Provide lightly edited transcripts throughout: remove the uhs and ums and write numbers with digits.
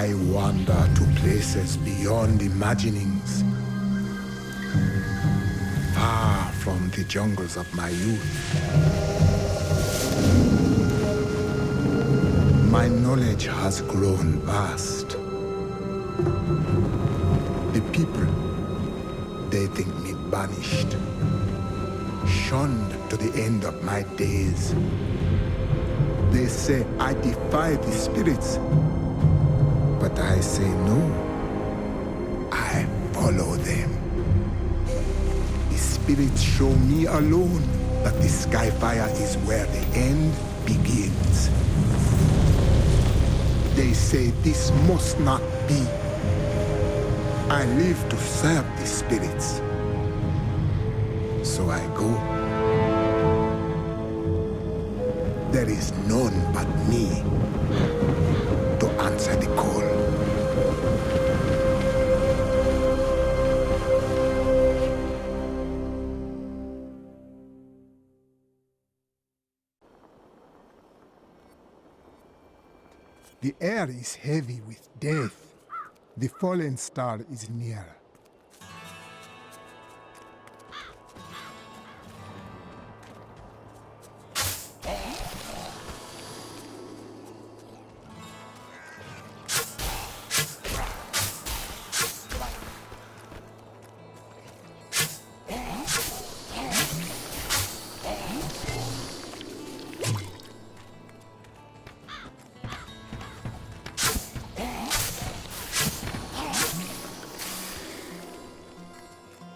I wander to places beyond imaginings, far from the jungles of my youth. My knowledge has grown vast. The people, they think me banished, shunned to the end of my days. They say I defy the spirits, but I say no. I follow them. The spirits show me alone that the Skyfire is where the end begins. They say this must not be. I live to serve the spirits. So I go. There is none but me to answer the call. The air is heavy with death. The fallen star is near.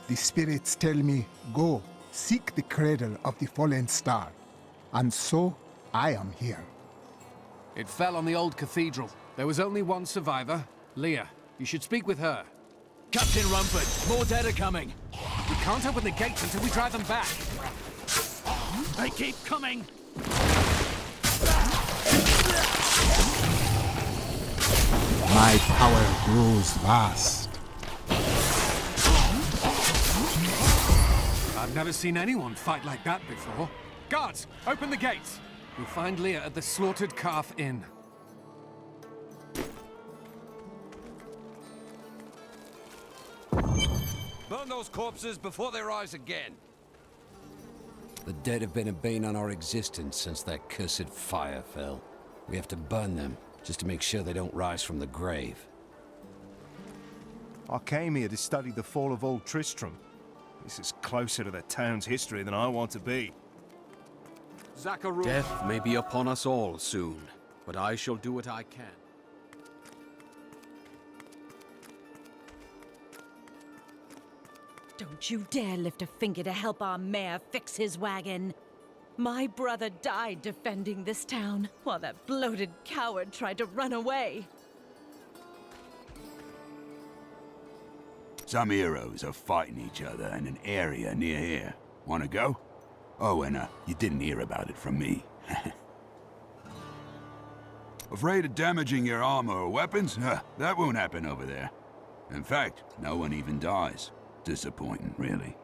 The spirits tell me, go, seek the cradle of the fallen star. And so, I am here. It fell on the old cathedral. There was only one survivor, Leah. You should speak with her. Captain Rumford, more dead are coming. We can't open the gates until we drive them back. They keep coming. My power grows vast. I've never seen anyone fight like that before. Guards, open the gates. You'll find Leah at the Slaughtered Calf Inn. Burn those corpses before they rise again. The dead have been a bane on our existence since that cursed fire fell. We have to burn them, just to make sure they don't rise from the grave. I came here to study the fall of Old Tristram. This is closer to the town's history than I want to be. Death may be upon us all soon, but I shall do what I can. Don't you dare lift a finger to help our mayor fix his wagon. My brother died defending this town, while that bloated coward tried to run away. Some heroes are fighting each other in an area near here. Wanna go? Oh, and you didn't hear about it from me. Afraid of damaging your armor or weapons? That won't happen over there. In fact, no one even dies. Disappointing, really.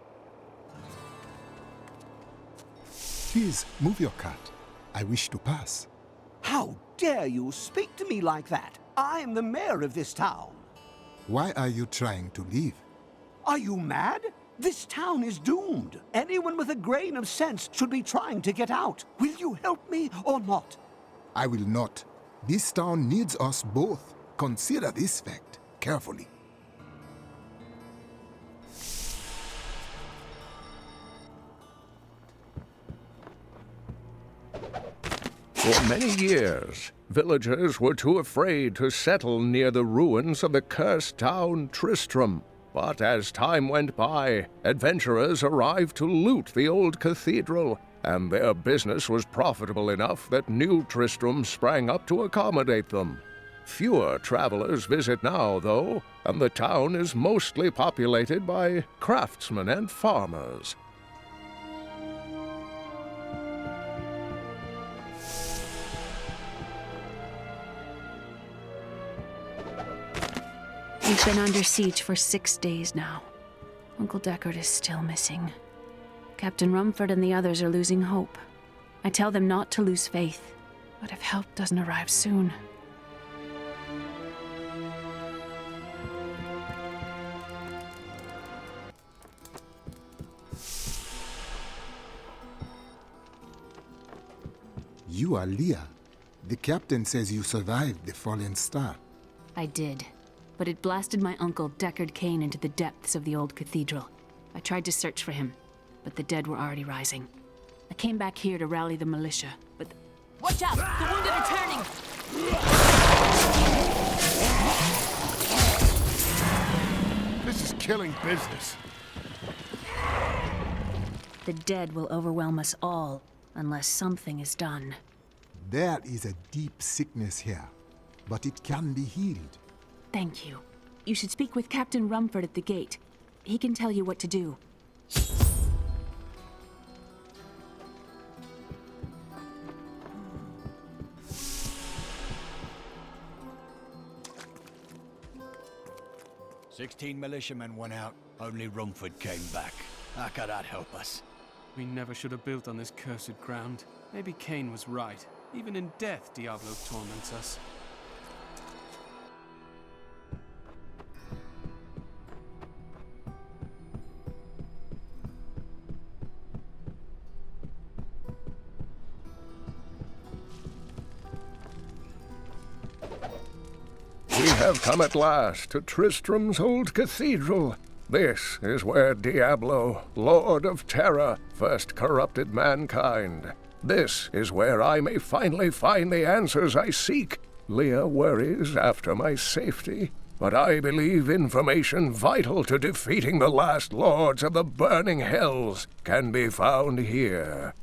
Please, move your cart. I wish to pass. How dare you speak to me like that? I am the mayor of this town. Why are you trying to leave? Are you mad? This town is doomed. Anyone with a grain of sense should be trying to get out. Will you help me or not? I will not. This town needs us both. Consider this fact carefully. For many years, villagers were too afraid to settle near the ruins of the cursed town Tristram. But as time went by, adventurers arrived to loot the old cathedral, and their business was profitable enough that new Tristram sprang up to accommodate them. Fewer travelers visit now, though, and the town is mostly populated by craftsmen and farmers. We've been under siege for 6 days now. Uncle Deckard is still missing. Captain Rumford and the others are losing hope. I tell them not to lose faith, but if help doesn't arrive soon... You are Leah. The captain says you survived the fallen star. I did. But it blasted my uncle, Deckard Cain, into the depths of the old cathedral. I tried to search for him, but the dead were already rising. I came back here to rally the militia, but... Watch out! The wounded are turning! This is killing business. The dead will overwhelm us all, unless something is done. There is a deep sickness here, but it can be healed. Thank you. You should speak with Captain Rumford at the gate. He can tell you what to do. "16 militiamen went out. Only Rumford came back. How could that help us? We never should have built on this cursed ground. Maybe Cain was right. Even in death, Diablo torments us. We have come at last to Tristram's old cathedral. This is where Diablo, Lord of Terror, first corrupted mankind. This is where I may finally find the answers I seek. Leah worries after my safety, but I believe information vital to defeating the last lords of the burning hells can be found here.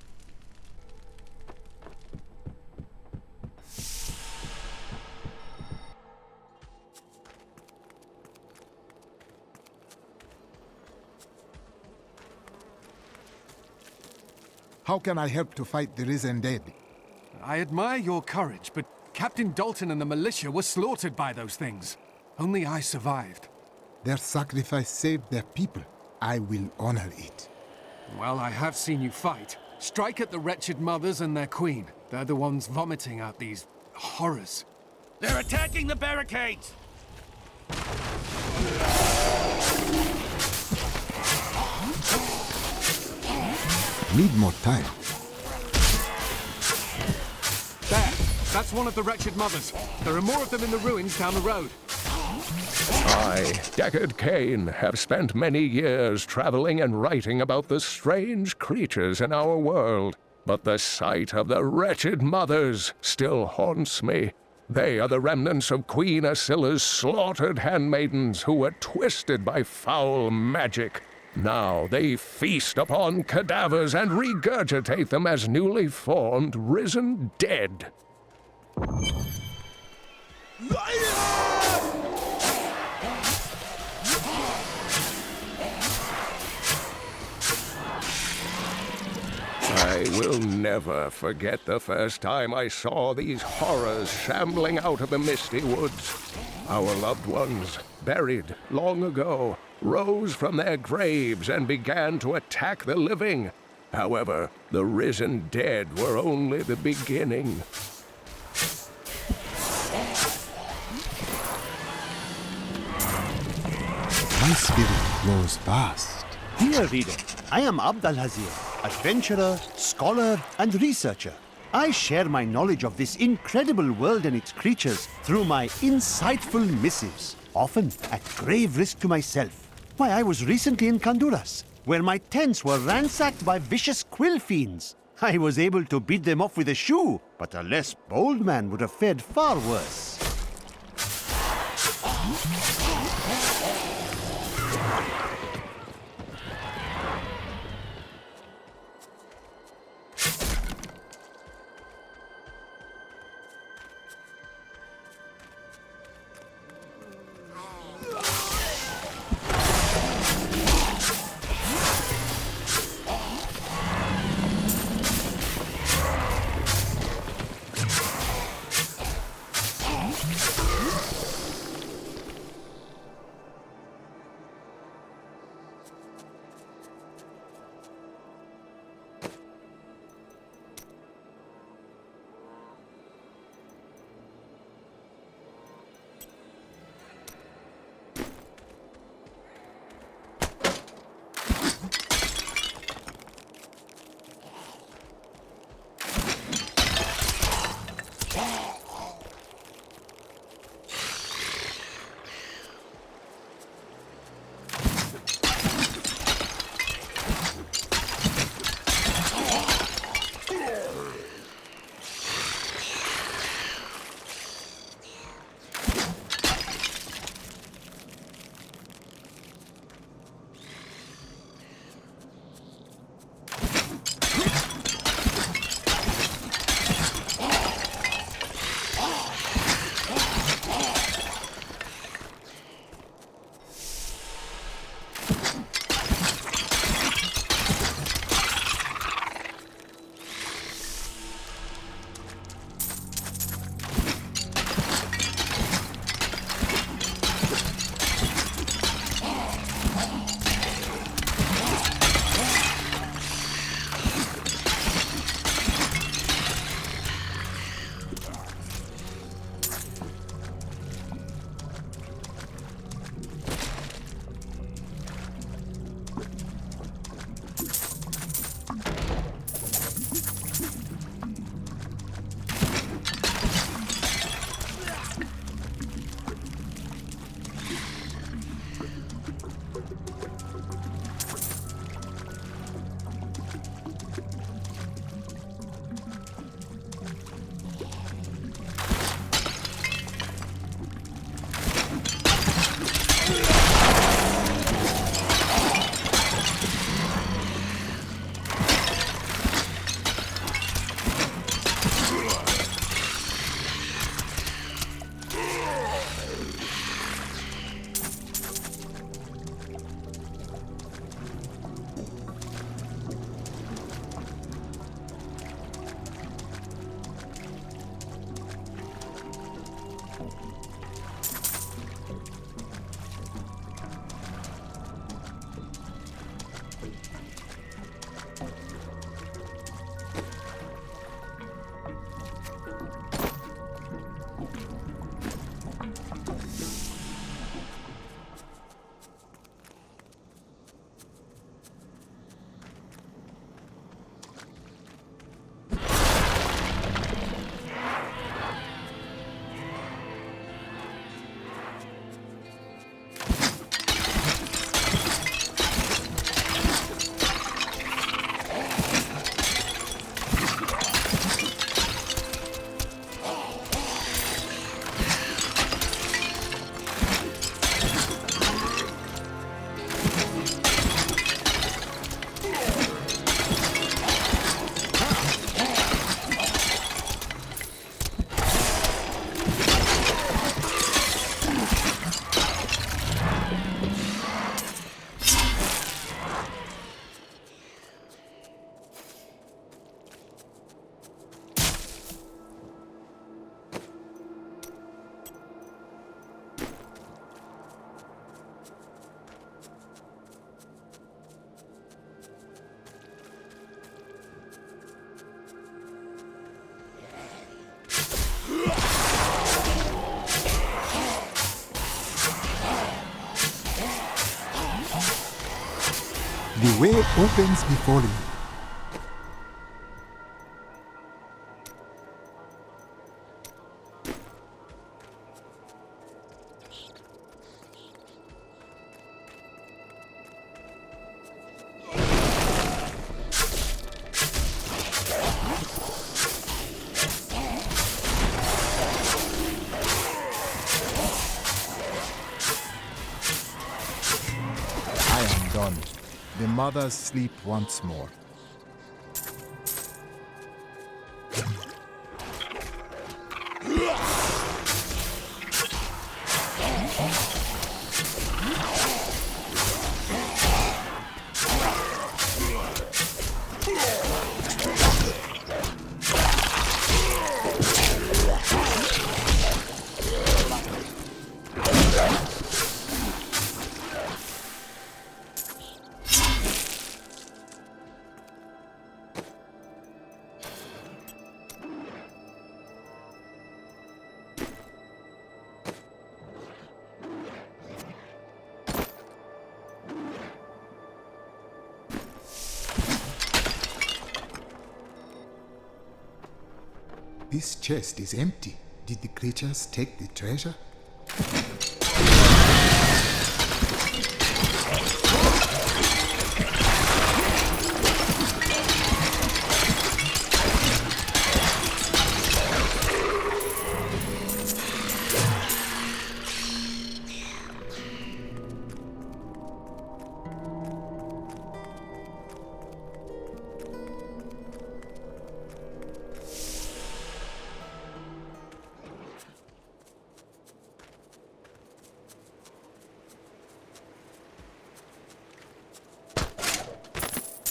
How can I help to fight the risen dead? I admire your courage, but Captain Dalton and the militia were slaughtered by those things. Only I survived. Their sacrifice saved their people. I will honor it. Well, I have seen you fight. Strike at the wretched mothers and their queen. They're the ones vomiting out these horrors. They're attacking the barricades! Need more time. There! That's one of the wretched mothers. There are more of them in the ruins down the road. I, Deckard Cain, have spent many years traveling and writing about the strange creatures in our world. But the sight of the wretched mothers still haunts me. They are the remnants of Queen Asilla's slaughtered handmaidens who were twisted by foul magic. Now they feast upon cadavers and regurgitate them as newly formed, risen dead. I will never forget the first time I saw these horrors shambling out of the misty woods. Our loved ones, buried long ago, rose from their graves and began to attack the living. However, the risen dead were only the beginning. My spirit grows vast. Dear reader, I am Abd al-Hazir, adventurer, scholar, and researcher. I share my knowledge of this incredible world and its creatures through my insightful missives, often at grave risk to myself. Why, I was recently in Honduras, where my tents were ransacked by vicious quill fiends. I was able to beat them off with a shoe, but a less bold man would have fared far worse. The way opens before you. I am done. The mothers sleep once more. This chest is empty. Did the creatures take the treasure?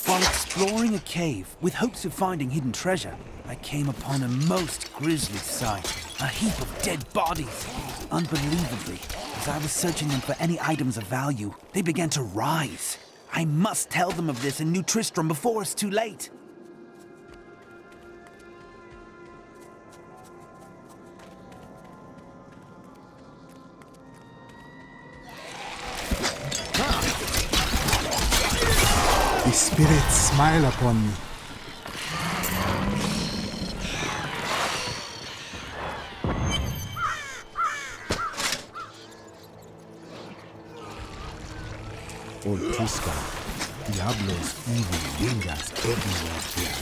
While exploring a cave with hopes of finding hidden treasure, I came upon a most grisly sight. A heap of dead bodies. Unbelievably, as I was searching them for any items of value, they began to rise. I must tell them of this in New Tristram before it's too late. The spirits smile upon me. Old Tristram, Diablo's evil lingers everywhere here.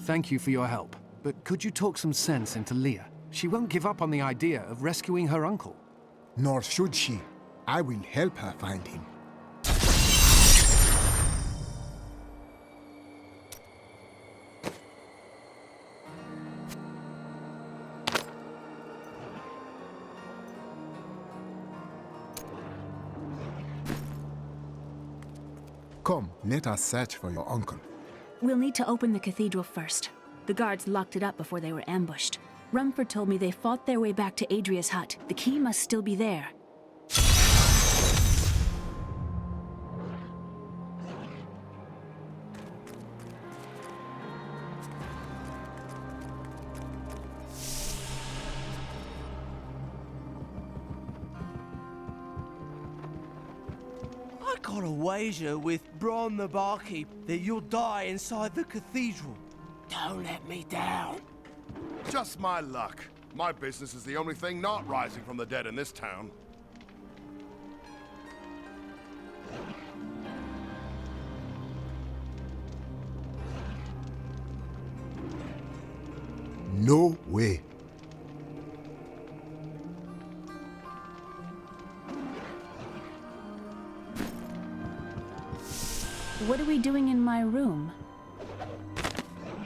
thank you for your help. But could you talk some sense into Leah? She won't give up on the idea of rescuing her uncle. Nor should she. I will help her find him. Come, let us search for your uncle. We'll need to open the cathedral first. The guards locked it up before they were ambushed. Rumford told me they fought their way back to Adria's hut. The key must still be there. I got a wager with Bron the barkeep that you'll die inside the cathedral. Don't let me down. Just my luck. My business is the only thing not rising from the dead in this town. No way. What are we doing in my room?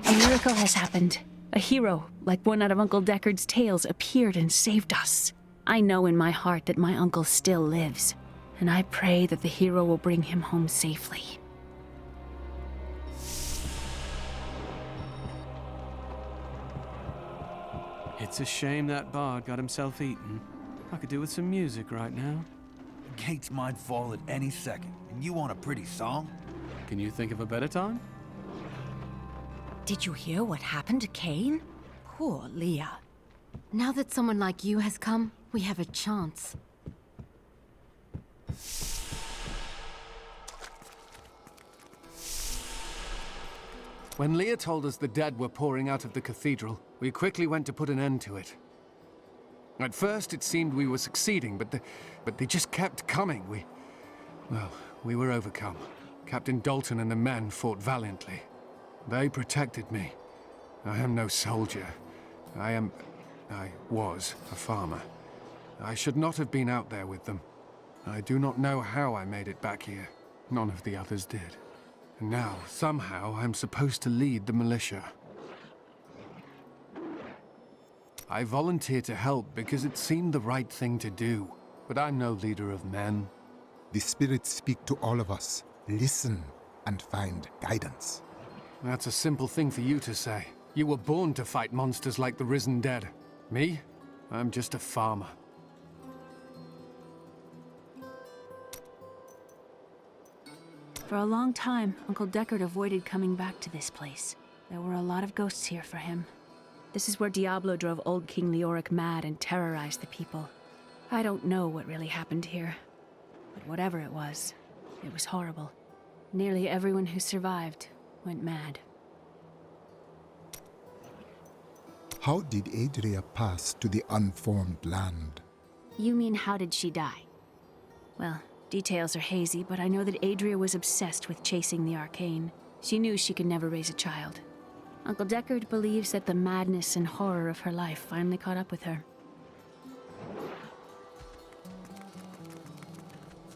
A miracle has happened. A hero, like one out of Uncle Deckard's tales, appeared and saved us. I know in my heart that my uncle still lives, and I pray that the hero will bring him home safely. It's a shame that bard got himself eaten. I could do with some music right now. The gates might fall at any second, and you want a pretty song? Can you think of a better time? Did you hear what happened to Cain? Poor Leah. Now that someone like you has come, we have a chance. When Leah told us the dead were pouring out of the cathedral, we quickly went to put an end to it. At first, it seemed we were succeeding, but they just kept coming. We were overcome. Captain Dalton and the men fought valiantly. They protected me. I am no soldier. I was a farmer. I should not have been out there with them. I do not know how I made it back here. None of the others did. And now, somehow, I'm supposed to lead the militia. I volunteered to help because it seemed the right thing to do. But I'm no leader of men. The spirits speak to all of us. Listen and find guidance. That's a simple thing for you to say. You were born to fight monsters like the risen dead. Me? I'm just a farmer. For a long time, Uncle Deckard avoided coming back to this place. There were a lot of ghosts here for him. This is where Diablo drove old King Leoric mad and terrorized the people. I don't know what really happened here, but whatever it was horrible. Nearly everyone who survived went mad. How did Adria pass to the unformed land? You mean how did she die? Well, details are hazy, but I know that Adria was obsessed with chasing the arcane. She knew she could never raise a child. Uncle Deckard believes that the madness and horror of her life finally caught up with her.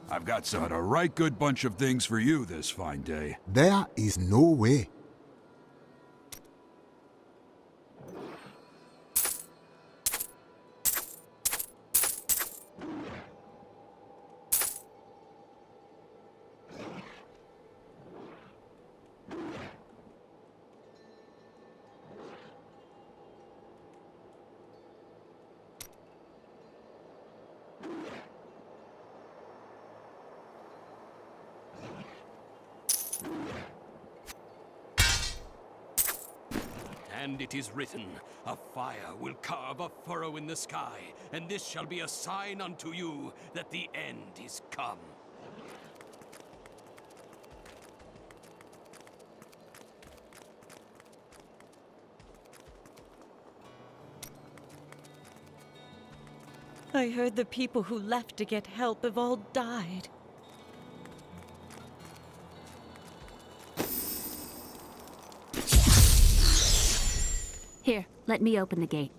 I've got a right good bunch of things for you this fine day. There is no way. And it is written, a fire will carve a furrow in the sky, and this shall be a sign unto you that the end is come. I heard the people who left to get help have all died. Here, let me open the gate.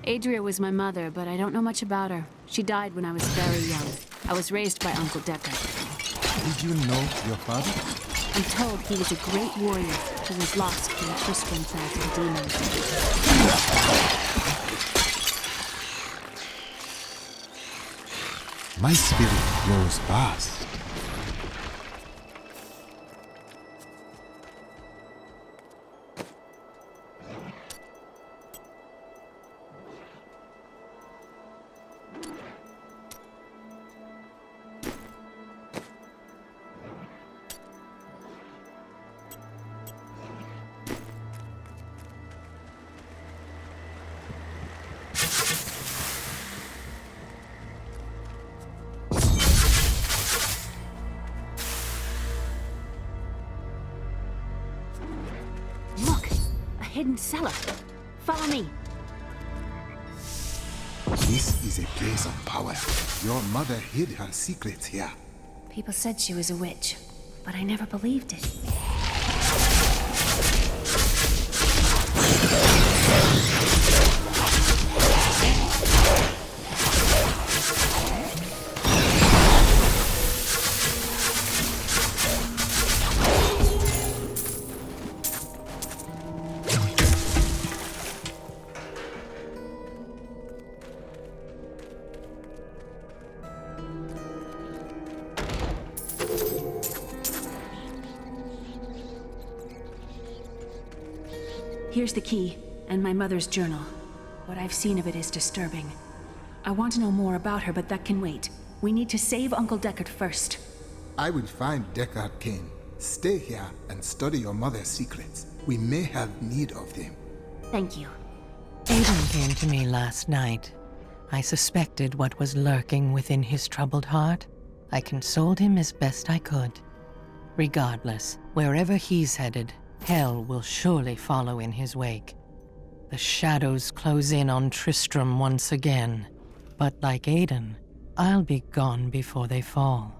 Adria was my mother, but I don't know much about her. She died when I was very young. I was raised by Uncle Deckard. Did you know your father? I'm told he was a great warrior who was lost when Tristram fell to the demons. My spirit grows fast. Look! A hidden cellar. Follow me. This is a place of power. Your mother hid her secrets here. People said she was a witch, but I never believed it. Here's the key, and my mother's journal. What I've seen of it is disturbing. I want to know more about her, but that can wait. We need to save Uncle Deckard first. I will find Deckard Cain. Stay here and study your mother's secrets. We may have need of them. Thank you. Aiden came to me last night. I suspected what was lurking within his troubled heart. I consoled him as best I could. Regardless, wherever he's headed, hell will surely follow in his wake. The shadows close in on Tristram once again, but like Aiden, I'll be gone before they fall.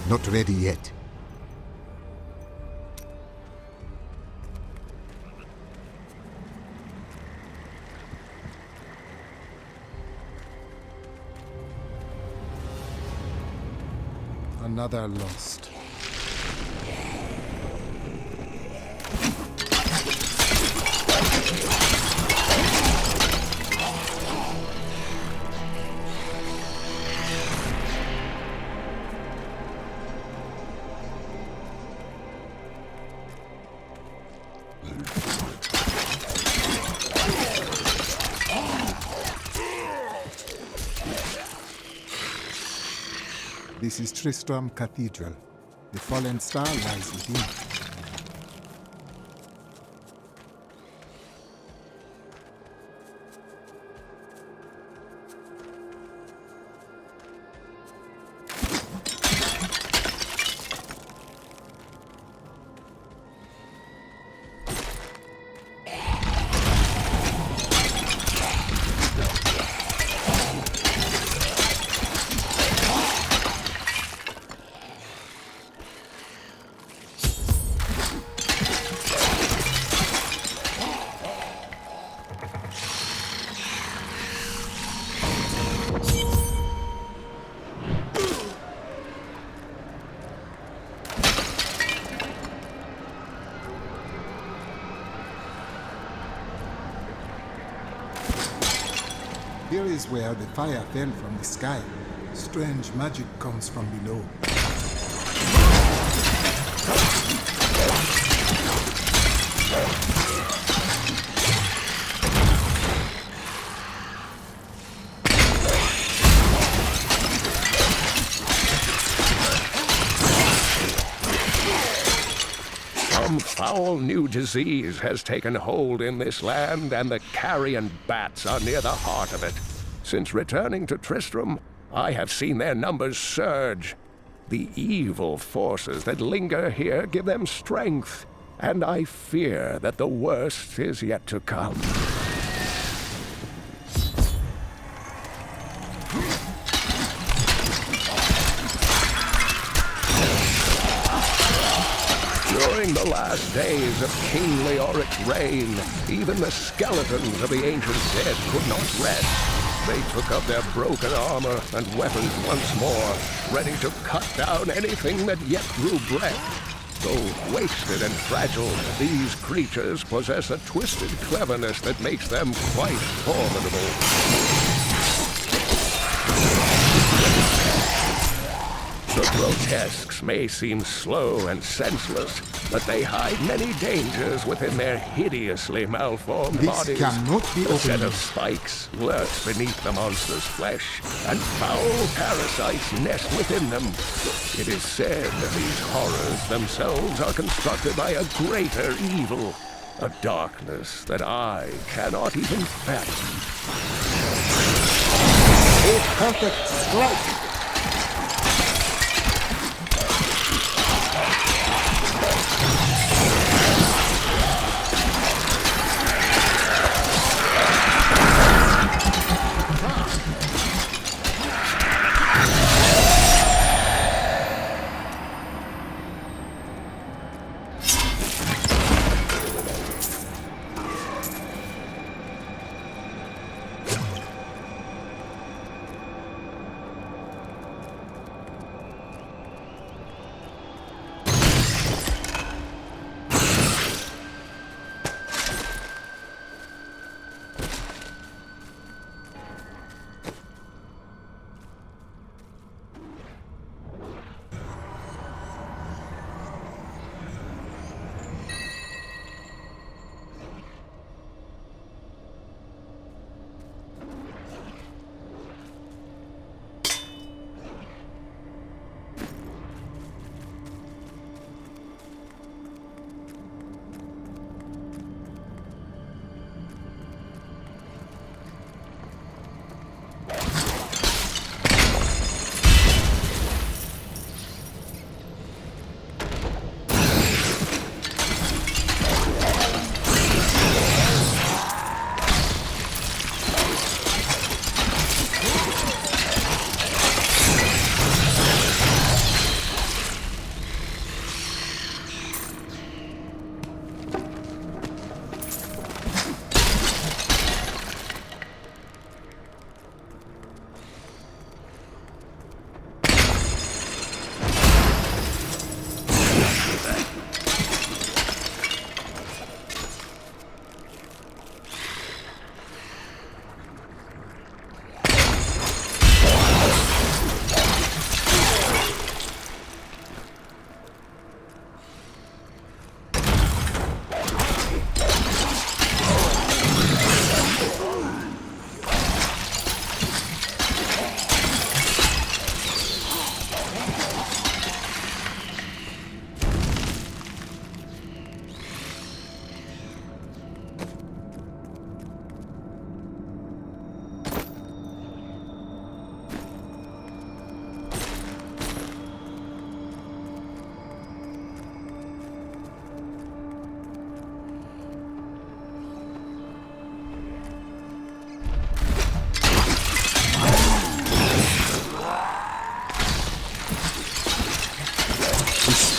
Not ready yet. Another lost. This is Tristram Cathedral. The fallen star lies within. Here is where the fire fell from the sky. Strange magic comes from below. Some foul new disease has taken hold in this land, and the carrion bats are near the heart of it. Since returning to Tristram, I have seen their numbers surge. The evil forces that linger here give them strength, and I fear that the worst is yet to come. During the last days of King Leoric's reign, even the skeletons of the ancient dead could not rest. They took up their broken armor and weapons once more, ready to cut down anything that yet drew breath. Though wasted and fragile, these creatures possess a twisted cleverness that makes them quite formidable. The grotesques may seem slow and senseless, but they hide many dangers within their hideously malformed This bodies. cannot be The set opened. of spikes lurks beneath the monster's flesh, and foul parasites nest within them. It is said that these horrors themselves are constructed by a greater evil, a darkness that I cannot even fathom. A perfect strike!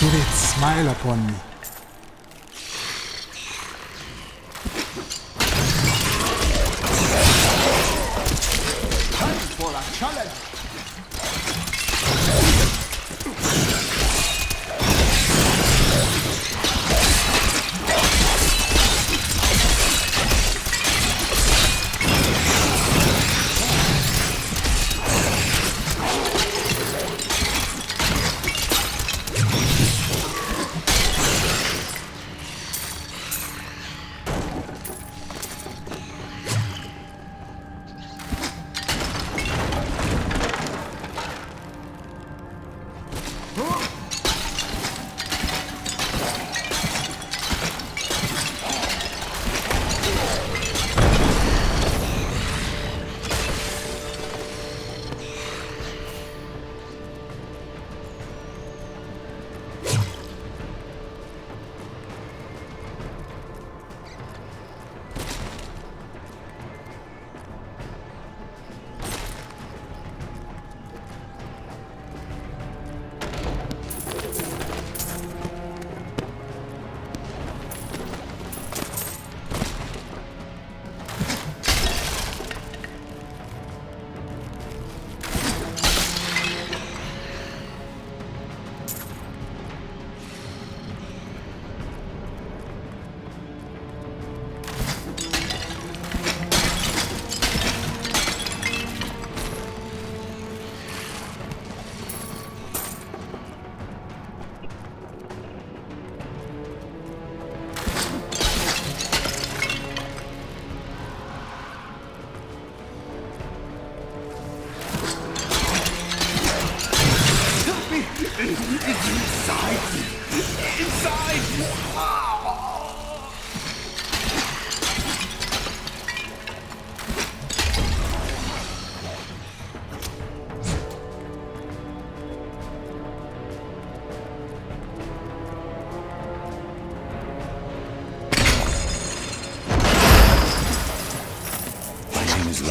Spirits smile upon me. Time for a challenge!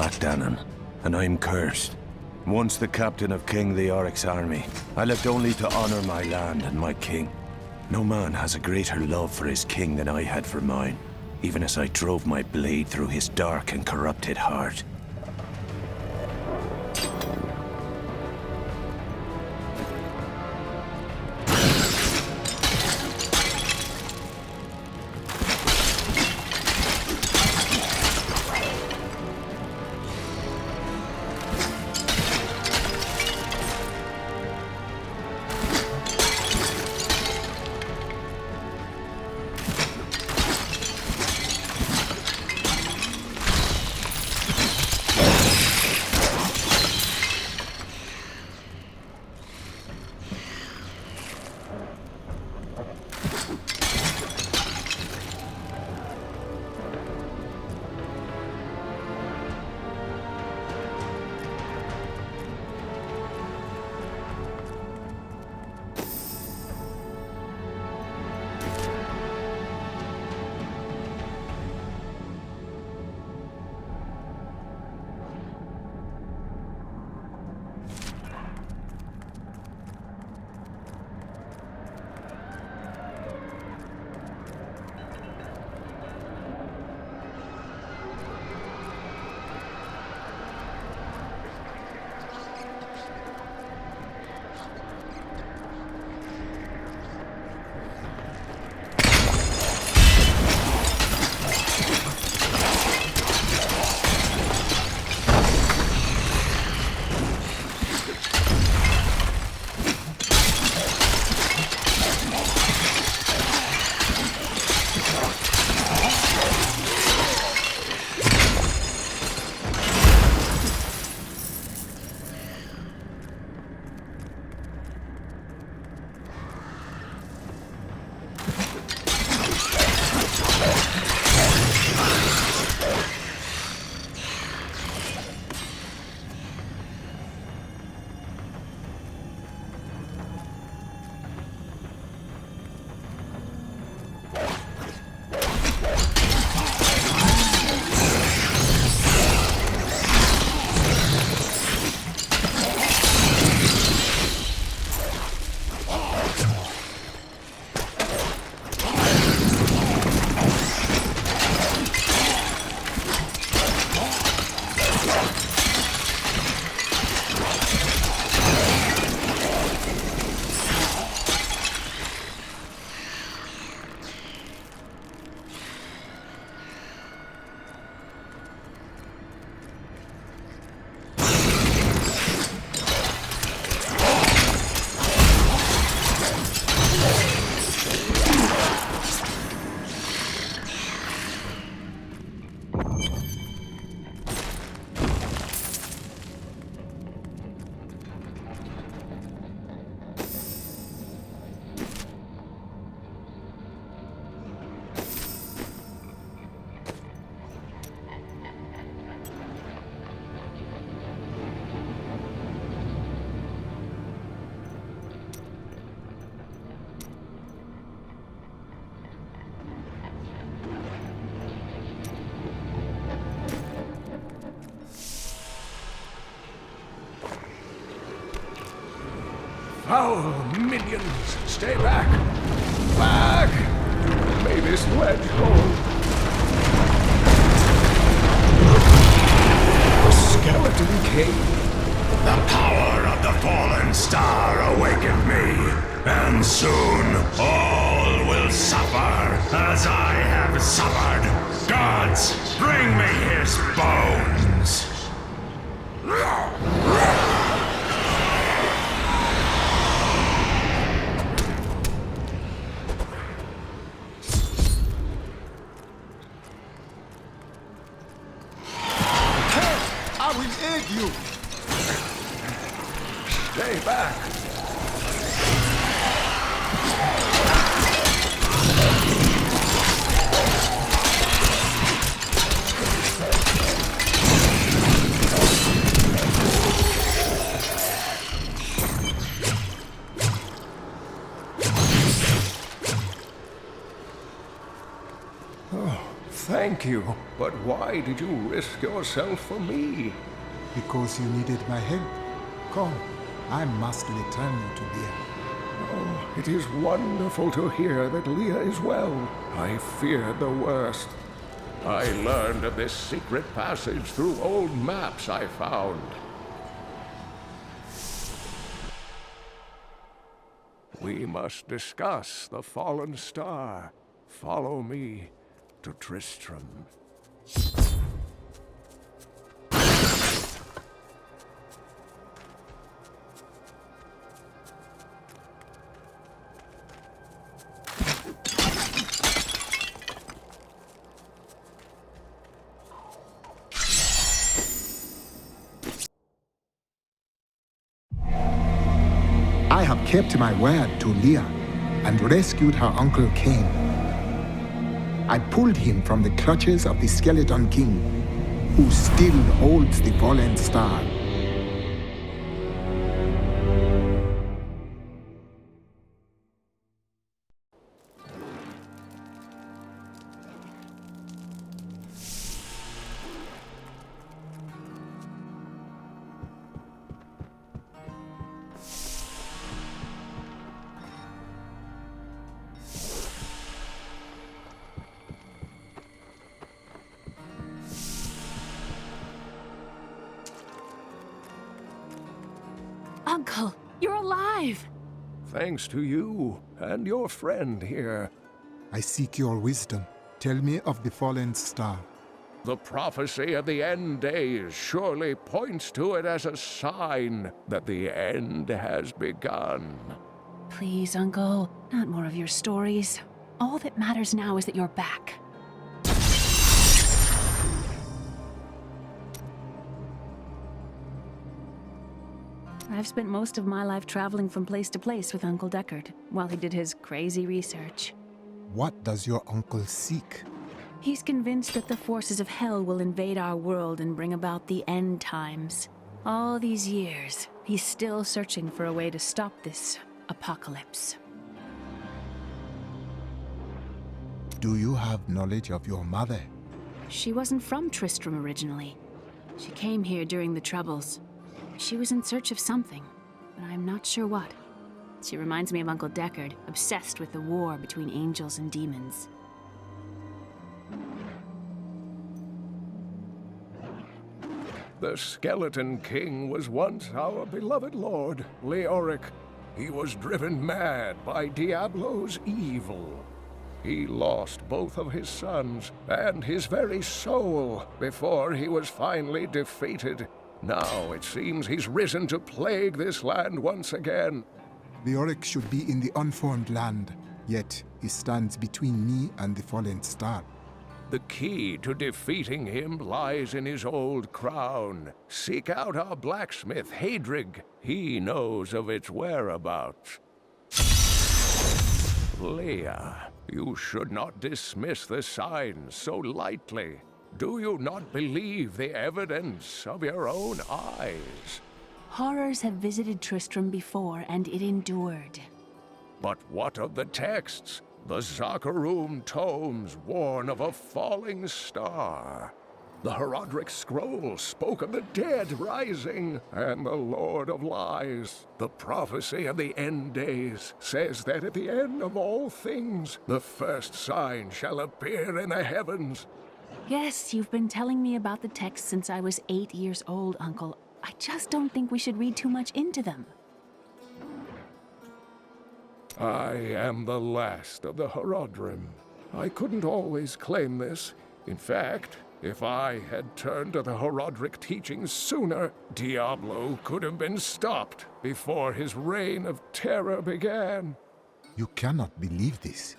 Black Danann, and I'm cursed. Once the captain of King Leoric's army, I lived only to honor my land and my king. No man has a greater love for his king than I had for mine, even as I drove my blade through his dark and corrupted heart. Foul minions, stay back! Back! May this wedge hold. The skeleton cave. The power of the fallen star awakened me, and soon all will suffer as I have suffered. Gods, bring me his bones! I will aid you! Stay back! Oh, thank Thank you. But why did you risk yourself for me? Because you needed my help. Come, I must return you to Leah. Oh, it is wonderful to hear that Leah is well. I feared the worst. I learned of this secret passage through old maps I found. We must discuss the fallen star. Follow me to Tristram. I have kept my word to Leah and rescued her uncle Cain. I pulled him from the clutches of the Skeleton King, who still holds the fallen star. Uncle, you're alive! Thanks to you and your friend here. I seek your wisdom. Tell me of the fallen star. The prophecy of the end days surely points to it as a sign that the end has begun. Please, Uncle, not more of your stories. All that matters now is that you're back. I've spent most of my life traveling from place to place with Uncle Deckard, while he did his crazy research. What does your uncle seek? He's convinced that the forces of hell will invade our world and bring about the end times. All these years, he's still searching for a way to stop this apocalypse. Do you have knowledge of your mother? She wasn't from Tristram originally. She came here during the Troubles. She was in search of something, but I'm not sure what. She reminds me of Uncle Deckard, obsessed with the war between angels and demons. The Skeleton King was once our beloved lord, Leoric. He was driven mad by Diablo's evil. He lost both of his sons and his very soul before he was finally defeated. Now it seems he's risen to plague this land once again. Leoric should be in the unformed land, yet he stands between me and the fallen star. The key to defeating him lies in his old crown. Seek out our blacksmith, Hadrig. He knows of its whereabouts. Leah, you should not dismiss the signs so lightly. Do you not believe the evidence of your own eyes? Horrors have visited Tristram before, and it endured. But what of the texts? The Zakarum tomes warn of a falling star. The Herodric scroll spoke of the dead rising, and the Lord of Lies. The prophecy of the end days says that at the end of all things, the first sign shall appear in the heavens. Yes, you've been telling me about the texts since I was 8 years old, Uncle. I just don't think we should read too much into them. I am the last of the Herodrim. I couldn't always claim this. In fact, if I had turned to the Herodric teachings sooner, Diablo could have been stopped before his reign of terror began. You cannot believe this.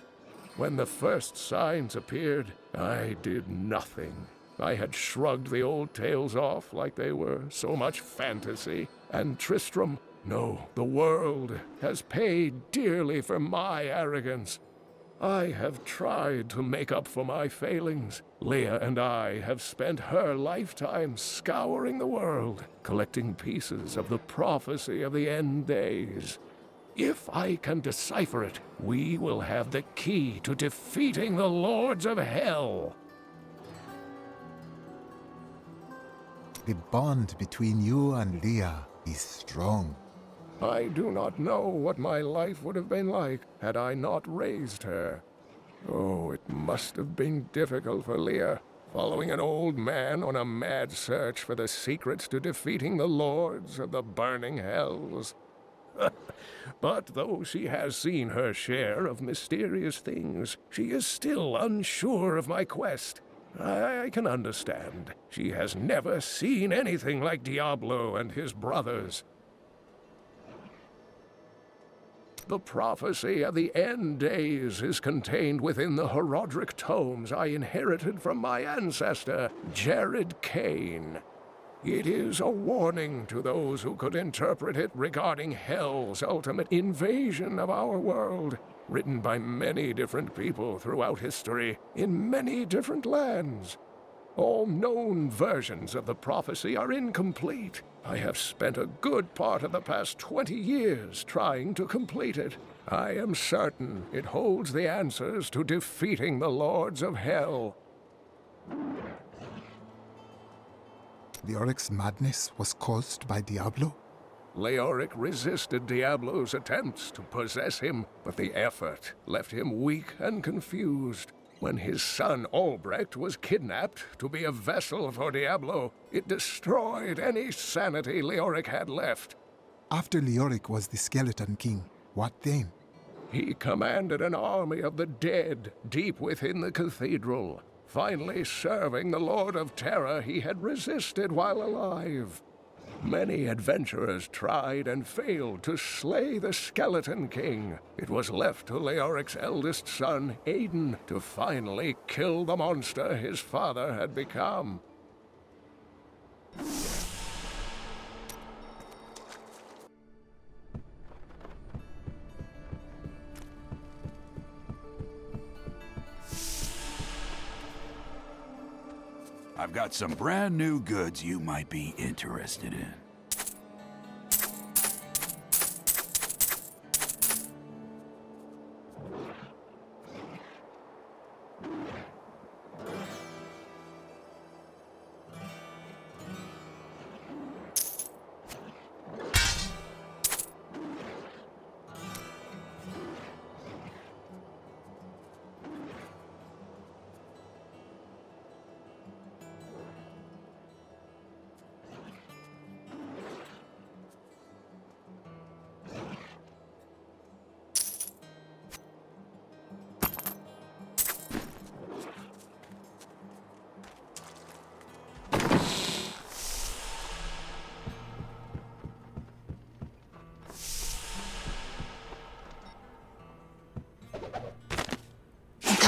When the first signs appeared, I did nothing. I had shrugged the old tales off like they were so much fantasy, and Tristram, no, the world, has paid dearly for my arrogance. I have tried to make up for my failings. Leah and I have spent her lifetime scouring the world, collecting pieces of the prophecy of the end days. If I can decipher it, we will have the key to defeating the lords of hell. The bond between you and Leah is strong. I do not know what my life would have been like had I not raised her. Oh, it must have been difficult for Leah, following an old man on a mad search for the secrets to defeating the lords of the burning hells. But though she has seen her share of mysterious things, she is still unsure of my quest. I can understand. She has never seen anything like Diablo and his brothers. The prophecy of the end days is contained within the Herodric tomes I inherited from my ancestor, Jared Kane. It is a warning to those who could interpret it regarding Hell's ultimate invasion of our world, written by many different people throughout history, in many different lands. All known versions of the prophecy are incomplete. I have spent a good part of the past 20 years trying to complete it. I am certain it holds the answers to defeating the Lords of Hell. Leoric's madness was caused by Diablo? Leoric resisted Diablo's attempts to possess him, but the effort left him weak and confused. When his son Albrecht was kidnapped to be a vessel for Diablo, it destroyed any sanity Leoric had left. After Leoric was the Skeleton King, what then? He commanded an army of the dead deep within the cathedral, finally serving the Lord of Terror he had resisted while alive. Many adventurers tried and failed to slay the Skeleton King. It was left to Leoric's eldest son, Aiden, to finally kill the monster his father had become. I've got some brand new goods you might be interested in.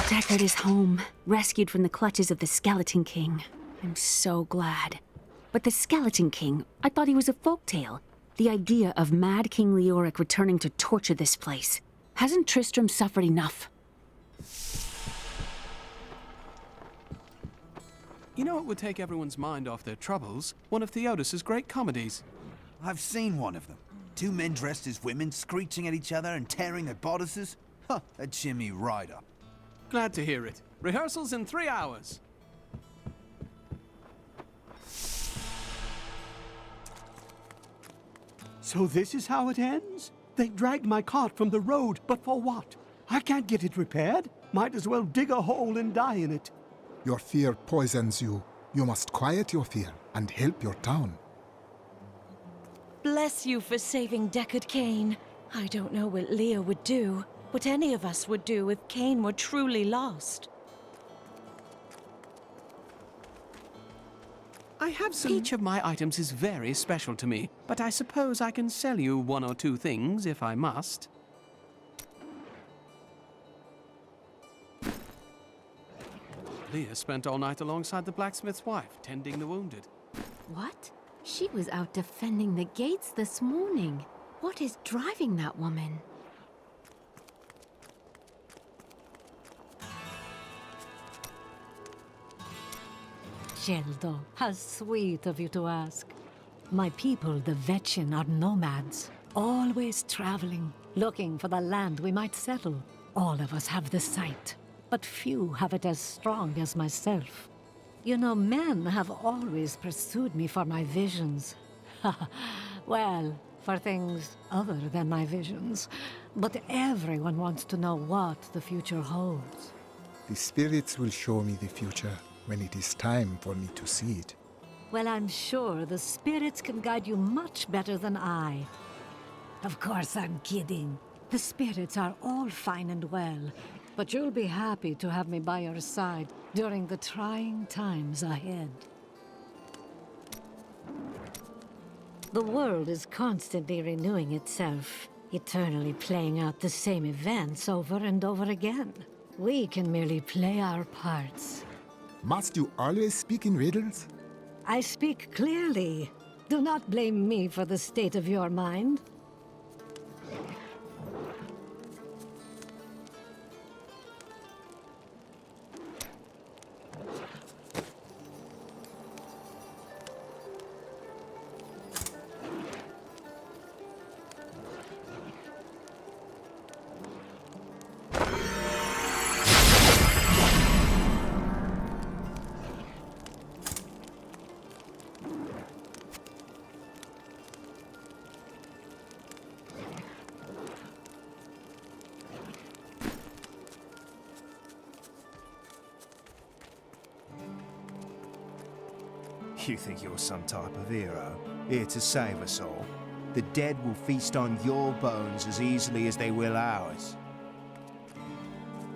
Deckard is home, rescued from the clutches of the Skeleton King. I'm so glad. But the Skeleton King, I thought he was a folktale. The idea of Mad King Leoric returning to torture this place. Hasn't Tristram suffered enough? You know what would take everyone's mind off their troubles? One of Theodos's great comedies. I've seen one of them. Two men dressed as women, screeching at each other and tearing their bodices. Huh, that'd cheer me right up. Glad to hear it. Rehearsals in 3 hours. So this is how it ends? They dragged my cart from the road, but for what? I can't get it repaired. Might as well dig a hole and die in it. Your fear poisons you. You must quiet your fear and help your town. Bless you for saving Deckard Kane. I don't know what Leah would do, what any of us would do if Kane were truly lost. I have some... Each of my items is very special to me, but I suppose I can sell you 1 or 2 things if I must. Leah spent all night alongside the blacksmith's wife, tending the wounded. What? She was out defending the gates this morning. What is driving that woman? Geldo, how sweet of you to ask. My people, the Vetchin, are nomads, always traveling, looking for the land we might settle. All of us have the sight, but few have it as strong as myself. You know, men have always pursued me for my visions. Well, for things other than my visions. But everyone wants to know what the future holds. The spirits will show me the future when it is time for me to see it. Well, I'm sure the spirits can guide you much better than I. Of course, I'm kidding. The spirits are all fine and well, but you'll be happy to have me by your side during the trying times ahead. The world is constantly renewing itself, eternally playing out the same events over and over again. We can merely play our parts. Must you always speak in riddles? I speak clearly. Do not blame me for the state of your mind. You think you're some type of hero, here to save us all? The dead will feast on your bones as easily as they will ours.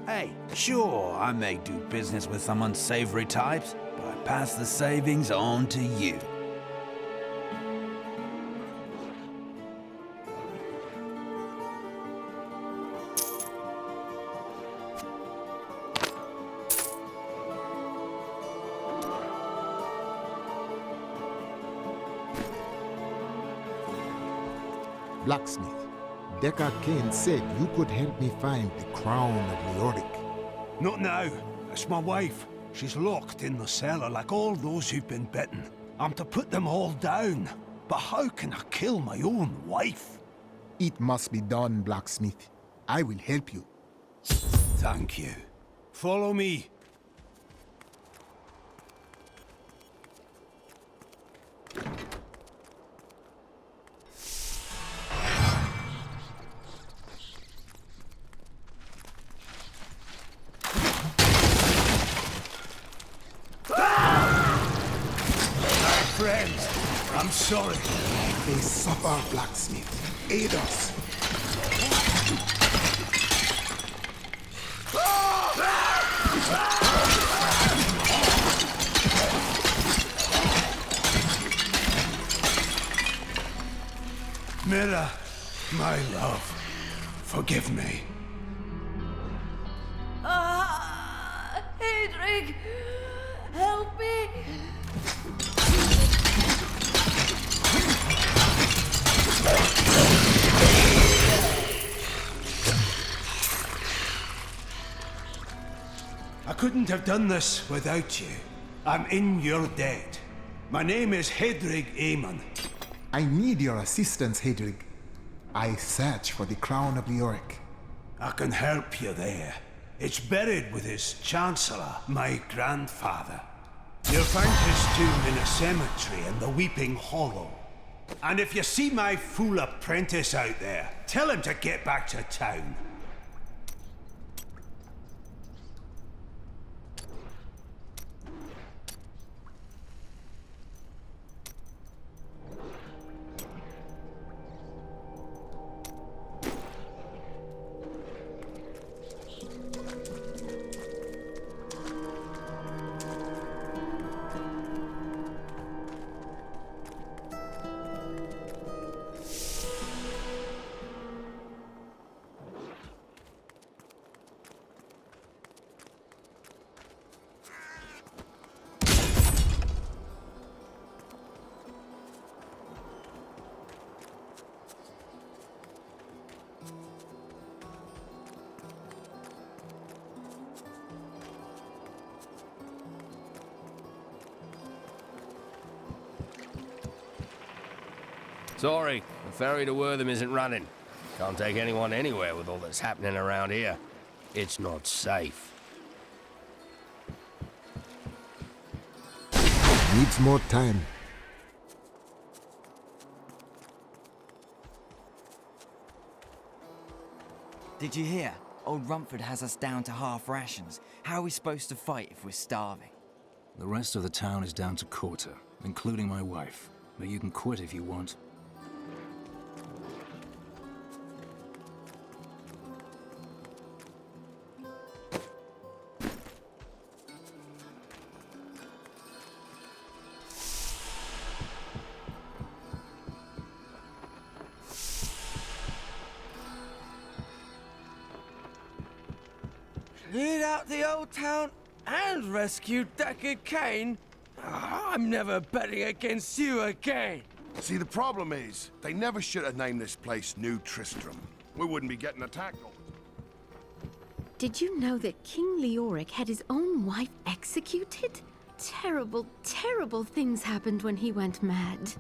Hey, sure, I may do business with some unsavory types, but I pass the savings on to you. Blacksmith, Deckard Cain said you could help me find the crown of Leoric. Not now. It's my wife. She's locked in the cellar like all those who've been bitten. I'm to put them all down. But how can I kill my own wife? It must be done, Blacksmith. I will help you. Thank you. Follow me. Friends, I'm sorry. They suffer, Blacksmith. Aid us. Mira, my love, forgive me. Hedrig, help me! I couldn't have done this without you. I'm in your debt. My name is Hedrig Aemon. I need your assistance, Hedrig. I search for the crown of Leoric. I can help you there. It's buried with his chancellor, my grandfather. You'll find his tomb in a cemetery in the Weeping Hollow. And if you see my fool apprentice out there, tell him to get back to town. Sorry, the ferry to Wortham isn't running. Can't take anyone anywhere with all that's happening around here. It's not safe. Needs more time. Did you hear? Old Rumford has us down to half rations. How are we supposed to fight if we're starving? The rest of the town is down to quarter, including my wife. But you can quit if you want. Cleared out the old town and rescued Deckard Cain? I'm never betting against you again. See, the problem is, they never should have named this place New Tristram. We wouldn't be getting attacked all the time. Did you know that King Leoric had his own wife executed? Terrible, terrible things happened when he went mad.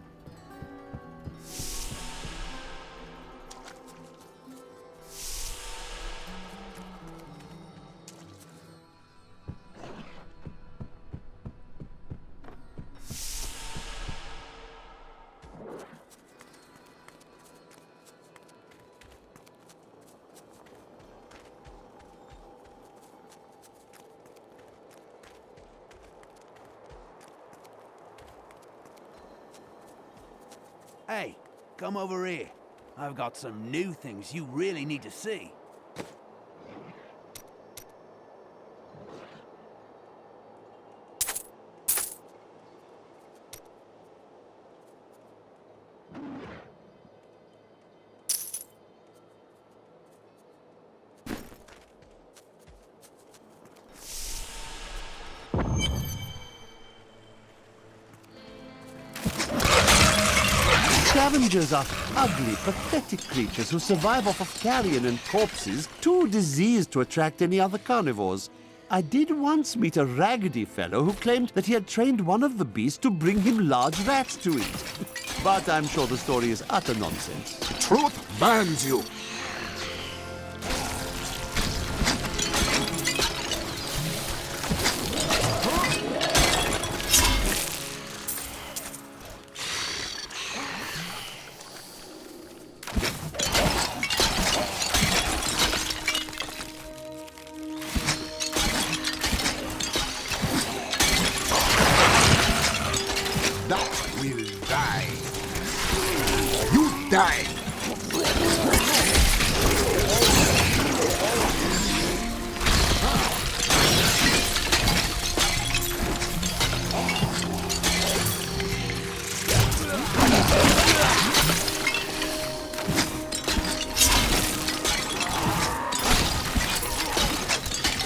Hey, come over here. I've got some new things you really need to see. Scavengers are ugly, pathetic creatures who survive off of carrion and corpses, too diseased to attract any other carnivores. I did once meet a raggedy fellow who claimed that he had trained one of the beasts to bring him large rats to eat. But I'm sure the story is utter nonsense. The truth burns you. Die!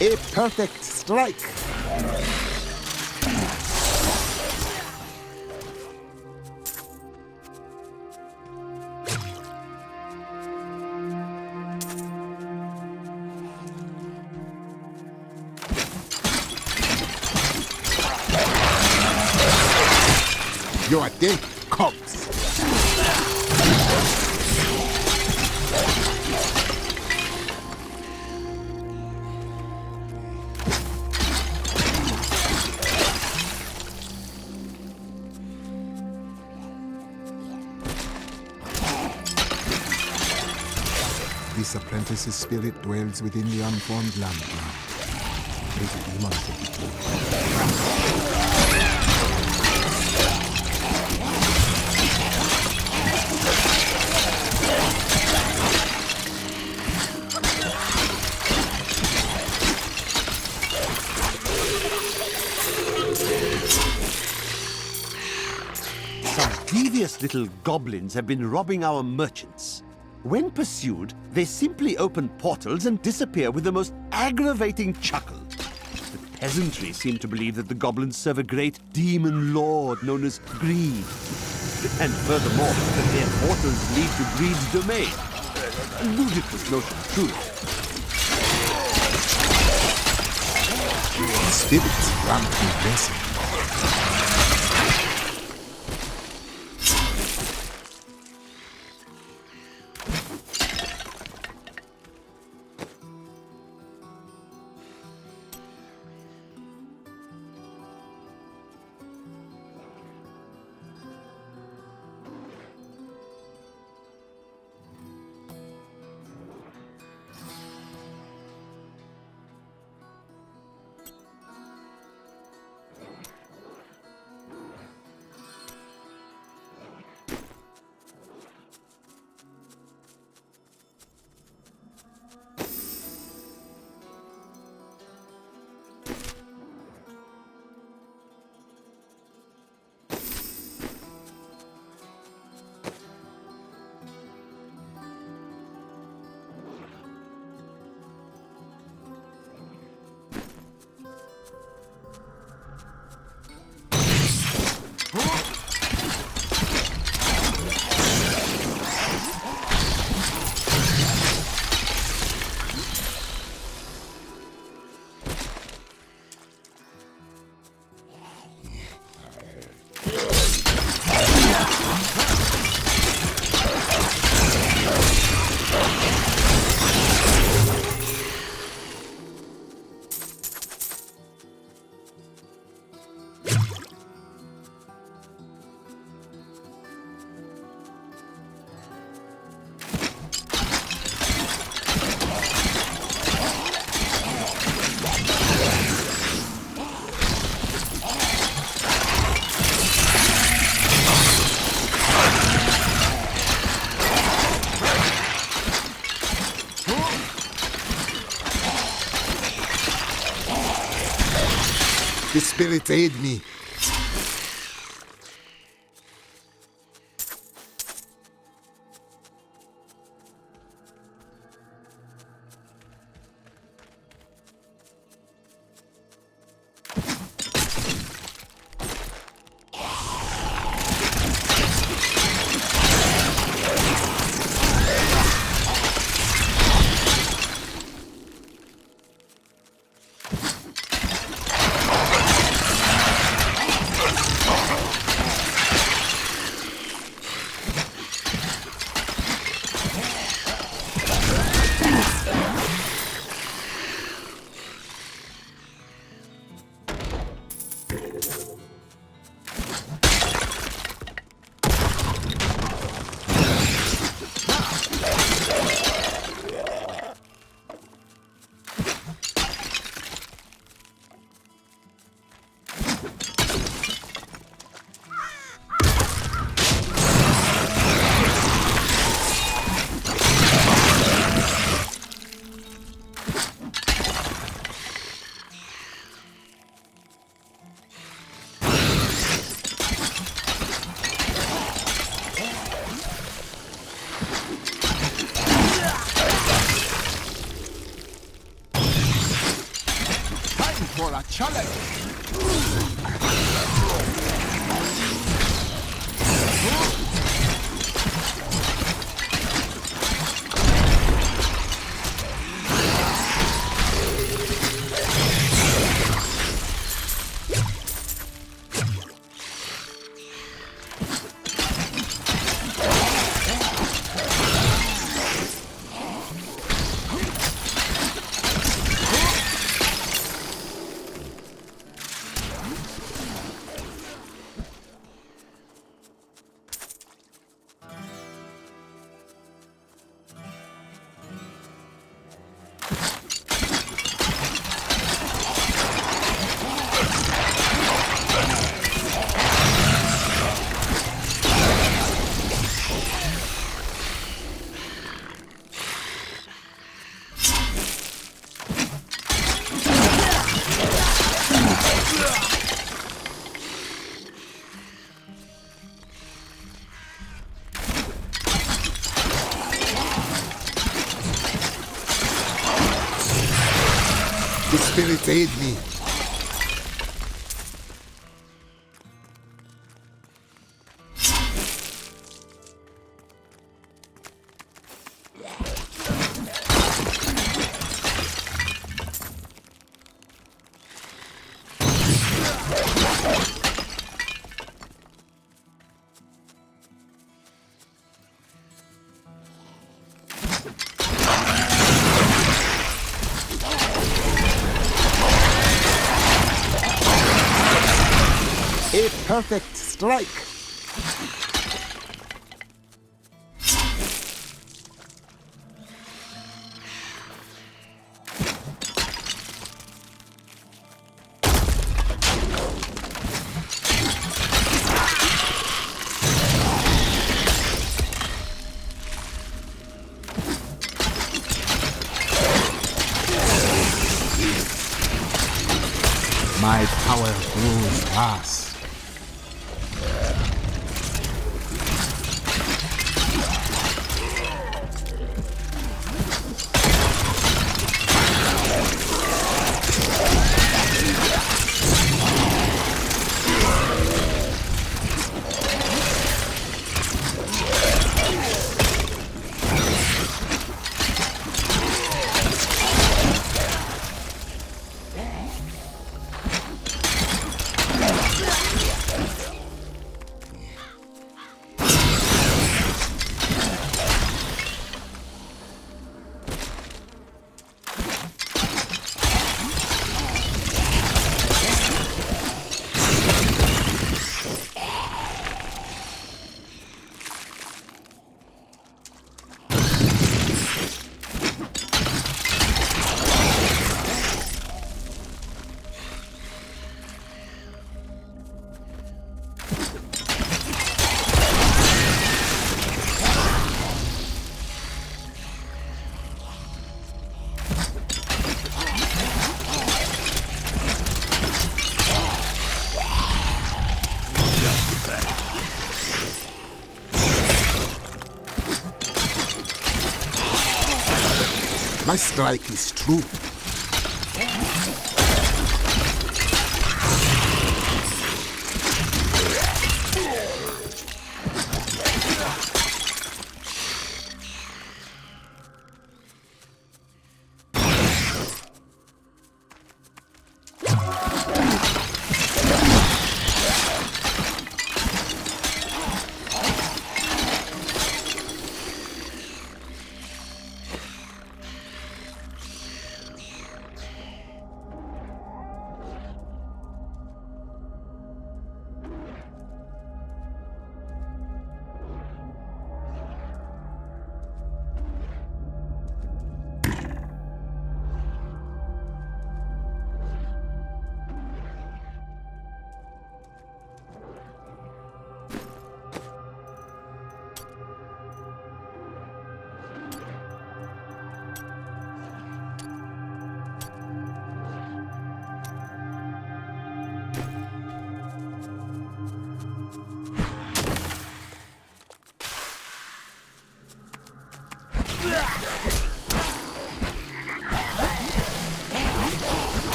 A perfect strike! You are dead, cogs. This apprentice's spirit dwells within the unformed land now. Little demons to be killed. Devious little goblins have been robbing our merchants. When pursued, they simply open portals and disappear with the most aggravating chuckle. The peasantry seem to believe that the goblins serve a great demon lord known as Greed. And furthermore, that their portals lead to Greed's domain. A ludicrous notion, truly. Spirits grant me blessing. spirits aid me. For a challenge! The spirits aid me. A perfect strike. My power grows vast. My strike is true.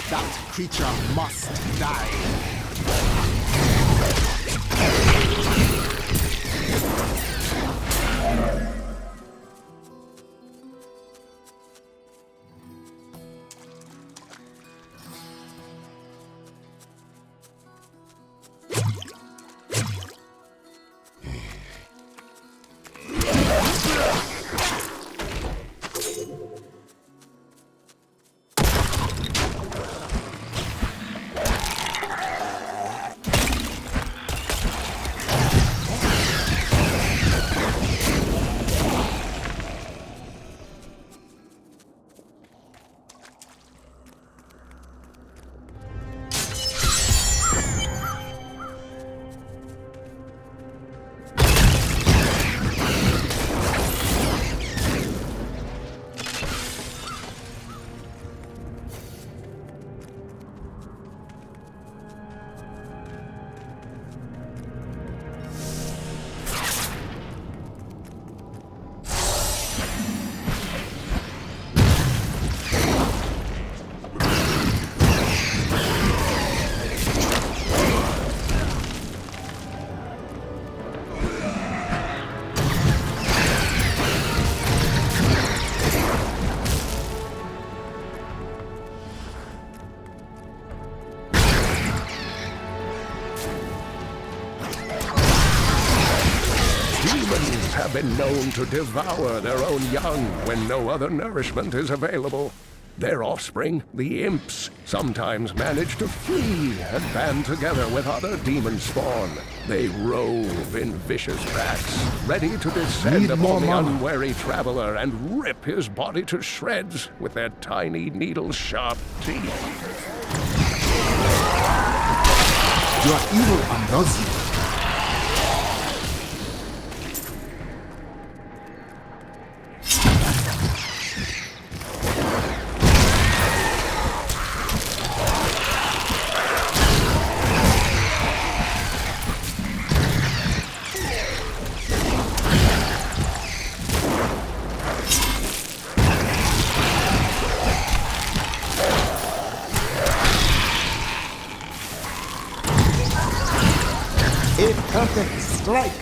That creature must die. Demons have been known to devour their own young when no other nourishment is available. Their offspring, the imps, sometimes manage to flee and band together with other demon spawn. They rove in vicious packs, ready to descend upon the unwary traveler and rip his body to shreds with their tiny needle-sharp teeth. Your evil undoes you. A perfect strike.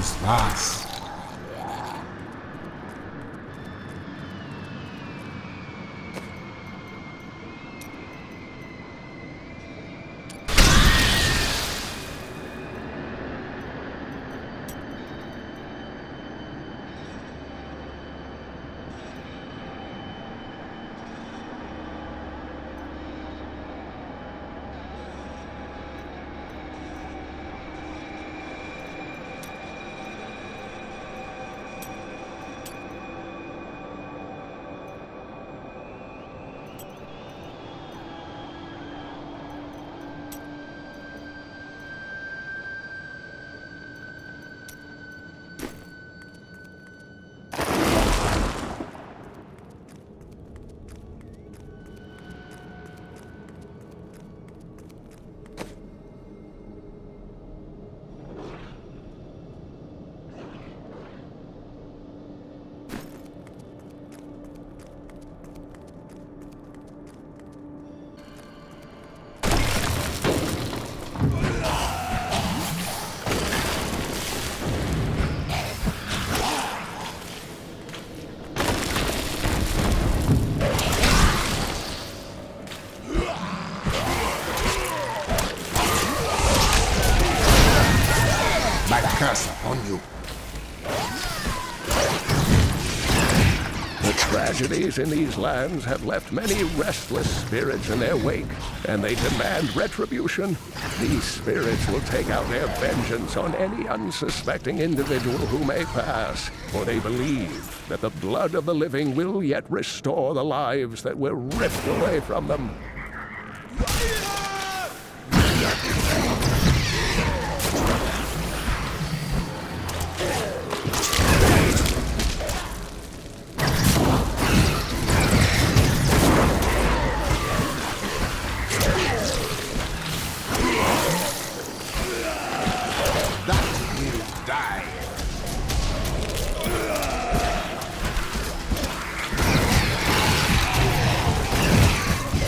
grows vast. Curse upon you. The tragedies in these lands have left many restless spirits in their wake, and they demand retribution. These spirits will take out their vengeance on any unsuspecting individual who may pass, for they believe that the blood of the living will yet restore the lives that were ripped away from them.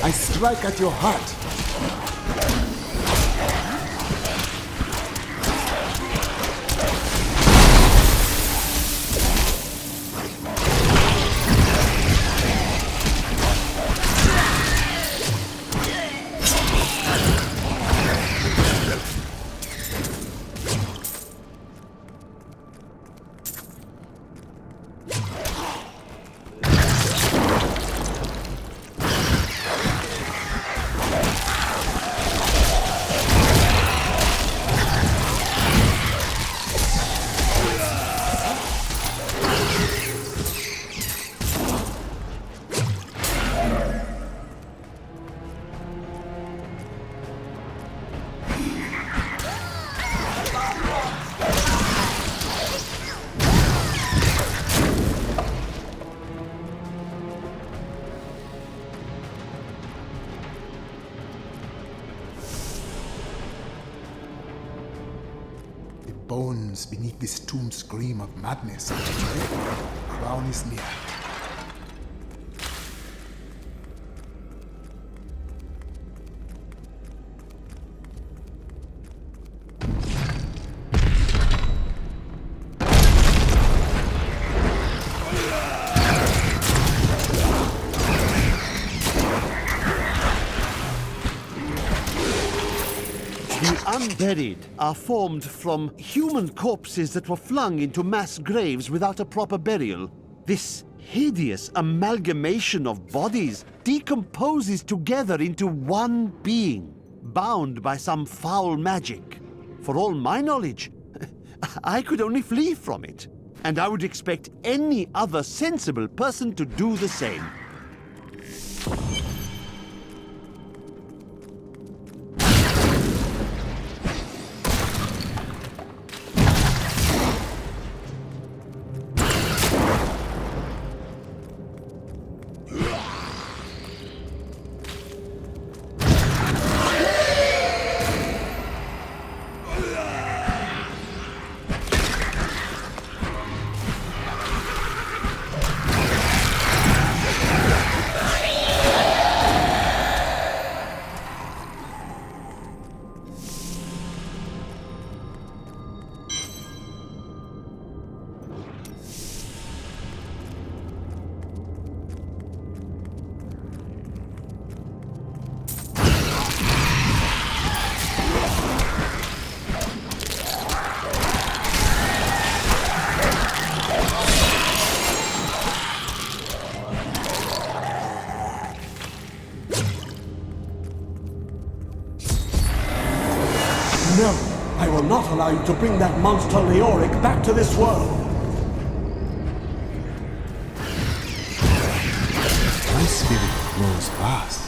I strike at your heart. Bones beneath this tomb scream of madness. Crown is near. Unburied are formed from human corpses that were flung into mass graves without a proper burial. This hideous amalgamation of bodies decomposes together into one being, bound by some foul magic. For all my knowledge, I could only flee from it, and I would expect any other sensible person to do the same. No, I will not allow you to bring that monster Leoric back to this world. My spirit grows fast.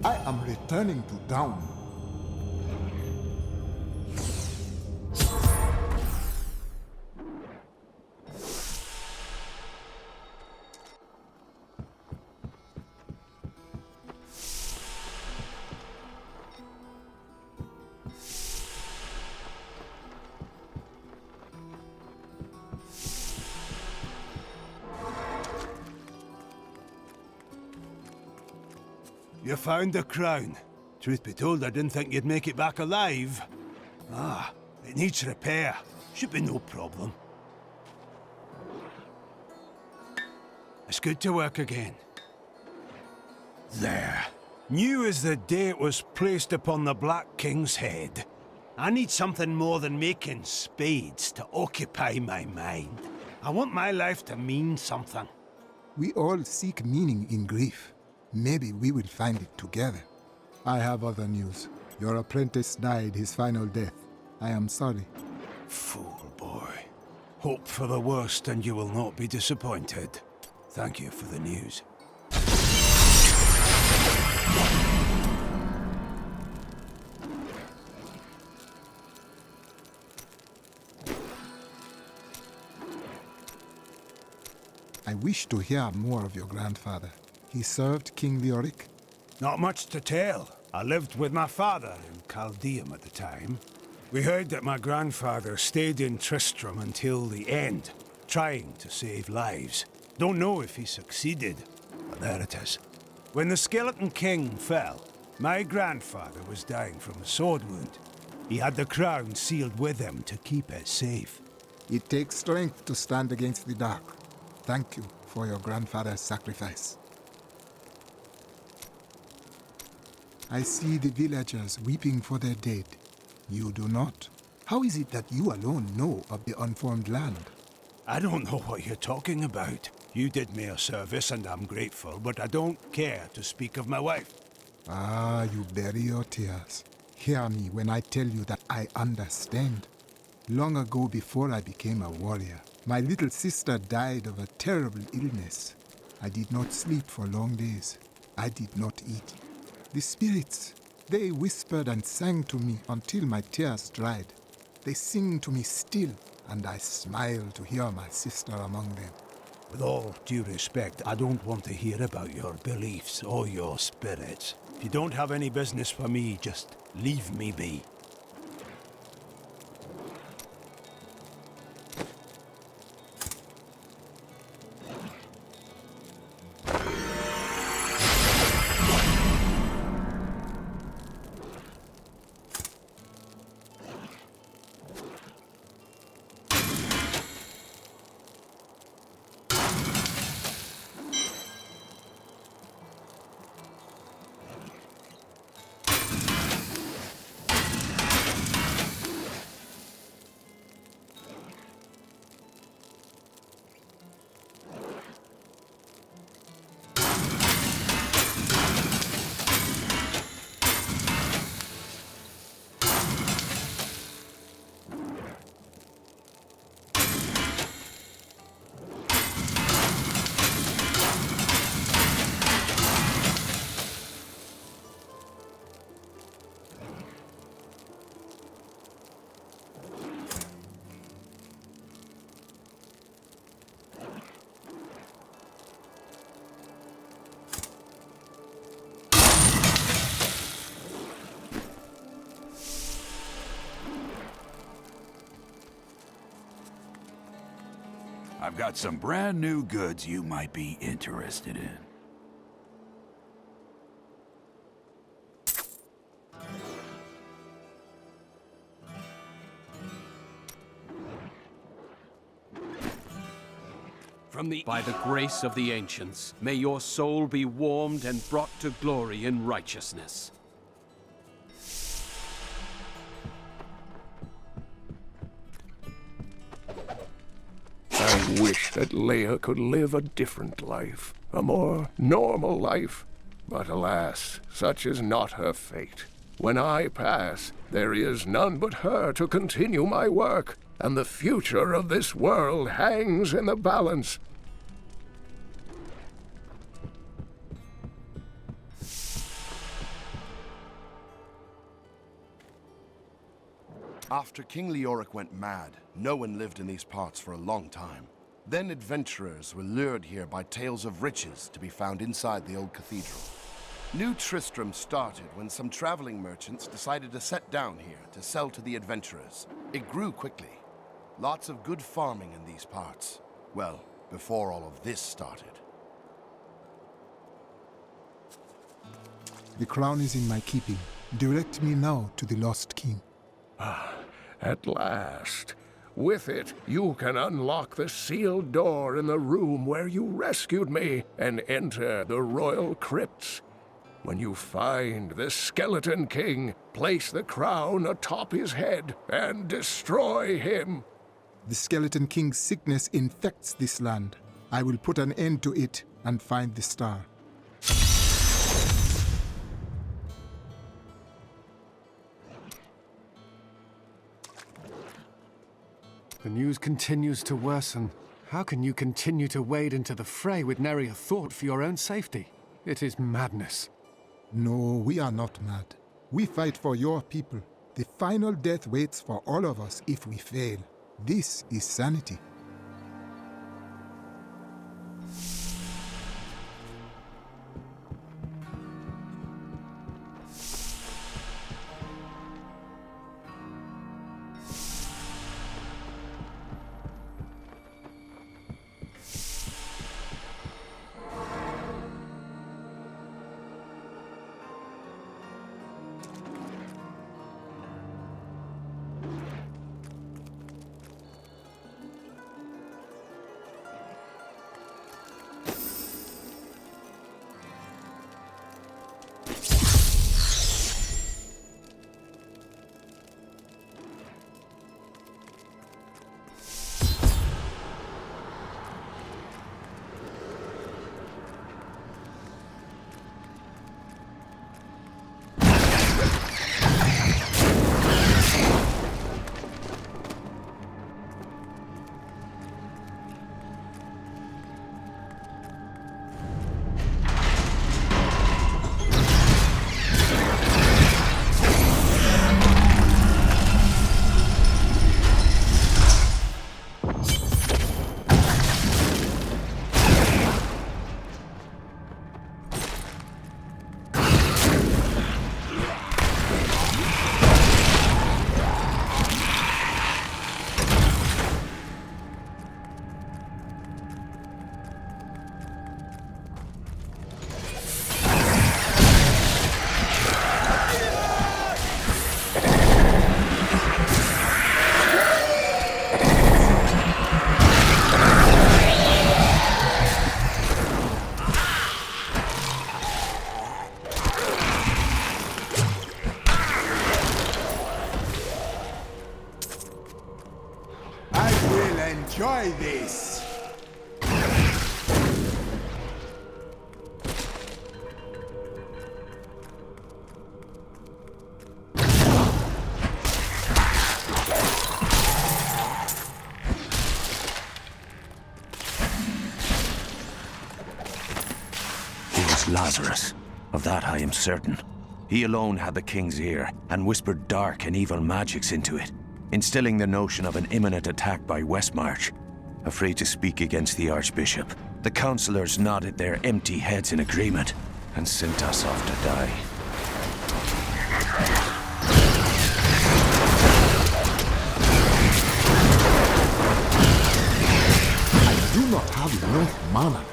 I am returning to town. You found the crown. Truth be told, I didn't think you'd make it back alive. Ah, it needs repair. Should be no problem. It's good to work again. There. New as the day it was placed upon the Black King's head. I need something more than making spades to occupy my mind. I want my life to mean something. We all seek meaning in grief. Maybe we will find it together. I have other news. Your apprentice died his final death. I am sorry. Fool boy. Hope for the worst and you will not be disappointed. Thank you for the news. I wish to hear more of your grandfather. He served King Leoric? Not much to tell. I lived with my father in Chaldeum at the time. We heard that my grandfather stayed in Tristram until the end, trying to save lives. Don't know if he succeeded, but there it is. When the Skeleton King fell, my grandfather was dying from a sword wound. He had the crown sealed with him to keep it safe. It takes strength to stand against the dark. Thank you for your grandfather's sacrifice. I see the villagers weeping for their dead. You do not. How is it that you alone know of the unformed land? I don't know what you're talking about. You did me a service and I'm grateful, but I don't care to speak of my wife. Ah, you bury your tears. Hear me when I tell you that I understand. Long ago, before I became a warrior, my little sister died of a terrible illness. I did not sleep for long days. I did not eat. The spirits, they whispered and sang to me until my tears dried. They sing to me still, and I smile to hear my sister among them. With all due respect, I don't want to hear about your beliefs or your spirits. If you don't have any business for me, just leave me be. I've got some brand new goods you might be interested in. By the grace of the ancients, may your soul be warmed and brought to glory in righteousness. I wish that Leia could live a different life, a more normal life. But alas, such is not her fate. When I pass, there is none but her to continue my work, and the future of this world hangs in the balance. After King Leoric went mad, no one lived in these parts for a long time. Then adventurers were lured here by tales of riches to be found inside the old cathedral. New Tristram started when some traveling merchants decided to set down here to sell to the adventurers. It grew quickly. Lots of good farming in these parts. Well, before all of this started. The crown is in my keeping. Direct me now to the Lost King. At last. With it, you can unlock the sealed door in the room where you rescued me and enter the royal crypts. When you find the Skeleton King, place the crown atop his head and destroy him. The Skeleton King's sickness infects this land. I will put an end to it and find the star. The news continues to worsen. How can you continue to wade into the fray with nary a thought for your own safety? It is madness. No, we are not mad. We fight for your people. The final death waits for all of us if we fail. This is sanity. Enjoy this! It was Lazarus. Of that I am certain. He alone had the king's ear, and whispered dark and evil magics into it, instilling the notion of an imminent attack by Westmarch. Afraid to speak against the Archbishop, the councillors nodded their empty heads in agreement, and sent us off to die. do not have enough mana.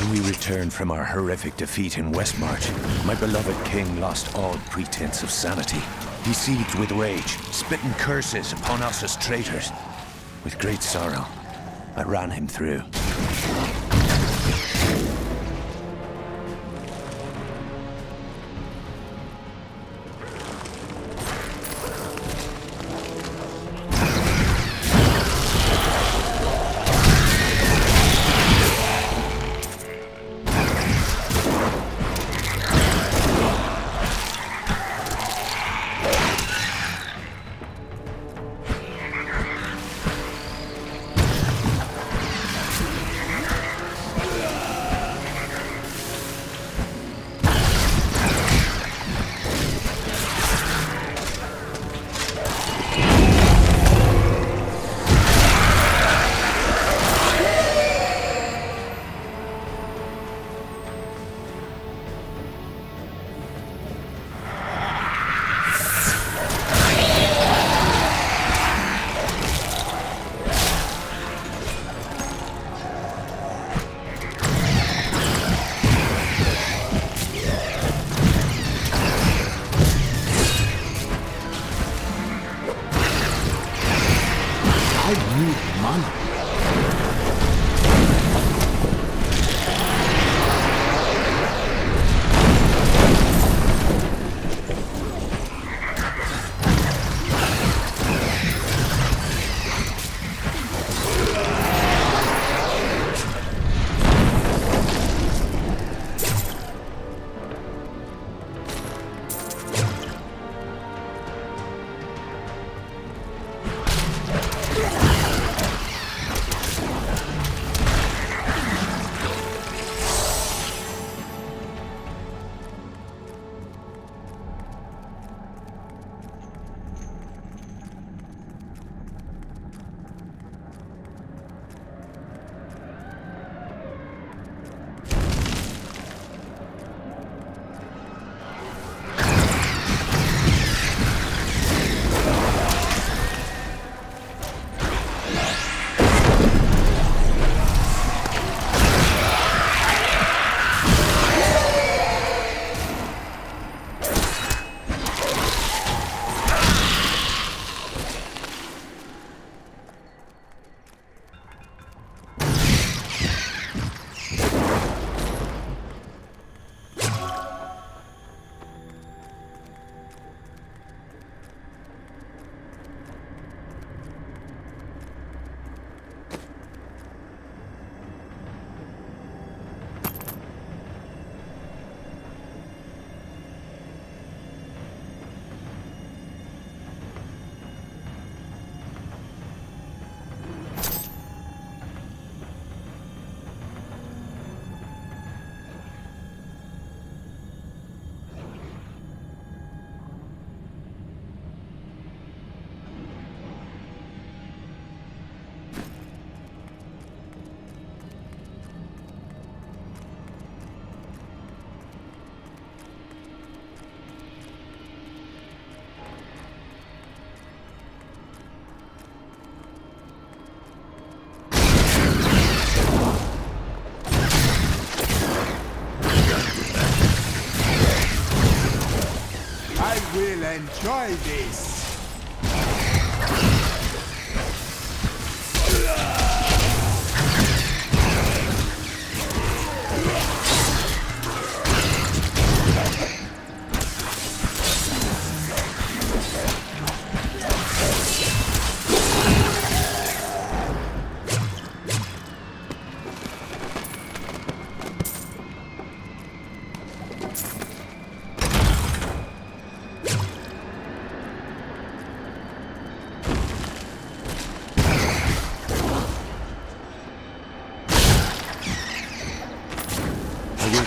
When we returned from our horrific defeat in Westmarch, my beloved king lost all pretense of sanity. He seethed with rage, spitting curses upon us as traitors. With great sorrow, I ran him through. enjoy this.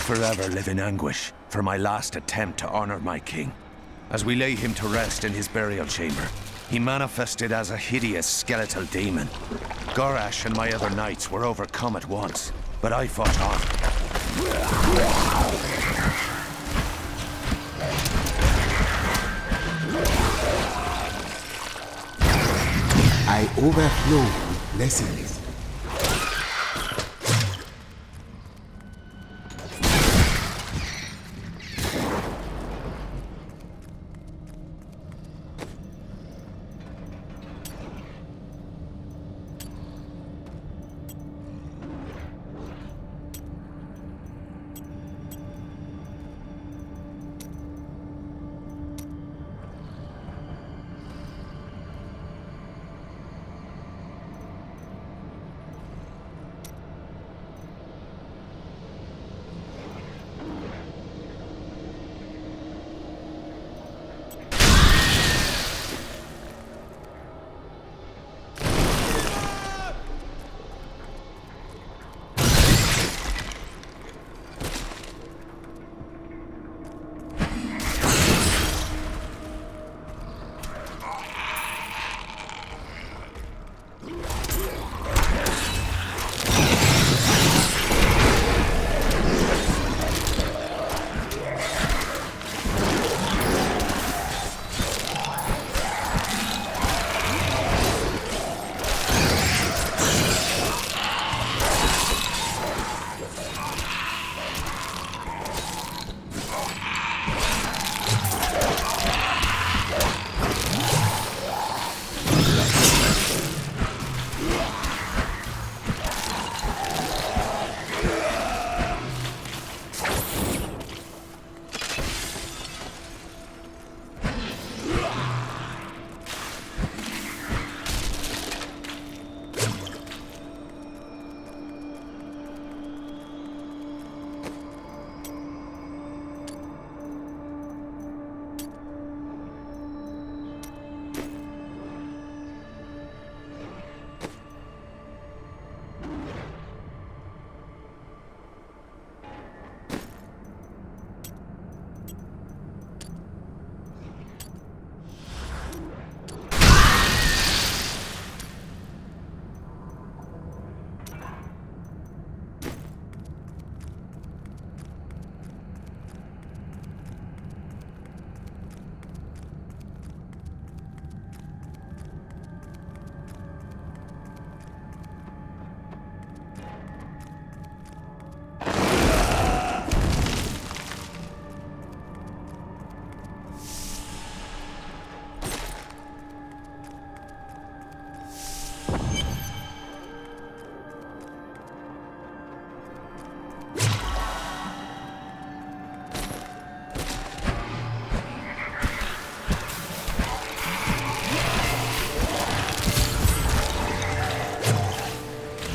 Forever live in anguish for my last attempt to honor my king. As we lay him to rest in his burial chamber, he manifested as a hideous skeletal demon. Gorash and my other knights were overcome at once, but I fought on. I overflow with blessings.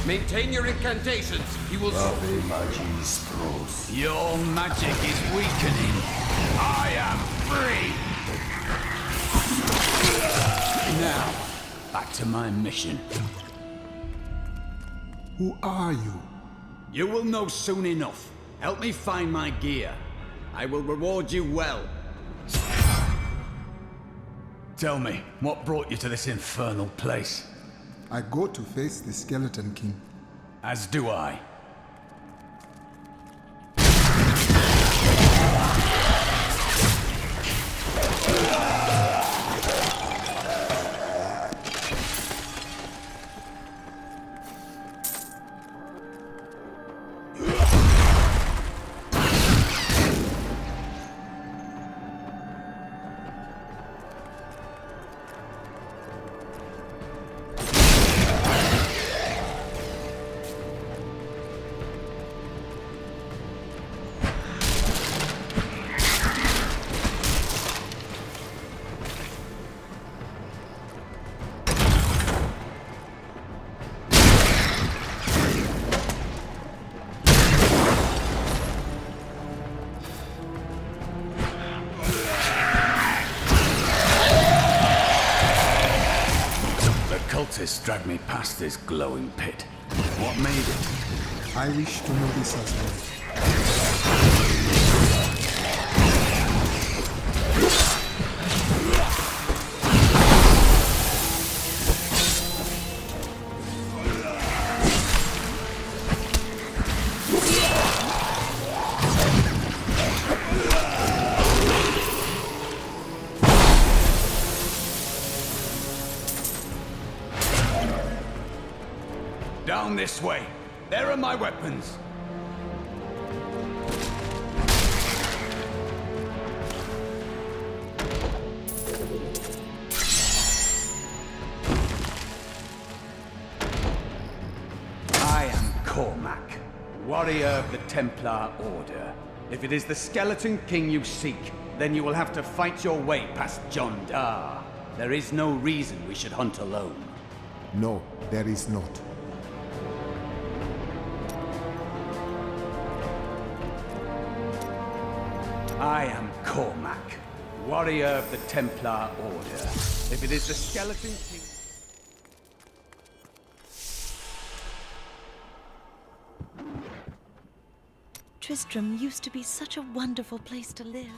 Maintain your incantations. He will. Your magic is weakening. I am free. Now, back to my mission. Who are you? You will know soon enough. Help me find my gear. I will reward you well. Tell me, what brought you to this infernal place? I go to face the Skeleton King. As do I. This dragged me past this glowing pit. What made it? I wish to know this as well. Down this way. There are my weapons. I am Cormac, warrior of the Templar Order. If it is the Skeleton King you seek, then you will have to fight your way past John Dar. There is no reason we should hunt alone. No, there is not. I am Cormac, warrior of the Templar Order. If it is the Skeleton King... Tristram used to be such a wonderful place to live.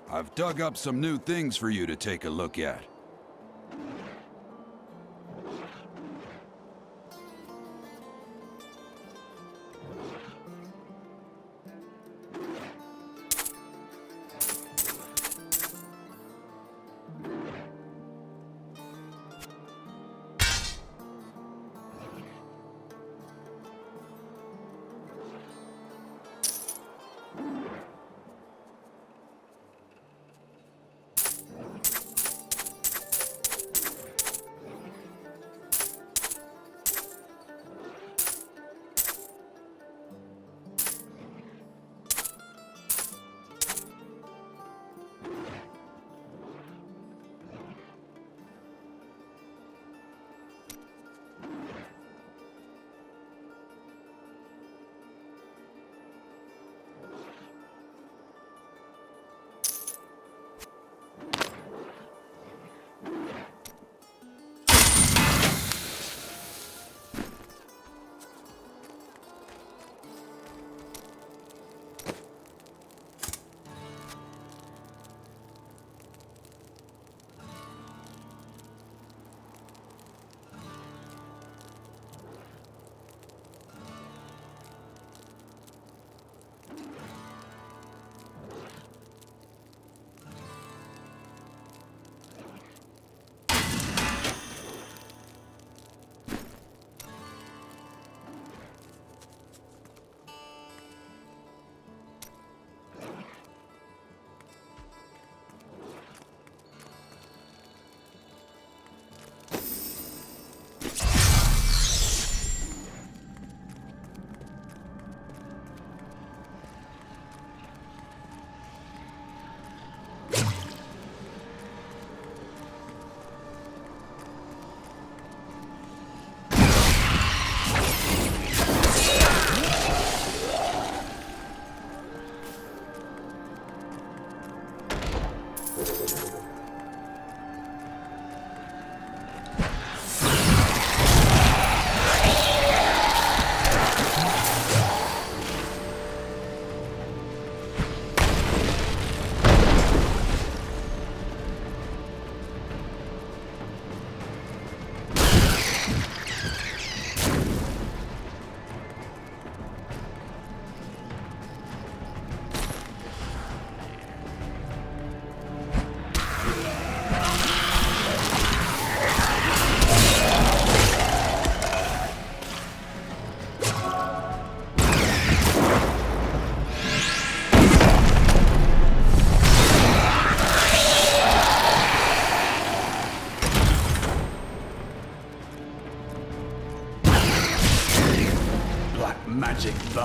I've dug up some new things for you to take a look at.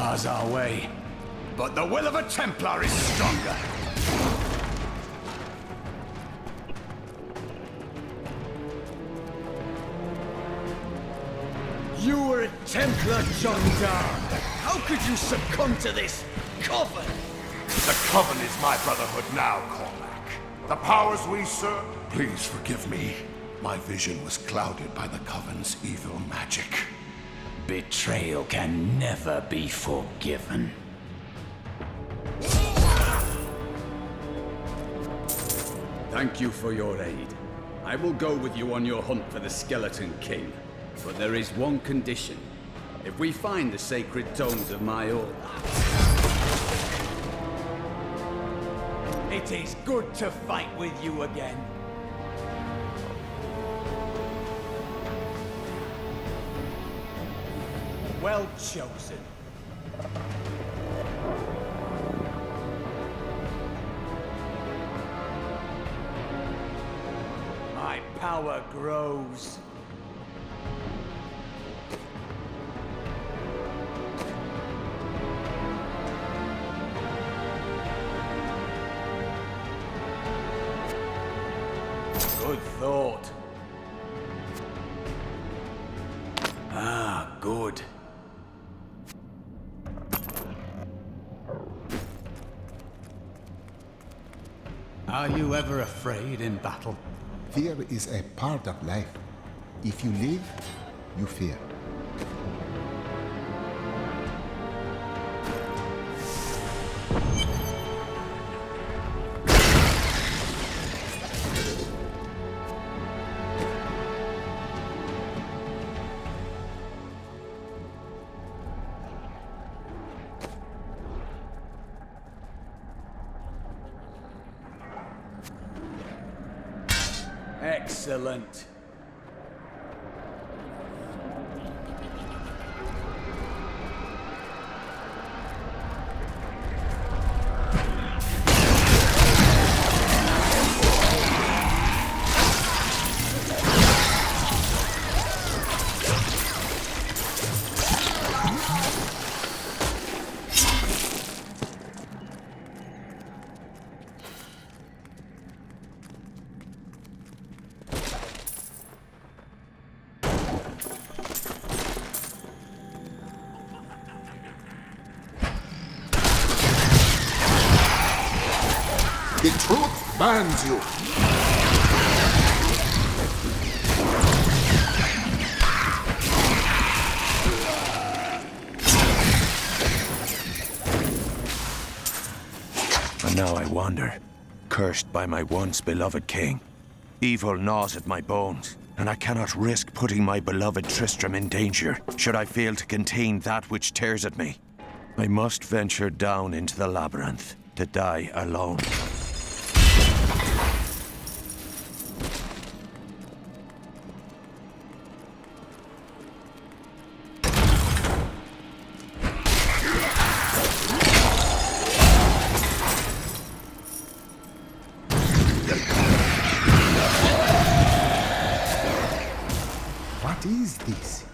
bars our way. But the will of a Templar is stronger. You were a Templar, John Dar. How could you succumb to this coven? The Coven is my brotherhood now, Cormac. The powers we serve... Please forgive me. My vision was clouded by the Coven's evil magic. Betrayal can never be forgiven. Thank you for your aid. I will go with you on your hunt for the Skeleton King. But there is one condition. If we find the sacred tomes of my order... It is good to fight with you again. Well chosen. My power grows. Good thought. Ah, good. Are you ever afraid in battle? Fear is a part of life. If you live, you fear. Excellent. The truth burns you. And now I wander, cursed by my once beloved king. Evil gnaws at my bones, and I cannot risk putting my beloved Tristram in danger, should I fail to contain that which tears at me. I must venture down into the labyrinth, to die alone. What is this?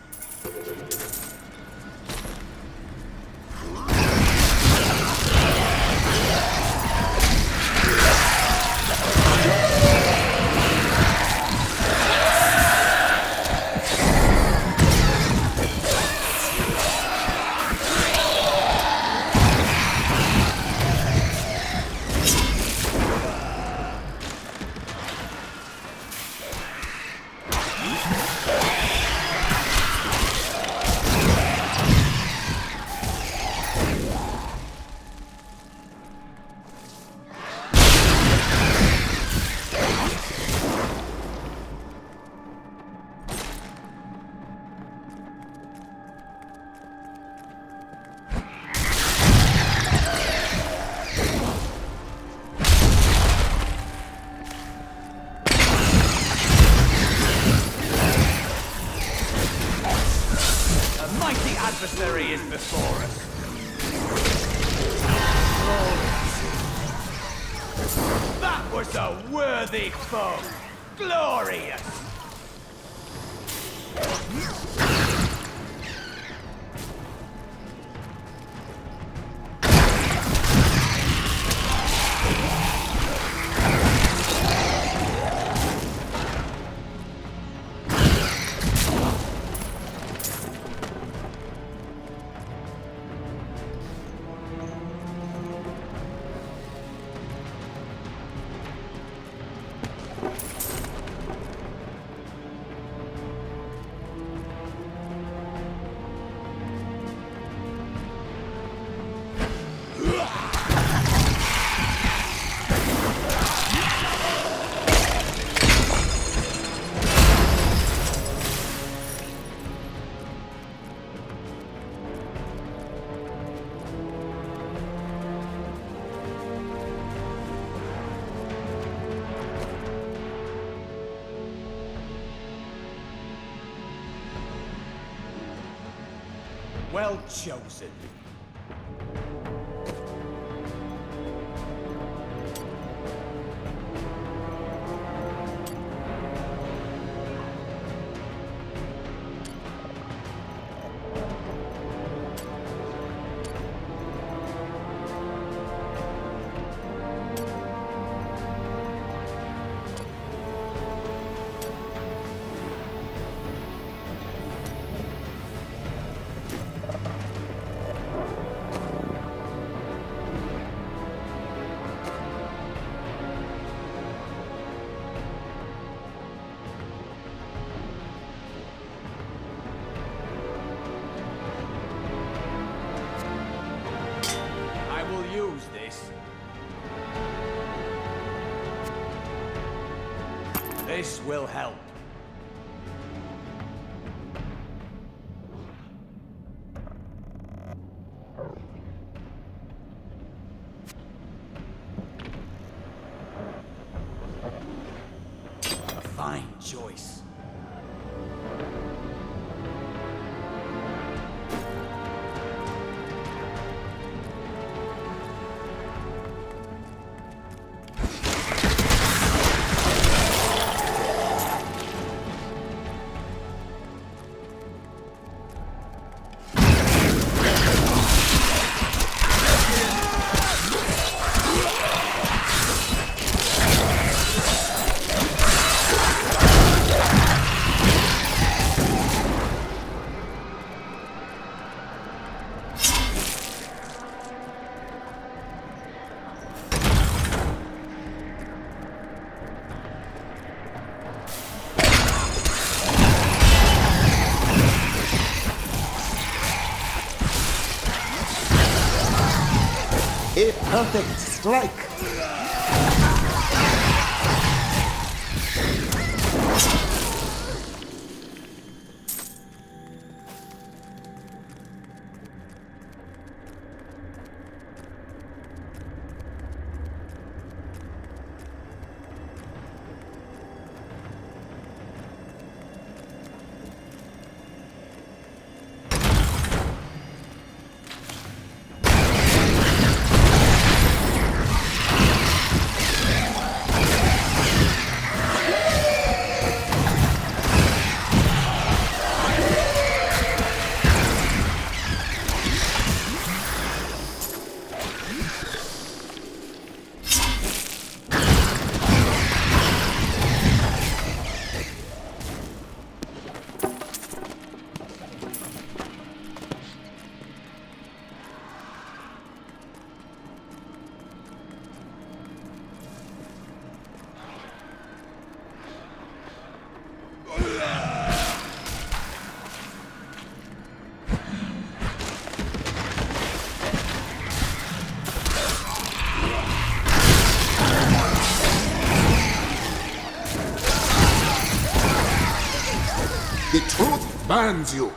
Adversary is before us. That was a worthy foe. Glorious. well chosen. This will help. A fine choice. A perfect strike! The truth burns you.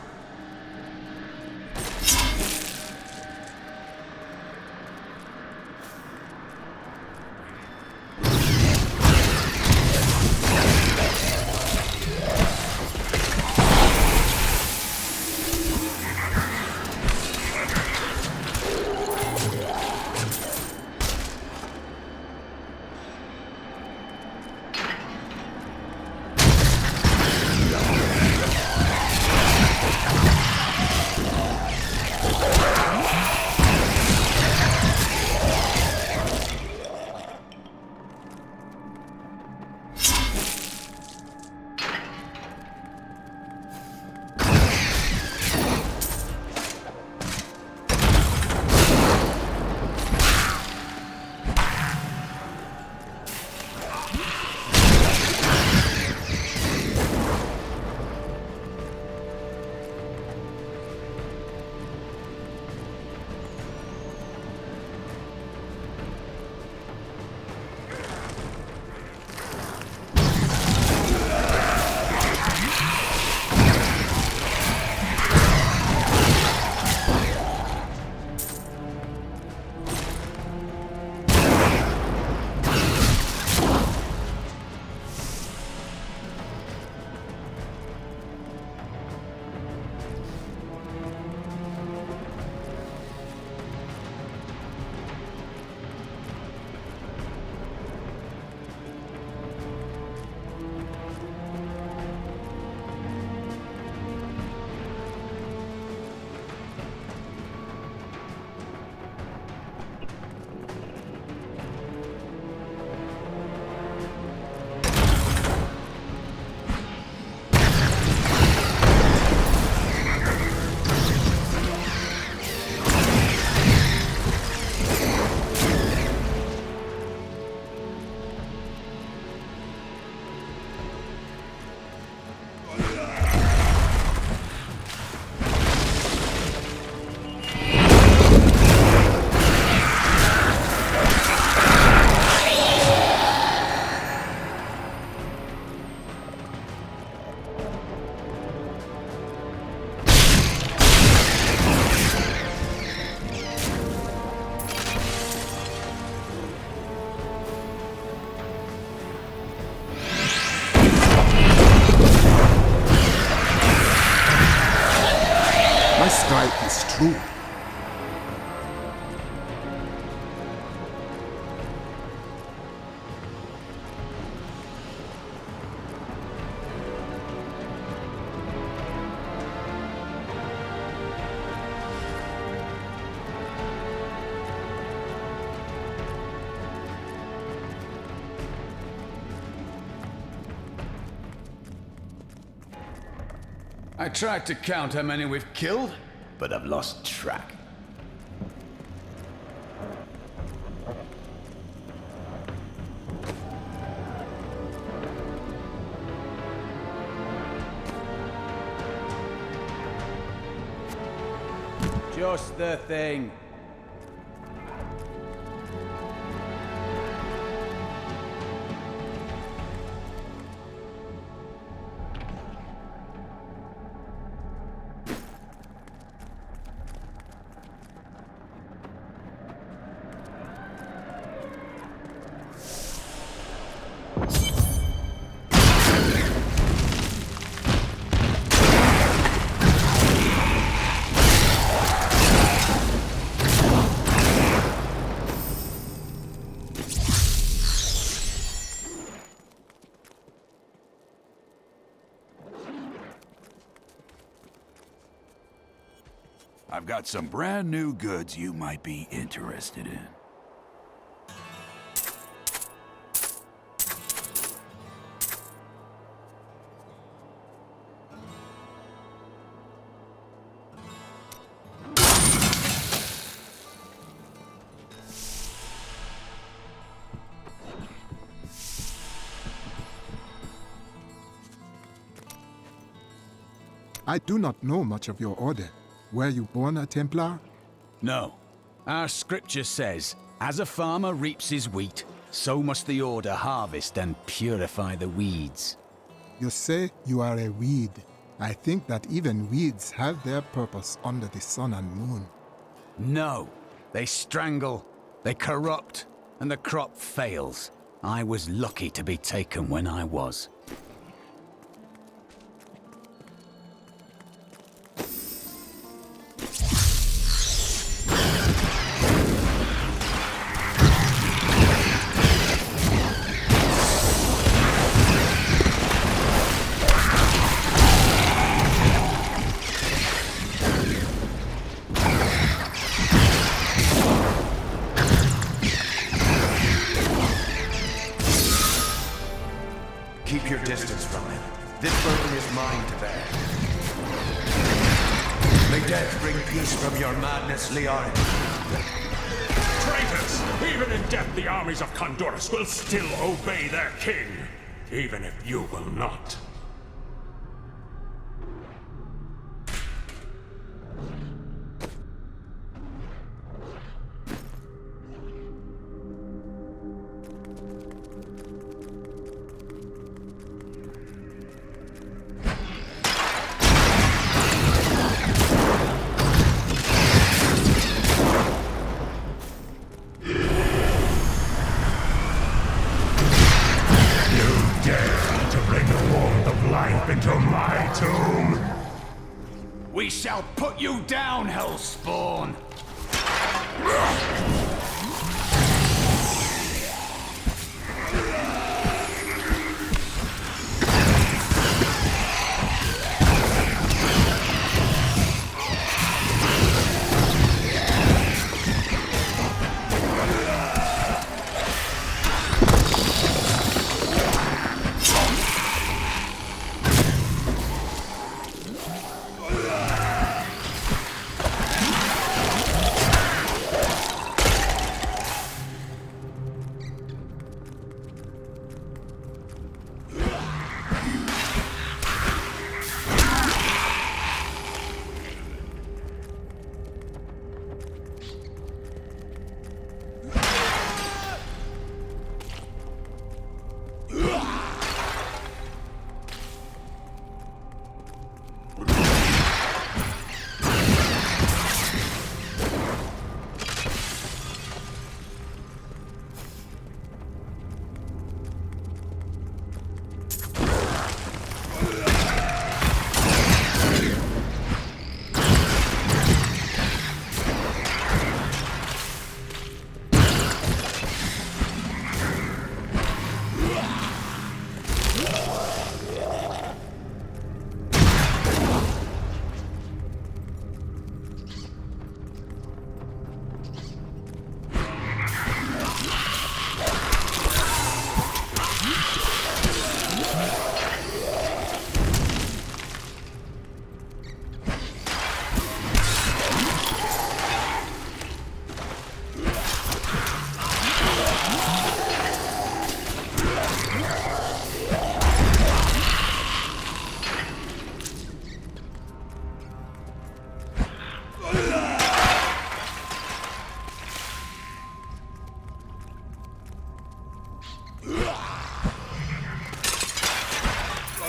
strike is true. I tried to count how many we've killed, but I've lost track. Just the thing. I've got some brand new goods you might be interested in. I do not know much of your order. Were you born a Templar? No. Our scripture says, as a farmer reaps his wheat, so must the Order harvest and purify the weeds. You say you are a weed. I think that even weeds have their purpose under the sun and moon. No. They strangle, they corrupt, and the crop fails. I was lucky to be taken when I was. Keep your distance from him. This burden is mine to bear. May death bring peace from your madness, Leoric. Traitors! Even in death, the armies of Condorus will still obey their king, even if you will not. Into my tomb! We shall put you down, Hellspawn!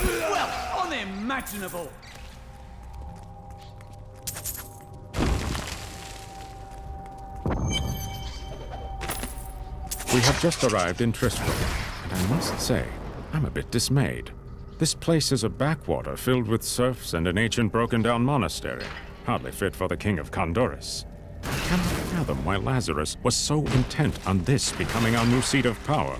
Well, unimaginable! We have just arrived in Tristram, and I must say, I'm a bit dismayed. This place is a backwater filled with serfs and an ancient broken-down monastery, hardly fit for the King of Condorus. I cannot fathom why Lazarus was so intent on this becoming our new seat of power.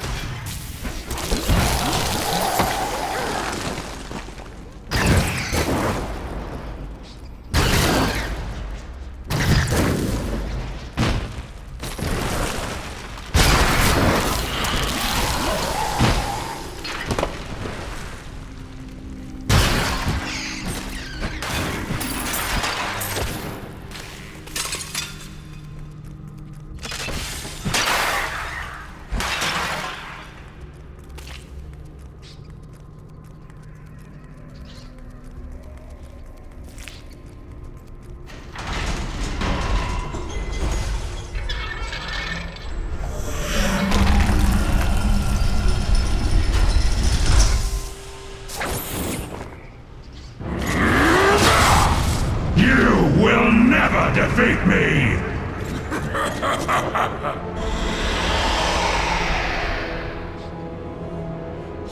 Defeat me!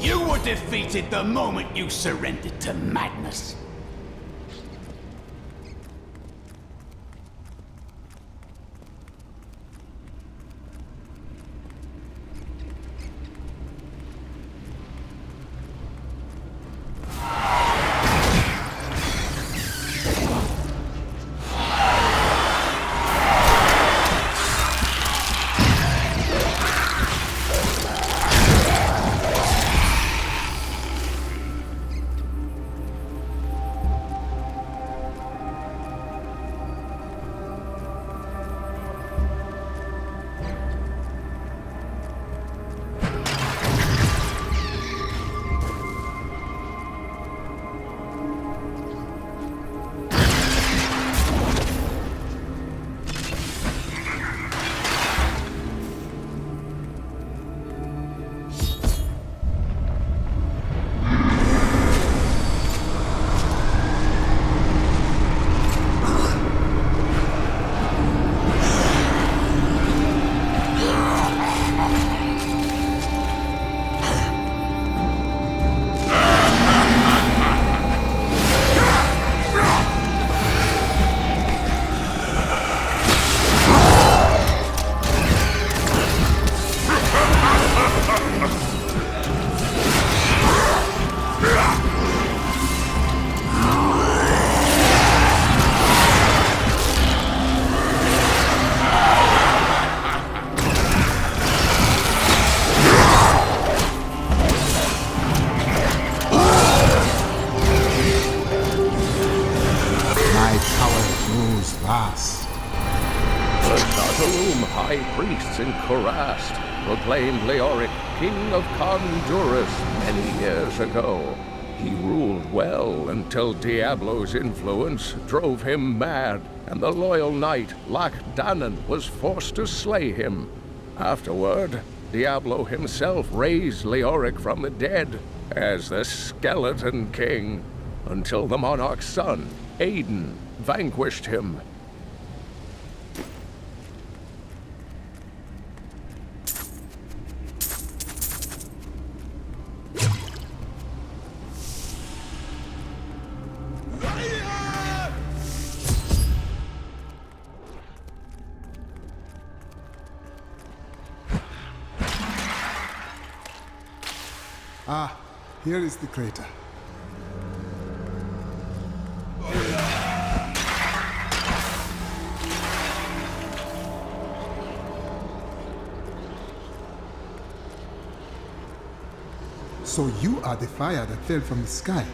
You were defeated the moment you surrendered to madness. Proclaimed Leoric King of Condorus many years ago. He ruled well until Diablo's influence drove him mad, and the loyal knight Lac Danon was forced to slay him. Afterward, Diablo himself raised Leoric from the dead as the Skeleton King, until the monarch's son, Aiden, vanquished him. Ah, here is the crater. So you are the fire that fell from the sky.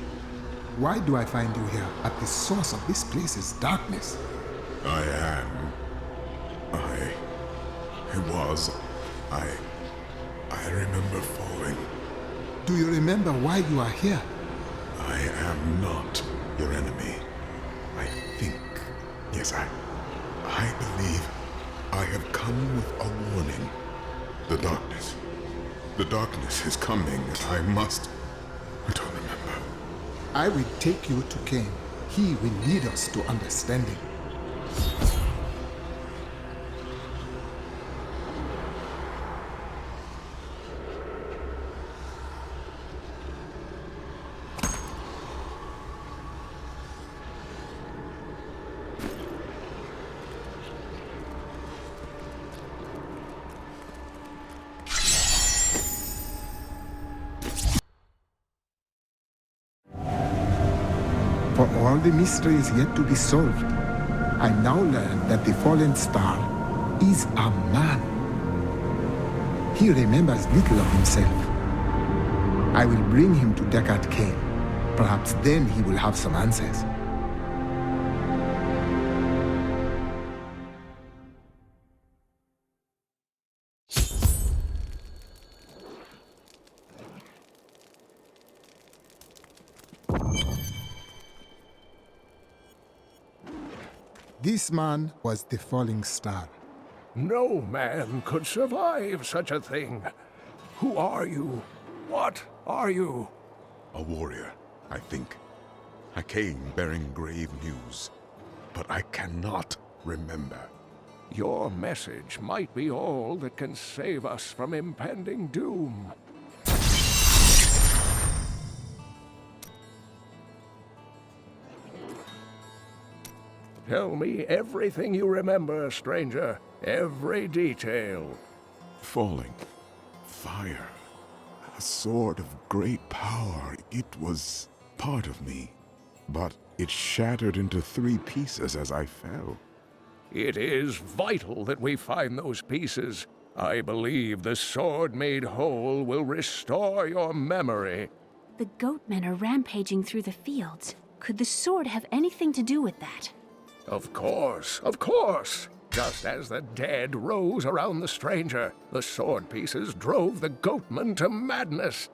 Why do I find you here at the source of this place's darkness? I I remember falling. Do you remember why you are here? I am not your enemy. I think, yes, I believe I have come with a warning. The darkness is coming, and I don't remember. I will take you to Cain. He will lead us to understanding. For all the mysteries yet to be solved, I now learn that the fallen star is a man. He remembers little of himself. I will bring him to Deckard Cain. Perhaps then he will have some answers. This man was the falling star. No man could survive such a thing. Who are you? What are you? A warrior, I think. I came bearing grave news, but I cannot remember. Your message might be all that can save us from impending doom. Tell me everything you remember, stranger. Every detail. Falling. Fire. A sword of great power. It was part of me. But it shattered into 3 pieces as I fell. It is vital that we find those pieces. I believe the sword made whole will restore your memory. The goatmen are rampaging through the fields. Could the sword have anything to do with that? Of course, of course. Just as the dead rose around the stranger, the sword pieces drove the goatmen to madness.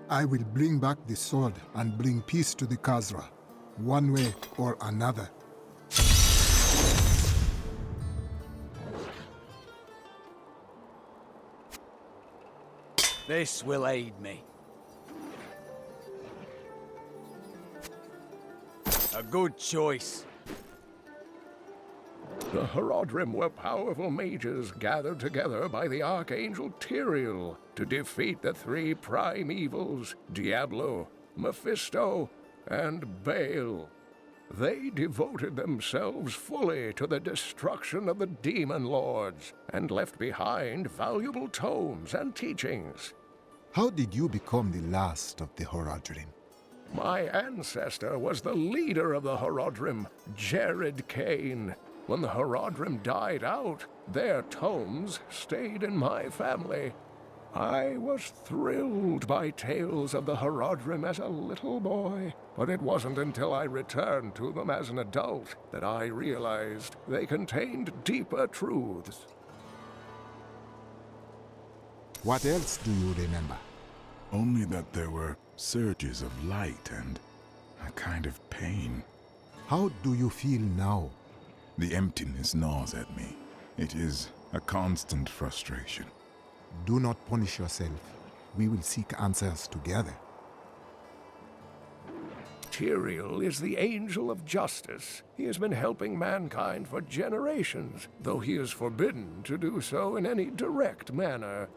I will bring back the sword and bring peace to the Khazra, one way or another. This will aid me. A good choice. The Horadrim were powerful mages gathered together by the Archangel Tyrael to defeat the 3 prime evils, Diablo, Mephisto, and Baal. They devoted themselves fully to the destruction of the demon lords and left behind valuable tomes and teachings. How did you become the last of the Horadrim? My ancestor was the leader of the Horadrim, Jared Cain. When the Horadrim died out, their tomes stayed in my family. I was thrilled by tales of the Horadrim as a little boy, but it wasn't until I returned to them as an adult that I realized they contained deeper truths. What else do you remember? Only that there were surges of light and a kind of pain. How do you feel now? The emptiness gnaws at me. It is a constant frustration. Do not punish yourself. We will seek answers together. Tyrael is the angel of justice. He has been helping mankind for generations, though he is forbidden to do so in any direct manner.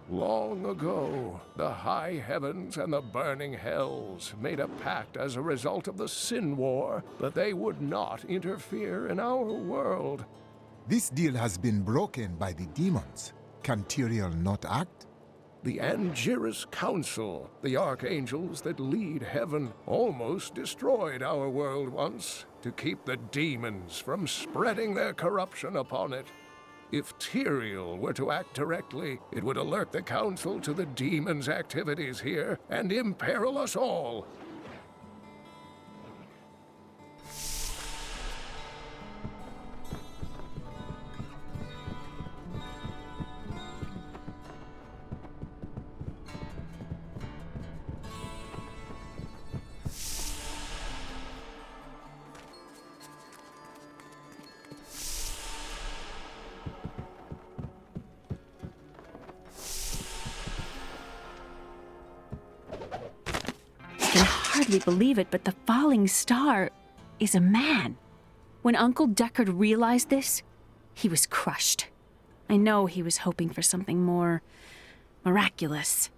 Long ago, the high heavens and the burning hells made a pact as a result of the Sin War that they would not interfere in our world. This deal has been broken by the demons. Can Tyrael not act? The Angiris Council, the archangels that lead heaven, almost destroyed our world once to keep the demons from spreading their corruption upon it. If Tyrael were to act directly, it would alert the Council to the demons' activities here and imperil us all. can hardly believe it, but the falling star is a man. When Uncle Deckard realized this, he was crushed. I know he was hoping for something more miraculous.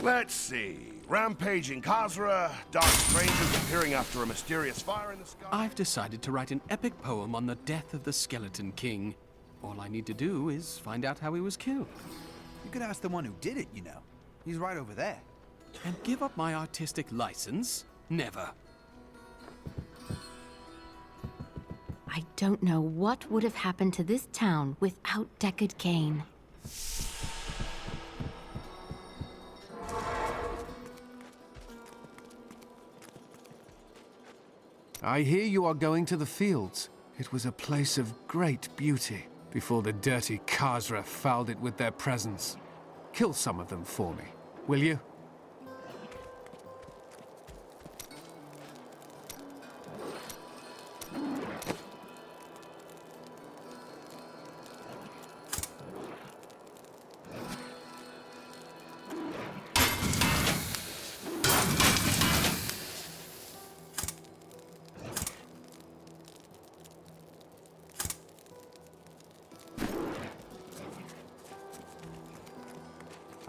Let's see. Rampaging Khazra, dark strangers appearing after a mysterious fire in the sky. I've decided to write an epic poem on the death of the Skeleton King. All I need to do is find out how he was killed. You could ask the one who did it, you know. He's right over there. And give up my artistic license? Never. I don't know what would have happened to this town without Deckard Cain. I hear you are going to the fields. It was a place of great beauty before the dirty Khazra fouled it with their presence. Kill some of them for me, will you?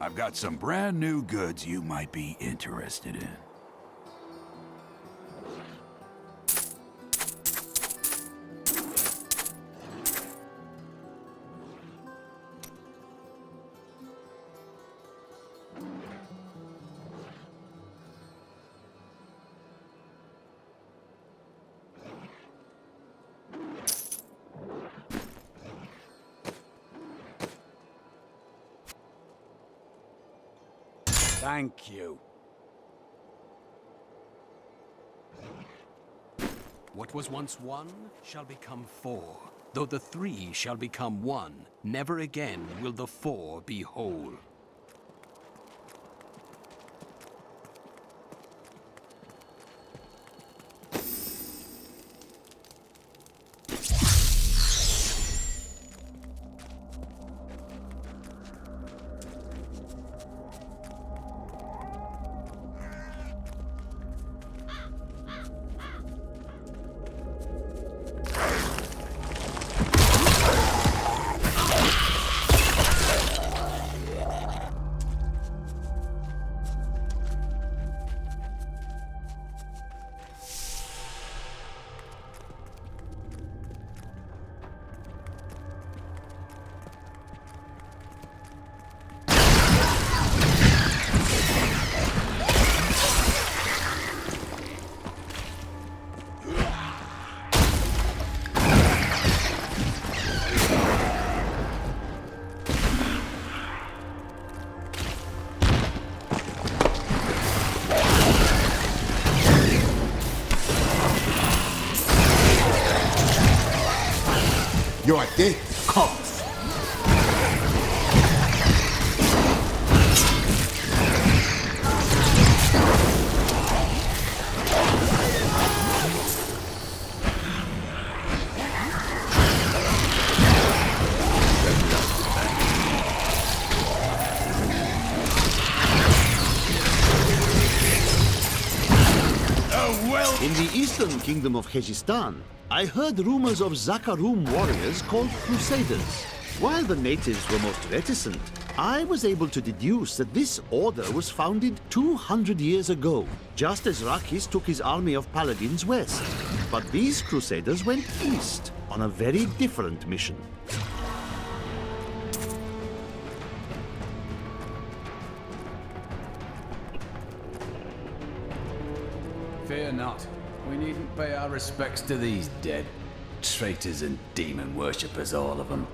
I've got some brand new goods you might be interested in. Thank you. What was once one shall become four. Though the three shall become one, never again will the four be whole. Your day comes. In the eastern kingdom of Khejistan, I heard rumors of Zakarum warriors called Crusaders. While the natives were most reticent, I was able to deduce that this order was founded 200 years ago, just as Rakis took his army of paladins west. But these Crusaders went east on a very different mission. Fear not. We needn't pay our respects to these dead. Traitors and demon worshippers, all of them.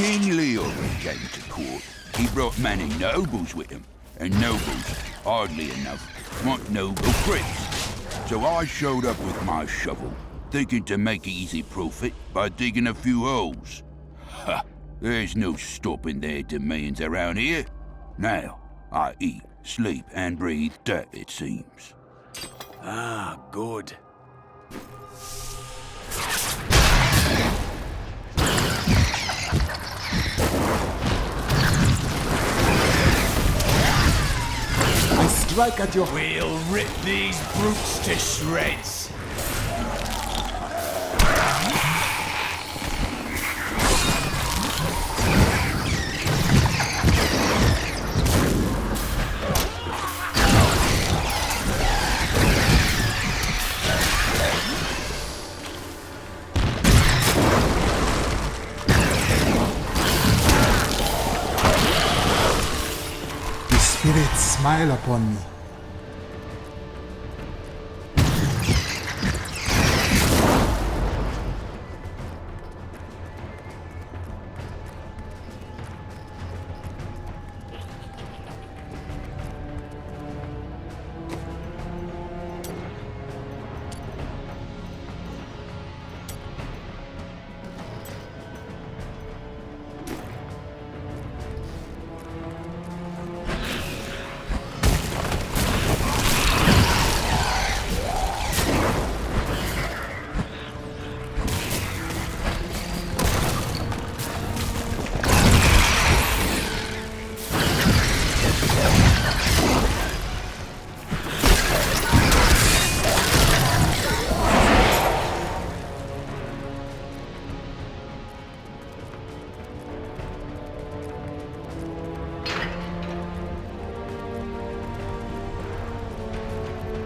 King Leoric came to court, he brought many nobles with him. And nobles, oddly enough, want noble crits. So I showed up with my shovel, thinking to make easy profit by digging a few holes. Ha! There's no stopping their demands around here. Now, I eat, sleep, and breathe dirt, it seems. Ah, good. I strike at your... We'll rip these brutes to shreds. Spirits smile upon me.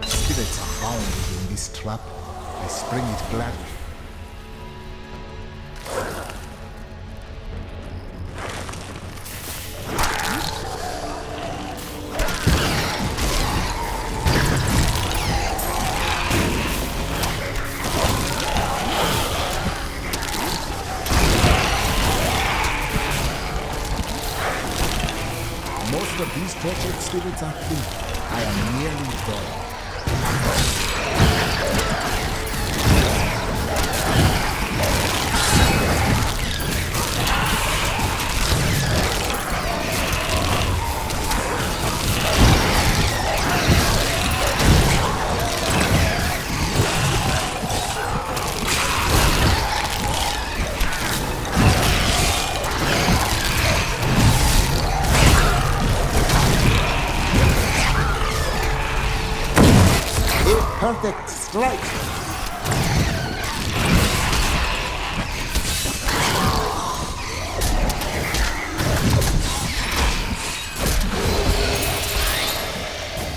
Spirits are bound within this trap. I spring it gladly. Most of these tortured spirits are free. I am nearly done. Perfect strike!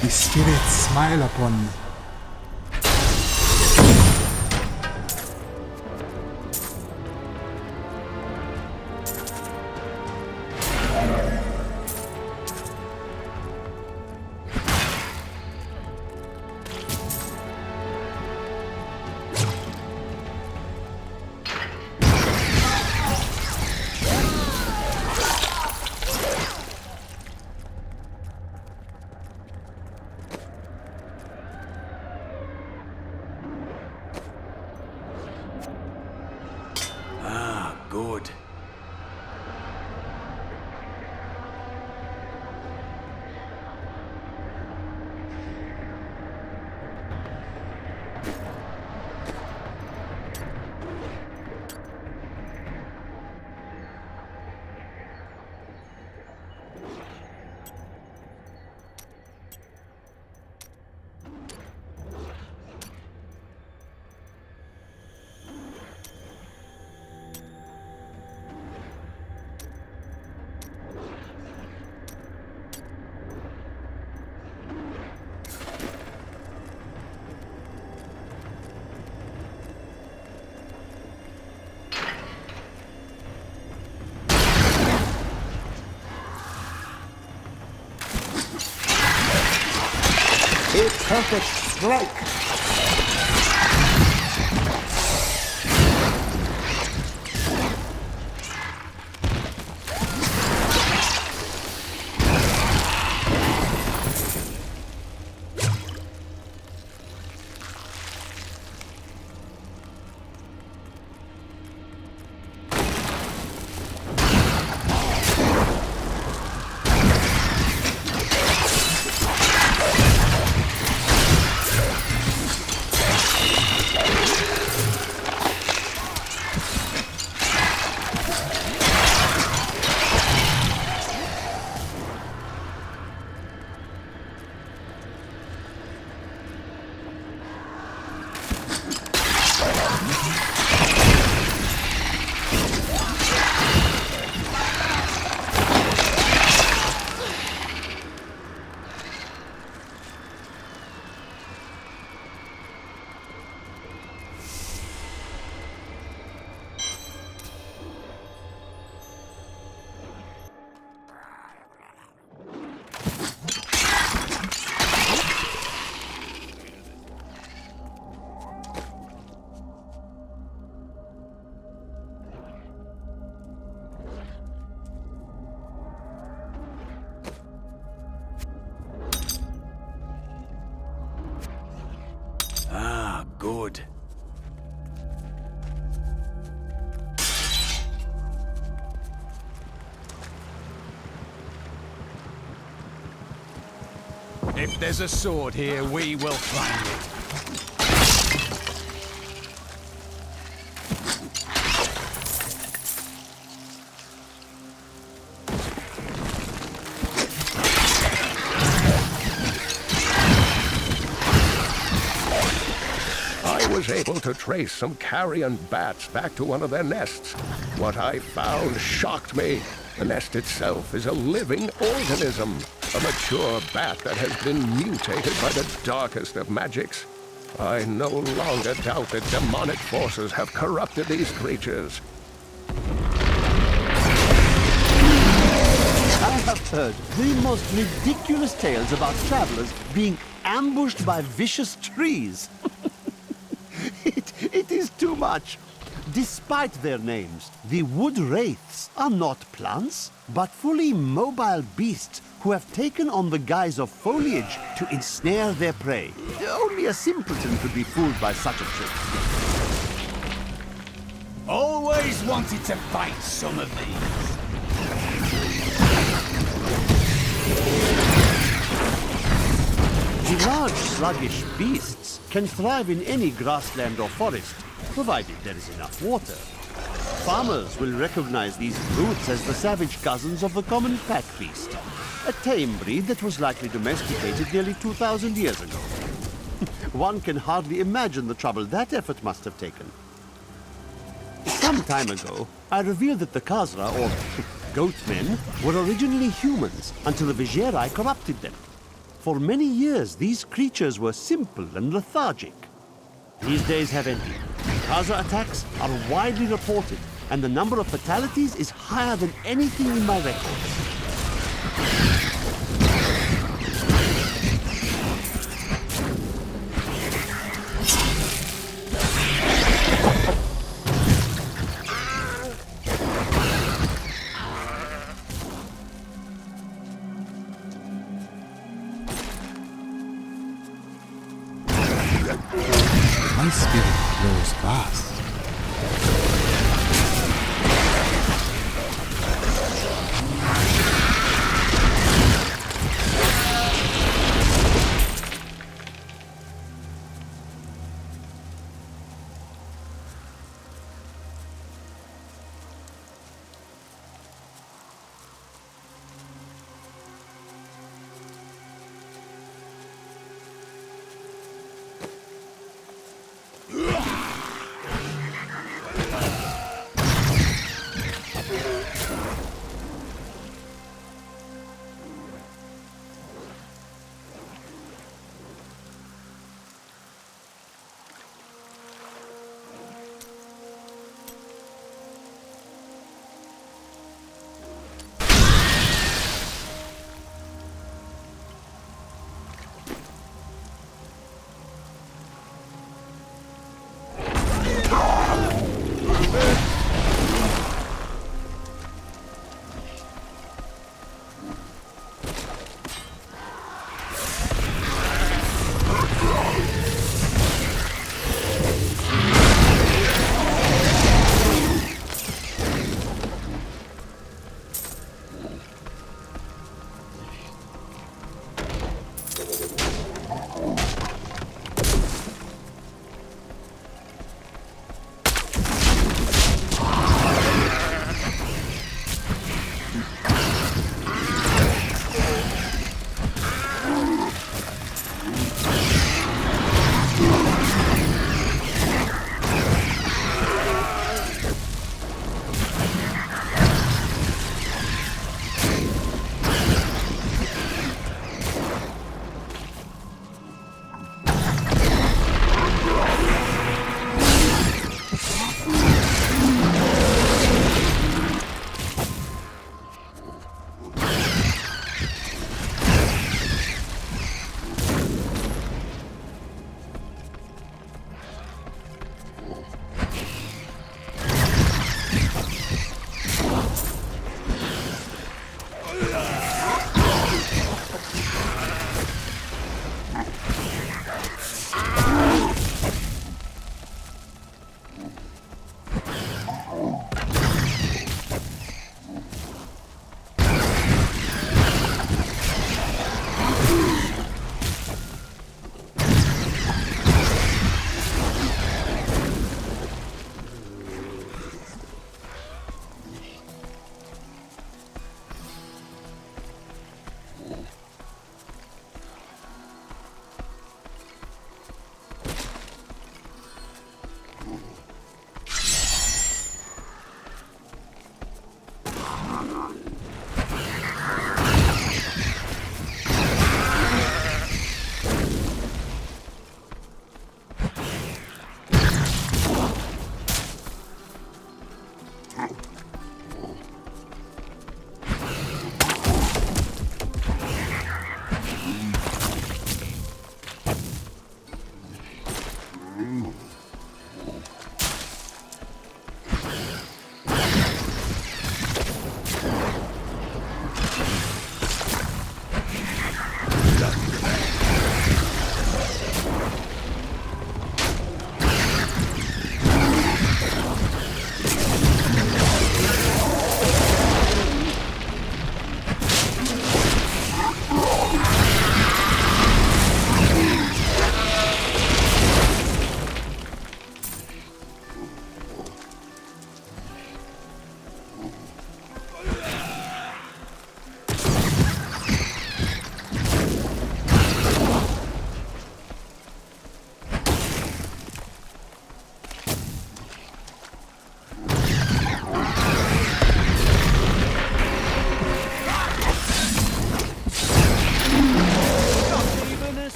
The spirits smile upon me. Good. A perfect strike! If there's a sword here, we will find it. I was able to trace some carrion bats back to one of their nests. What I found shocked me. The nest itself is a living organism, a mature bat that has been mutated by the darkest of magics. I no longer doubt that demonic forces have corrupted these creatures. I have heard the most ridiculous tales about travelers being ambushed by vicious trees. It is too much. Despite their names, the wood wraiths are not plants, but fully mobile beasts who have taken on the guise of foliage to ensnare their prey. Only a simpleton could be fooled by such a trick. Always wanted to fight some of these. The large, sluggish beasts can thrive in any grassland or forest, provided there is enough water. Farmers will recognize these brutes as the savage cousins of the common pack beast, a tame breed that was likely domesticated nearly 2,000 years ago. One can hardly imagine the trouble that effort must have taken. Some time ago, I revealed that the Khazra, or goatmen, were originally humans until the Vizieri corrupted them. For many years, these creatures were simple and lethargic. These days have ended. Khazra attacks are widely reported, and the number of fatalities is higher than anything in my records. My spirit grows fast.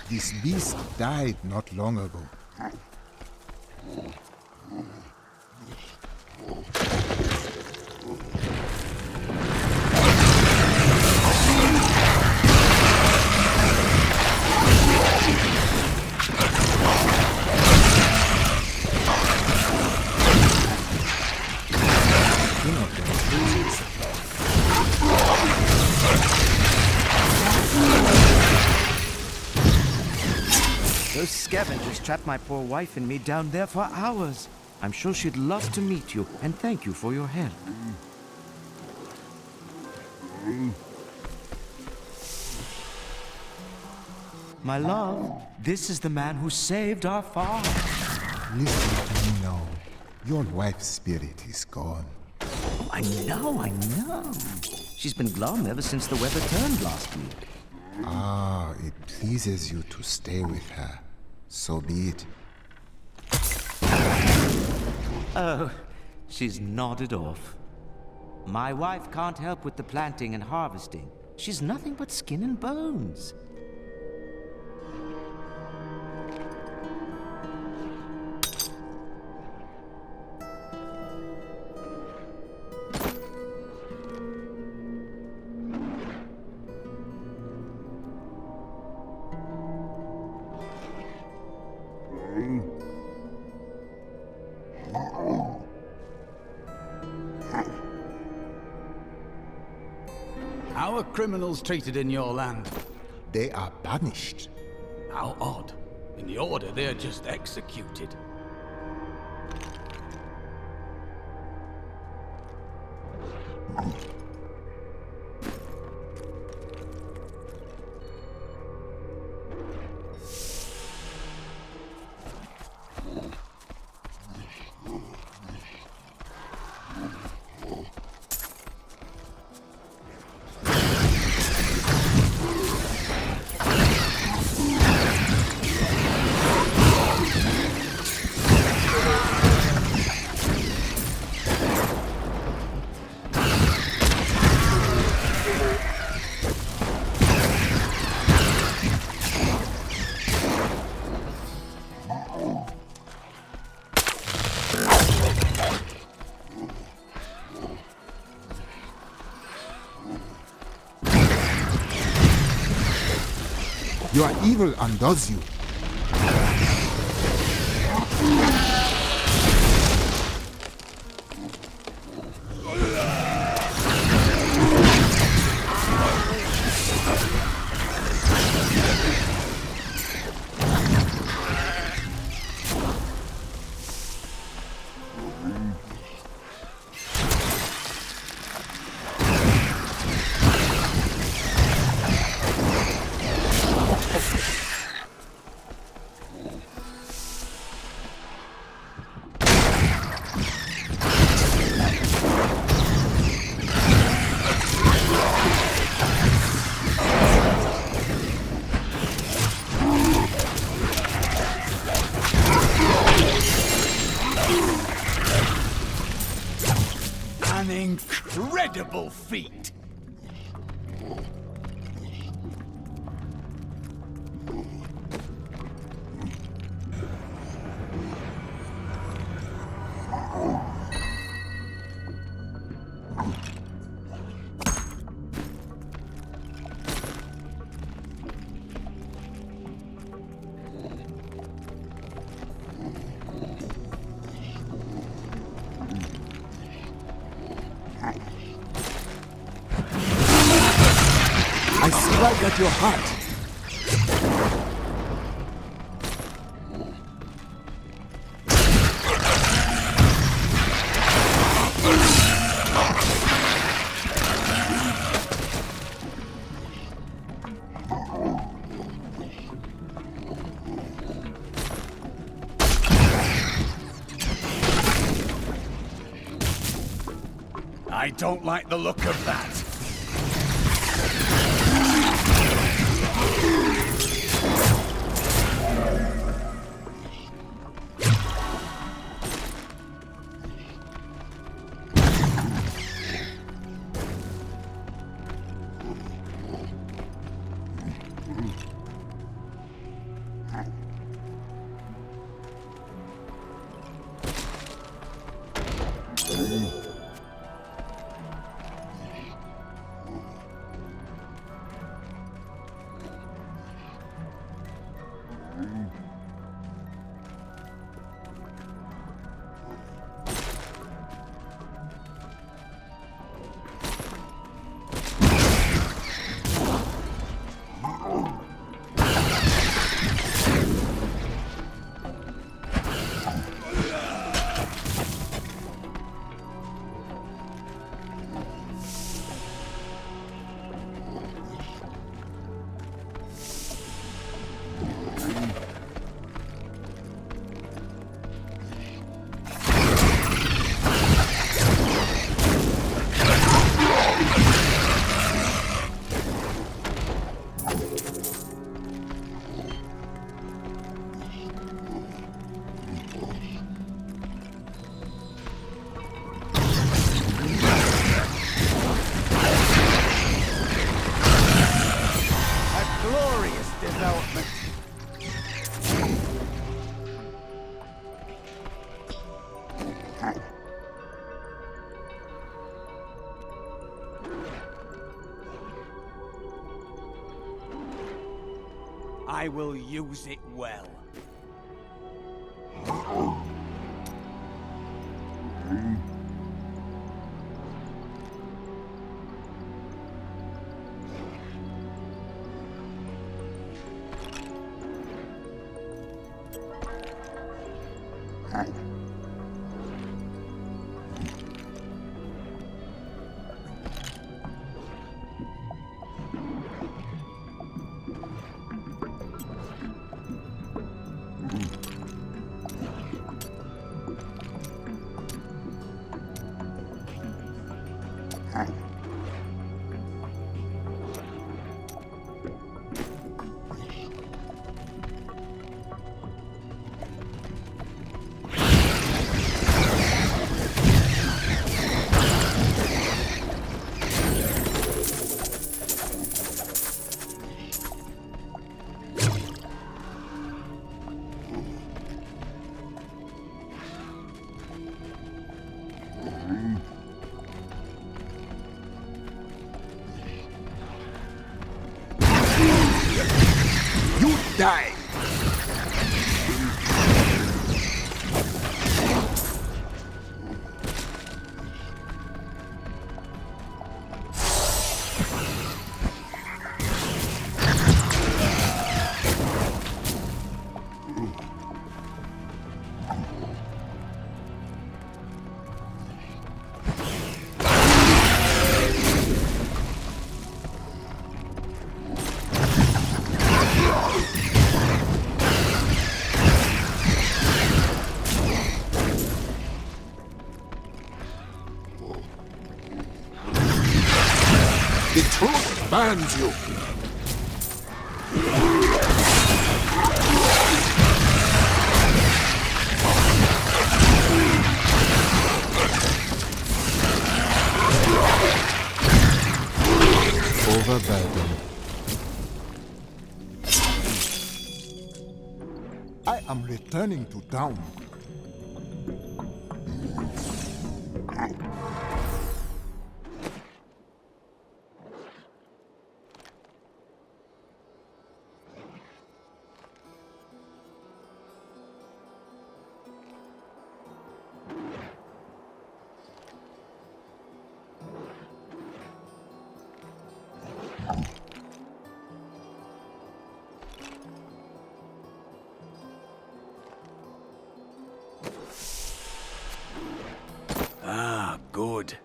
This beast died not long ago. Those scavengers trapped my poor wife and me down there for hours. I'm sure she'd love to meet you, and thank you for your help. My love, this is the man who saved our farm. Listen to me now. Your wife's spirit is gone. I know. She's been glum ever since the weather turned last week. Ah, it pleases you to stay with her. So be it. Oh, she's nodded off. My wife can't help with the planting and harvesting. She's nothing but skin and bones. How are criminals treated in your land? They are banished. How odd. In the Order, they're just executed. Your evil undoes you. An incredible feat! I strike at your heart. I don't like the look of that. development. I will use it well. Die! The truth binds you. Overburdened. I am returning to town. Ah, good.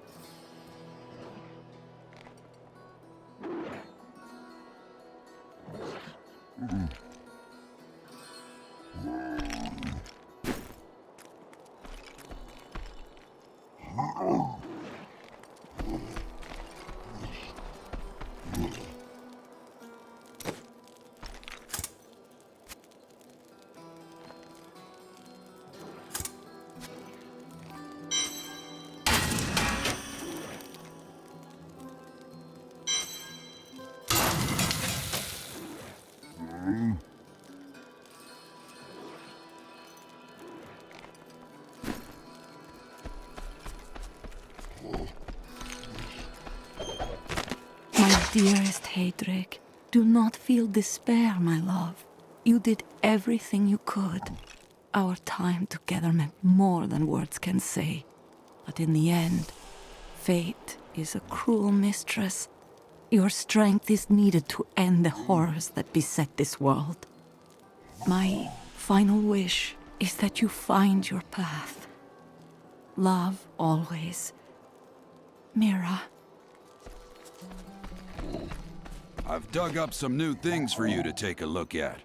My dearest Heydrich, do not feel despair, my love. You did everything you could. Our time together meant more than words can say. But in the end, fate is a cruel mistress. Your strength is needed to end the horrors that beset this world. My final wish is that you find your path. Love always. Mira. I've dug up some new things for you to take a look at.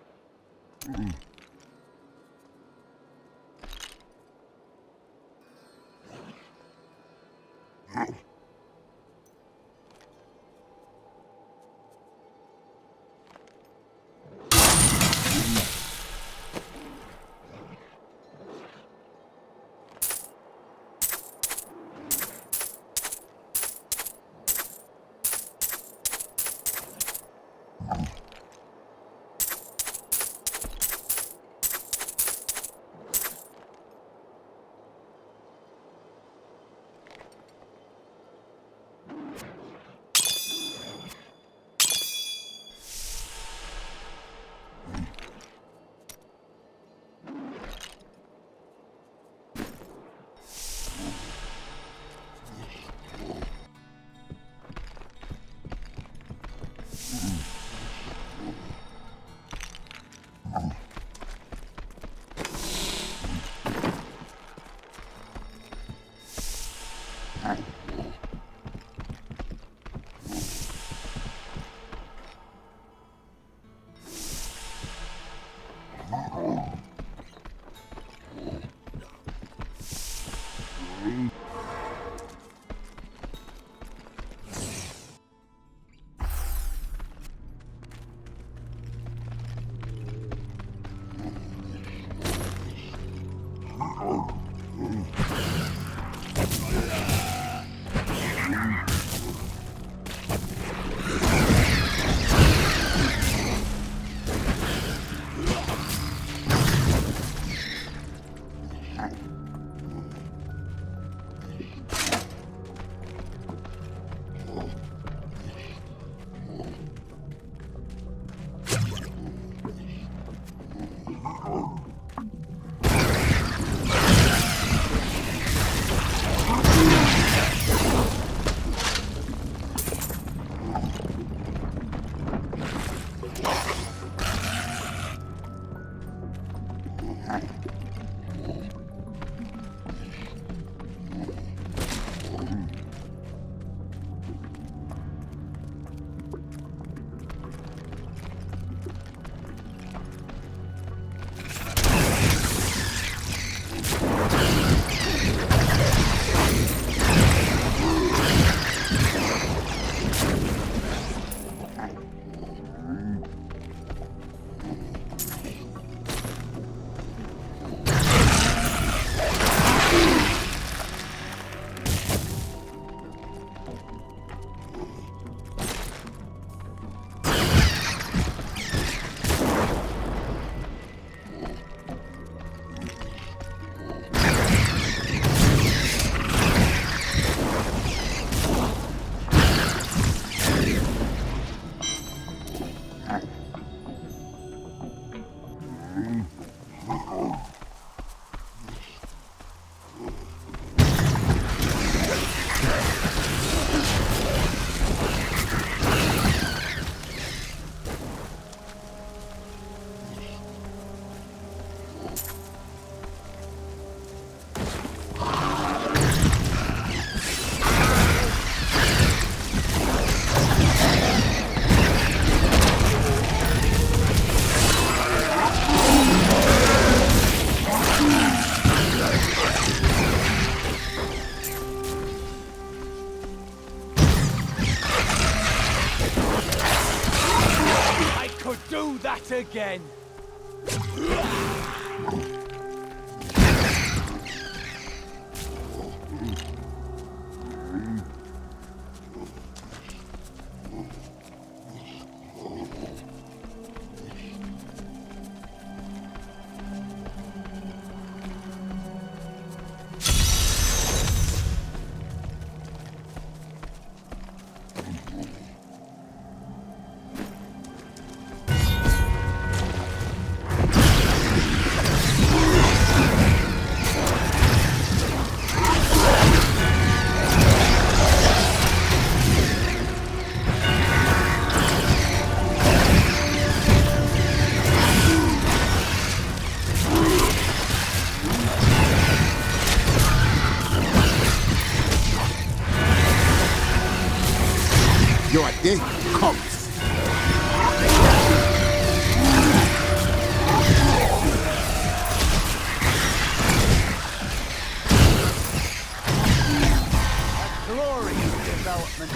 Again. Your day comes. Glorious development.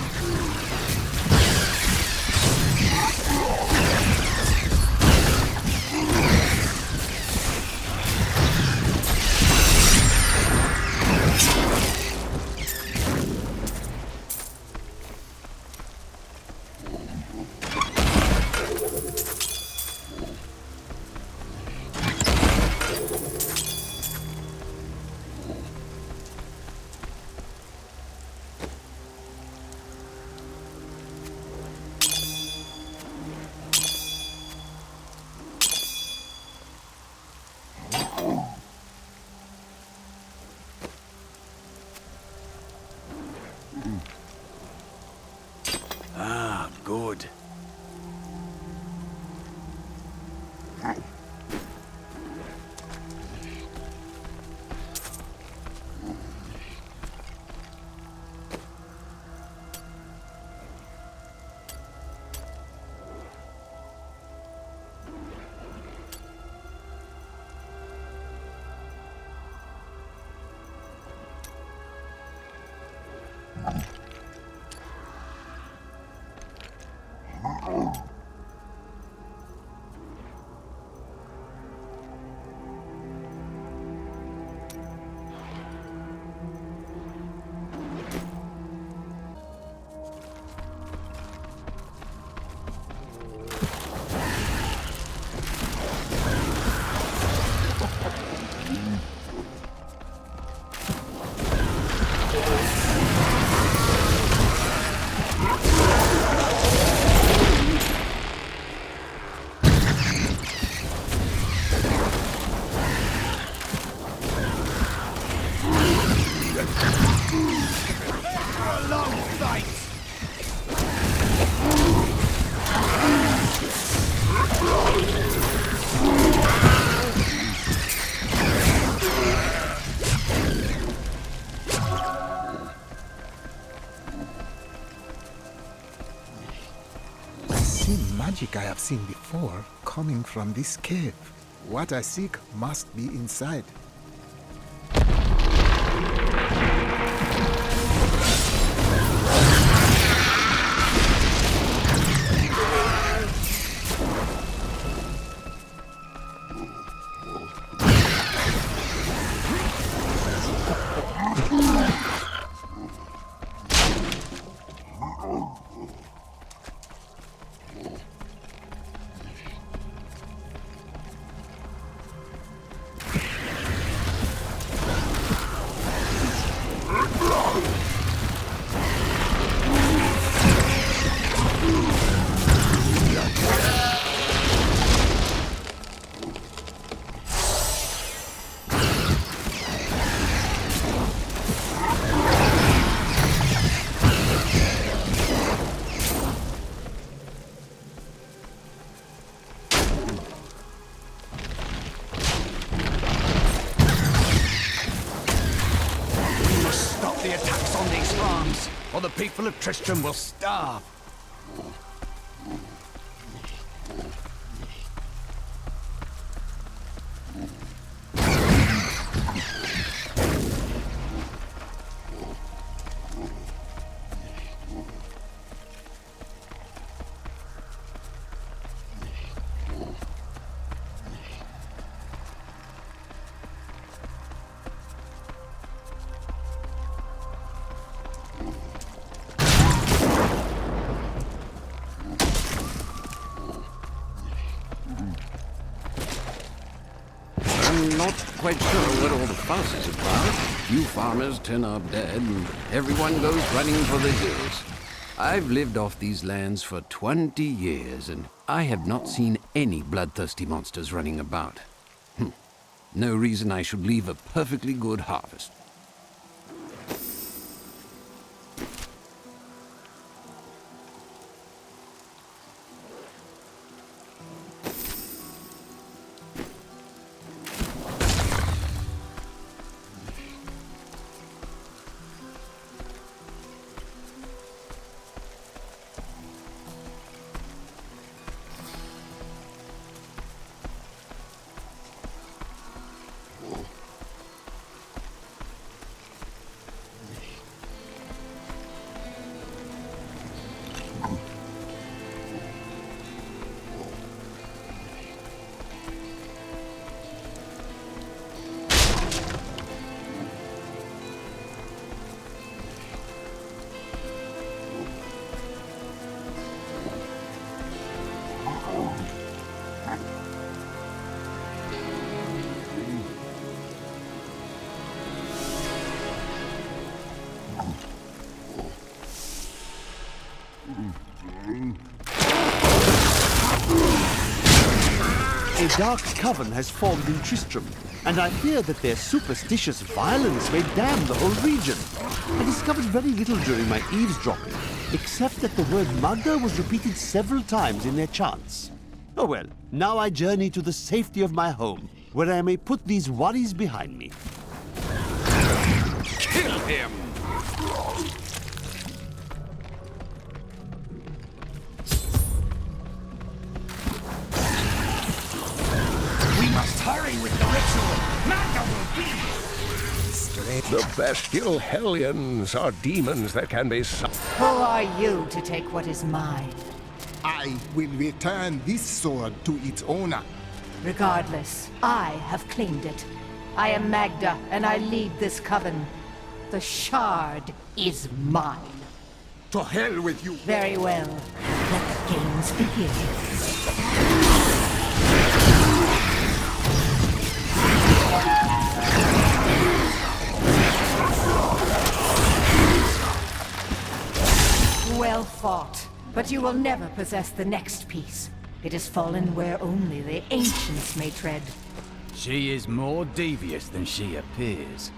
Ah, good. magic I have seen before coming from this cave. What I seek must be inside. The attacks on these farms, or the people of Tristram will starve. I'm not quite sure what all the fuss is about. Few farmers turn up dead, and everyone goes running for the hills. I've lived off these lands for 20 years, and I have not seen any bloodthirsty monsters running about. No reason I should leave a perfectly good harvest. A dark coven has formed in Tristram, and I fear that their superstitious violence may damn the whole region. I discovered very little during my eavesdropping, except that the word Magda was repeated several times in their chants. Oh well, now I journey to the safety of my home, where I may put these worries behind me. Kill him! We must hurry with the ritual. Magda will be... The bestial hellions are demons that can be... Who are you to take what is mine? I will return this sword to its owner. Regardless, I have claimed it. I am Magda, and I lead this coven. The shard is mine. To hell with you! Very well. Let the games begin. Well fought, but you will never possess the next piece. It has fallen where only the ancients may tread. She is more devious than she appears.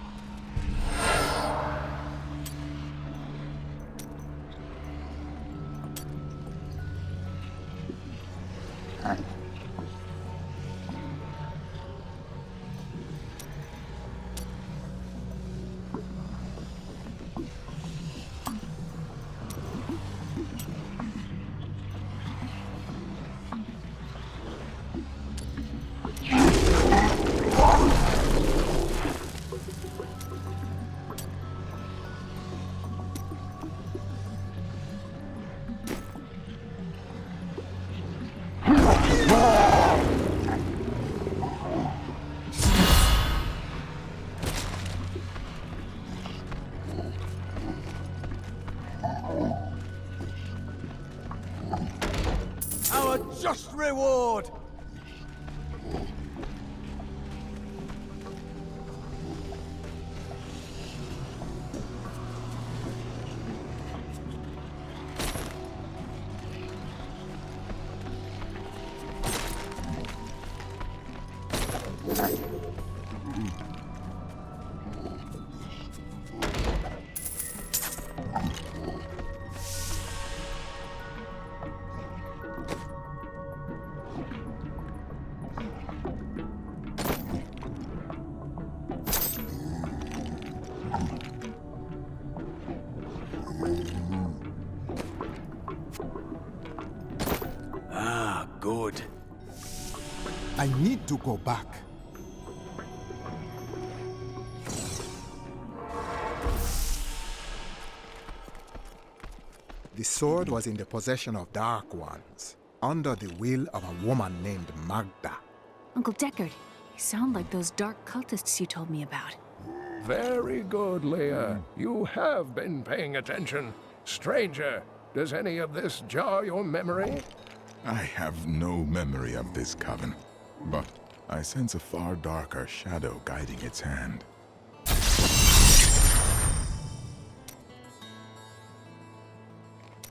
Ah, good. I need to go back. The sword was in the possession of Dark Ones, under the will of a woman named Magda. Uncle Deckard, you sound like those dark cultists you told me about. Very good, Leah. You have been paying attention. Stranger, does any of this jar your memory? I have no memory of this coven, but I sense a far darker shadow guiding its hand.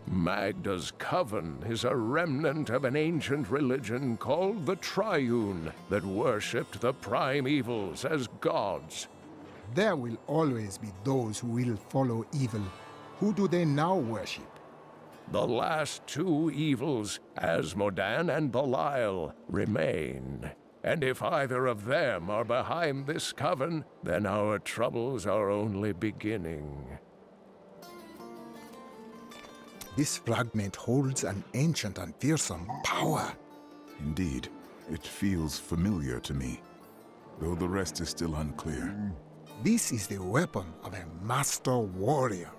Magda's coven is a remnant of an ancient religion called the Triune that worshipped the primevals as gods. There will always be those who will follow evil. Who do they now worship? The last two evils, Asmodan and Belial, remain. And if either of them are behind this coven, then our troubles are only beginning. This fragment holds an ancient and fearsome power. Indeed, it feels familiar to me, though the rest is still unclear. This is the weapon of a master warrior.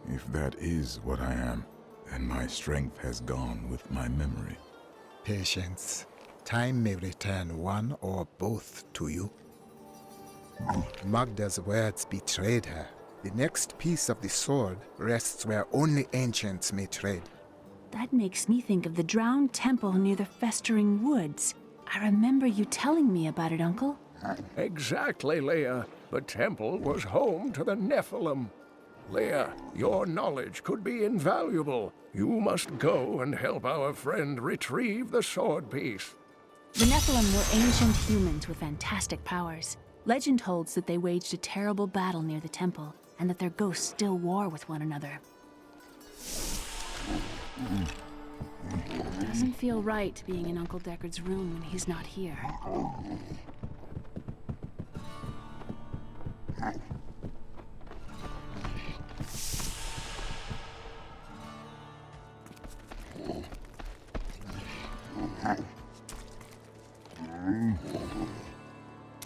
If that is what I am, then my strength has gone with my memory. Patience. Time may return one or both to you. Magda's words betrayed her. The next piece of the sword rests where only ancients may tread. That makes me think of the drowned temple near the festering woods. I remember you telling me about it, Uncle. Exactly, Leah. The temple was home to the Nephilim. Leah, your knowledge could be invaluable. You must go and help our friend retrieve the sword piece. The Nephilim were ancient humans with fantastic powers. Legend holds that they waged a terrible battle near the temple, and that their ghosts still war with one another. Doesn't feel right being in Uncle Deckard's room when he's not here.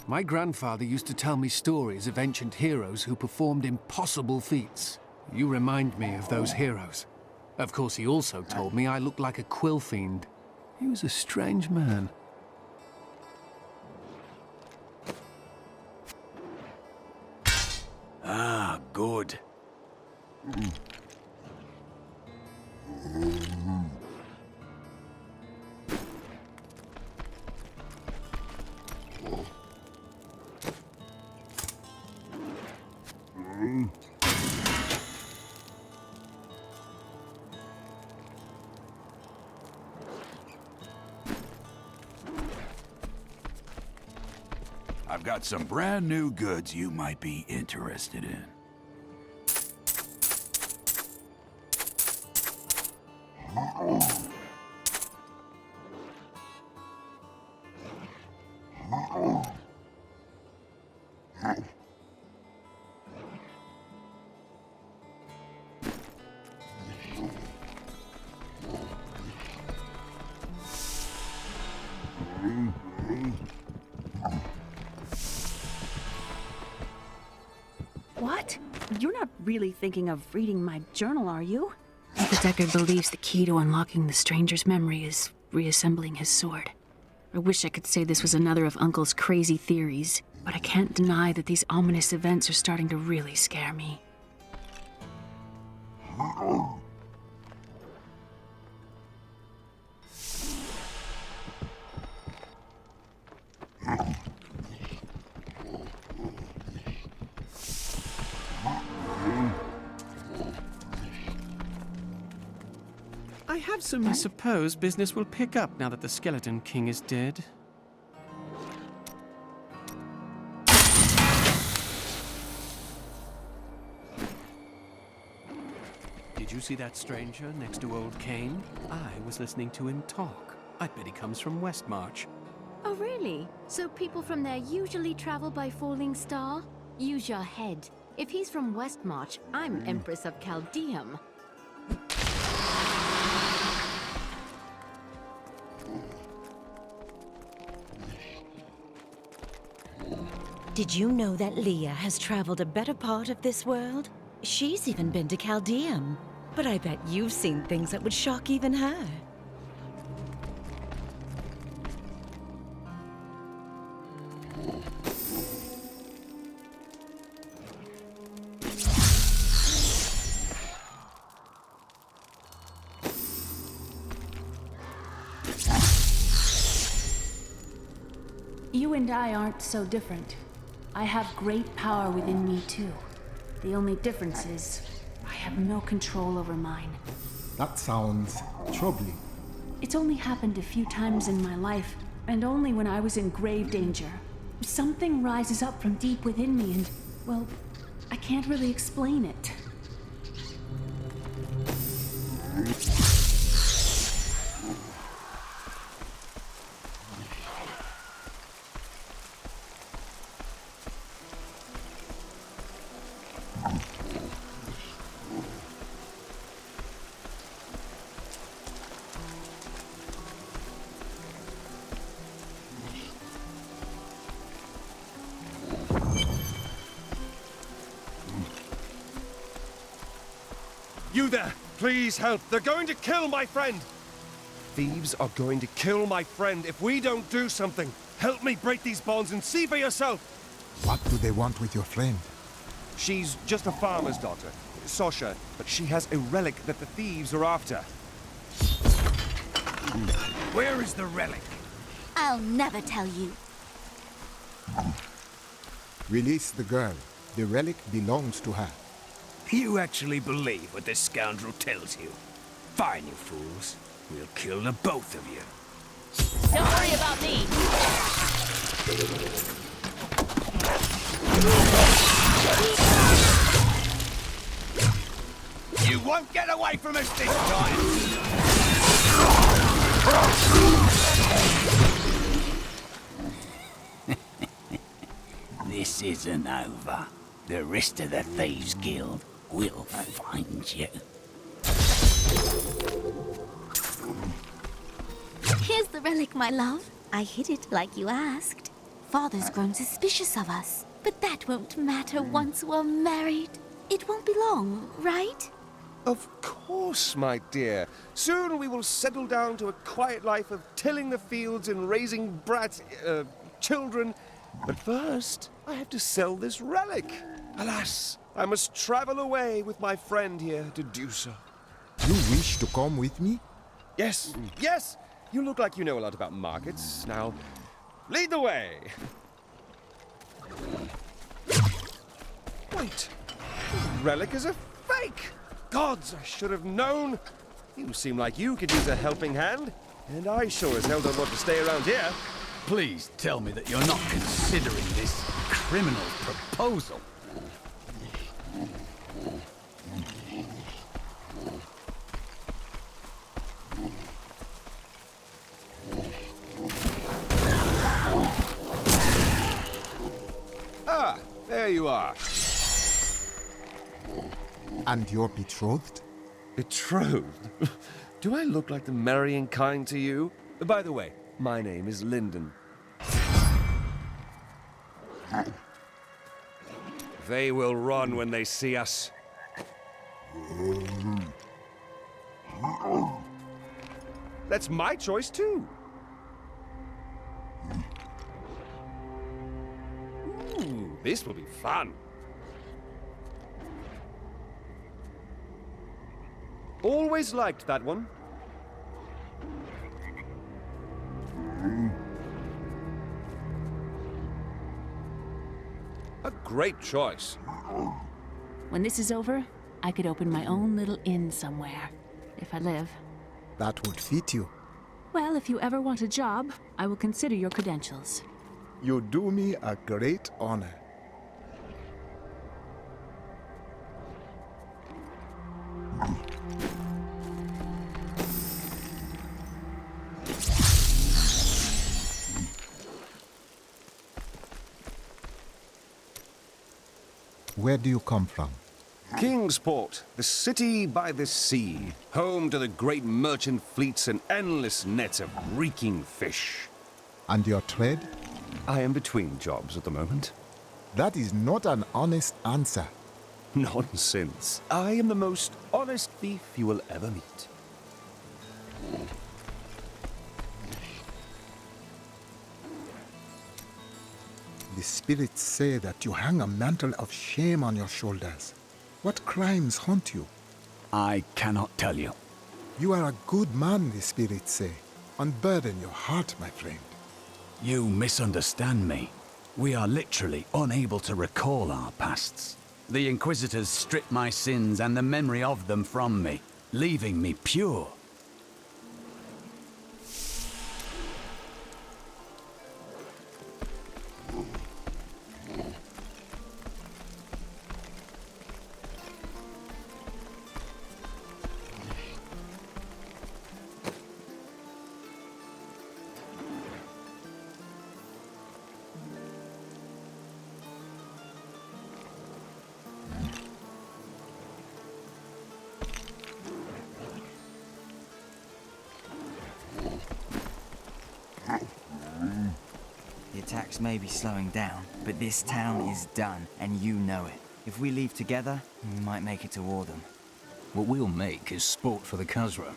My grandfather used to tell me stories of ancient heroes who performed impossible feats. You remind me of those heroes. Of course, he also told me I looked like a quill fiend. He was a strange man. Ah, good. I've got some brand new goods you might be interested in. What? You're not really thinking of reading my journal, are you? Uncle Deckard believes the key to unlocking the stranger's memory is reassembling his sword. I wish I could say this was another of Uncle's crazy theories, but I can't deny that these ominous events are starting to really scare me. have some... I suppose business will pick up now that the Skeleton King is dead. Did you see that stranger next to old Cain? I was listening to him talk. I bet he comes from Westmarch. Oh, really? So people from there usually travel by falling star? Use your head. If he's from Westmarch, I'm Empress of Chaldeum. Did you know that Leah has traveled a better part of this world? She's even been to Chaldeum. But I bet you've seen things that would shock even her. You and I aren't so different. I have great power within me too. The only difference is, I have no control over mine. That sounds troubling. It's only happened a few times in my life, and only when I was in grave danger. Something rises up from deep within me and, well, I can't really explain it. You there! Please help! They're going to kill my friend! Thieves are going to kill my friend if we don't do something. Help me break these bonds and see for yourself! What do they want with your friend? She's just a farmer's daughter, Sasha, but she has a relic that the thieves are after. Where is the relic? I'll never tell you. Release the girl. The relic belongs to her. You actually believe what this scoundrel tells you? Fine, you fools. We'll kill the both of you. Don't worry about me. You won't get away from us this time! This isn't over. The rest of the Thieves' Guild will find you. Here's the relic, my love. I hid it like you asked. Father's grown suspicious of us, but that won't matter once we're married. It won't be long, right? Of course, my dear. Soon we will settle down to a quiet life of tilling the fields and raising children. But first, I have to sell this relic. Alas, I must travel away with my friend here to do so. You wish to come with me? Yes, yes! You look like you know a lot about markets. Now, lead the way! Wait! The relic is a fake! Gods, I should have known! You seem like you could use a helping hand, and I sure as hell don't want to stay around here. Please tell me that you're not considering this criminal proposal. Ah, there you are. And you're betrothed? Betrothed? Do I look like the marrying kind to you? By the way, my name is Lyndon. They will run when they see us. That's my choice, too. Ooh, this will be fun. Always liked that one. A great choice. When this is over, I could open my own little inn somewhere, if I live. That would fit you. Well, if you ever want a job, I will consider your credentials. You do me a great honor. Where do you come from? Kingsport, the city by the sea, home to the great merchant fleets and endless nets of reeking fish. And your trade? I am between jobs at the moment. That is not an honest answer. Nonsense. I am the most honest thief you will ever meet. The spirits say that you hang a mantle of shame on your shoulders. What crimes haunt you? I cannot tell you. You are a good man, the spirits say. Unburden your heart, my friend. You misunderstand me. We are literally unable to recall our pasts. The Inquisitors stripped my sins and the memory of them from me, leaving me pure. The attacks may be slowing down, but this town is done, and you know it. If we leave together, we might make it to Wardham. What we'll make is sport for the Khazra.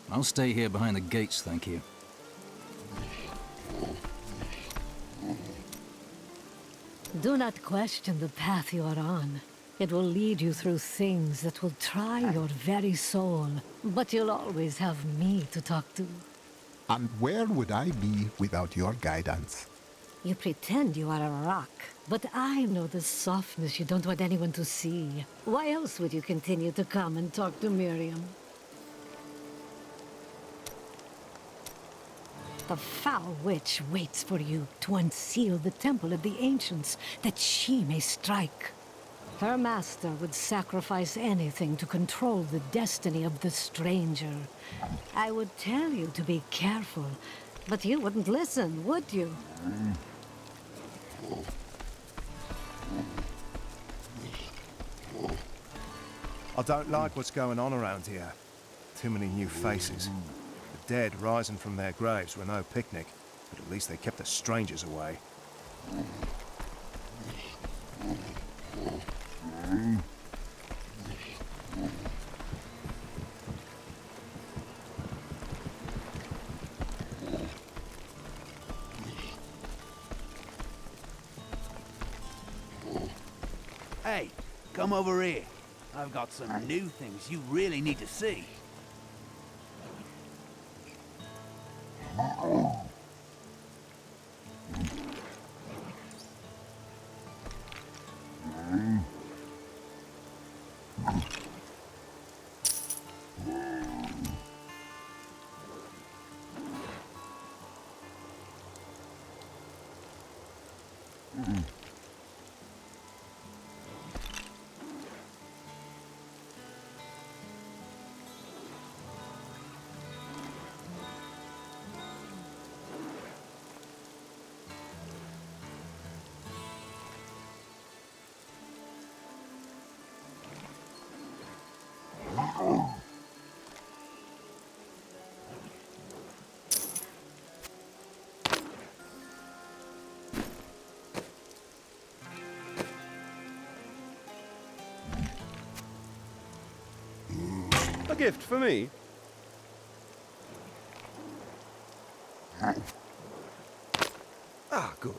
I'll stay here behind the gates, thank you. Do not question the path you are on. It will lead you through things that will try your very soul. But you'll always have me to talk to. And where would I be without your guidance? You pretend you are a rock, but I know the softness you don't want anyone to see. Why else would you continue to come and talk to Miriam? The foul witch waits for you to unseal the temple of the ancients, that she may strike. Her master would sacrifice anything to control the destiny of the stranger. I would tell you to be careful, but you wouldn't listen, would you? I don't like what's going on around here. Too many new faces. The dead rising from their graves were no picnic, but at least they kept the strangers away. Hey, come over here. I've got some new things you really need to see. A gift for me? Ah, good.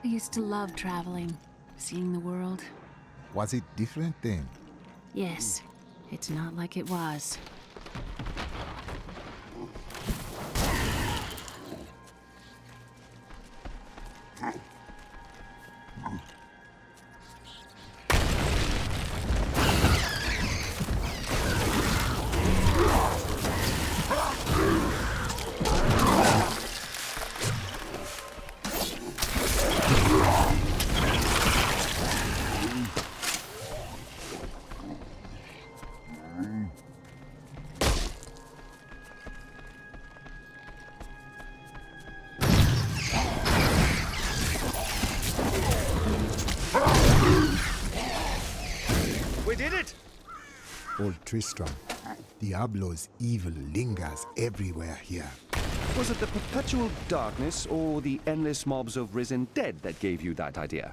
I used to love traveling, seeing the world. Was it different then? Yes, it's not like it was. We did it! Old Tristram, Diablo's evil lingers everywhere here. Was it the perpetual darkness or the endless mobs of risen dead that gave you that idea?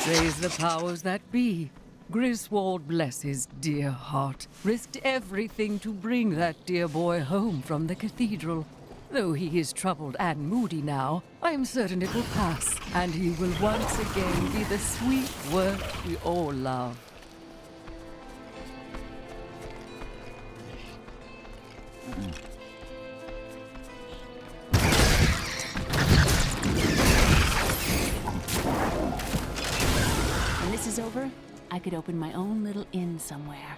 Praise the powers that be. Griswold, bless his dear heart, risked everything to bring that dear boy home from the cathedral. Though he is troubled and moody now, I am certain it will pass, and he will once again be the sweet work we all love. When this is over, I could open my own little inn somewhere,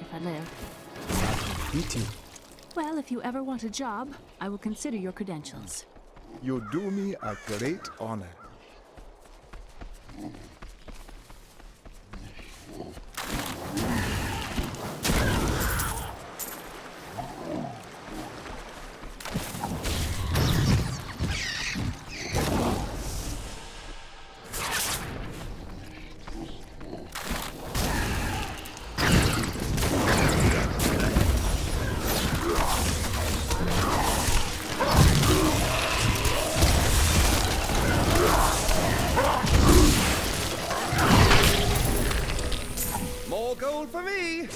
if I live. Me too. Well, if you ever want a job, I will consider your credentials. You do me a great honor. More gold for me!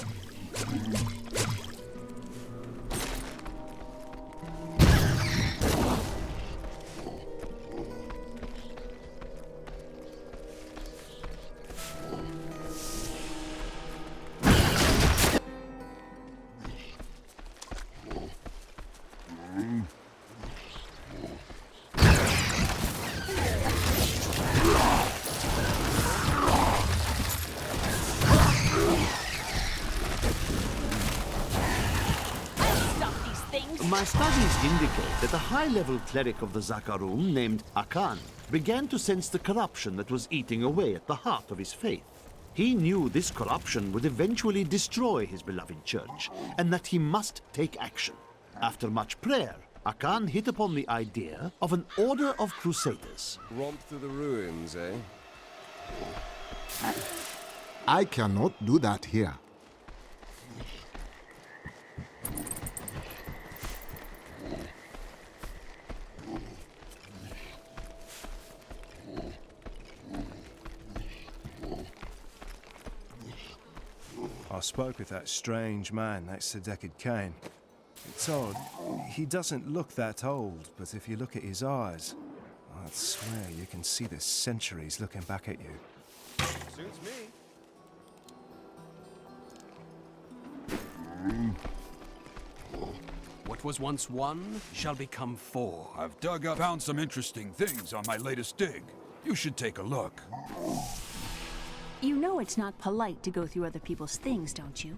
My studies indicate that a high-level cleric of the Zakarum named Akan began to sense the corruption that was eating away at the heart of his faith. He knew this corruption would eventually destroy his beloved church, and that he must take action. After much prayer, Akan hit upon the idea of an order of crusaders. Romp through the ruins, eh? I cannot do that here. I spoke with that strange man next to Deckard Cain. It's odd. He doesn't look that old, but if you look at his eyes, I'd swear you can see the centuries looking back at you. Suits me. What was once one shall become four. I've found some interesting things on my latest dig. You should take a look. You know it's not polite to go through other people's things, don't you?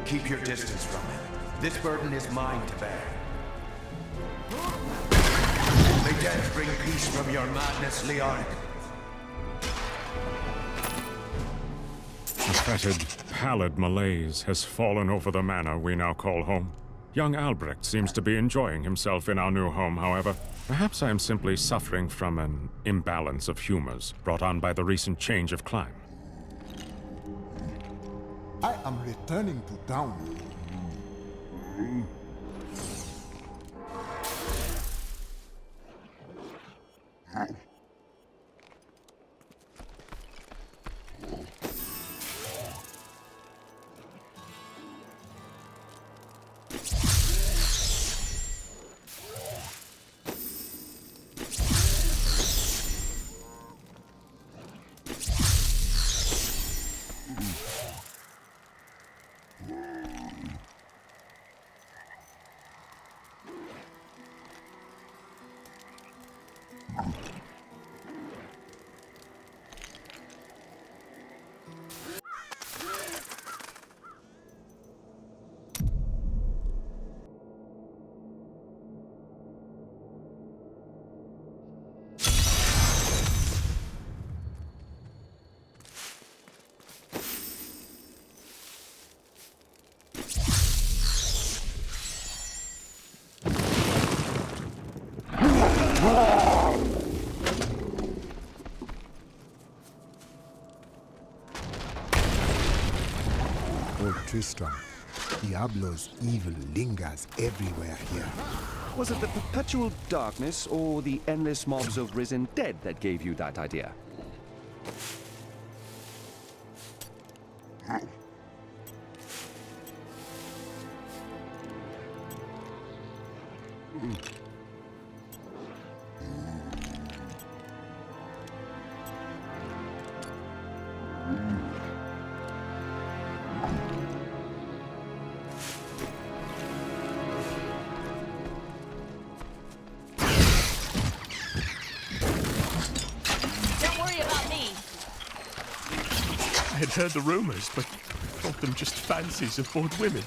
Keep your distance from him. This burden is mine to bear. May death bring peace from your madness, Leoric. A fetid, pallid malaise has fallen over the manor we now call home. Young Albrecht seems to be enjoying himself in our new home, however. Perhaps I am simply suffering from an imbalance of humors brought on by the recent change of climate. I am returning to town. Oh, Tristram, Diablo's evil lingers everywhere here. Was it the perpetual darkness or the endless mobs of risen dead that gave you that idea? I had heard the rumors, but thought them just fancies of bored women,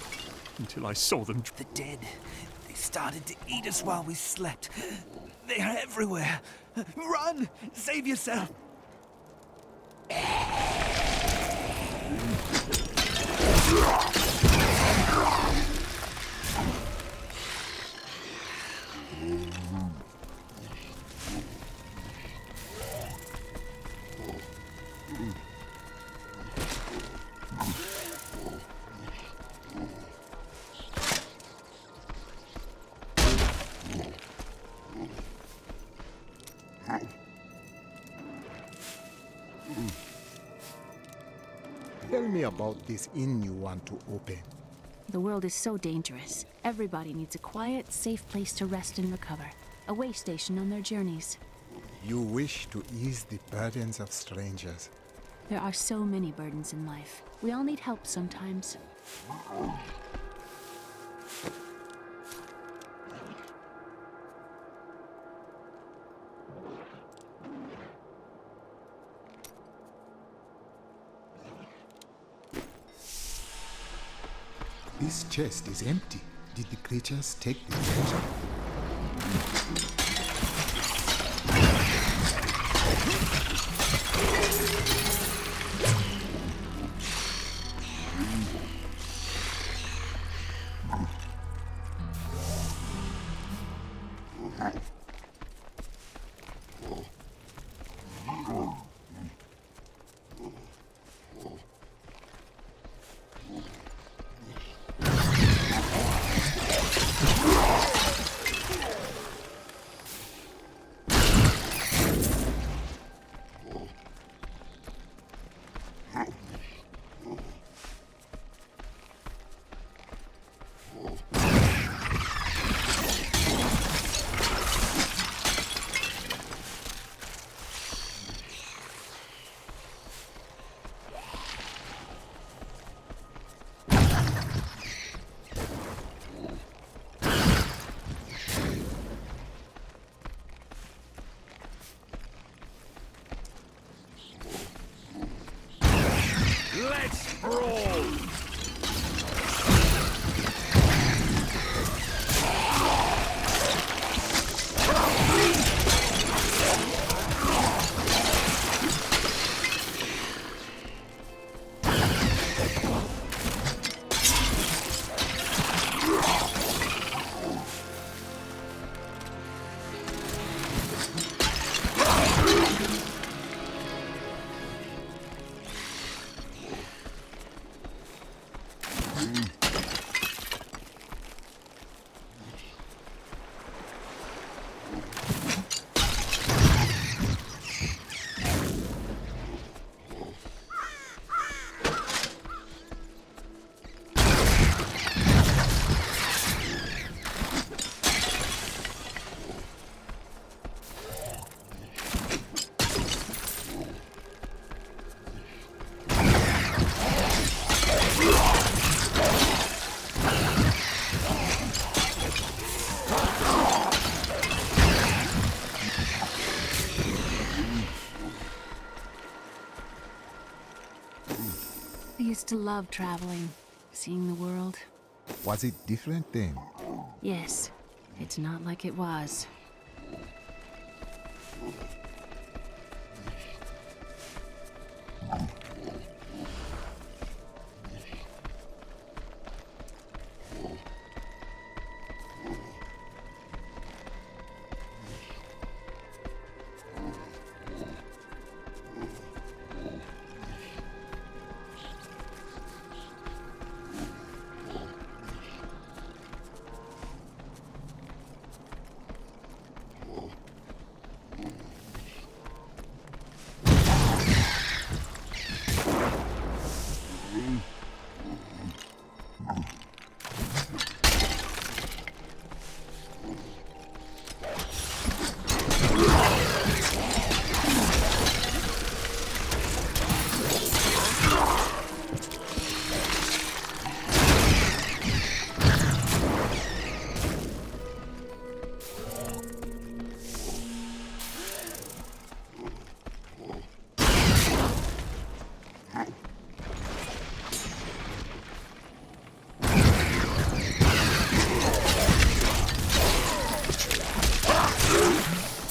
until I saw them. The dead. They started to eat us while we slept. They are everywhere. Run! Save yourself! Tell me about this inn you want to open. The world is so dangerous. Everybody needs a quiet, safe place to rest and recover. A way station on their journeys. You wish to ease the burdens of strangers. There are so many burdens in life. We all need help sometimes. This chest is empty. Did the creatures take the treasure? Let's brawl! I used to love traveling, seeing the world. Was it different then? Yes, it's not like it was.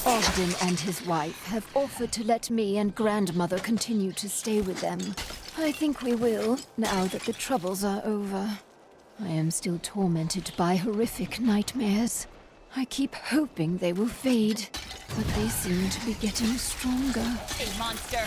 Ogden and his wife have offered to let me and grandmother continue to stay with them. I think we will, now that the troubles are over. I am still tormented by horrific nightmares. I keep hoping they will fade, but they seem to be getting stronger. Hey, monster!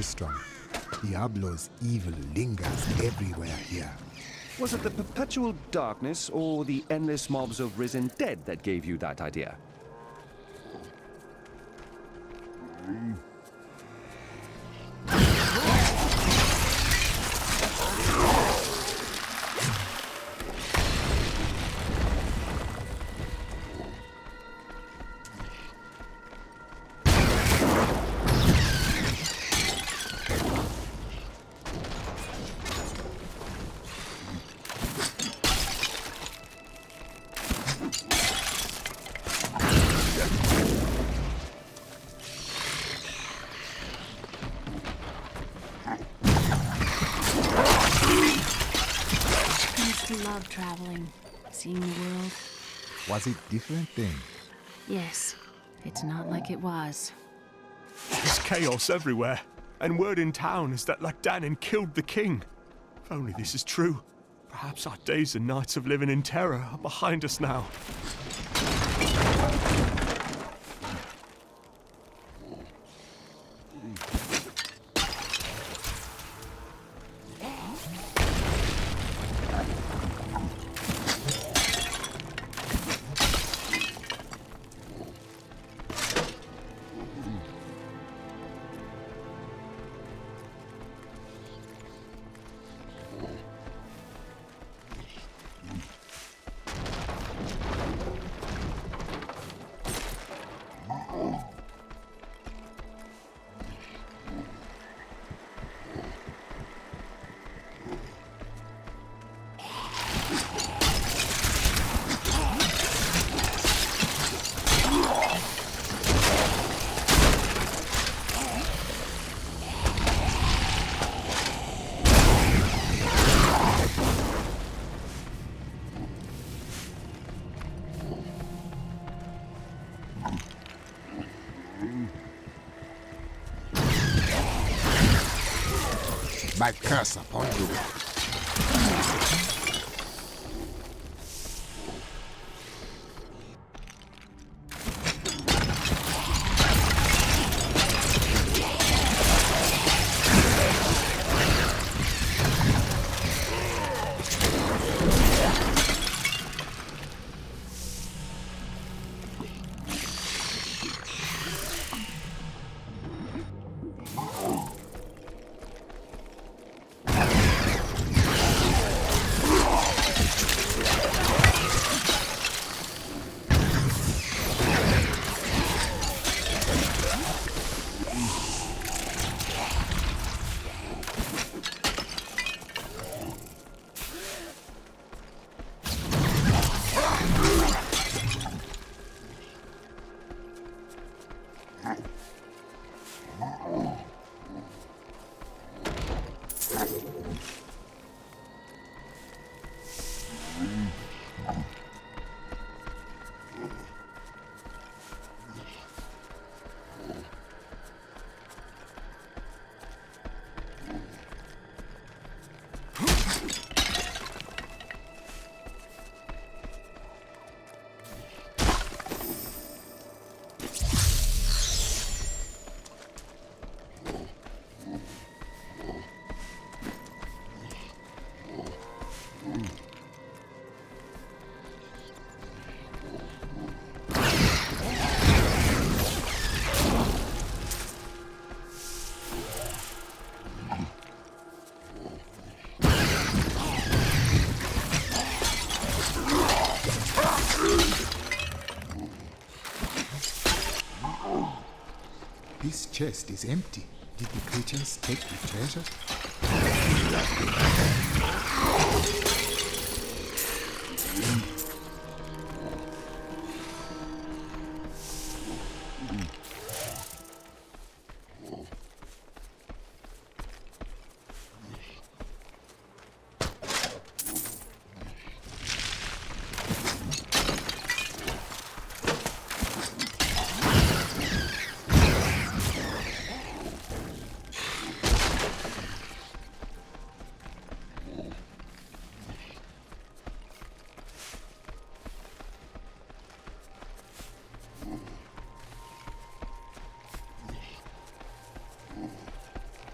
Tristram. Diablo's evil lingers everywhere here. Was it the perpetual darkness or the endless mobs of risen dead that gave you that idea? Love traveling, seeing the world. Was it different then? Yes, it's not like it was. There's chaos everywhere, and word in town is that Lachdannen killed the king. If only this is true, perhaps our days and nights of living in terror are behind us now. My curse upon you. This chest is empty. Did the creatures take the treasure?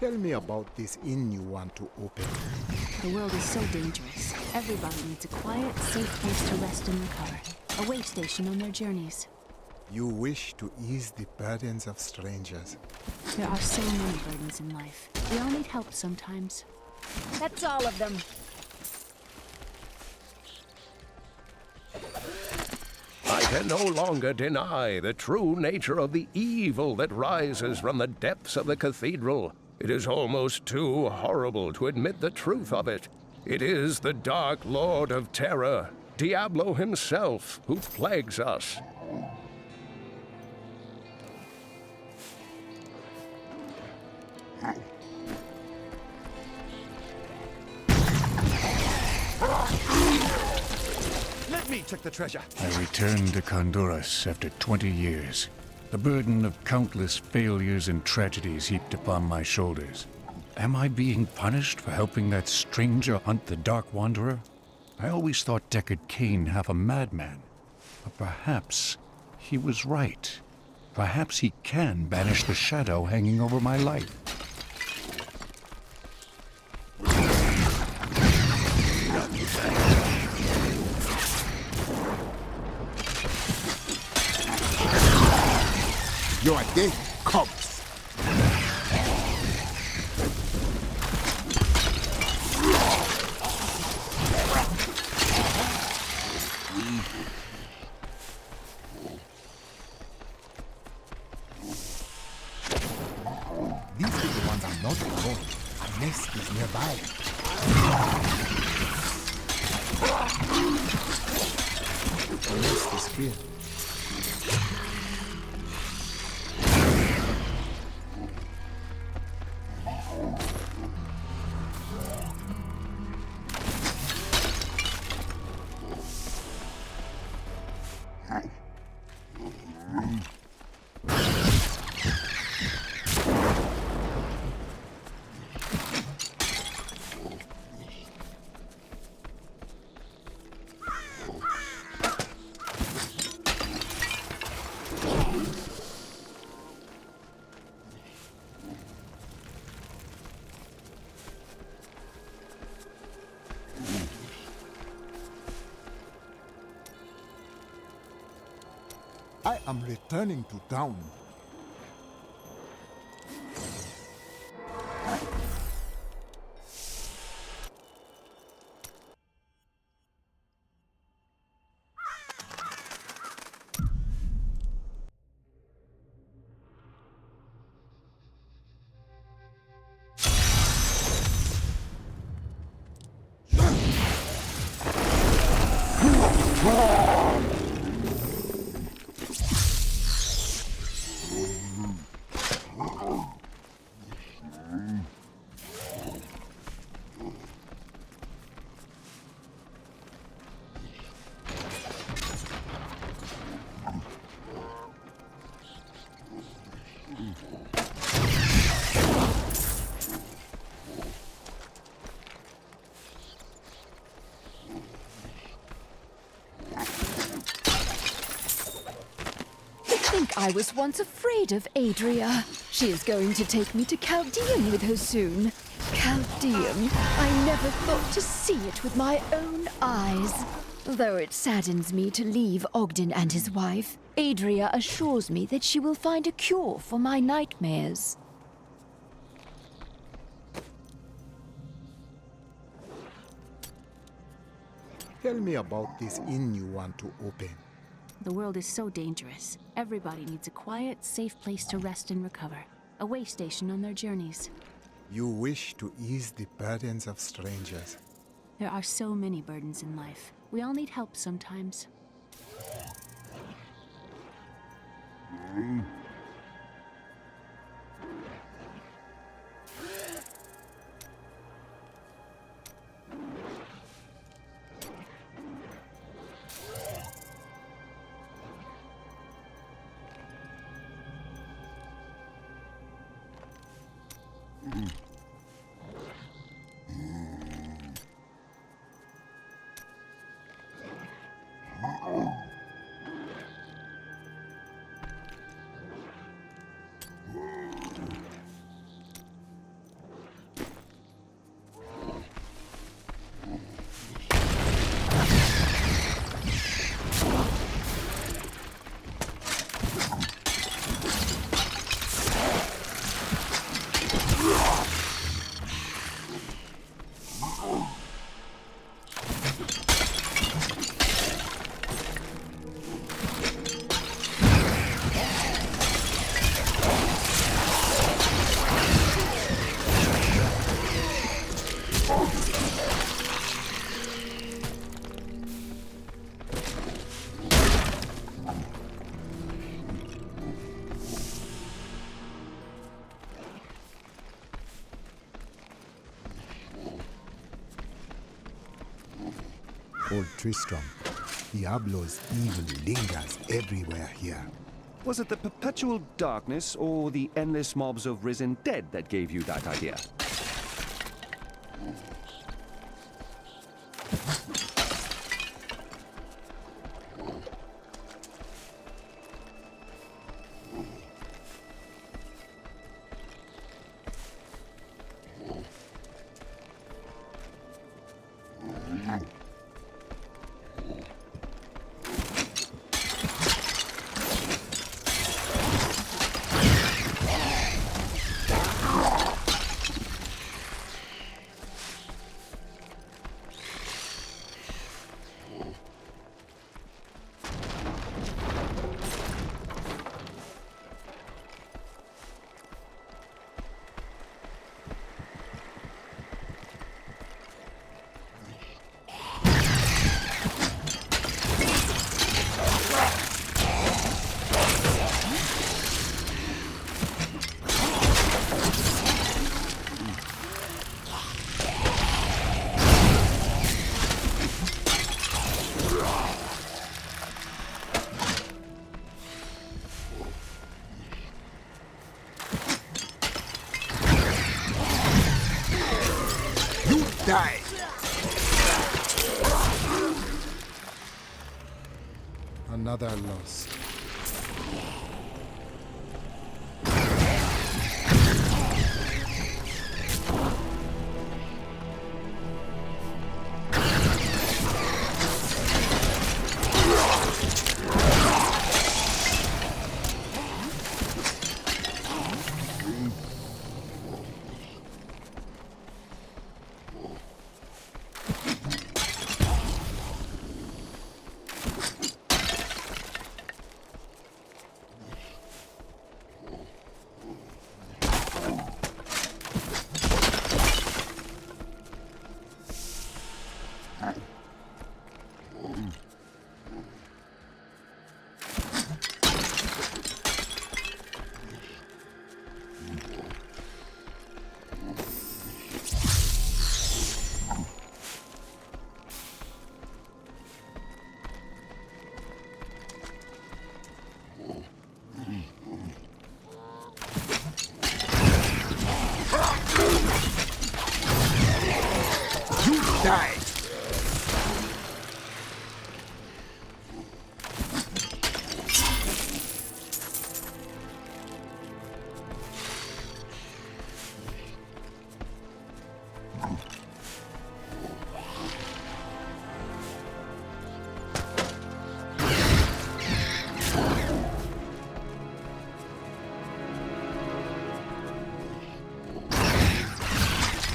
Tell me about this inn you want to open. The world is so dangerous. Everybody needs a quiet, safe place to rest and recover. A way station on their journeys. You wish to ease the burdens of strangers. There are so many burdens in life. We all need help sometimes. That's all of them. I can no longer deny the true nature of the evil that rises from the depths of the cathedral. It is almost too horrible to admit the truth of it. It is the Dark Lord of Terror, Diablo himself, who plagues us. Let me check the treasure. I returned to Honduras after 20 years. The burden of countless failures and tragedies heaped upon my shoulders. Am I being punished for helping that stranger hunt the Dark Wanderer? I always thought Deckard Cain half a madman. But perhaps he was right. Perhaps he can banish the shadow hanging over my life. Your day comes. These little ones are not alone. A nest is nearby. The nest is clear. I am returning to town. I was once afraid of Adria. She is going to take me to Chaldean with her soon. Chaldean. I never thought to see it with my own eyes. Though it saddens me to leave Ogden and his wife, Adria assures me that she will find a cure for my nightmares. Tell me about this inn you want to open. The world is so dangerous. Everybody needs a quiet, safe place to rest and recover. A way station on their journeys. You wish to ease the burdens of strangers. There are so many burdens in life. We all need help sometimes. old Tristram. Diablo's evil lingers everywhere here. Was it the perpetual darkness or the endless mobs of risen dead that gave you that idea? Die! Another loss. Die!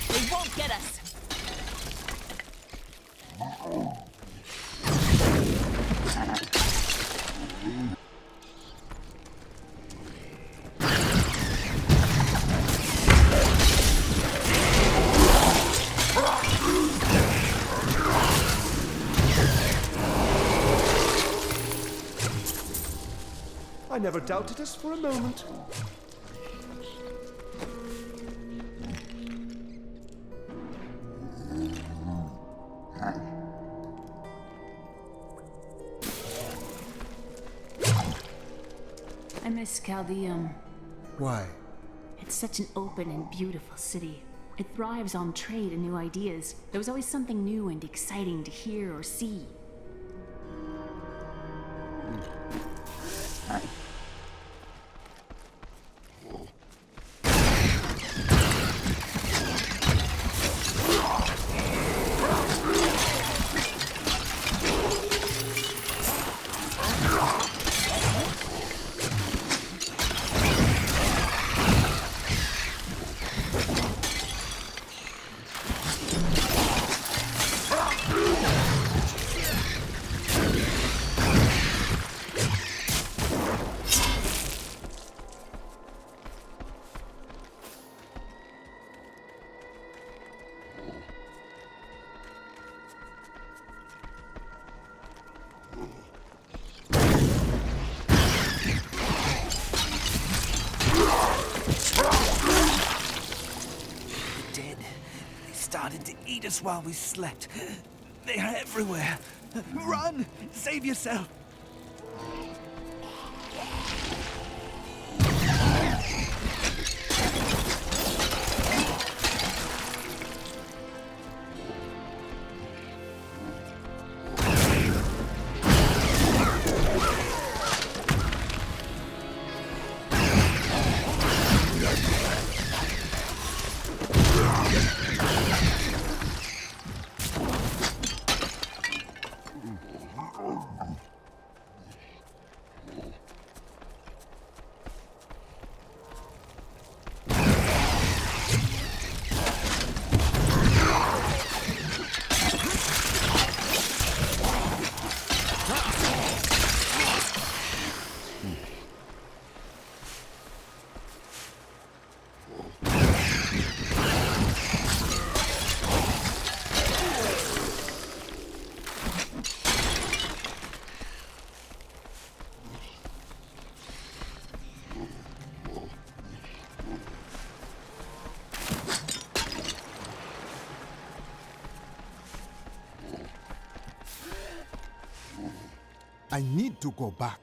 They won't get us. I never doubted us for a moment. I miss Chaldeum. Why? It's such an open and beautiful city. It thrives on trade and new ideas. There was always something new and exciting to hear or see. Dead. They started to eat us while we slept. They are everywhere. Run! Save yourself! I need to go back.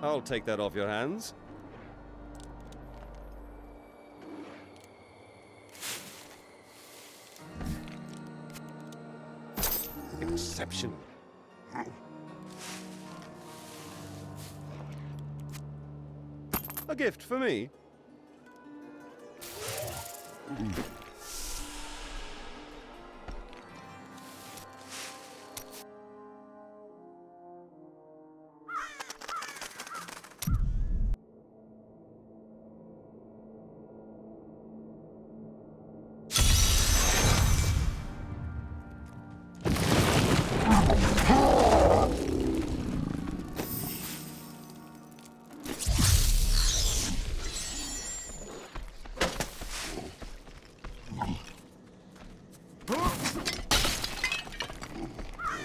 I'll take that off your hands. Exceptional. A gift for me?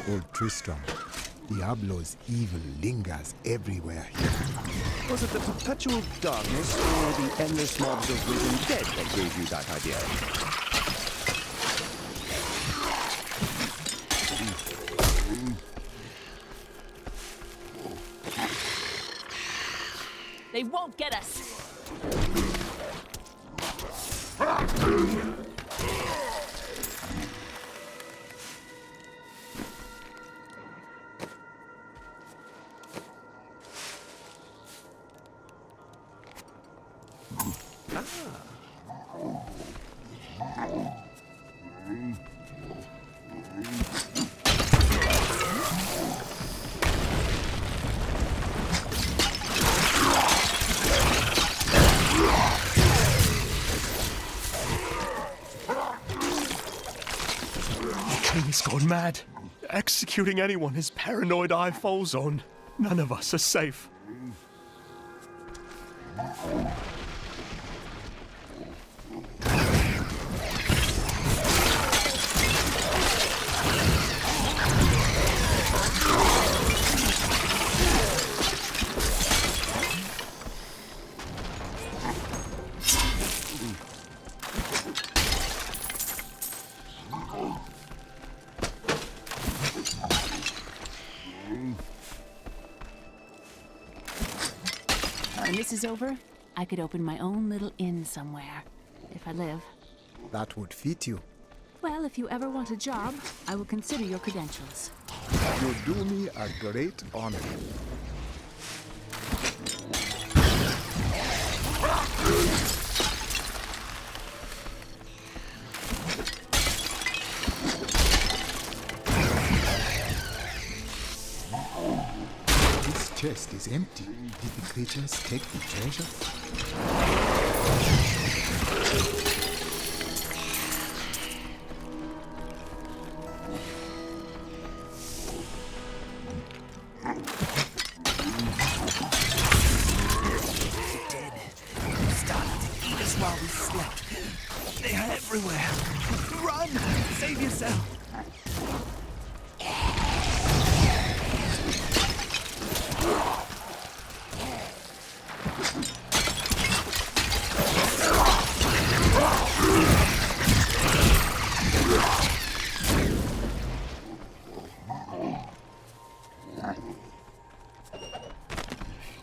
Old Tristram, Diablo's evil lingers everywhere here. Was it the perpetual darkness or the endless mobs of living dead that gave you that idea? They won't get us. He's gone mad. Executing anyone his paranoid eye falls on. None of us are safe. When this is over, I could open my own little inn somewhere, if I live. That would fit you. Well, if you ever want a job, I will consider your credentials. You do me a great honor. This chest is empty. Did the creatures take the treasure? Dead. Started to eat us while we slept. They are everywhere. Run! Save yourself!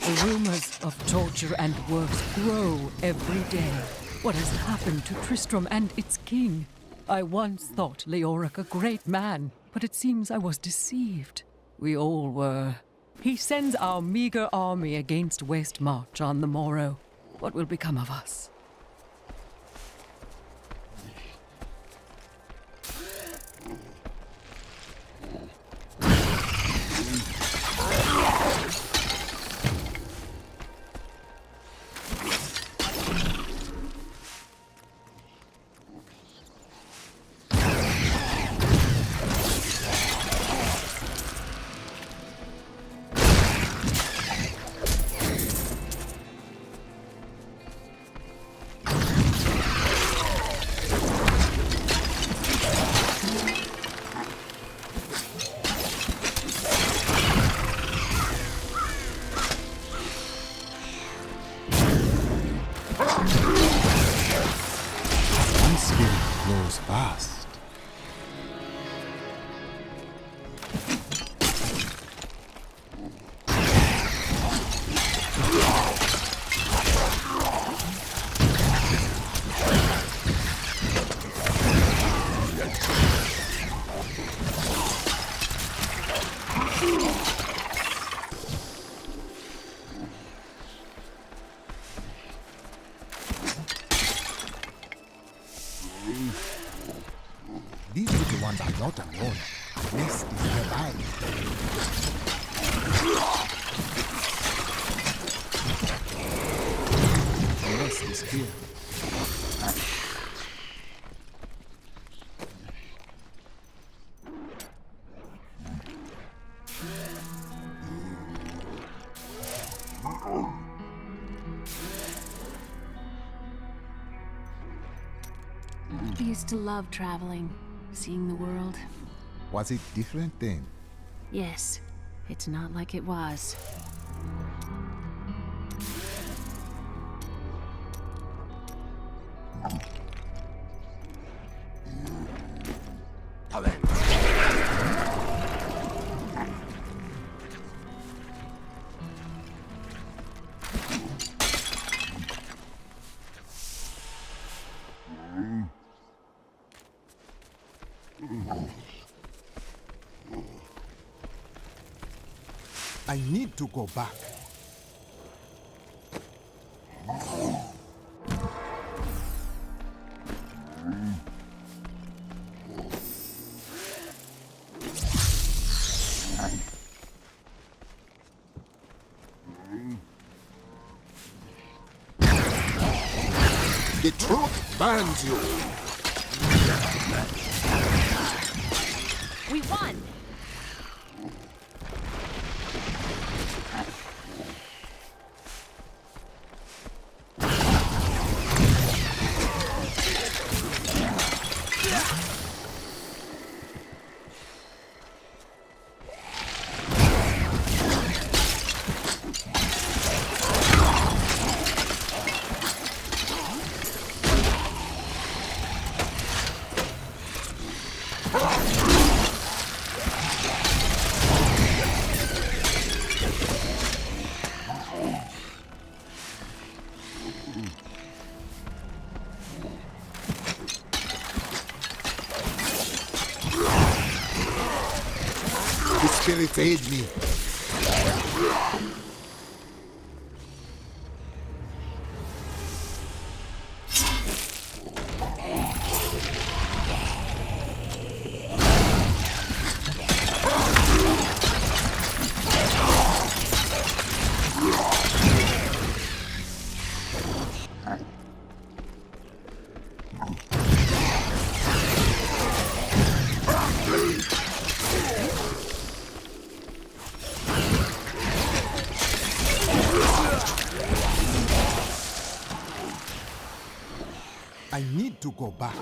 The rumors of torture and worse grow every day. What has happened to Tristram and its king? I once thought Leoric a great man, but it seems I was deceived. We all were. He sends our meager army against West March on the morrow. What will become of us? Fast. These little ones are not alone. Nest is nearby. The nest is here. I used to love traveling, seeing the world. Was it different then? Yes, it's not like it was. I need to go back. The truth burns you. We won! The spirits aid me. I need to go back.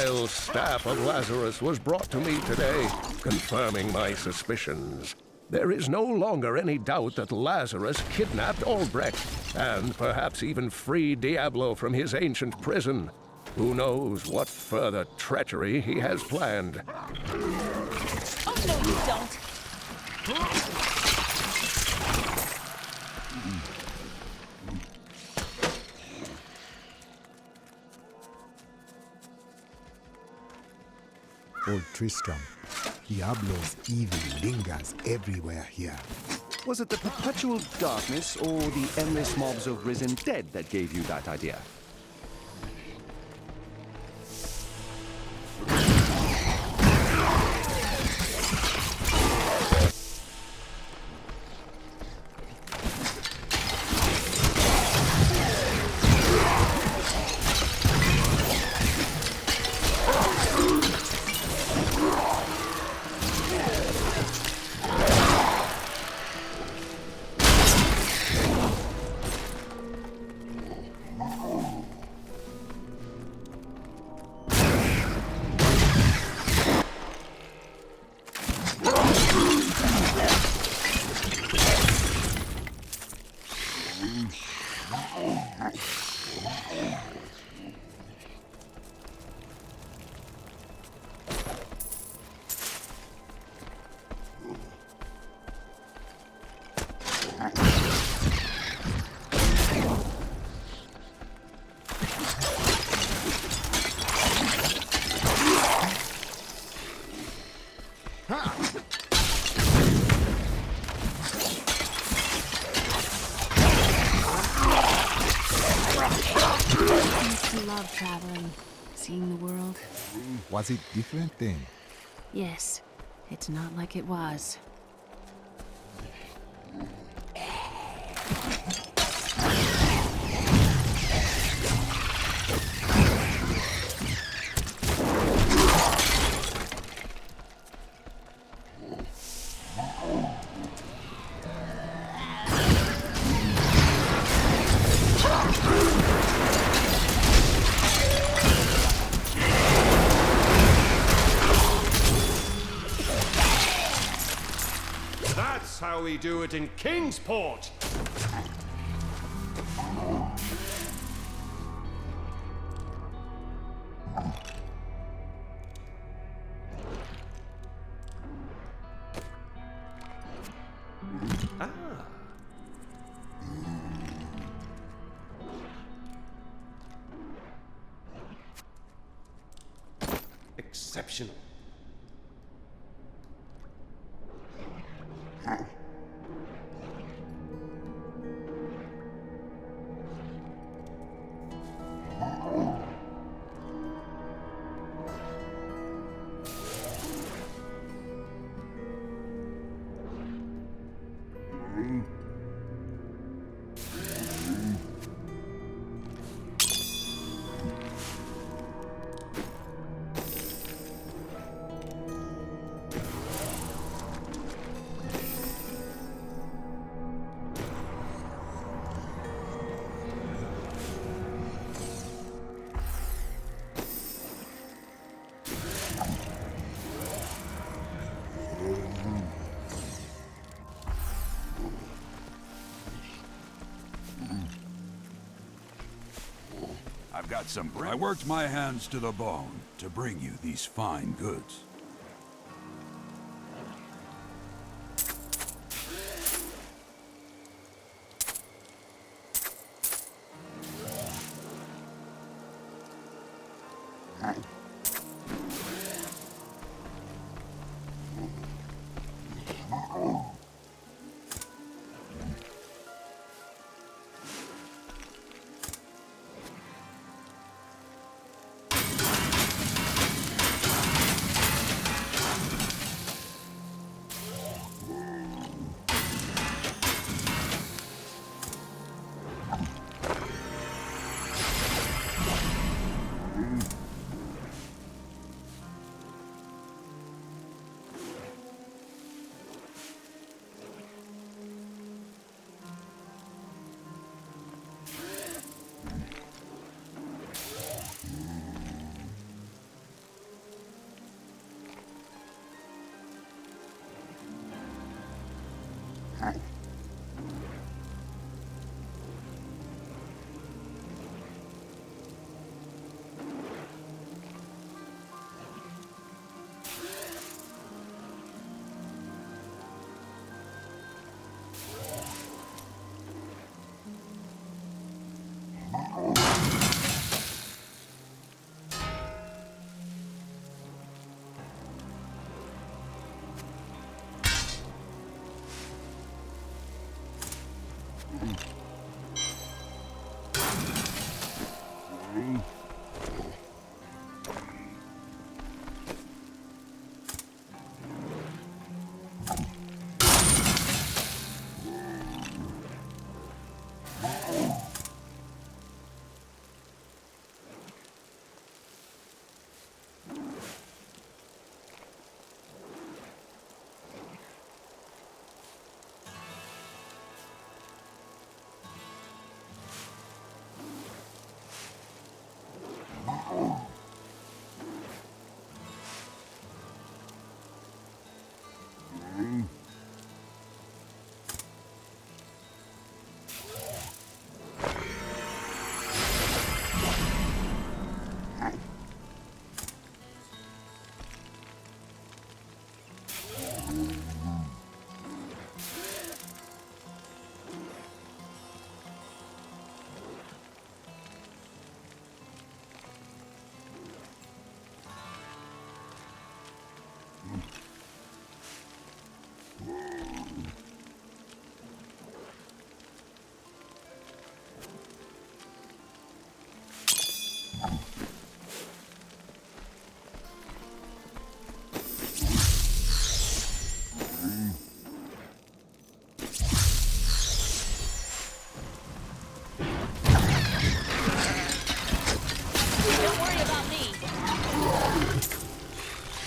vile staff of Lazarus was brought to me today, confirming my suspicions. There is no longer any doubt that Lazarus kidnapped Albrecht, and perhaps even freed Diablo from his ancient prison. Who knows what further treachery he has planned. Oh, no, you don't. Old Tristram, Diablo's evil lingers everywhere here. Was it the perpetual darkness or the endless mobs of risen dead that gave you that idea? I used to love traveling, seeing the world. Was it different then? Yes, it's not like it was. That's how we do it in Kingsport! Exceptional. I've got some bread. I worked my hands to the bone to bring you these fine goods.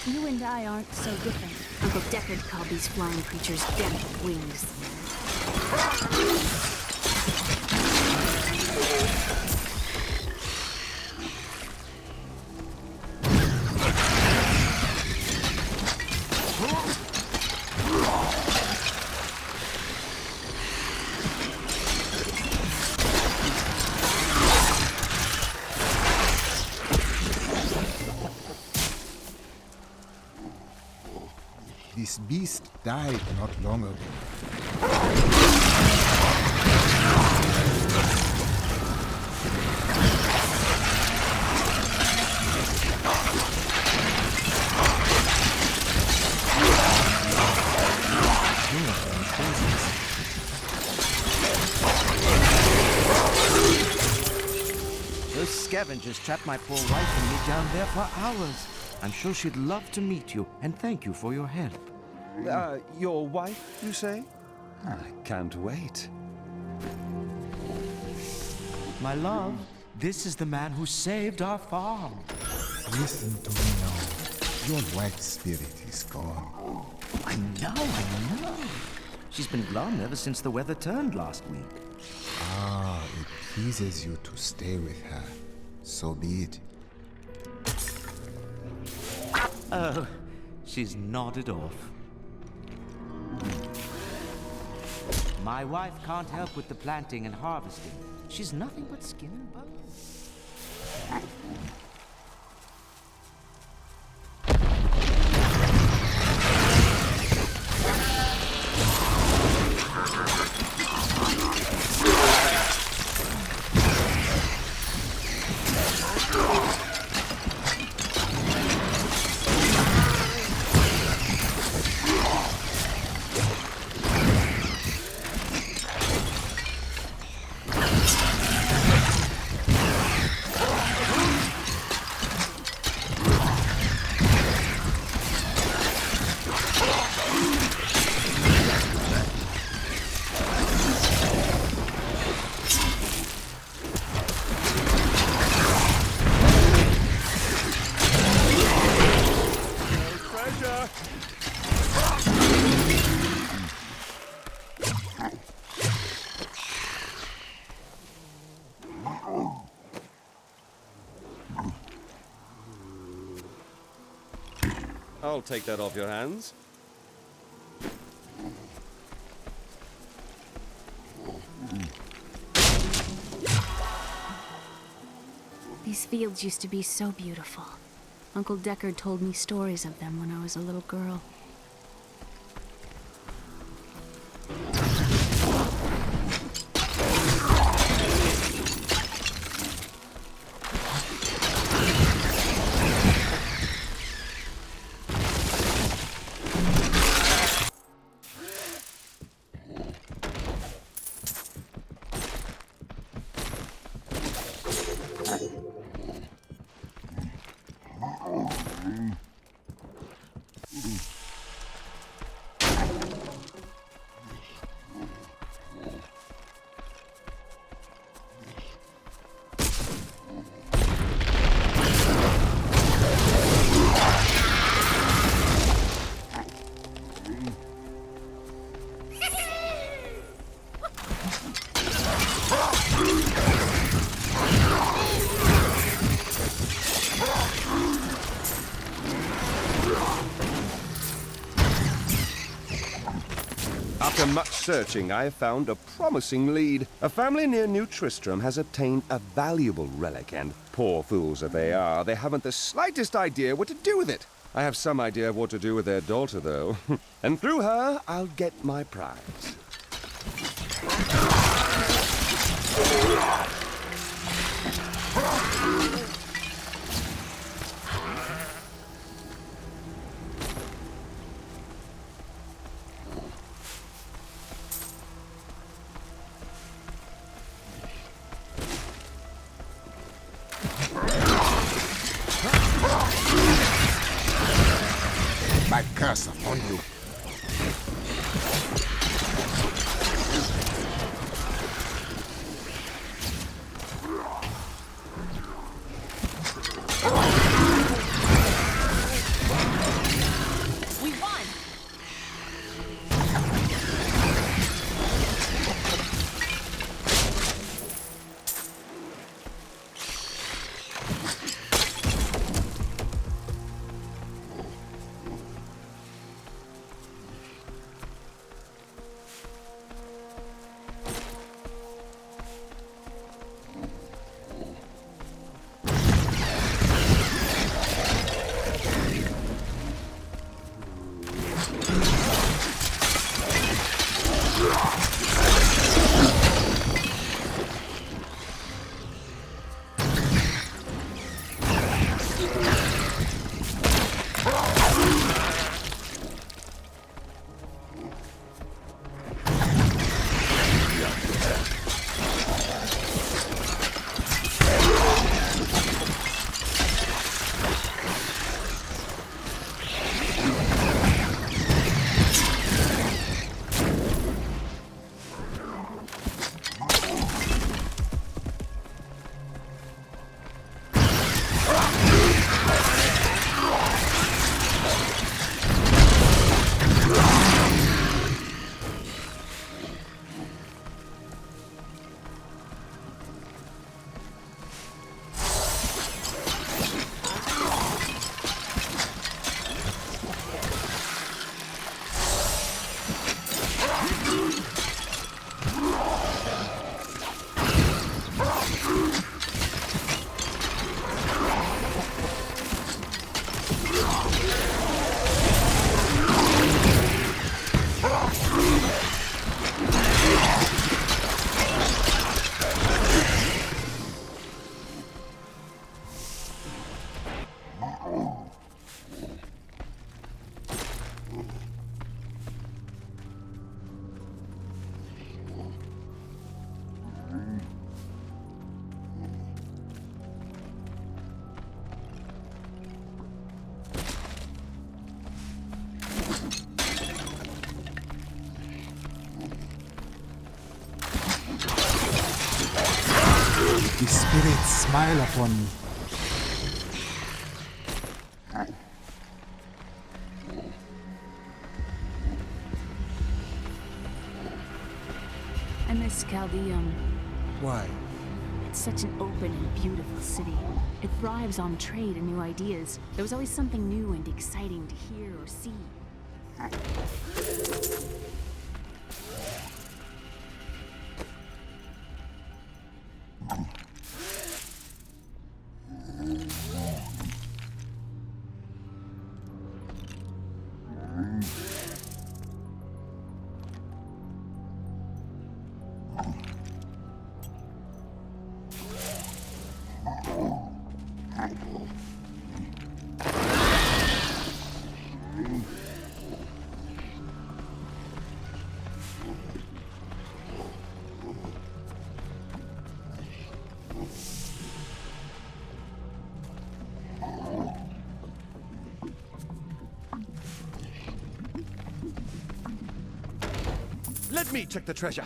You and I aren't so different. Uncle Deckard called these flying creatures death with wings. This beast died not long ago. Those scavengers trapped my poor wife and me down there for hours. I'm sure she'd love to meet you, and thank you for your help. Your wife, you say? I can't wait. My love, this is the man who saved our farm. Listen to me now. Your wife's spirit is gone. I know. She's been glum ever since the weather turned last week. Ah, it pleases you to stay with her. So be it. Oh, she's nodded off. My wife can't help with the planting and harvesting. She's nothing but skin and bone. I'll take that off your hands. These fields used to be so beautiful. Uncle Deckard told me stories of them when I was a little girl. After much searching, I have found a promising lead. A family near New Tristram has obtained a valuable relic, and poor fools that they are, they haven't the slightest idea what to do with it. I have some idea of what to do with their daughter, though. And through her, I'll get my prize. My curse upon you. We won! The spirits smile upon me. I miss Chaldeum. Why? It's such an open and beautiful city. It thrives on trade and new ideas. There was always something new and exciting to hear or see. Let me check the treasure.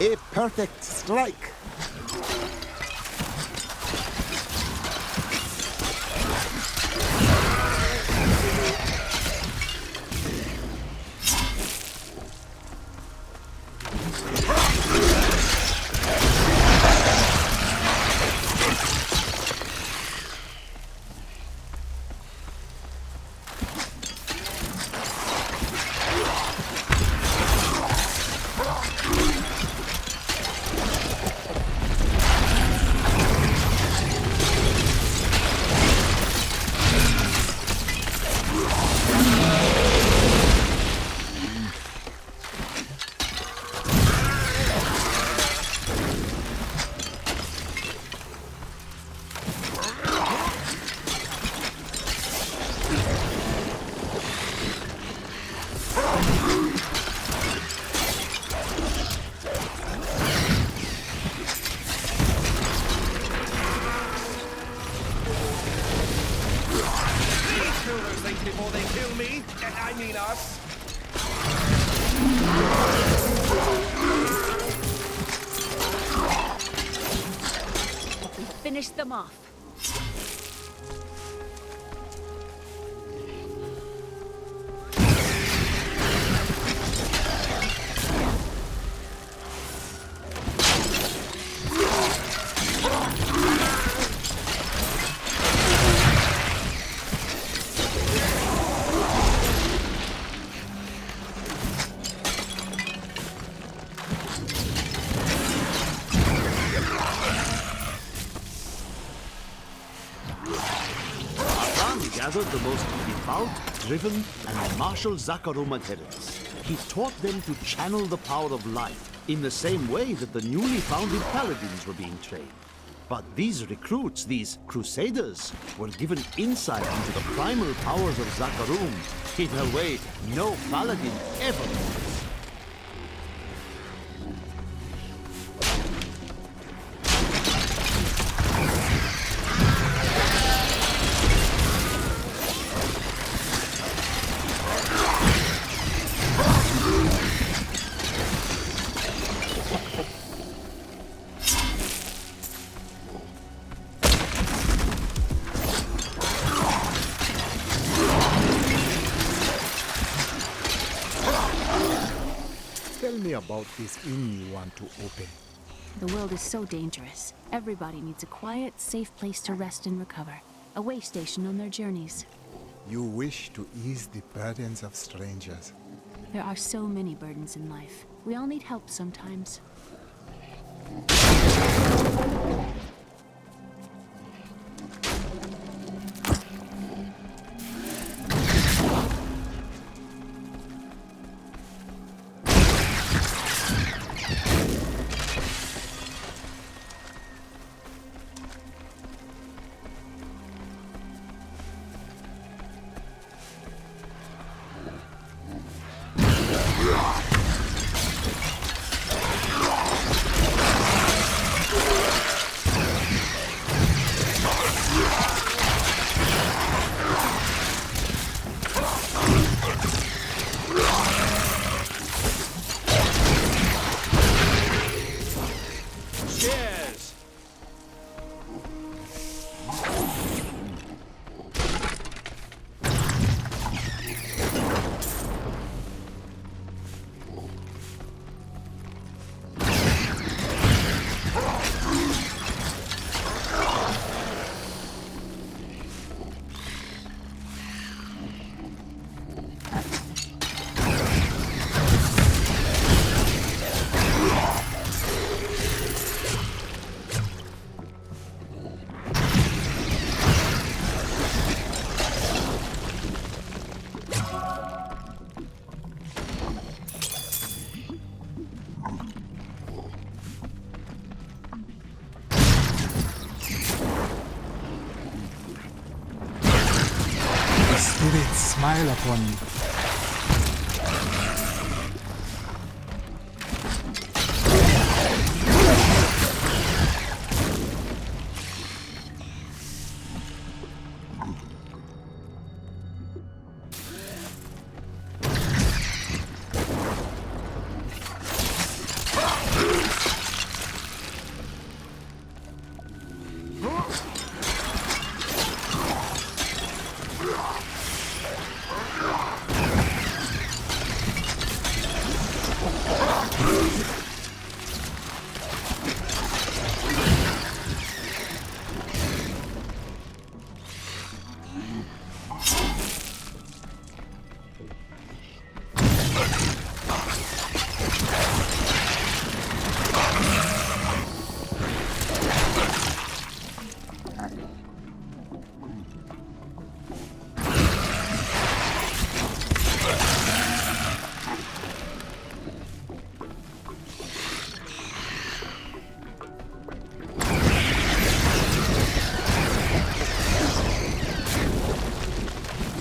A perfect strike. Before they kill me, and I mean us. We finished them off. Gathered the most devout, driven, and martial Zakarum adherents. He taught them to channel the power of life in the same way that the newly founded paladins were being trained. But these recruits, these crusaders, were given insight into the primal powers of Zakarum in a way no paladin ever was. Tell me about this inn you want to open. The world is so dangerous. Everybody needs a quiet, safe place to rest and recover. A way station on their journeys. You wish to ease the burdens of strangers. There are so many burdens in life. We all need help sometimes. smile upon me.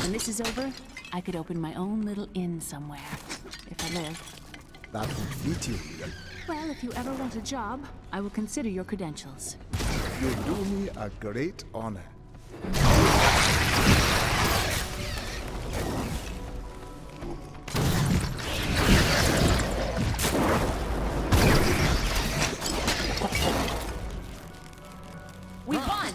When this is over, I could open my own little inn somewhere, if I live. That would fit you. Well, if you ever want a job, I will consider your credentials. You do me a great honor. We won!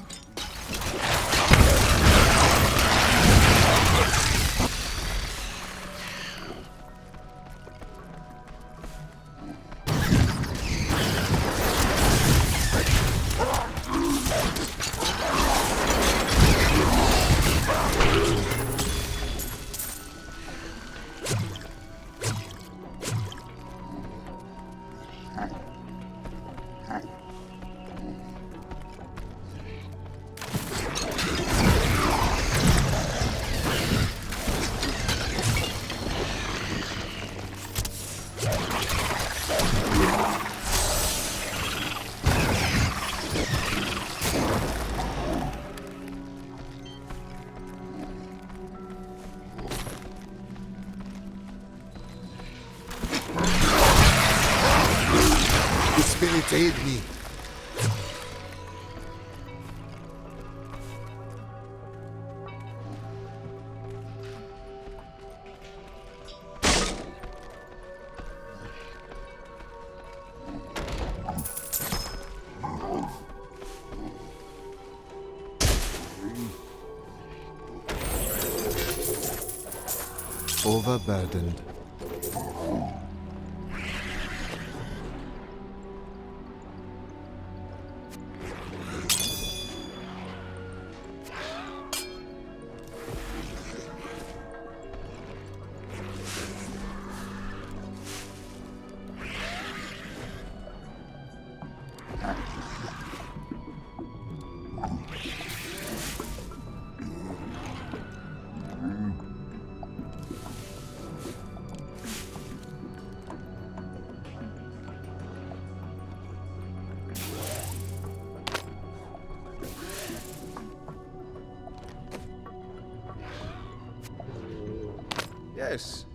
The spirits aid me. Overburdened. Yes.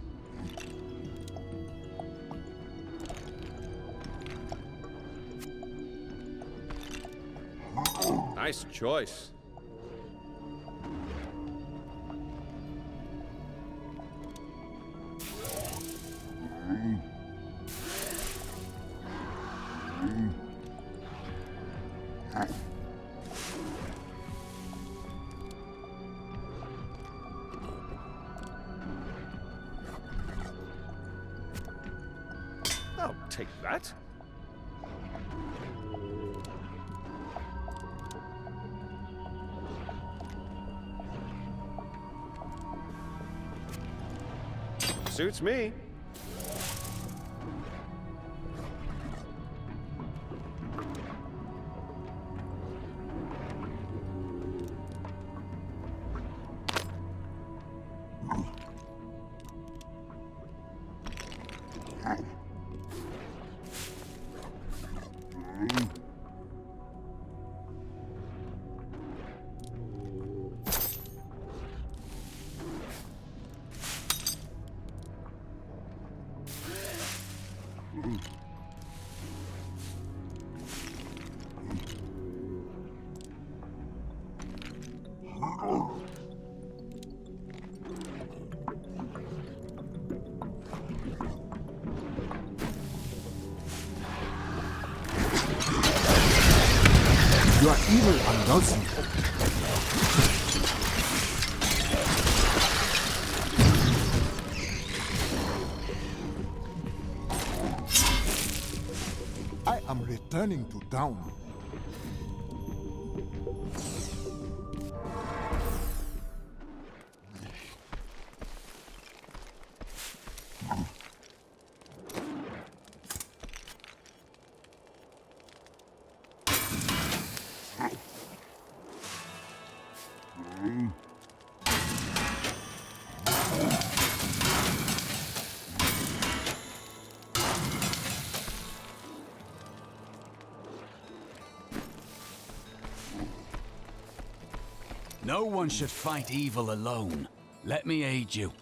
Nice choice. I'll take that. Suits me. Your evil undoes me. I am returning to town. No one should fight evil alone. Let me aid you.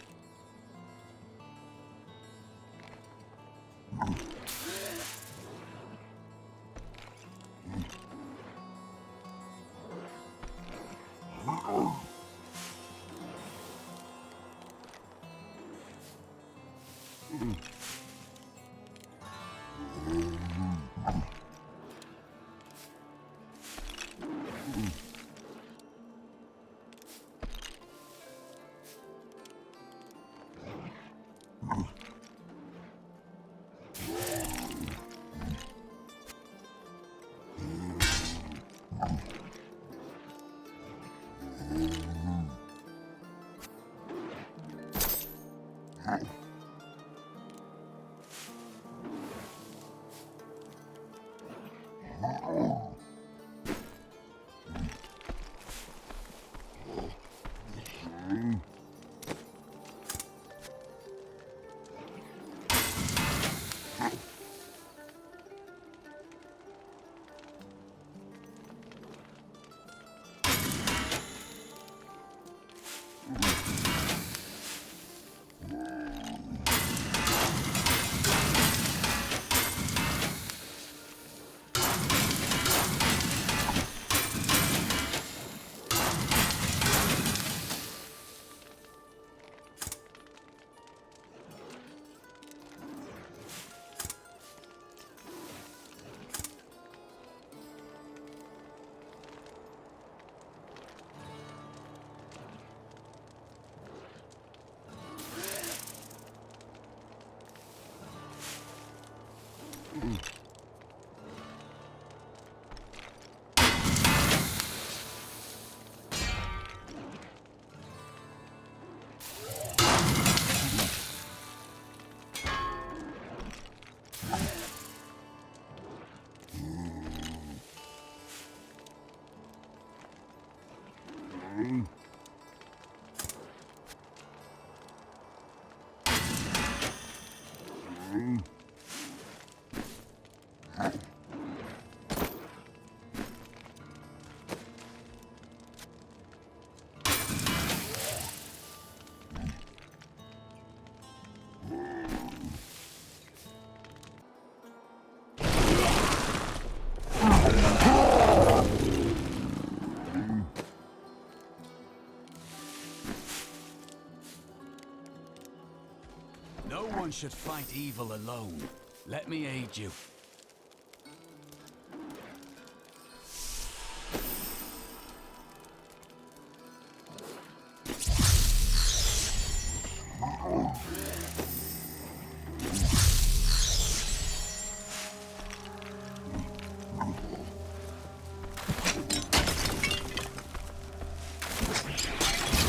No one should fight evil alone. Let me aid you.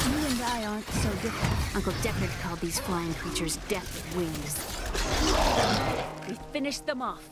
You and I aren't so different. Uncle Deckard called these flying creatures death with wings. We finished them off.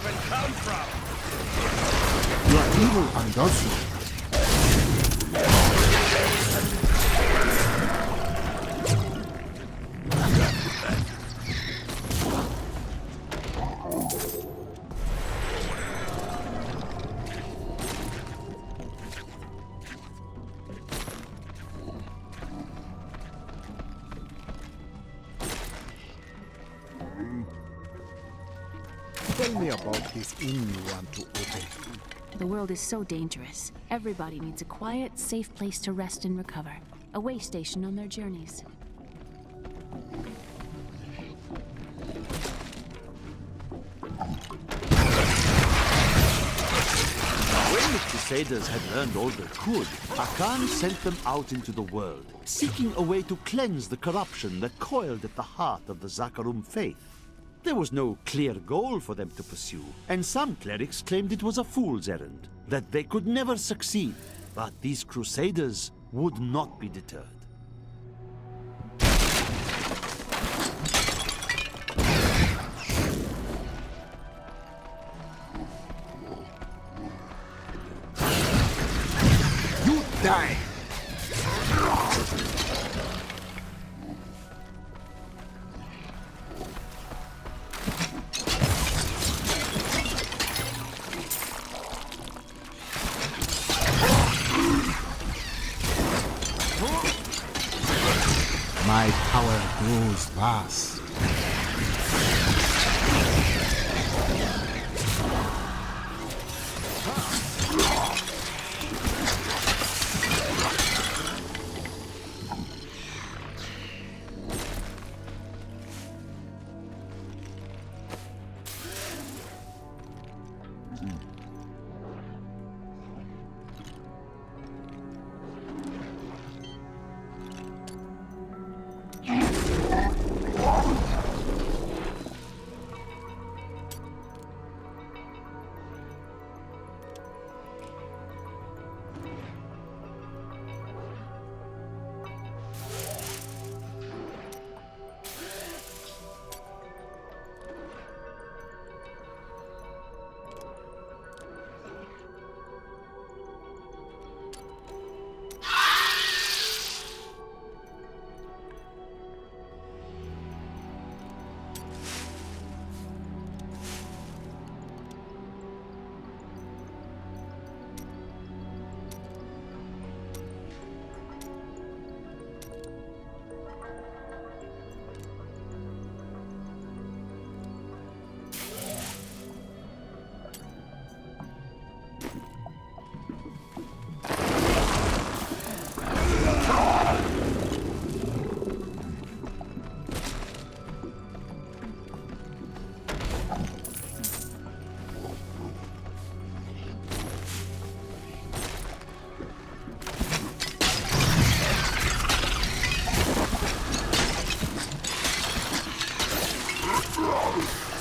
even come from? You are evil and also. Tell me about this inn you want to open. The world is so dangerous. Everybody needs a quiet, safe place to rest and recover. A way station on their journeys. When the Crusaders had learned all they could, Akan sent them out into the world, seeking a way to cleanse the corruption that coiled at the heart of the Zakarum faith. There was no clear goal for them to pursue, and some clerics claimed it was a fool's errand, that they could never succeed. But these Crusaders would not be deterred. You die! My power grows vast.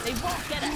They won't get us.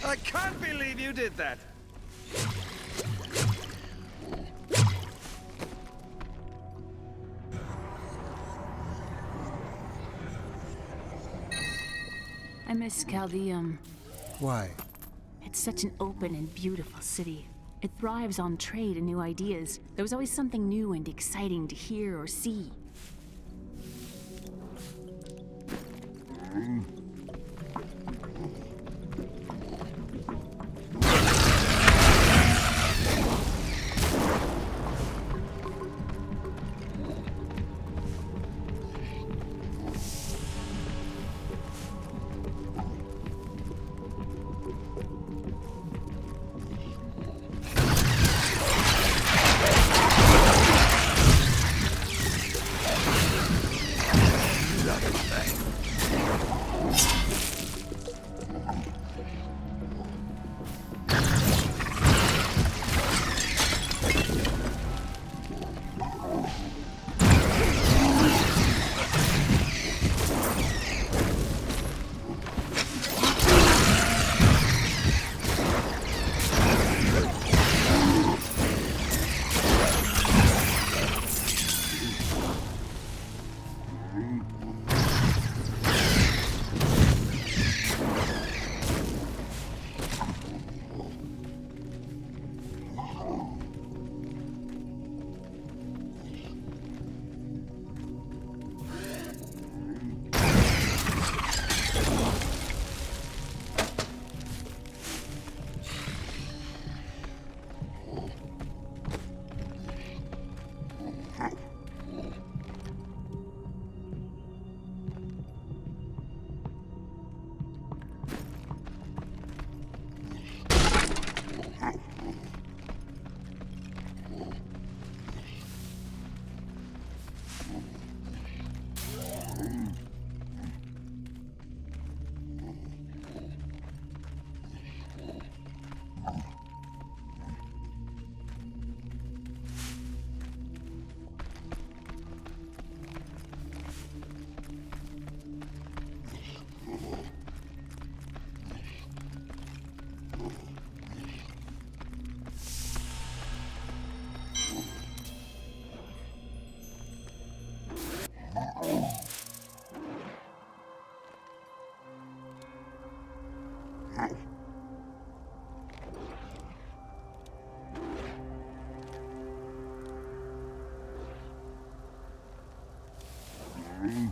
I can't believe you did that! I miss Chaldeum. Why? It's such an open and beautiful city. It thrives on trade and new ideas. There was always something new and exciting to hear or see. We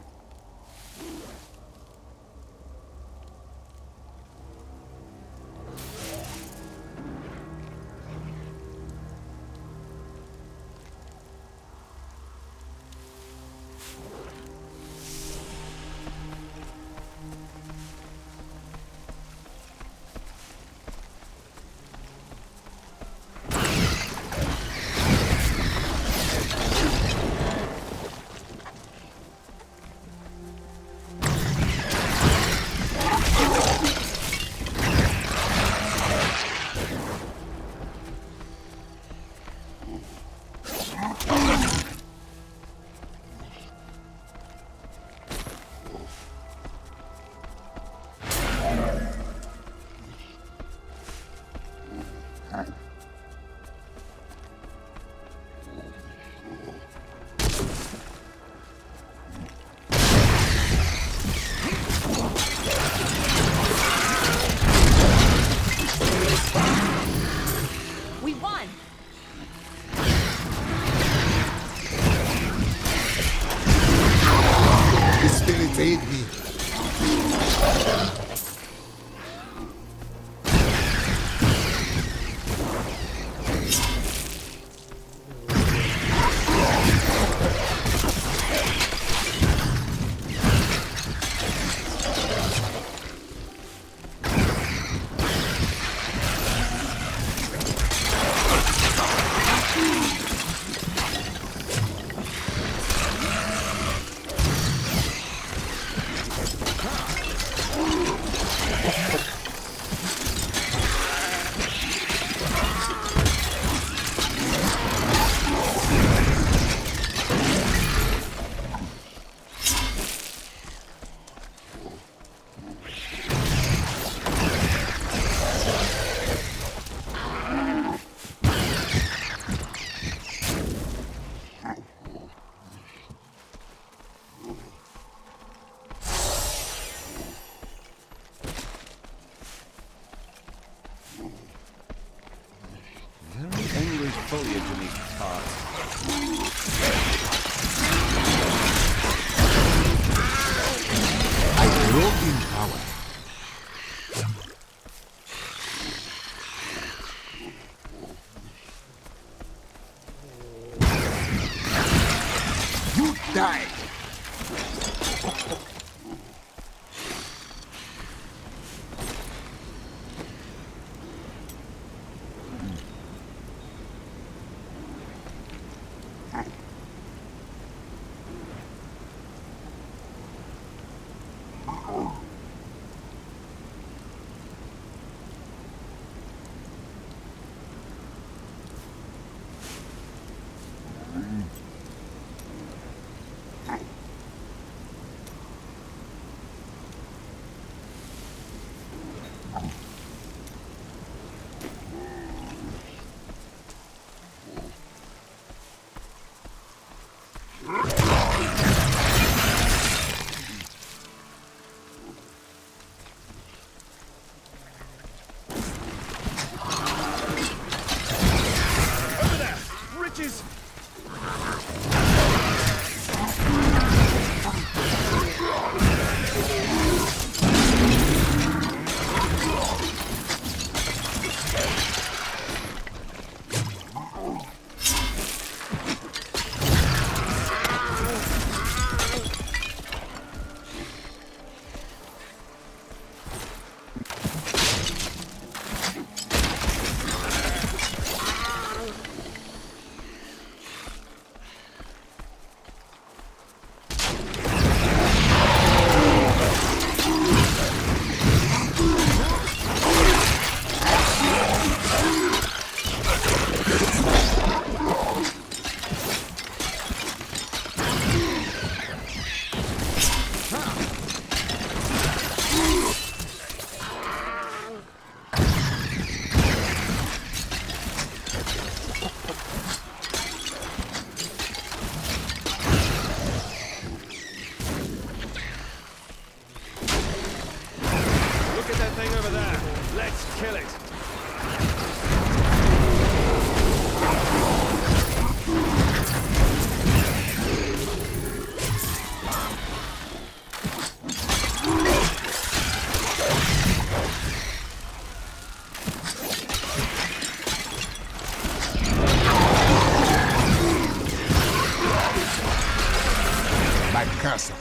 won! The spirits aid me. Very angry foliage in these parts. I grow in power. You die. Riches!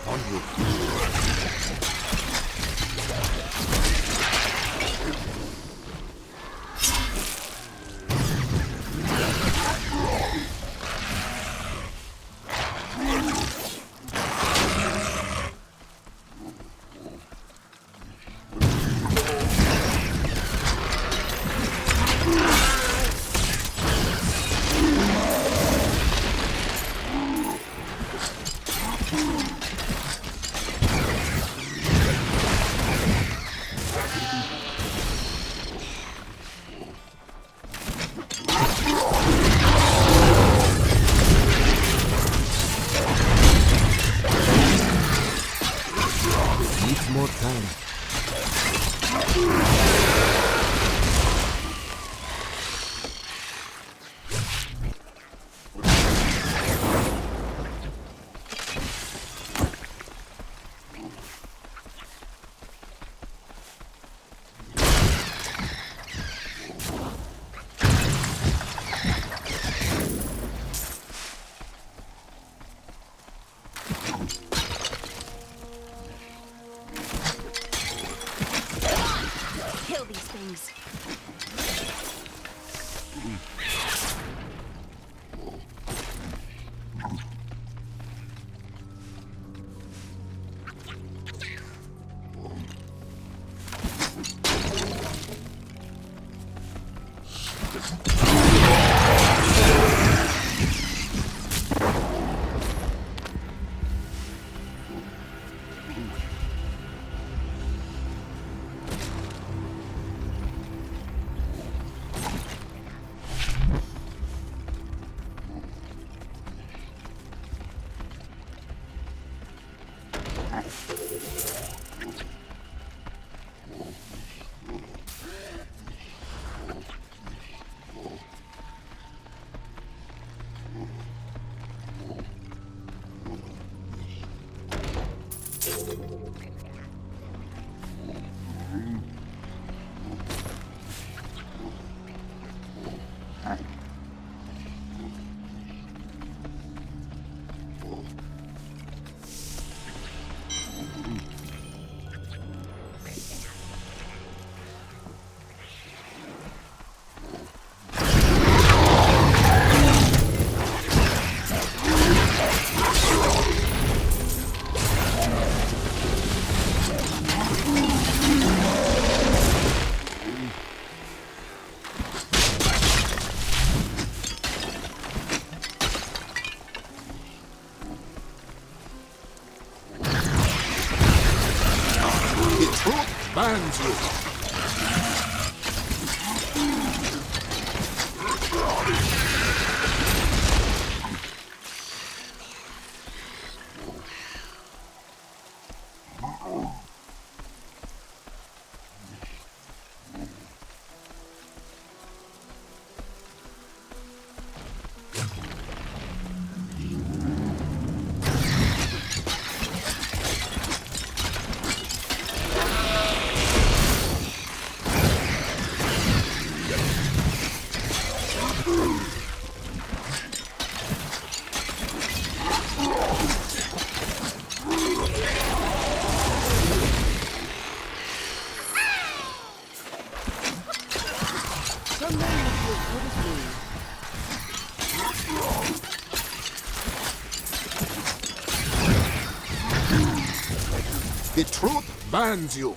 upon you. Needs more time. Kill these things. Bans you. The truth bans you.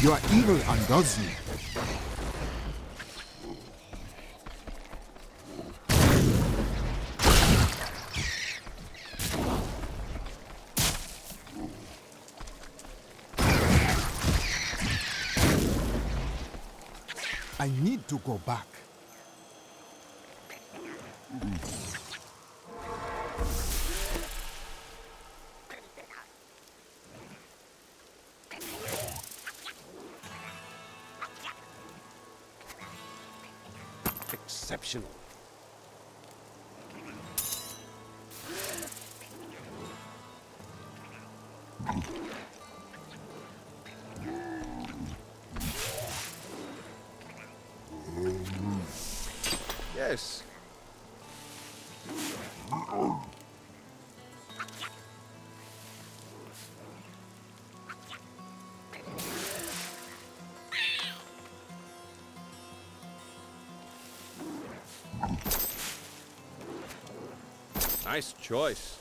Your evil undoes you. I need to go back. exceptional. Yes. Nice choice.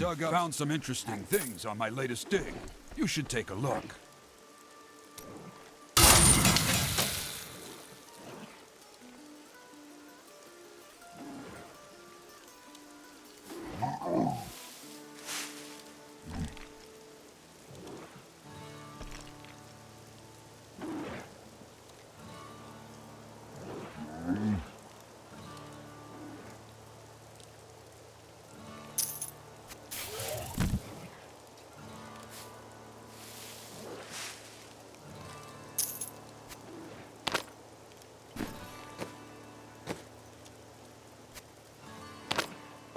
I've found some interesting things on my latest dig. You should take a look.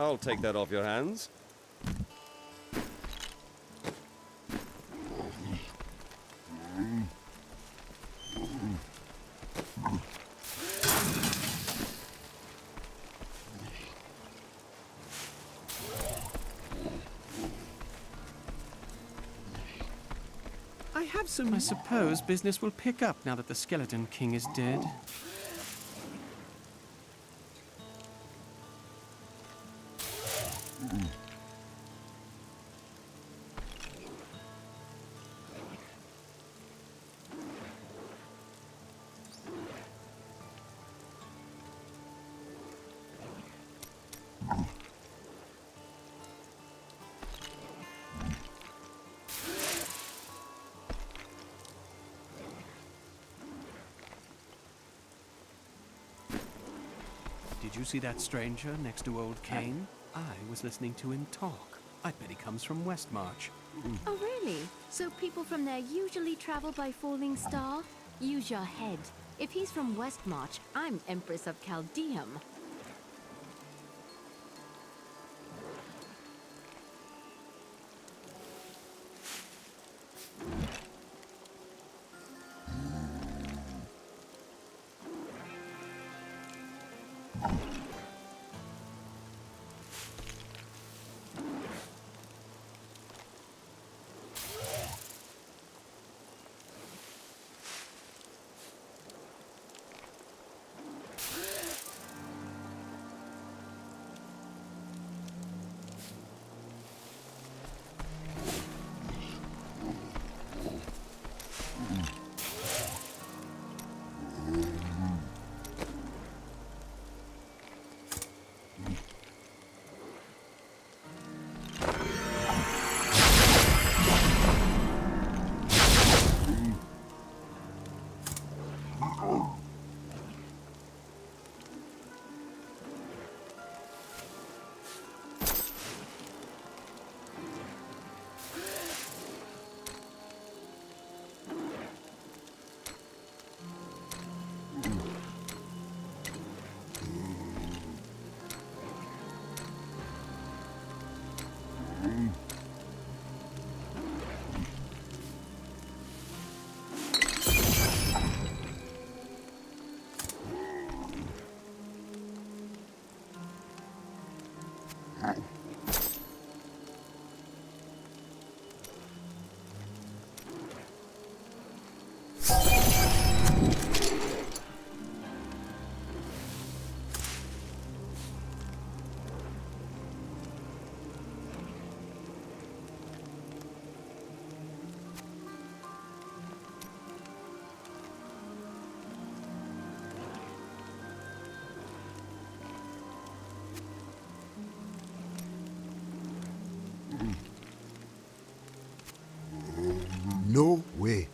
I'll take that off your hands. I suppose business will pick up now that the Skeleton King is dead. Did you see that stranger next to old Cain? I was listening to him talk. I bet he comes from Westmarch. Oh, really? So people from there usually travel by falling star? Use your head. If he's from Westmarch, I'm Empress of Chaldeum. No way.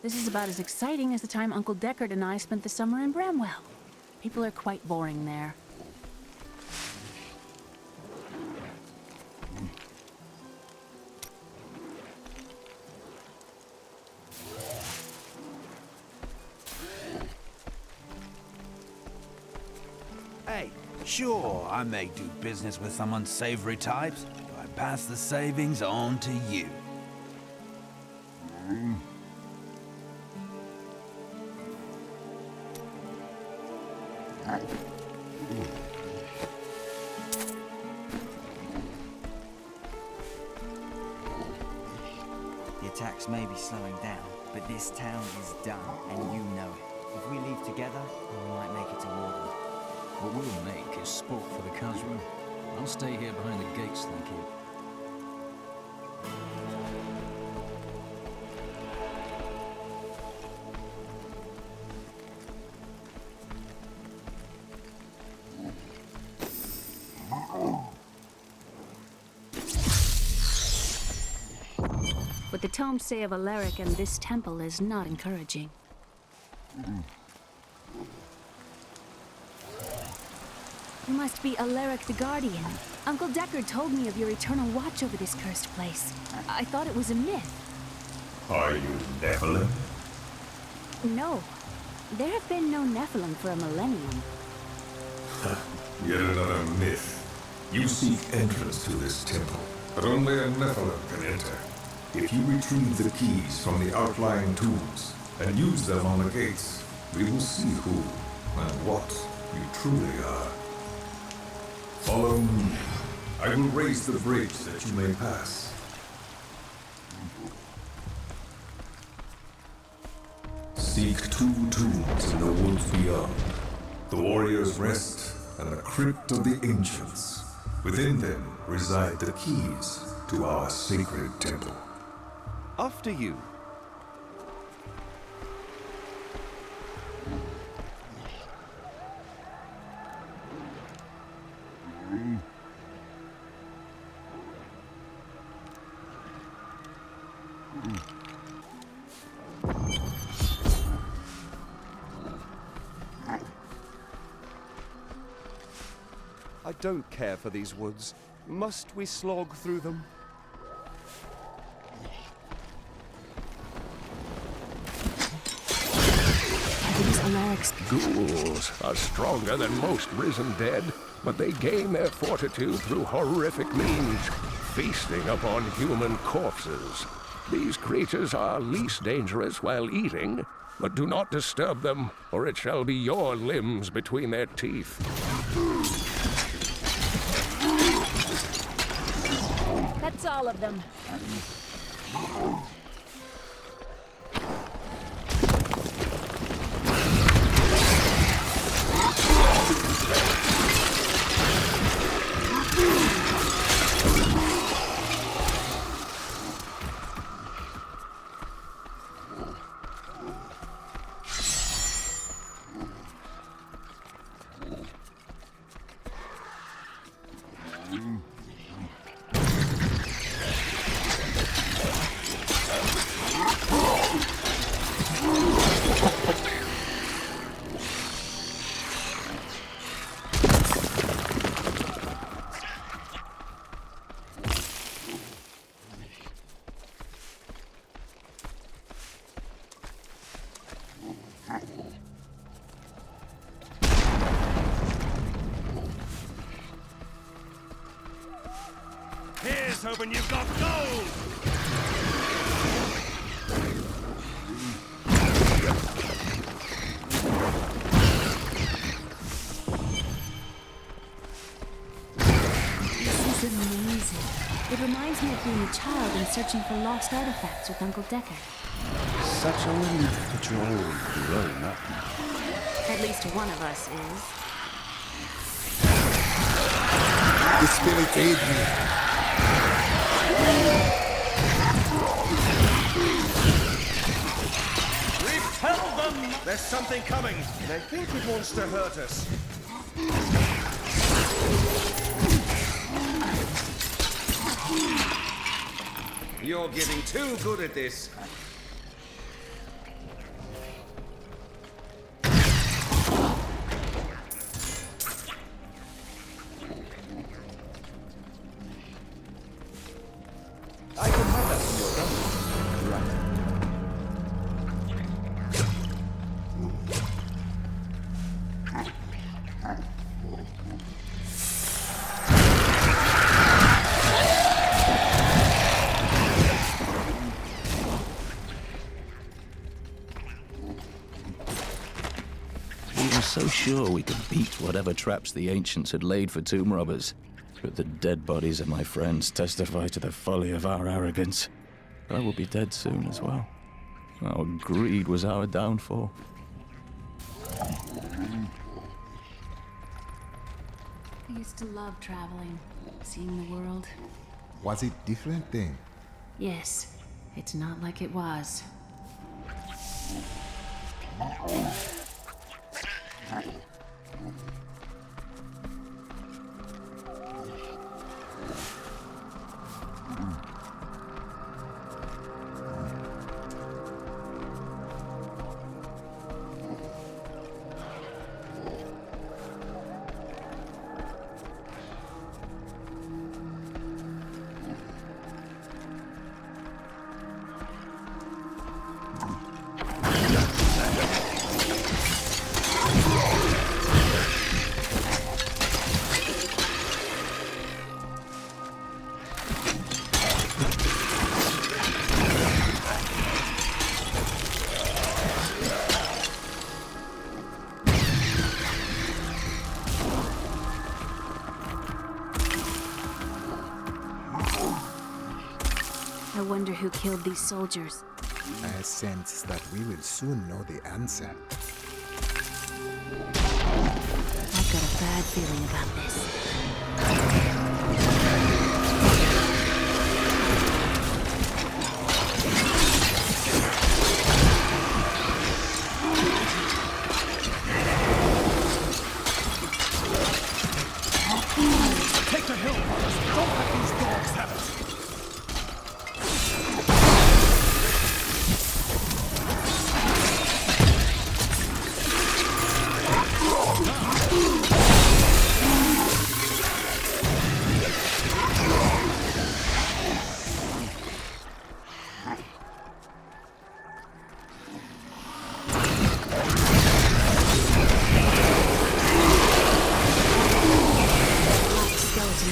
This is about as exciting as the time Uncle Deckard and I spent the summer in Bramwell. People are quite boring there. Hey, sure, I may do business with some unsavory types, but I pass the savings on to you. The attacks may be slowing down, but this town is done, and you know it. If we leave together, we might make it to Warden. What we'll make is sport for the Khazra. I'll stay here behind the gates, thank you. What the tomes say of Alaric and this temple is not encouraging. You must be Alaric the Guardian. Uncle Deckard told me of your eternal watch over this cursed place. I thought it was a myth. Are you Nephilim? No. There have been no Nephilim for a millennium. Yet another myth. You seek entrance to this temple, but only a Nephilim can enter. If you retrieve the keys from the outlying tombs and use them on the gates, we will see who and what you truly are. Follow me. I will raise the bridge that you may pass. Seek 2 tombs in the woods beyond. The warrior's rest and the crypt of the ancients. Within them reside the keys to our sacred temple. After you. I don't care for these woods. Must we slog through them? These Alaric's Ghouls are stronger than most risen dead, but they gain their fortitude through horrific means, feasting upon human corpses. These creatures are least dangerous while eating, but do not disturb them, or it shall be your limbs between their teeth. That's all of them. Here's hoping you've got gold! tells me of being a child and searching for lost artifacts with Uncle Deckard. Such a relief that you're all grown up now. At least one of us is. The spirit aid me. Repel them! There's something coming, and I think it wants to hurt us. You're getting too good at this. I can have that from your gun. Right. We were so sure we could beat whatever traps the ancients had laid for tomb robbers. But the dead bodies of my friends testify to the folly of our arrogance. I will be dead soon as well. Our greed was our downfall. I used to love traveling, seeing the world. Was it different then? Yes, it's not like it was. I wonder who killed these soldiers. I sense that we will soon know the answer. I've got a bad feeling about this. Take the hill, brothers. Don't let these dogs have it.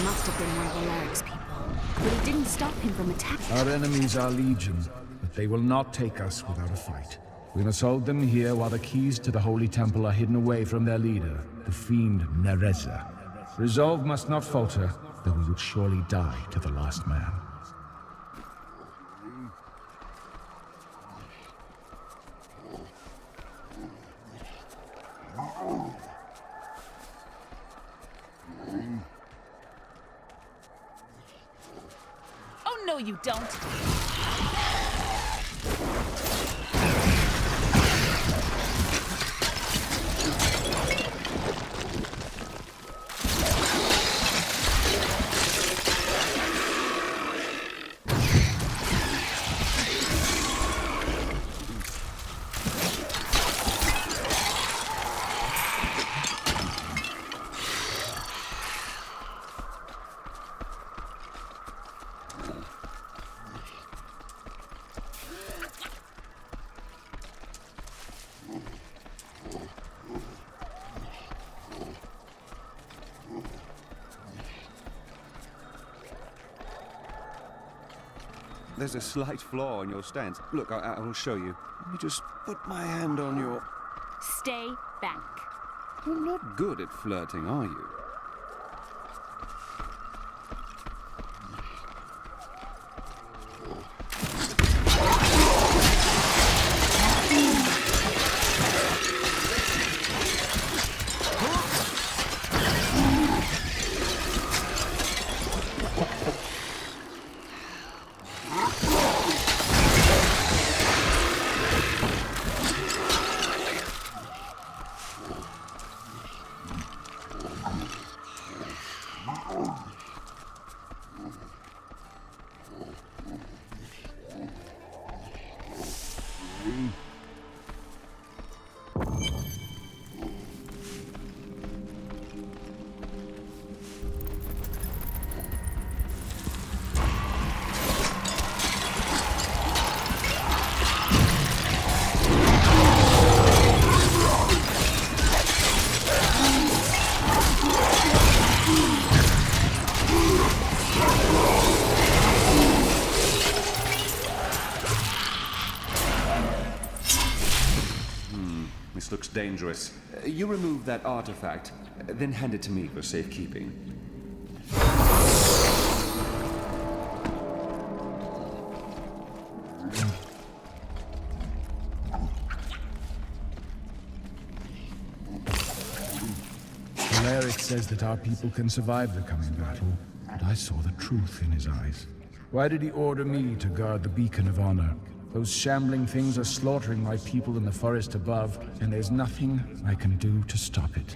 Must have been one of Alaric's people. But it didn't stop him from attacking. Our enemies are legion, but they will not take us without a fight. We must hold them here while the keys to the Holy Temple are hidden away from their leader, the fiend Nereza. Resolve must not falter, though we would surely die to the last man. Oh, no, you don't. There's a slight flaw in your stance. Look, I will show you. Let me just put my hand on your... Stay back. You're not good at flirting, are you? This looks dangerous. You remove that artifact, then hand it to me for safekeeping. Alaric says that our people can survive the coming battle, but I saw the truth in his eyes. Why did he order me to guard the beacon of honor? Those shambling things are slaughtering my people in the forest above, and there's nothing I can do to stop it.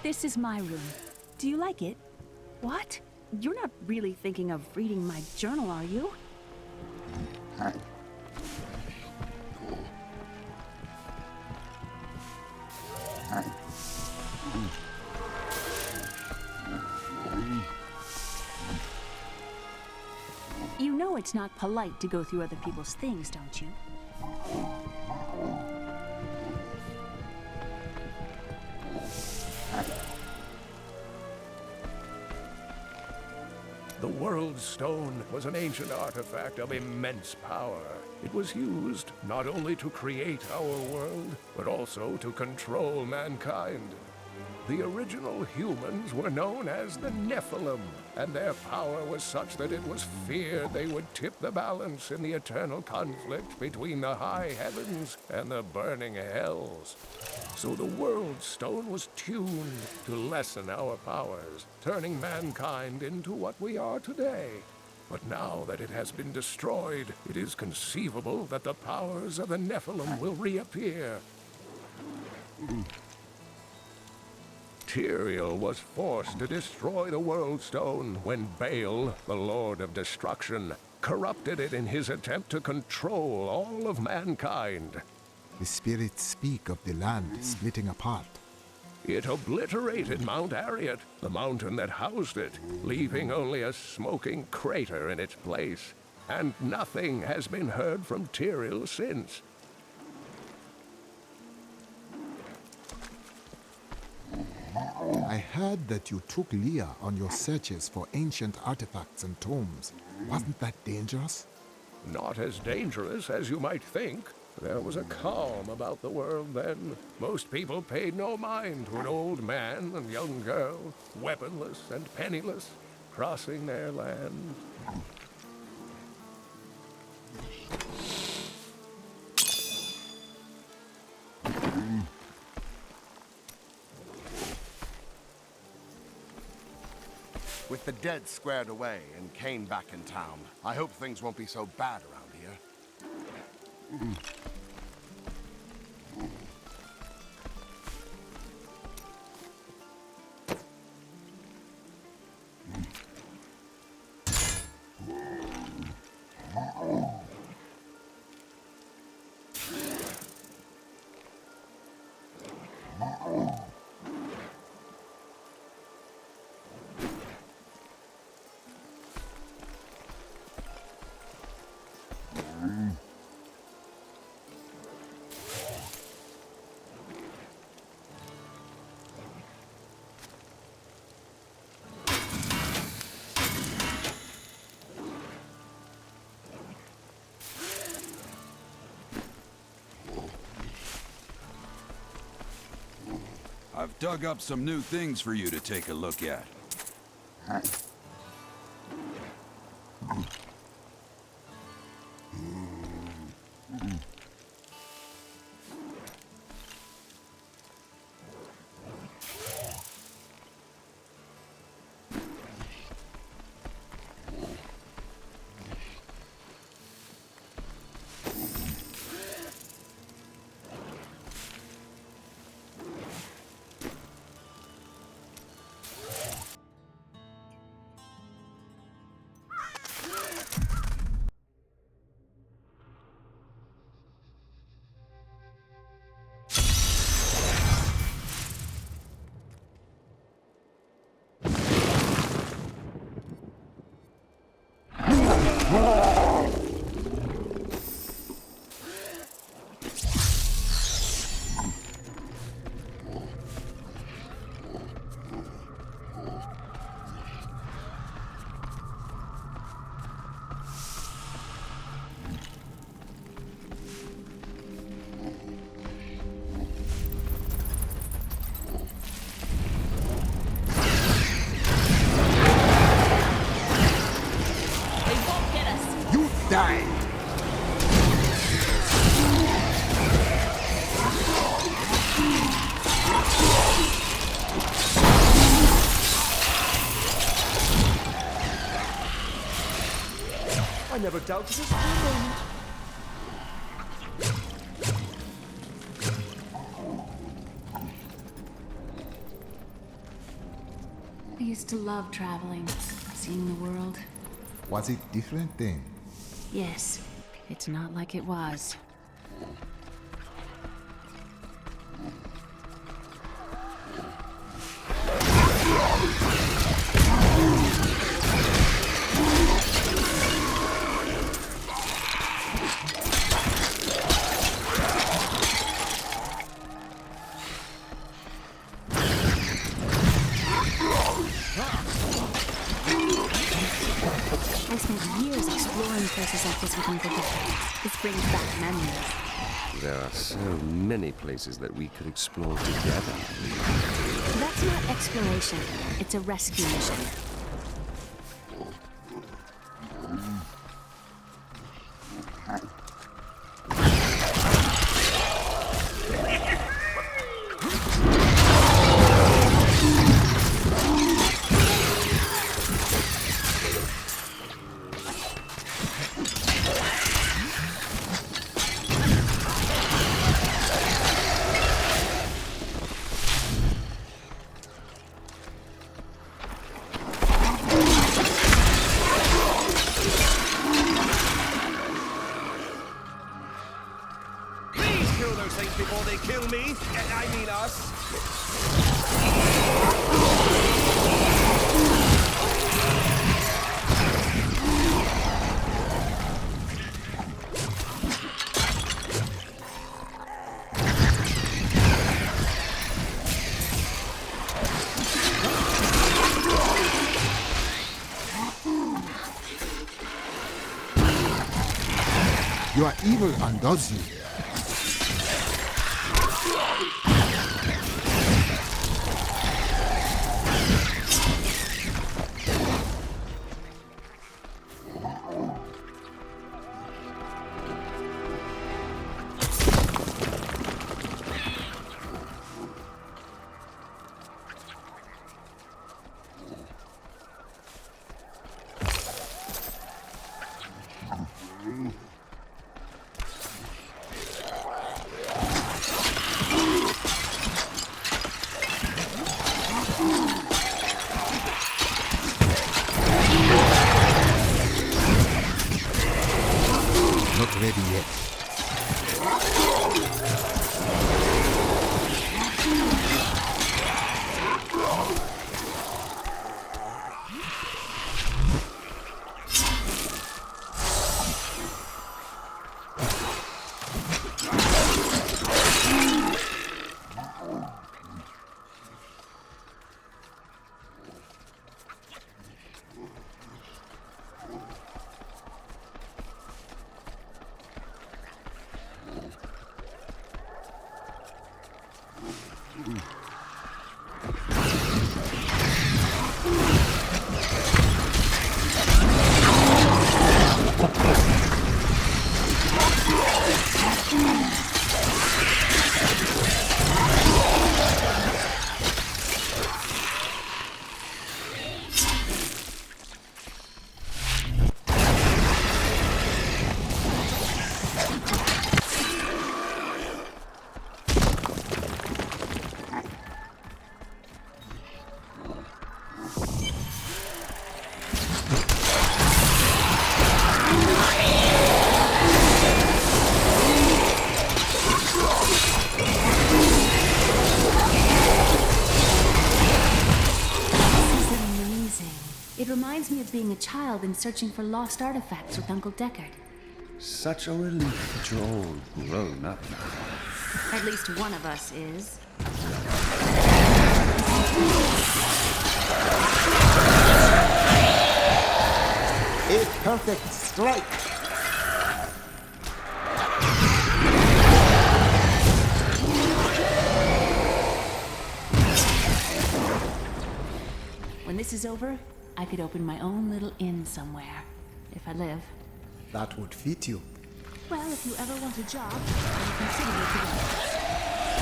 This is my room. Do you like it? What? You're not really thinking of reading my journal, are you? You know it's not polite to go through other people's things, don't you? The World Stone was an ancient artifact of immense power. It was used not only to create our world, but also to control mankind. The original humans were known as the Nephilim, and their power was such that it was feared they would tip the balance in the eternal conflict between the high heavens and the burning hells. So the World Stone was tuned to lessen our powers, turning mankind into what we are today. But now that it has been destroyed, it is conceivable that the powers of the Nephilim will reappear. Tyrael was forced to destroy the World Stone when Baal, the Lord of Destruction, corrupted it in his attempt to control all of mankind. The spirits speak of the land splitting apart. It obliterated Mount Arreat, the mountain that housed it, leaving only a smoking crater in its place. And nothing has been heard from Tyrael since. I heard that you took Leah on your searches for ancient artifacts and tomes. Wasn't that dangerous? Not as dangerous as you might think. There was a calm about the world then. Most people paid no mind to an old man and young girl, weaponless and penniless, crossing their land. With the dead squared away and Cain back in town, I hope things won't be so bad around here. I've dug up some new things for you to take a look at. never doubted us for a moment. I used to love traveling, seeing the world. Was it different then? Yes, it's not like it was. I spent years exploring places like this with Uncle Dick. This brings back memories. There are so many places that we could explore together. That's not exploration. It's a rescue mission. Before they kill me, I mean us. Your evil undoes you. Not ready yet. It reminds me of being a child and searching for lost artifacts with Uncle Deckard. Such a relief that you're all grown up now. At least one of us is. A perfect strike! When this is over, I could open my own little inn somewhere, if I live. That would fit you. Well, if you ever want a job, I'll consider it today.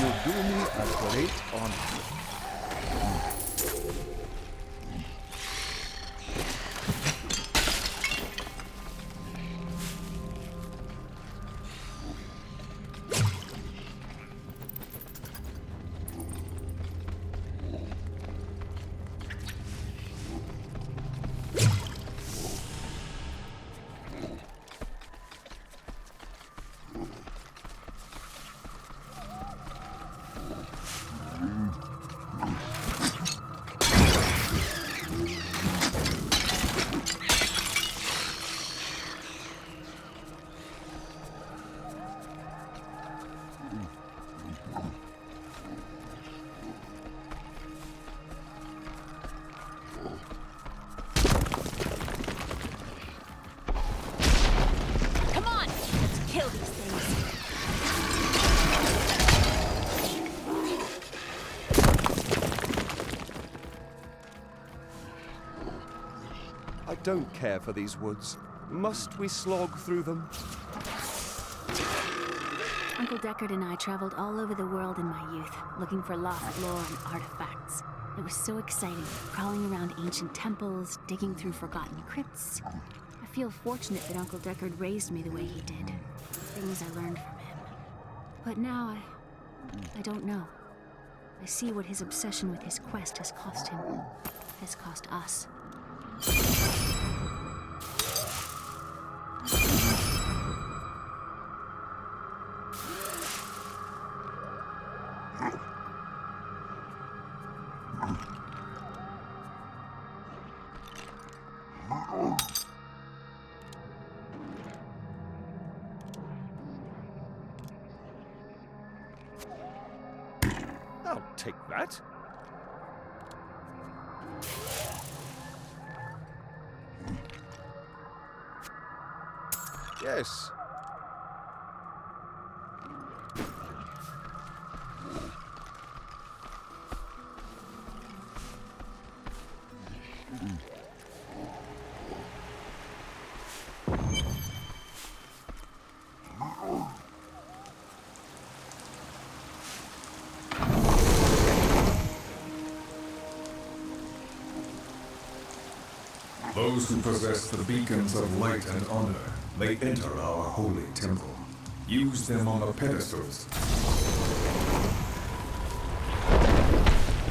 You do me a great honor. don't care for these woods. Must we slog through them? Uncle Deckard and I traveled all over the world in my youth, looking for lost lore and artifacts. It was so exciting, crawling around ancient temples, digging through forgotten crypts. I feel fortunate that Uncle Deckard raised me the way he did. Things I learned from him. But now I don't know. I see what his obsession with his quest has cost him. Has cost us. I'll take that. Yes. Those who possess the beacons of light and honor may enter our holy temple. Use them on the pedestals.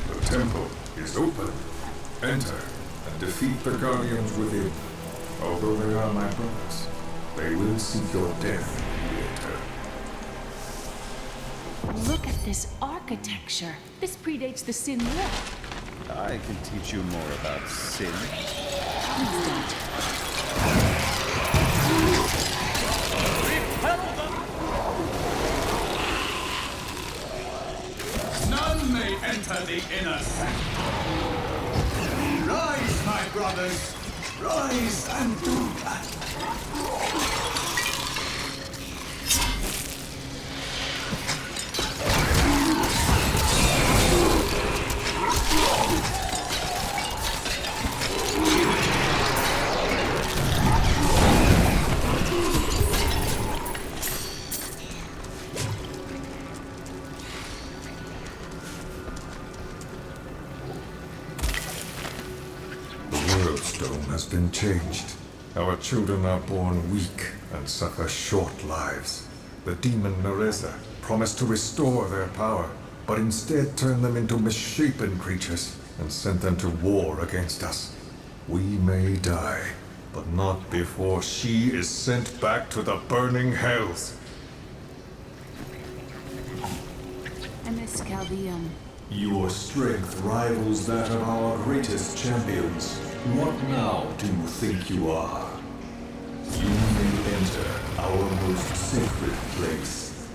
The temple is open. Enter and defeat the guardians within. Although they are my brothers, they will seek your death if you enter. Look at this architecture. This predates the Sin War. I can teach you more about sin. Please don't. None may enter the inner sanctum. Rise, my brothers. Rise and do battle. Has been changed. Our children are born weak and suffer short lives. The demon Nereza promised to restore their power, but instead turned them into misshapen creatures and sent them to war against us. We may die, but not before she is sent back to the burning hells. And this Chaldean. Your strength rivals that of our greatest champions. What now do you think you are? You may enter our most sacred place.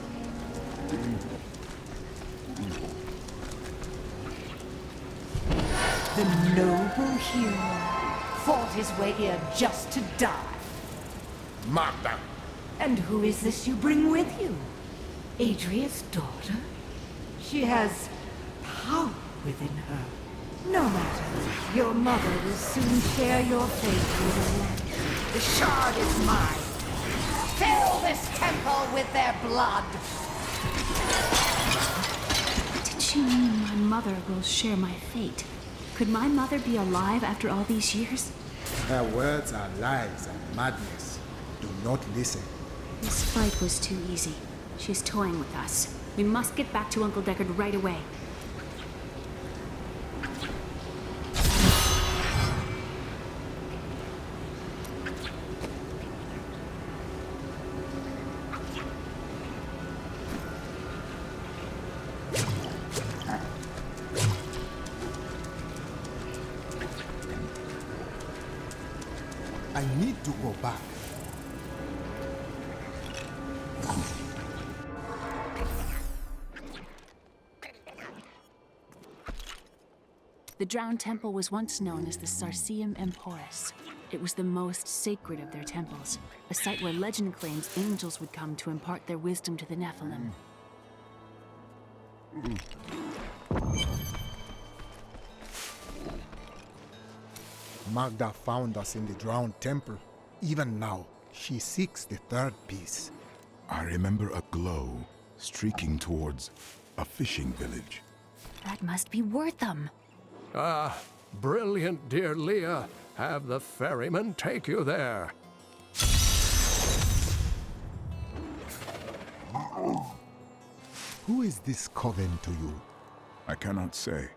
The noble hero fought his way here just to die. Mother! And who is this you bring with you? Adria's daughter? She has power within her. No matter, your mother will soon share your fate with the land. The shard is mine. Fill this temple with their blood. Did she mean my mother will share my fate? Could my mother be alive after all these years? Her words are lies and madness. Do not listen. This fight was too easy. She's toying with us. We must get back to Uncle Deckard right away. I need to go back. The Drowned Temple was once known as the Sarsium Emporis. It was the most sacred of their temples, a site where legend claims angels would come to impart their wisdom to the Nephilim. Magda found us in the drowned temple. Even now, she seeks the third piece. I remember a glow streaking towards a fishing village. That must be Wortham. Ah, brilliant, dear Leah. Have the ferryman take you there. Who is this coven to you? I cannot say,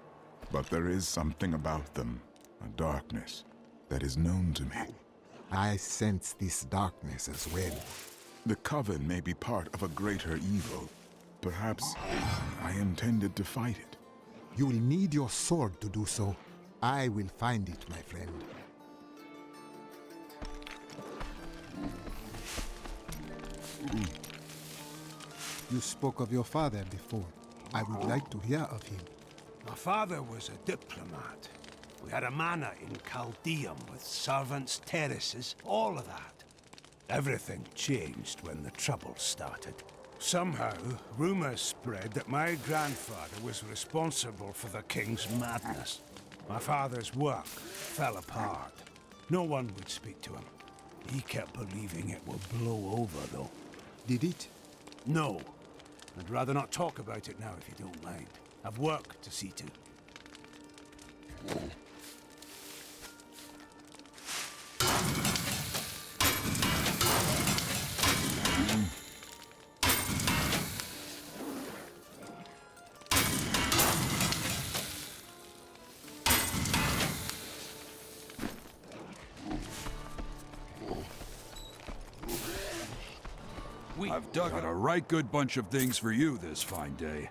but there is something about them, a darkness that is known to me. I sense this darkness as well. The coven may be part of a greater evil. Perhaps I intended to fight it. You will need your sword to do so. I will find it, my friend. You spoke of your father before. I would like to hear of him. My father was a diplomat. We had a manor in Chaldeum with servants, terraces, all of that. Everything changed when the Troubles started. Somehow, rumors spread that my grandfather was responsible for the king's madness. My father's work fell apart. No one would speak to him. He kept believing it would blow over, though. Did it? No. I'd rather not talk about it now, if you don't mind. I've work to see to. I've dug out a right good bunch of things for you this fine day.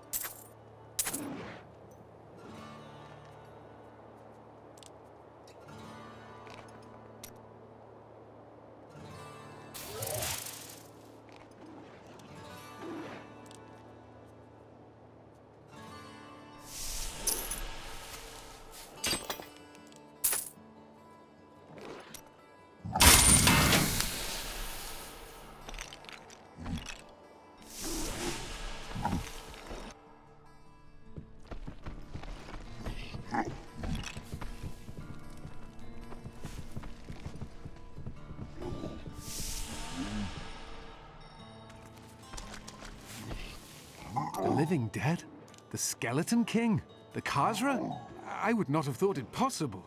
The living dead? The Skeleton King? The Khazra? I would not have thought it possible.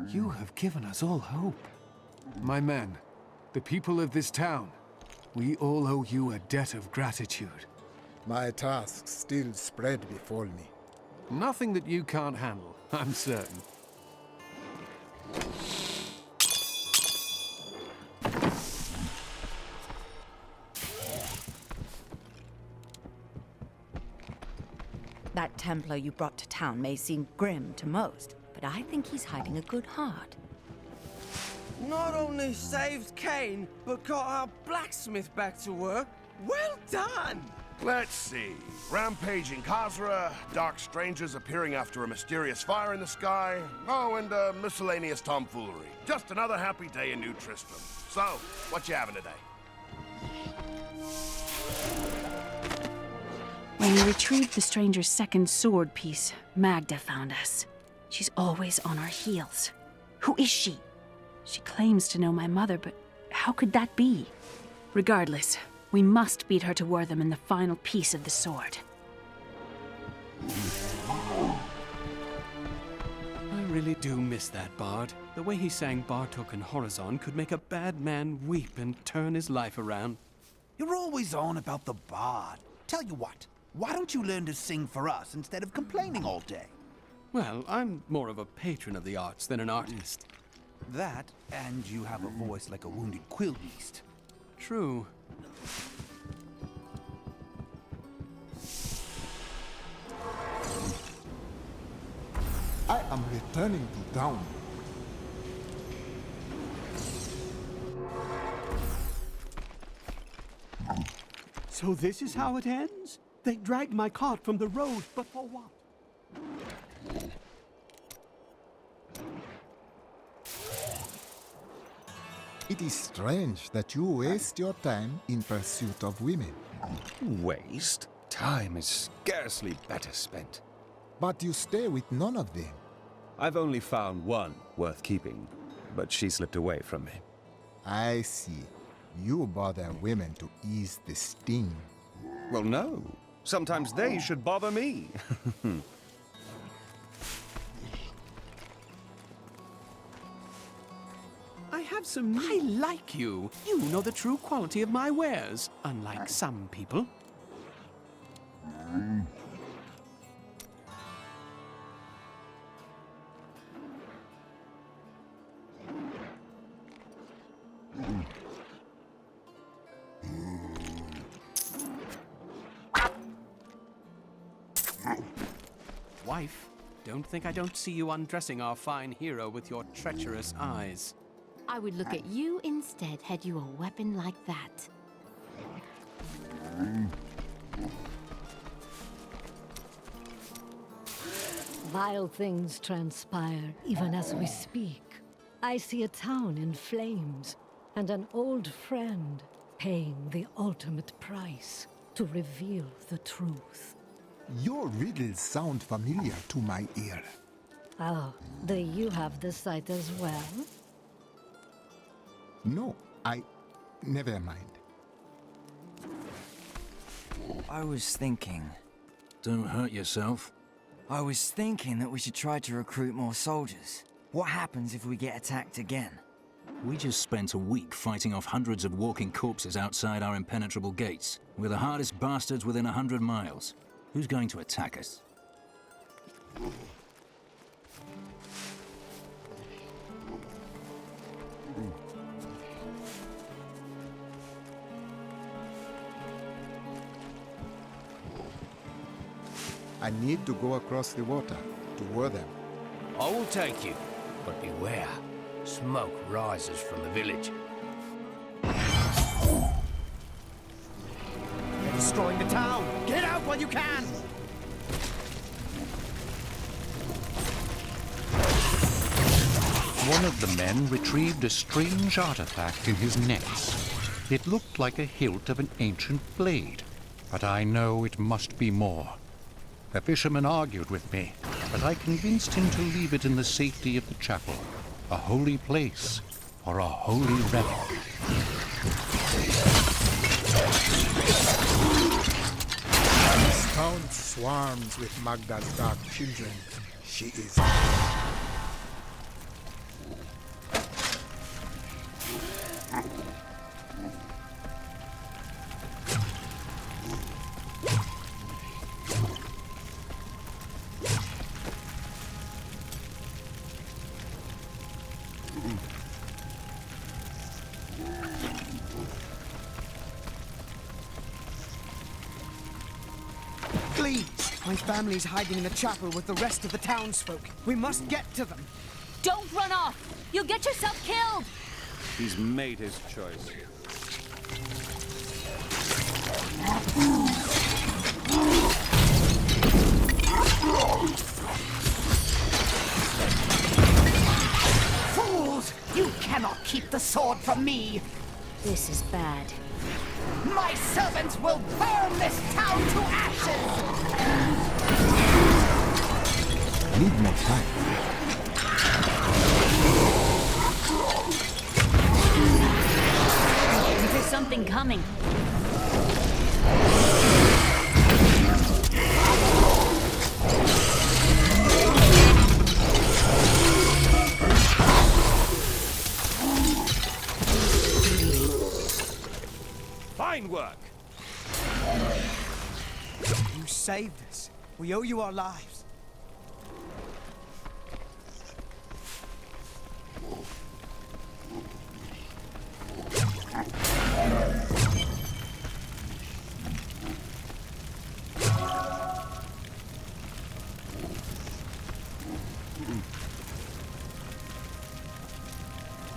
You have given us all hope. My men, the people of this town, we all owe you a debt of gratitude. My tasks still spread before me. Nothing that you can't handle, I'm certain. That Templar you brought to town may seem grim to most, but I think he's hiding a good heart. Not only saved Cain, but got our blacksmith back to work. Well done! Let's see. Rampaging Khazra, dark strangers appearing after a mysterious fire in the sky. Oh, and miscellaneous tomfoolery. Just another happy day in New Tristram. So, what you having today? When we retrieved the stranger's second sword piece, Magda found us. She's always on our heels. Who is she? She claims to know my mother, but how could that be? Regardless, we must beat her to Wortham in the final piece of the sword. I really do miss that bard. The way he sang Bartok and Horizon could make a bad man weep and turn his life around. You're always on about the bard. Tell you what, why don't you learn to sing for us instead of complaining all day? Well, I'm more of a patron of the arts than an artist. That, and you have a voice like a wounded quill beast. True. I am returning to town. So this is how it ends? They dragged my cart from the road, but for what? It is strange that you waste your time in pursuit of women. Waste? Time is scarcely better spent. But you stay with none of them. I've only found one worth keeping. but she slipped away from me. I see. You bother women to ease the sting. Well, no. Sometimes they should bother me. I have some... I like you. You know the true quality of my wares, unlike some people. Wife, don't think I don't see you undressing our fine hero with your treacherous eyes. I would look at you instead had you a weapon like that. Vile things transpire even as we speak. I see a town in flames, and an old friend paying the ultimate price to reveal the truth. Your riddles sound familiar to my ear. Oh, do you have the sight as well? No, never mind. I was thinking... Don't hurt yourself. I was thinking that we should try to recruit more soldiers. What happens if we get attacked again? We just spent a week fighting off hundreds of walking corpses outside our impenetrable gates. We're the hardest bastards within 100 miles. Who's going to attack us? I need to go across the water to war them. I will take you, but beware. Smoke rises from the village. They're destroying the town! Get out while you can! One of the men retrieved a strange artifact in his nets. It looked like a hilt of an ancient blade, but I know it must be more. The fisherman argued with me, but I convinced him to leave it in the safety of the chapel, a holy place for a holy relic. This town swarms with Magda's dark children. She is... Please! My family's hiding in the chapel with the rest of the townsfolk. We must get to them. Don't run off! You'll get yourself killed! He's made his choice. Fools! You cannot keep the sword from me! This is bad. My servants will burn this town to ashes! Need more time. There's something coming. Fine work! You saved us. We owe you our lives.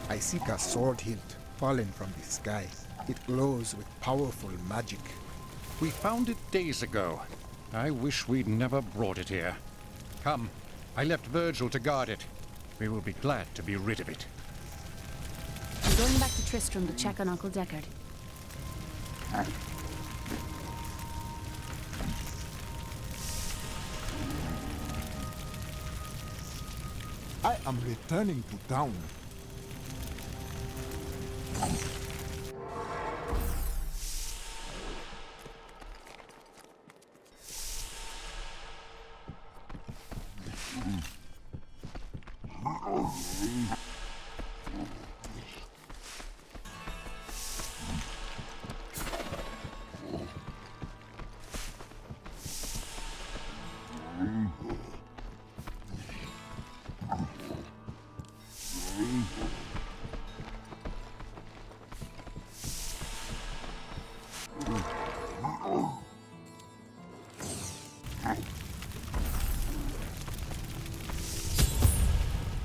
I seek a sword hilt fallen from the sky. It glows with powerful magic. We found it days ago. I wish we'd never brought it here. Come, I left Virgil to guard it. We will be glad to be rid of it. I'm going back to Tristram to check on Uncle Deckard. I am returning to town.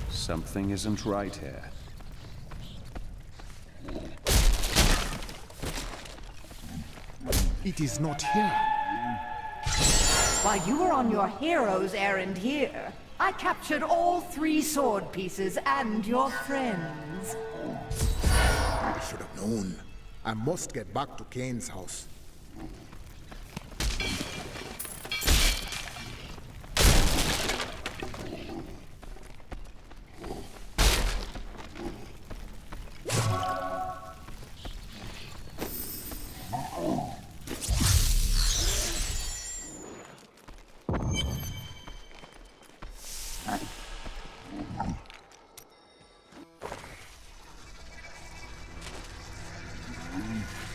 Something isn't right here. It is not here. While you were on your hero's errand here, I captured all 3 sword pieces and your friends. I should have known. I must get back to Cain's house.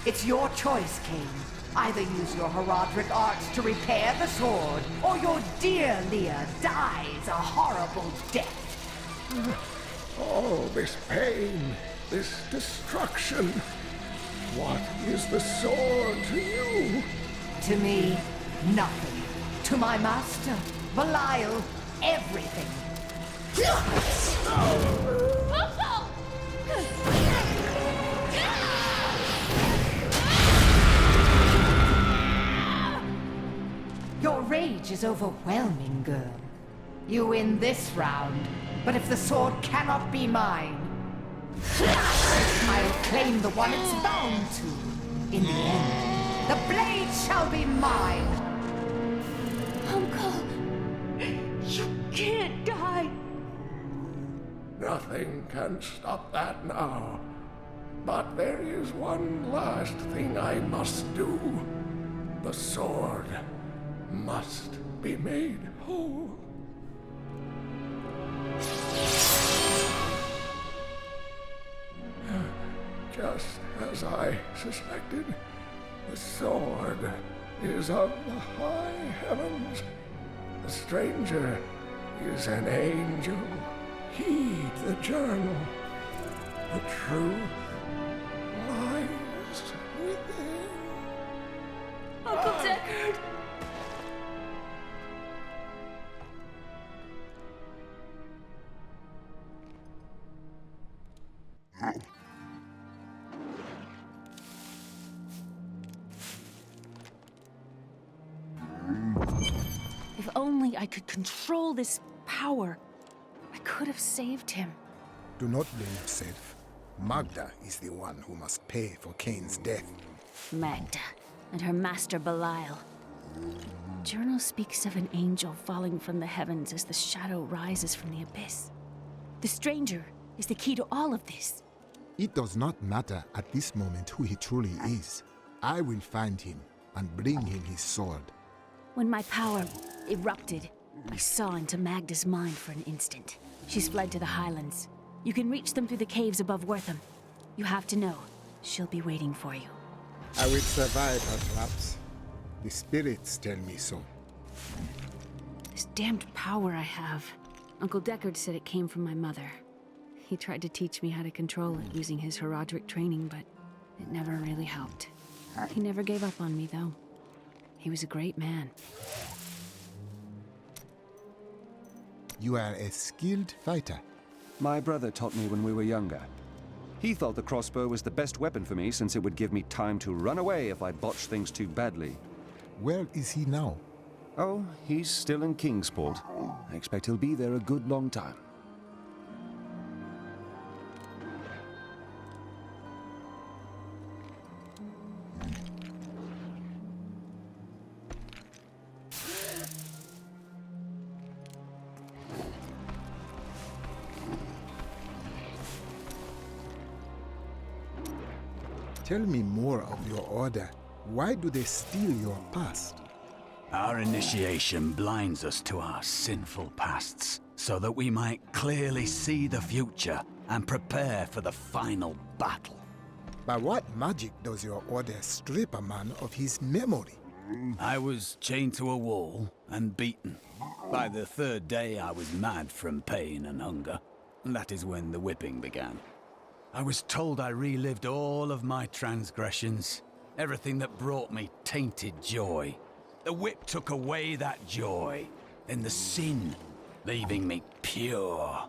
It's your choice, Cain. Either use your Herodric arts to repair the sword, or your dear Leah dies a horrible death. Oh, this pain, this destruction. What is the sword to you? To me, nothing. To my master, Belial, everything. Your rage is overwhelming, girl. You win this round, but if the sword cannot be mine, I'll claim the one it's bound to. In the end, the blade shall be mine. Uncle, you can't die. Nothing can stop that now. But there is one last thing I must do. The sword must be made whole. Just as I suspected, the sword is of the high heavens. The stranger is an angel. Heed the journal. The truth lies within. Uncle Deckard! If only I could control this power, I could have saved him. Do not blame yourself. Magda is the one who must pay for Cain's death. Magda and her master Belial. The journal speaks of an angel falling from the heavens as the shadow rises from the abyss. The stranger is the key to all of this. It does not matter at this moment who he truly is. I will find him and bring him his sword. When my power erupted, I saw into Magda's mind for an instant. She's fled to the highlands. You can reach them through the caves above Wortham. You have to know, she'll be waiting for you. I will survive her traps. The spirits tell me so. This damned power I have. Uncle Deckard said it came from my mother. He tried to teach me how to control it using his Herodric training, but it never really helped. He never gave up on me, though. He was a great man. You are a skilled fighter. My brother taught me when we were younger. He thought the crossbow was the best weapon for me since it would give me time to run away if I botched things too badly. Where is he now? Oh, he's still in Kingsport. I expect he'll be there a good long time. Tell me more of your order. Why do they steal your past? Our initiation blinds us to our sinful pasts. so that we might clearly see the future and prepare for the final battle. By what magic does your order strip a man of his memory? I was chained to a wall and beaten. By the third day, I was mad from pain and hunger. That is when the whipping began. I was told I relived all of my transgressions, everything that brought me tainted joy. The whip took away that joy, and the sin, leaving me pure.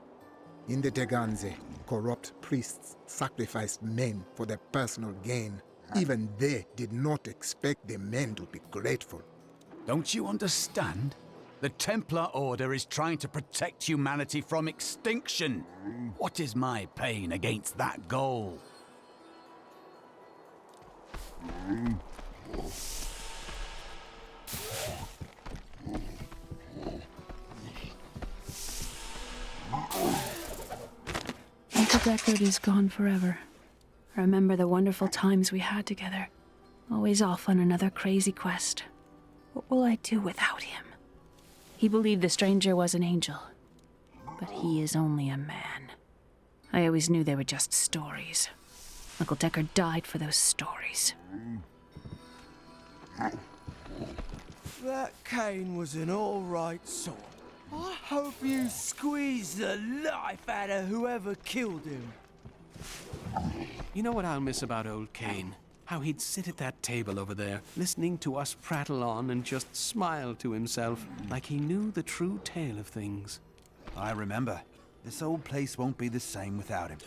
In the Teganze, corrupt priests sacrificed men for their personal gain. Even they did not expect the men to be grateful. Don't you understand? The Templar Order is trying to protect humanity from extinction. What is my pain against that goal? Uncle Deckard is gone forever. I remember the wonderful times we had together. Always off on another crazy quest. What will I do without him? He believed the stranger was an angel, but he is only a man. I always knew they were just stories. Uncle Deckard died for those stories. That Cain was an all-right sort. I hope you squeeze the life out of whoever killed him. You know what I'll miss about old Cain? How he'd sit at that table over there, listening to us prattle on and just smile to himself, like he knew the true tale of things. I remember. This old place won't be the same without him.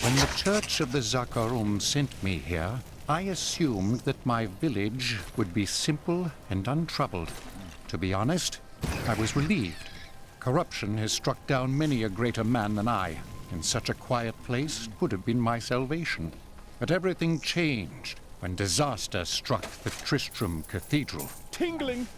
When the Church of the Zakarum sent me here, I assumed that my village would be simple and untroubled. To be honest, I was relieved. Corruption has struck down many a greater man than I, and such a quiet place would have been my salvation. But everything changed when disaster struck the Tristram Cathedral. Tingling!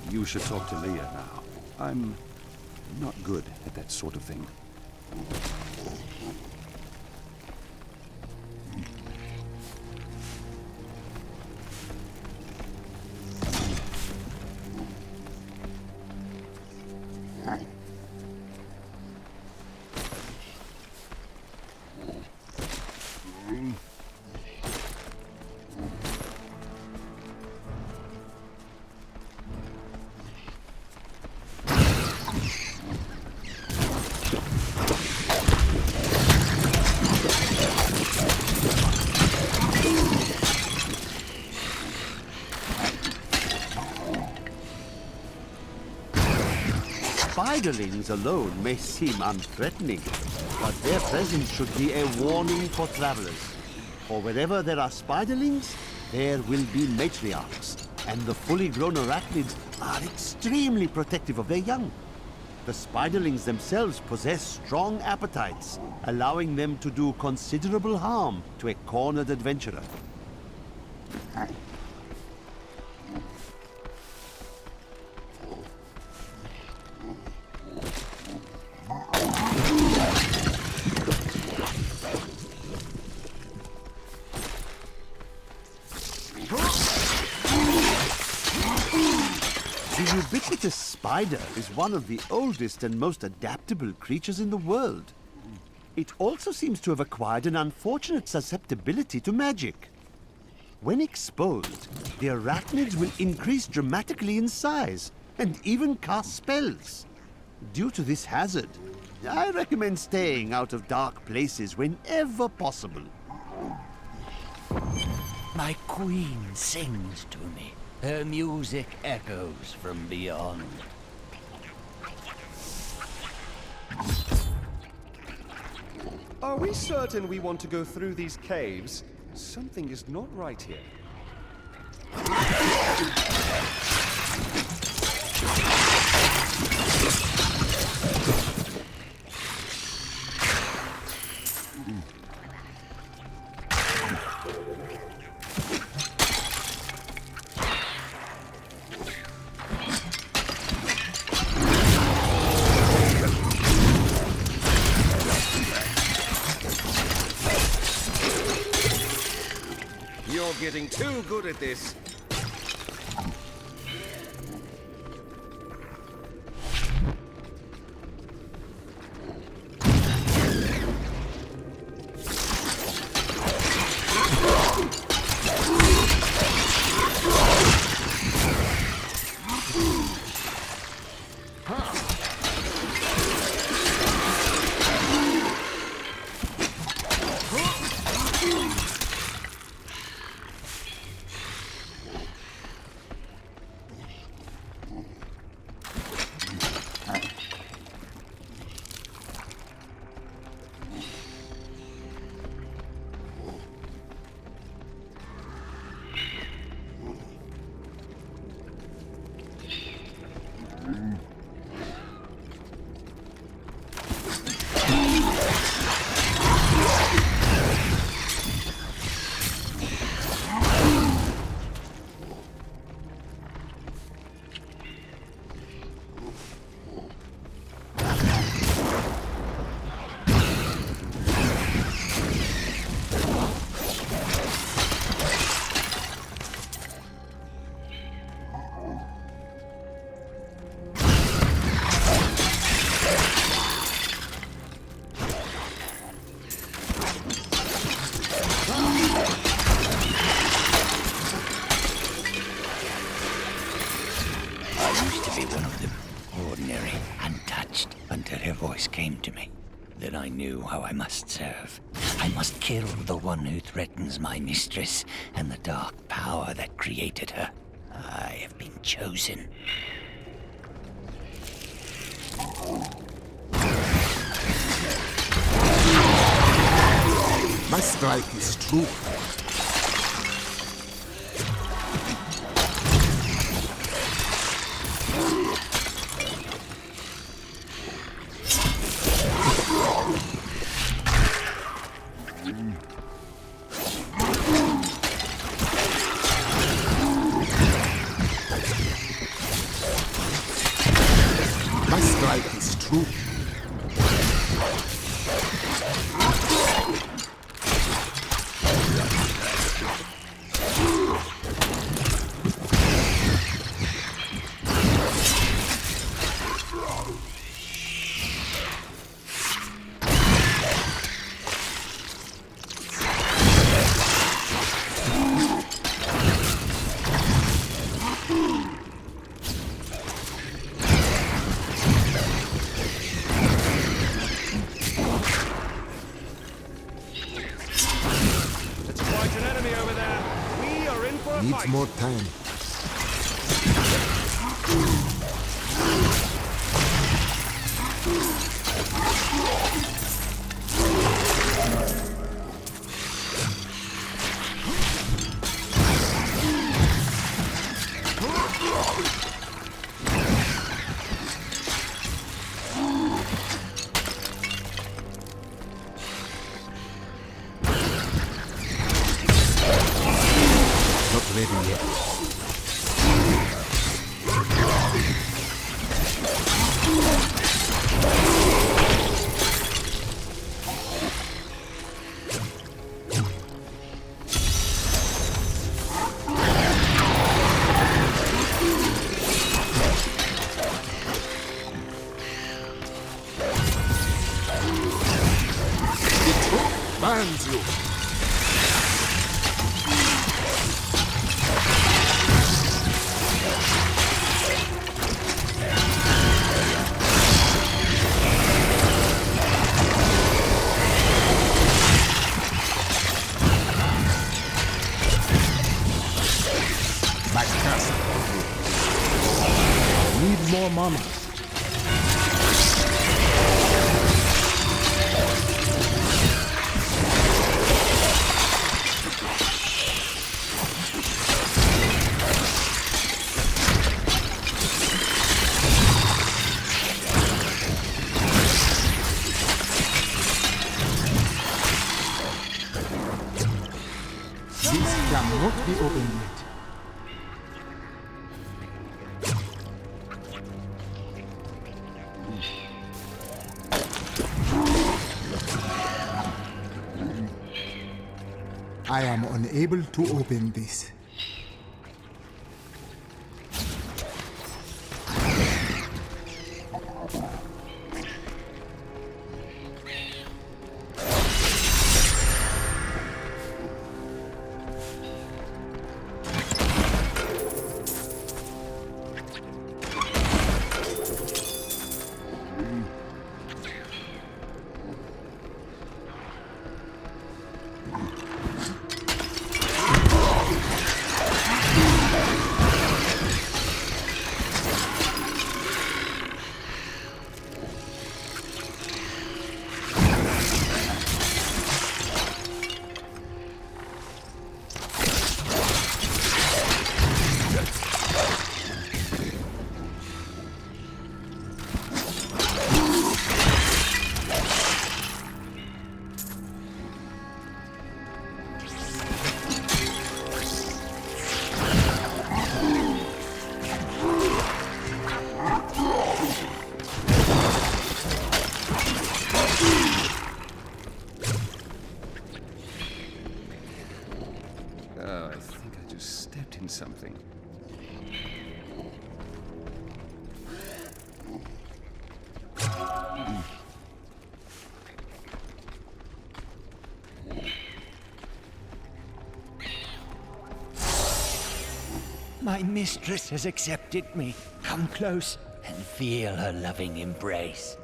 You should talk to Leah now. I'm not good at that sort of thing. Spiderlings alone may seem unthreatening, but their presence should be a warning for travelers. For wherever there are spiderlings, there will be matriarchs, and the fully grown arachnids are extremely protective of their young. The spiderlings themselves possess strong appetites, allowing them to do considerable harm to a cornered adventurer. The ubiquitous spider is one of the oldest and most adaptable creatures in the world. It also seems to have acquired an unfortunate susceptibility to magic. When exposed, the arachnids will increase dramatically in size and even cast spells. Due to this hazard, I recommend staying out of dark places whenever possible. My queen sings to me. Her music echoes from beyond. Are we certain we want to go through these caves? Something is not right here. You're getting too good at this. Then I knew how I must serve. I must kill the one who threatens my mistress and the dark power that created her. I have been chosen. My strike is true. truth. Needs more time. Not ready yet. Binds you. My castle. Need more mana. This cannot be opened yet. I am unable to open this. Oh, I think I just stepped in something. My mistress has accepted me. Come close and feel her loving embrace.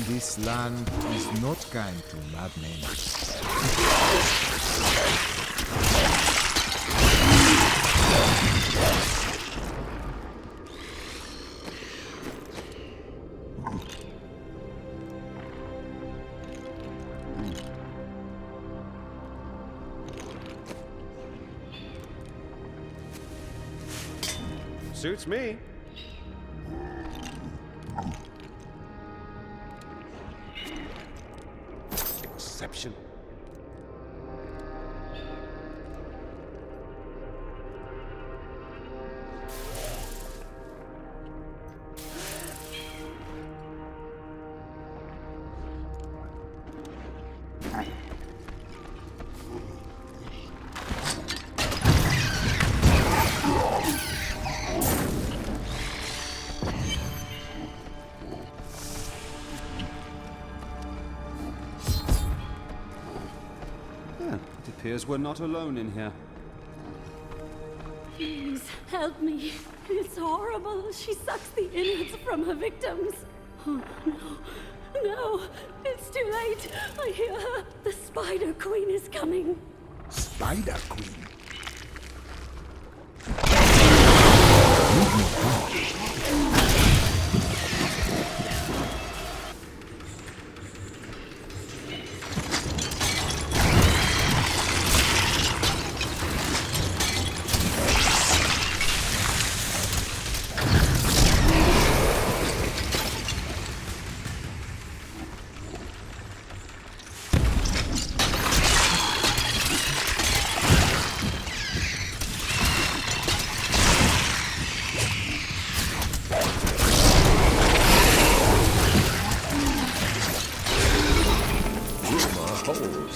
This land is not kind to madmen. Suits me. Exception. Well, it appears we're not alone in here. Please, help me. It's horrible. She sucks the innards from her victims. Oh, no. No. It's too late. I hear her. The Spider Queen is coming. Spider Queen?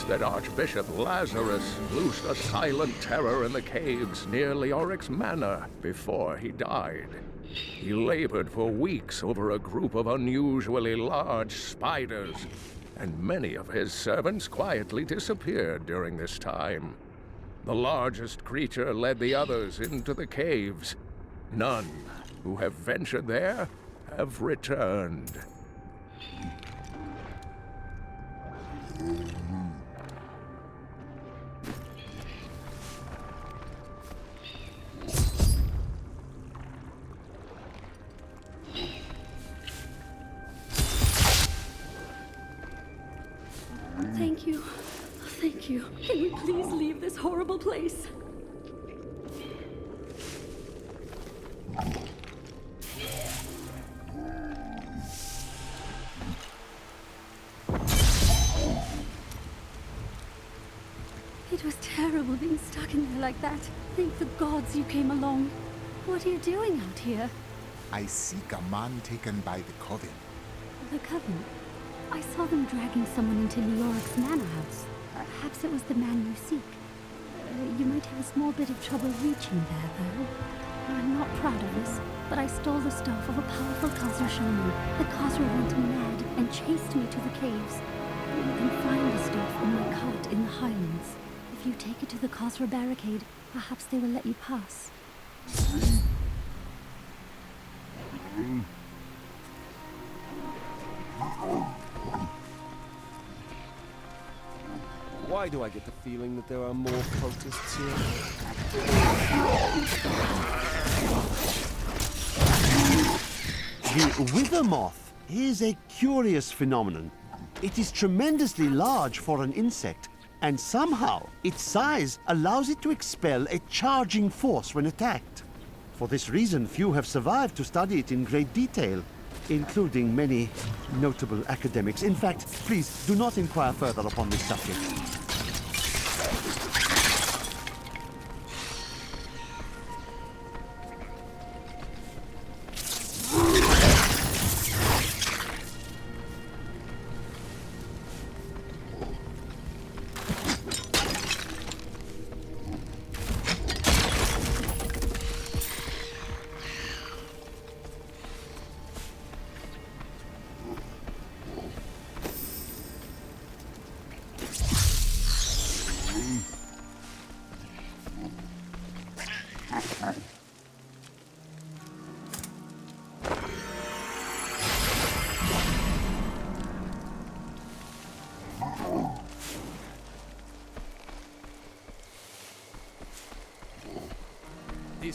That Archbishop Lazarus loosed a silent terror in the caves near Leoric's manor before he died. He labored for weeks over a group of unusually large spiders, and many of his servants quietly disappeared during this time. The largest creature led the others into the caves. None who have ventured there have returned. Thank you. Thank you. Can we please leave this horrible place? It was terrible being stuck in there like that. Thank the gods you came along. What are you doing out here? I seek a man taken by the Coven. The Coven? I saw them dragging someone into Leoric's manor house. Perhaps it was the man you seek. You might have a small bit of trouble reaching there, though. I'm not proud of this, but I stole the stuff of a powerful Khazra shaman. The Khazra went mad and chased me to the caves. You can find the stuff in my cart in the Highlands. If you take it to the Khazra barricade, perhaps they will let you pass. Why do I get the feeling that there are more cultists here? The wither moth is a curious phenomenon. It is tremendously large for an insect, and somehow its size allows it to expel a charging force when attacked. For this reason, few have survived to study it in great detail, including many notable academics. In fact, please do not inquire further upon this subject.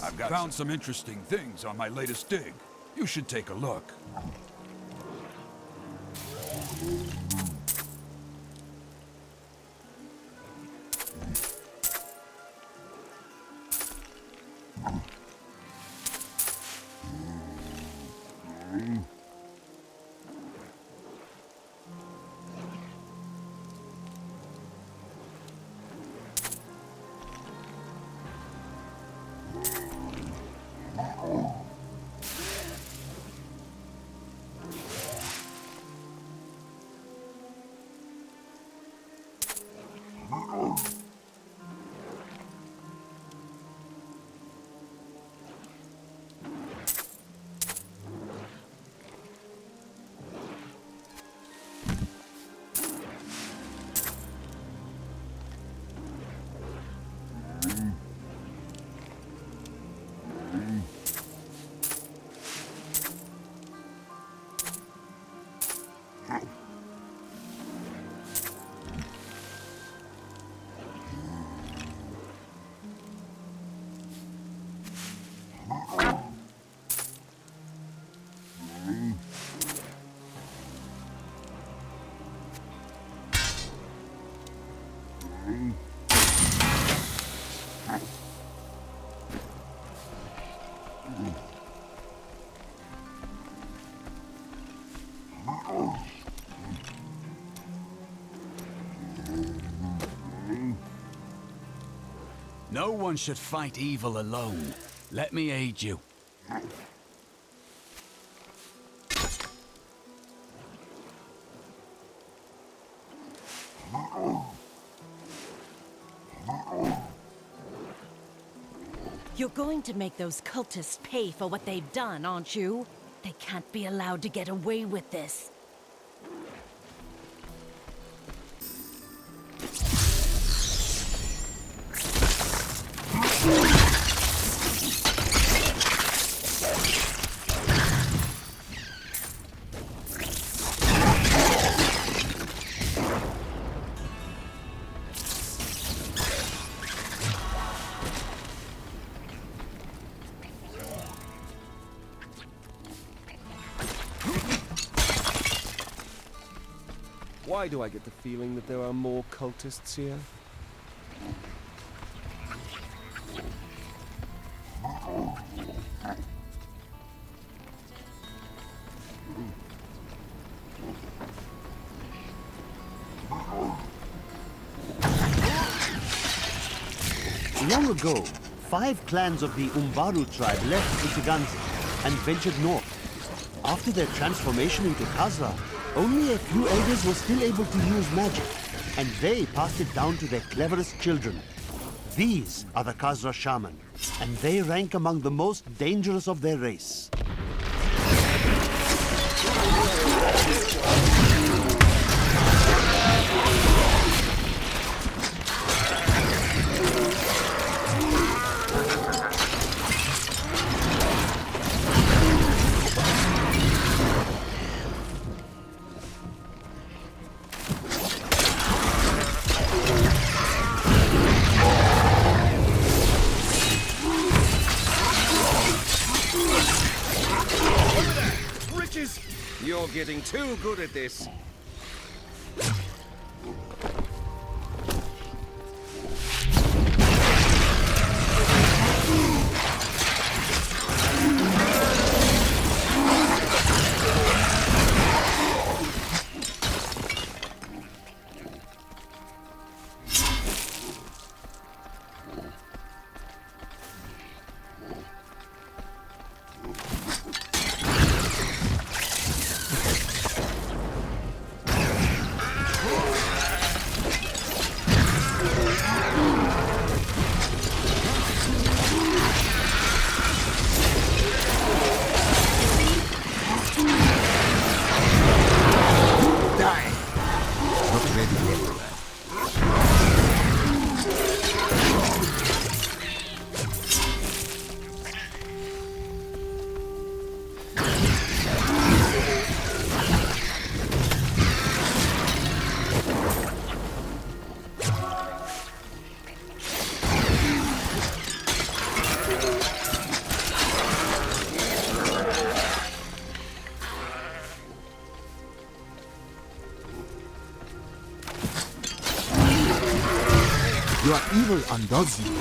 I've found some interesting things on my latest dig. You should take a look. No one should fight evil alone. Let me aid you. You're going to make those cultists pay for what they've done, aren't you? They can't be allowed to get away with this. Why do I get the feeling that there are more cultists here? Long ago, 5 clans of the Umbaru tribe left Itaganzi and ventured north. After their transformation into Khazra, only a few elders were still able to use magic, and they passed it down to their cleverest children. These are the Khazra Shaman, and they rank among the most dangerous of their race. You're getting too good at this. Your evil undoes you.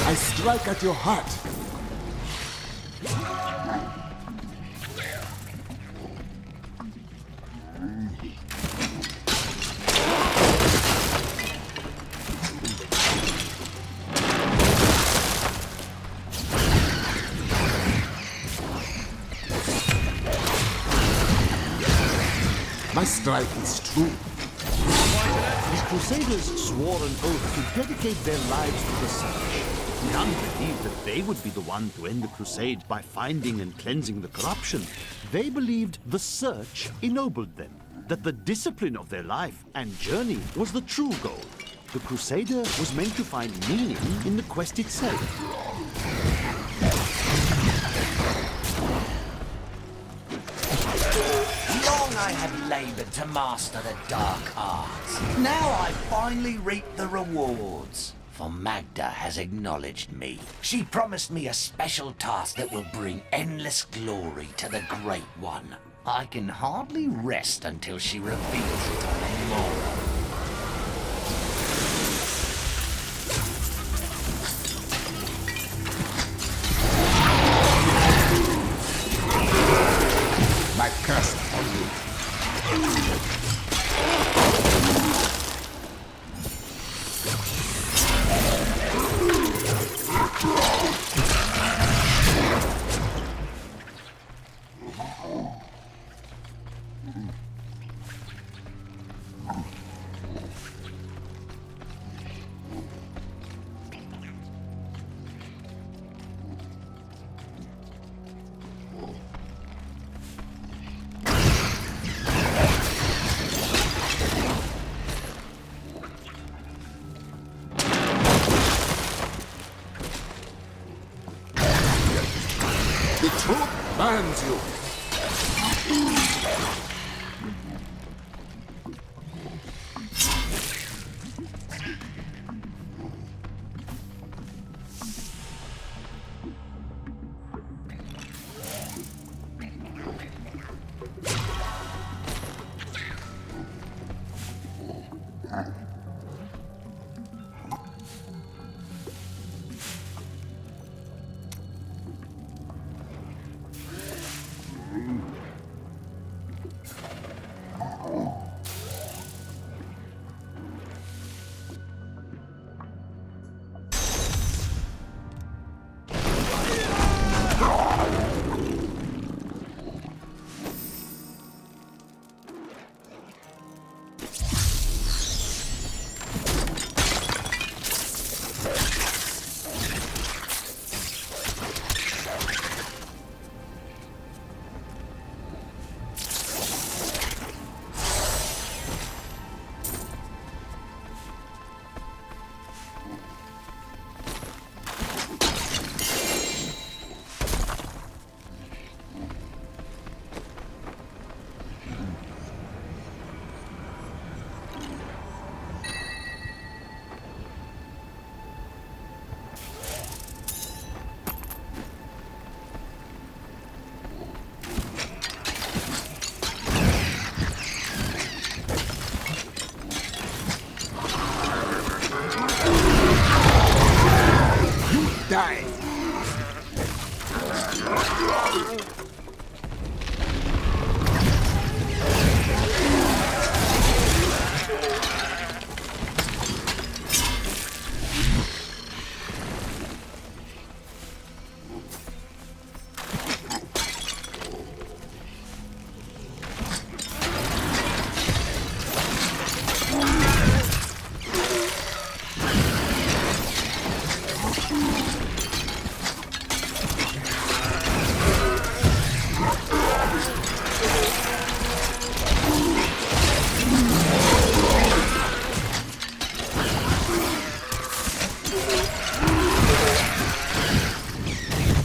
I strike at your heart. My strike is true. The Crusaders swore an oath to dedicate their lives to the Search. None believed that they would be the one to end the crusade by finding and cleansing the corruption. They believed the Search ennobled them, that the discipline of their life and journey was the true goal. The Crusader was meant to find meaning in the quest itself. I have labored to master the dark arts. Now I finally reap the rewards. For Magda has acknowledged me. She promised me a special task that will bring endless glory to the Great One. I can hardly rest until she reveals it on the morrow. My curse on you. The truth binds you. Die.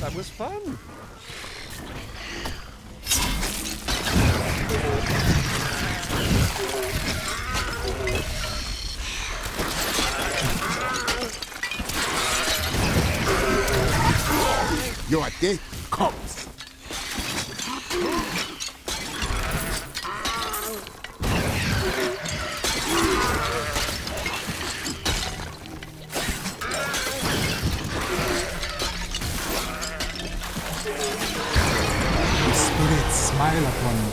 That was fun. Your day comes. The spirits smile upon you.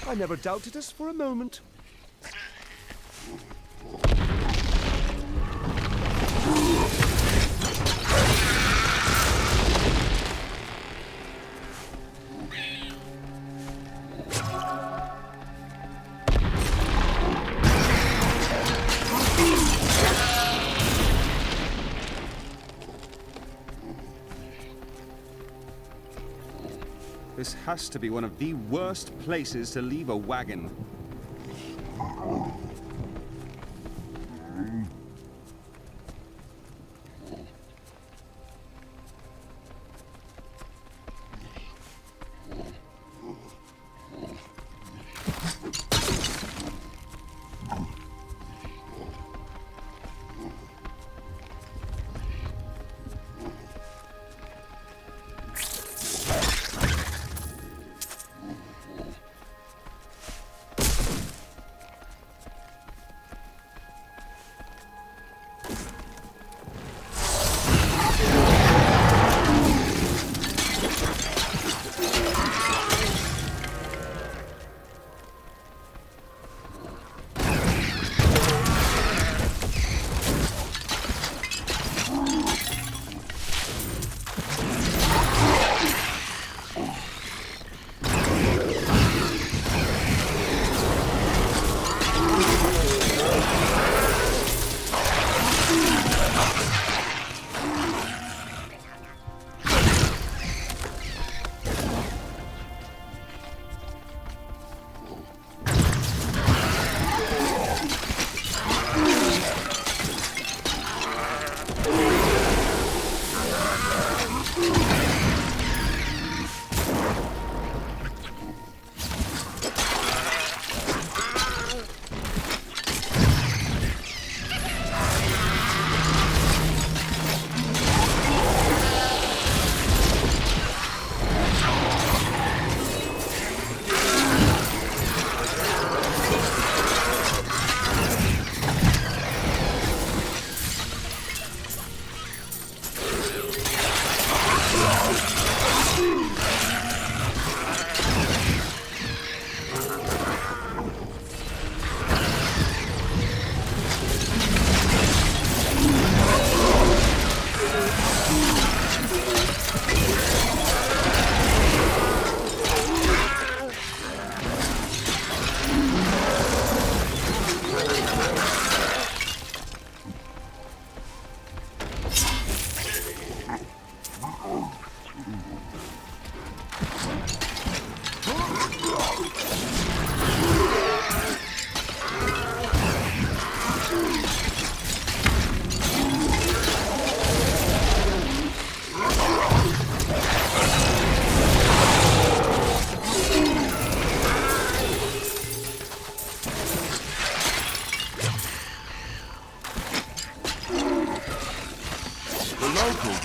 I never doubted us for a moment. This has to be one of the worst places to leave a wagon.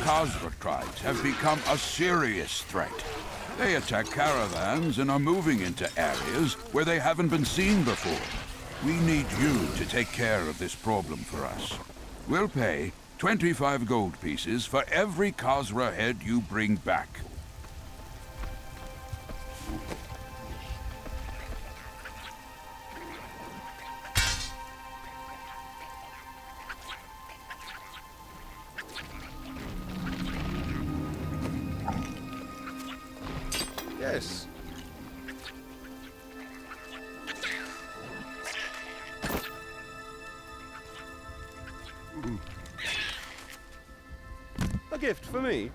Khazra tribes have become a serious threat. They attack caravans and are moving into areas where they haven't been seen before. We need you to take care of this problem for us. We'll pay 25 gold pieces for every Khazra head you bring back. Yes. A gift for me?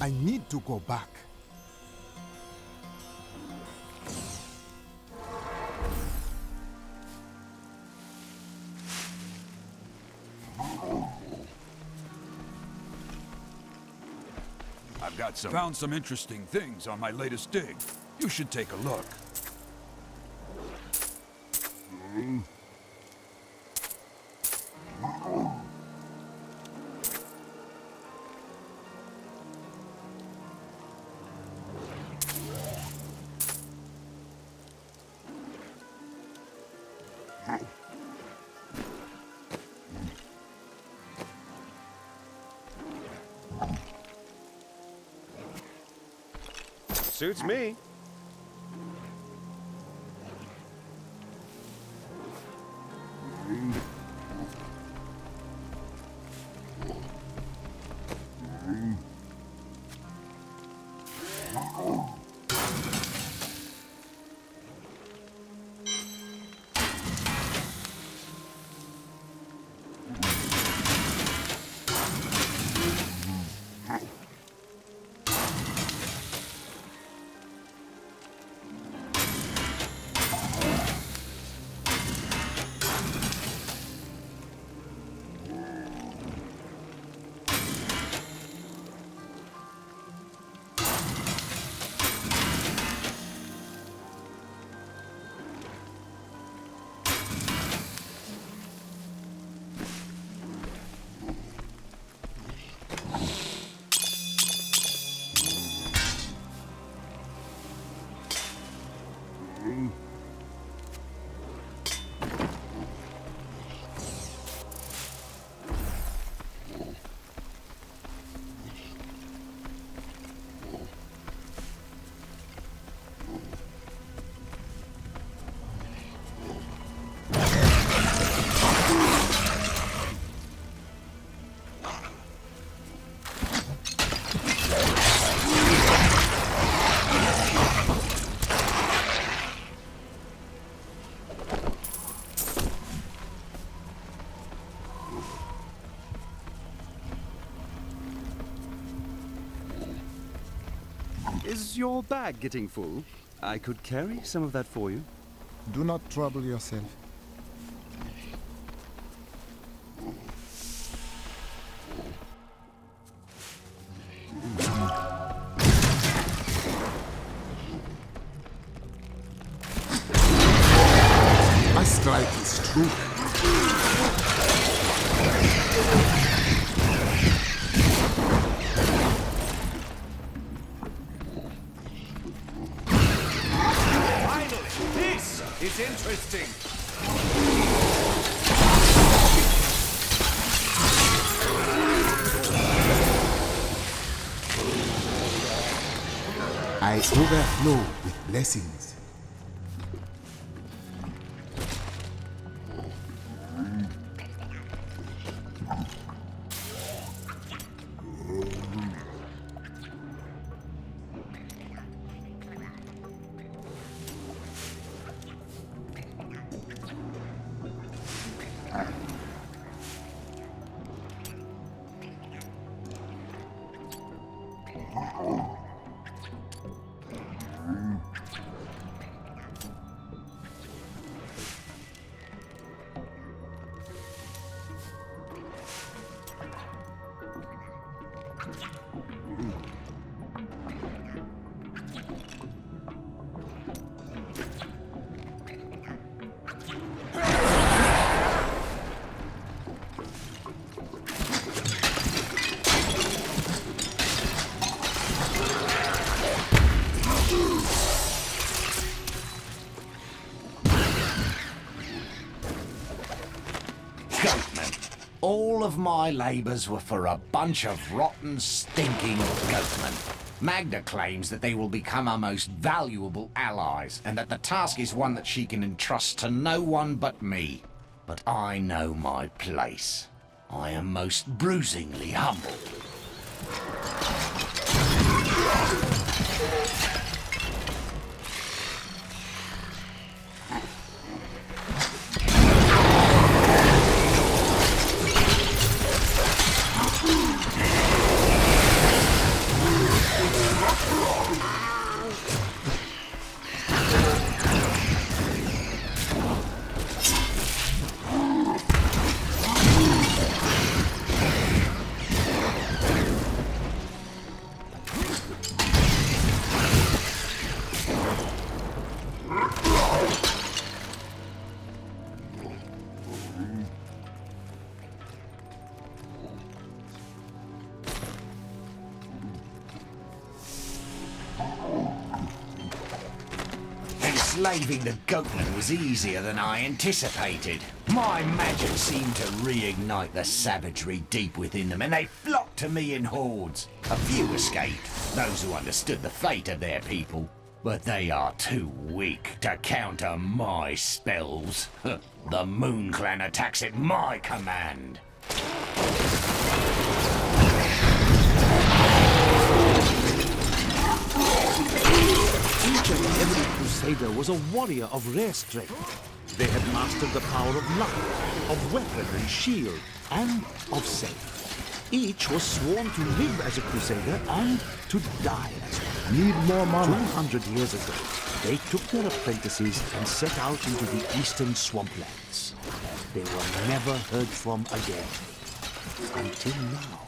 I need to go back. I've found some interesting things on my latest dig. You should take a look. Suits me. Is your bag getting full? I could carry some of that for you. Do not trouble yourself. My strike is true. It's interesting. I overflow with blessings. All of my labours were for a bunch of rotten, stinking goatmen. Magda claims that they will become our most valuable allies, and that the task is one that she can entrust to no one but me. But I know my place. I am most bruisingly humble. Enslaving the goatmen was easier than I anticipated. My magic seemed to reignite the savagery deep within them, and they flocked to me in hordes. A few escaped, those who understood the fate of their people. But they are too weak to counter my spells. The Moon Clan attacks at my command. Each and every crusader was a warrior of rare strength. They had mastered the power of luck, of weapon and shield, and of self. Each was sworn to live as a crusader and to die as one. Need more money. 200 years ago, they took their apprentices and set out into the eastern swamplands. They were never heard from again. Until now.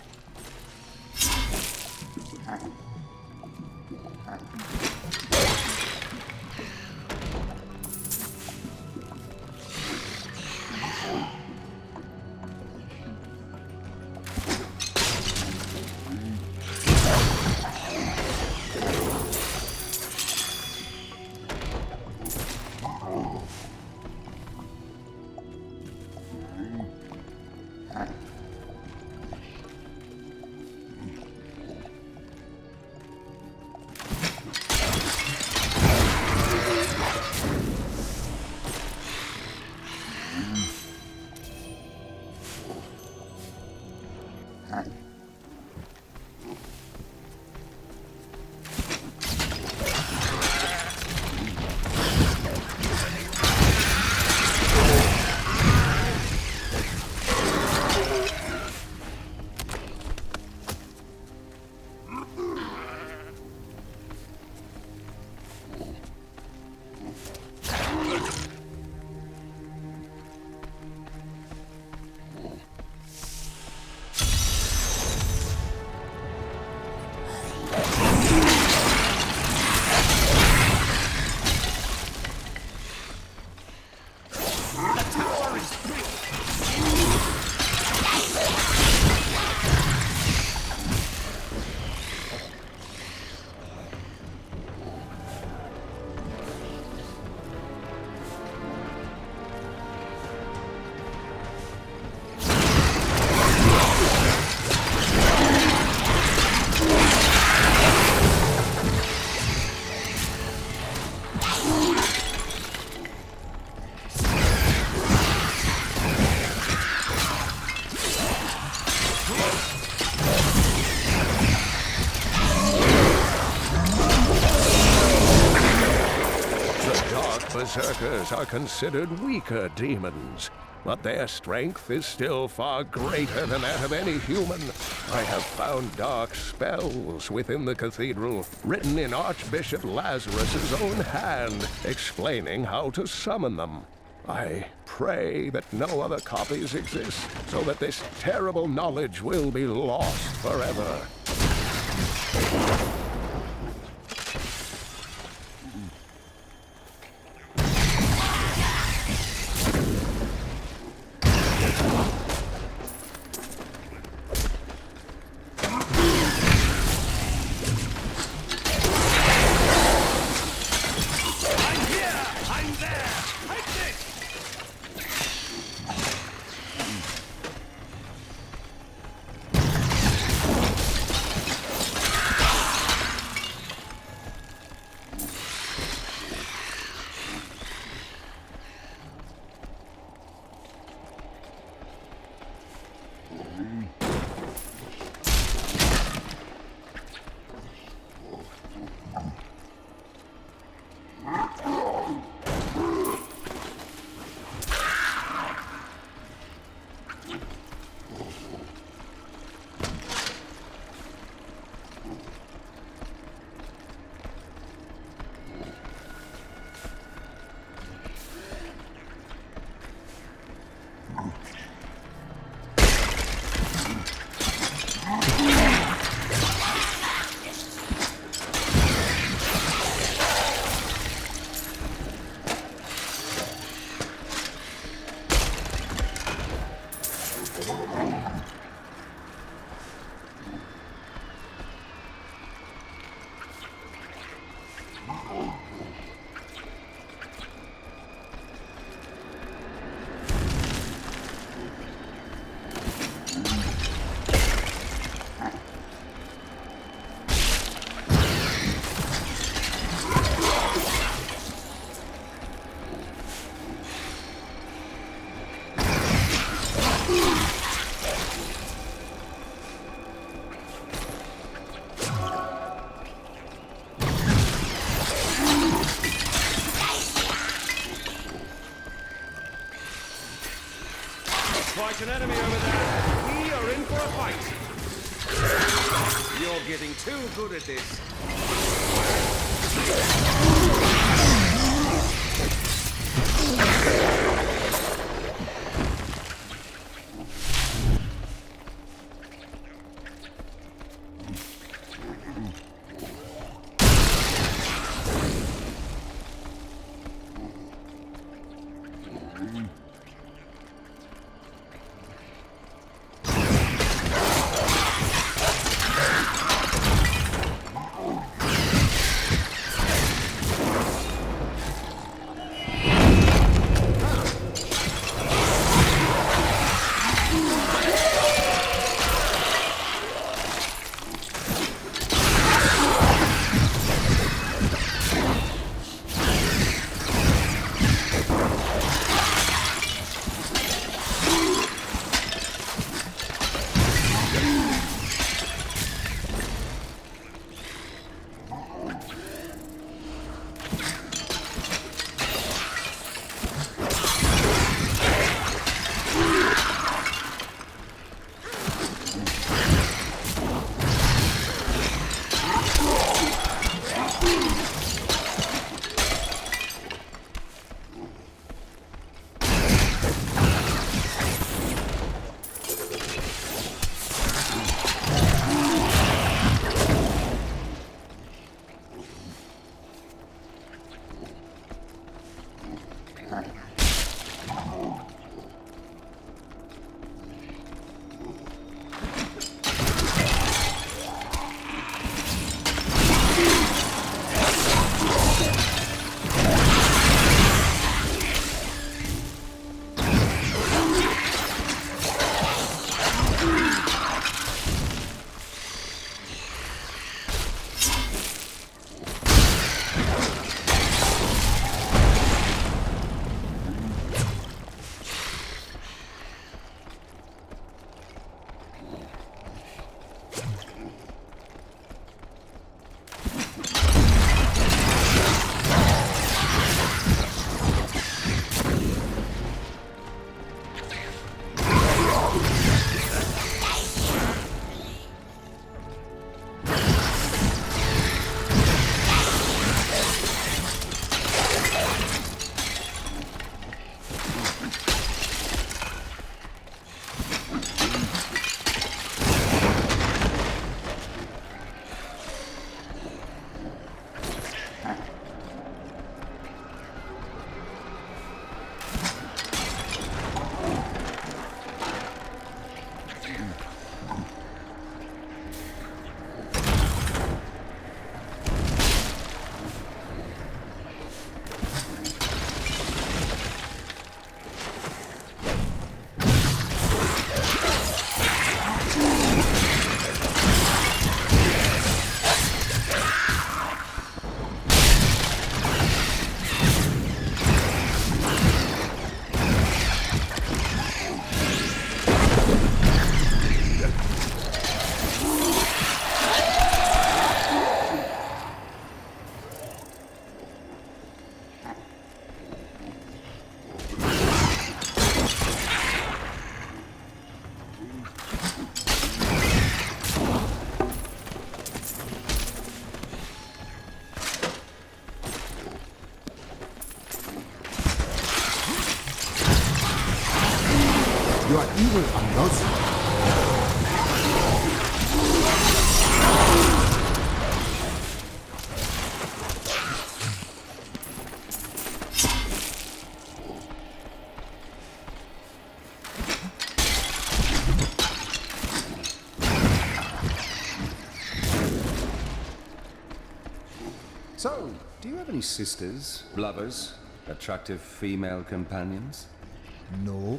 Berserkers are considered weaker demons, but their strength is still far greater than that of any human. I have found dark spells within the cathedral, written in Archbishop Lazarus's own hand, explaining how to summon them. I pray that no other copies exist, so that this terrible knowledge will be lost forever. Quite an enemy over there. We are in for a fight. You're getting too good at this. You are evil and loathsome. So, do you have any sisters, lovers, attractive female companions? No.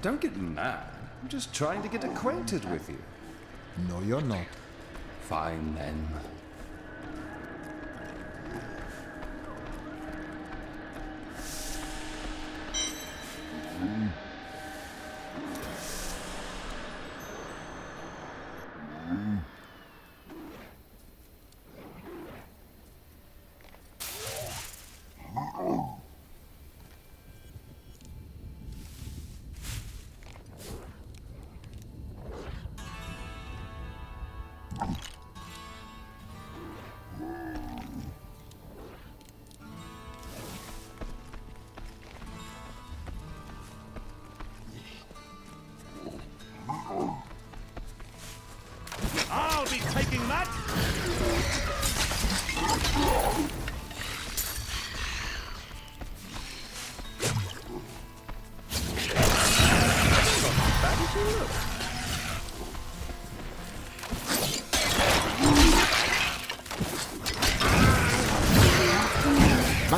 Don't get mad. I'm just trying to get acquainted with you. No, you're not. Fine then.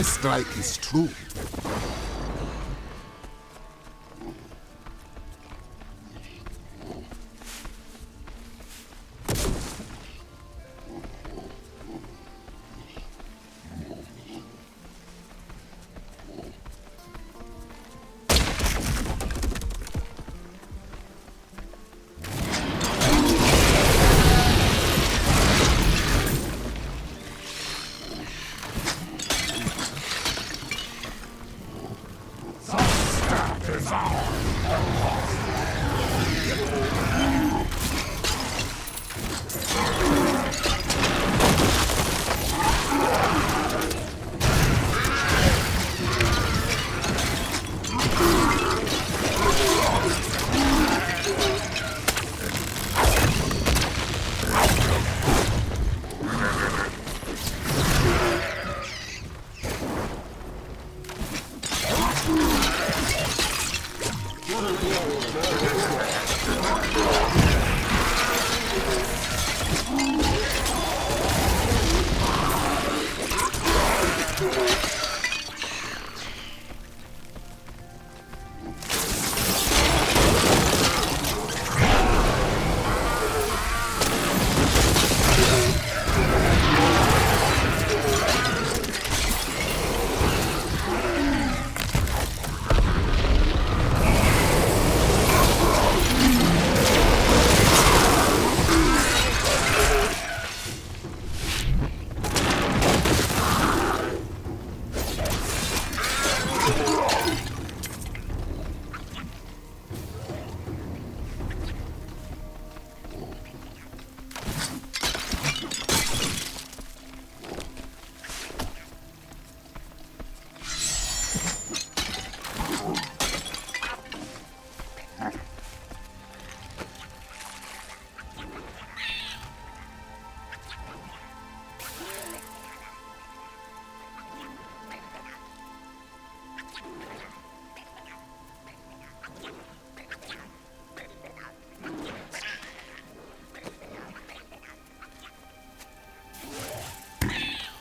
My strike is true.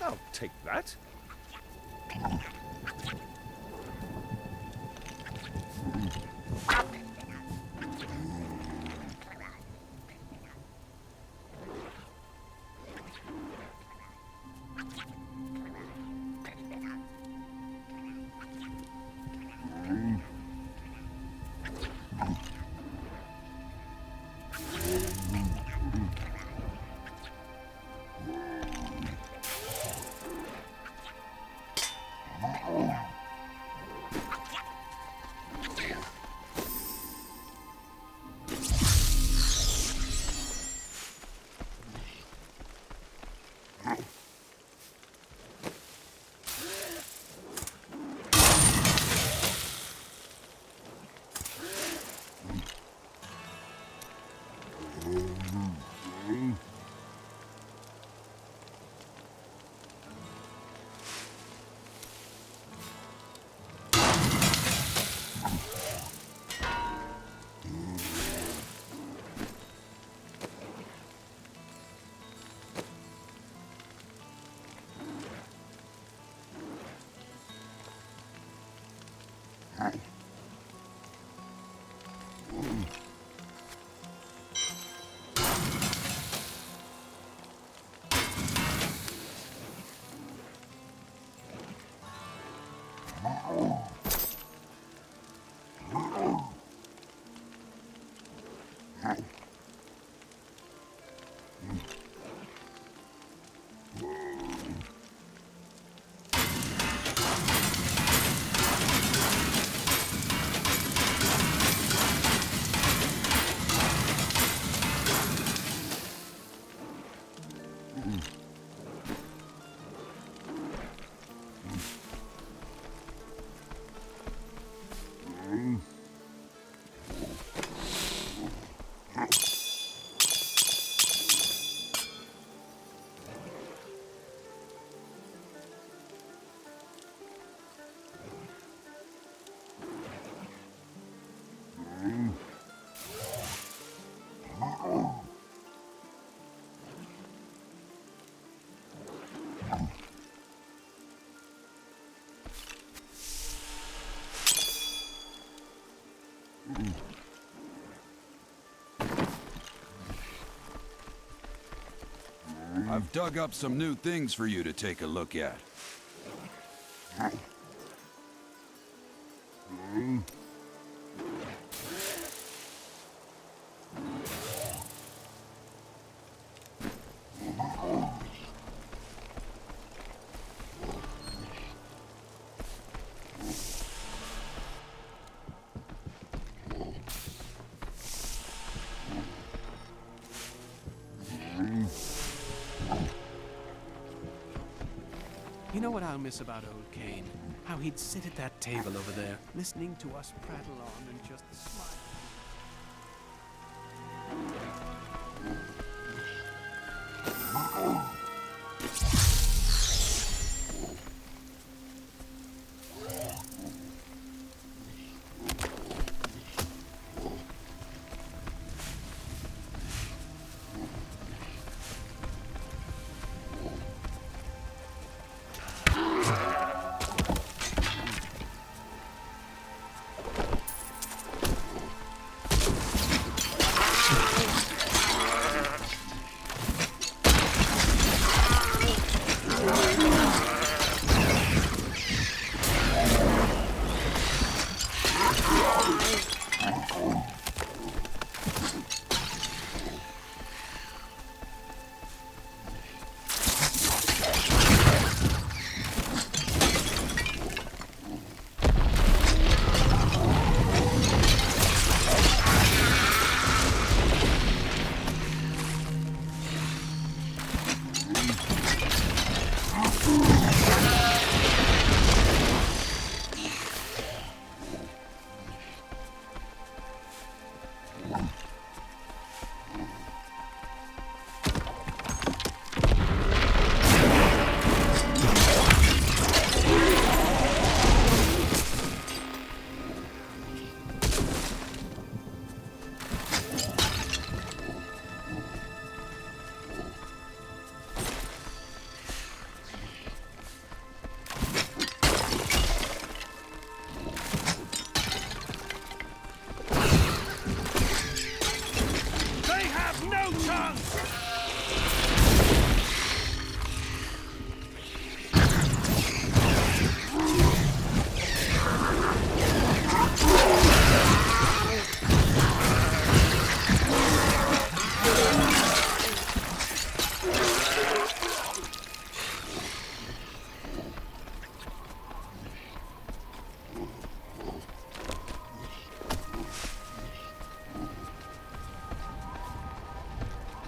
I'll take that. I've dug up some new things for you to take a look at. You know what I'll miss about old Kane? How he'd sit at that table over there, listening to us prattle on and just smile.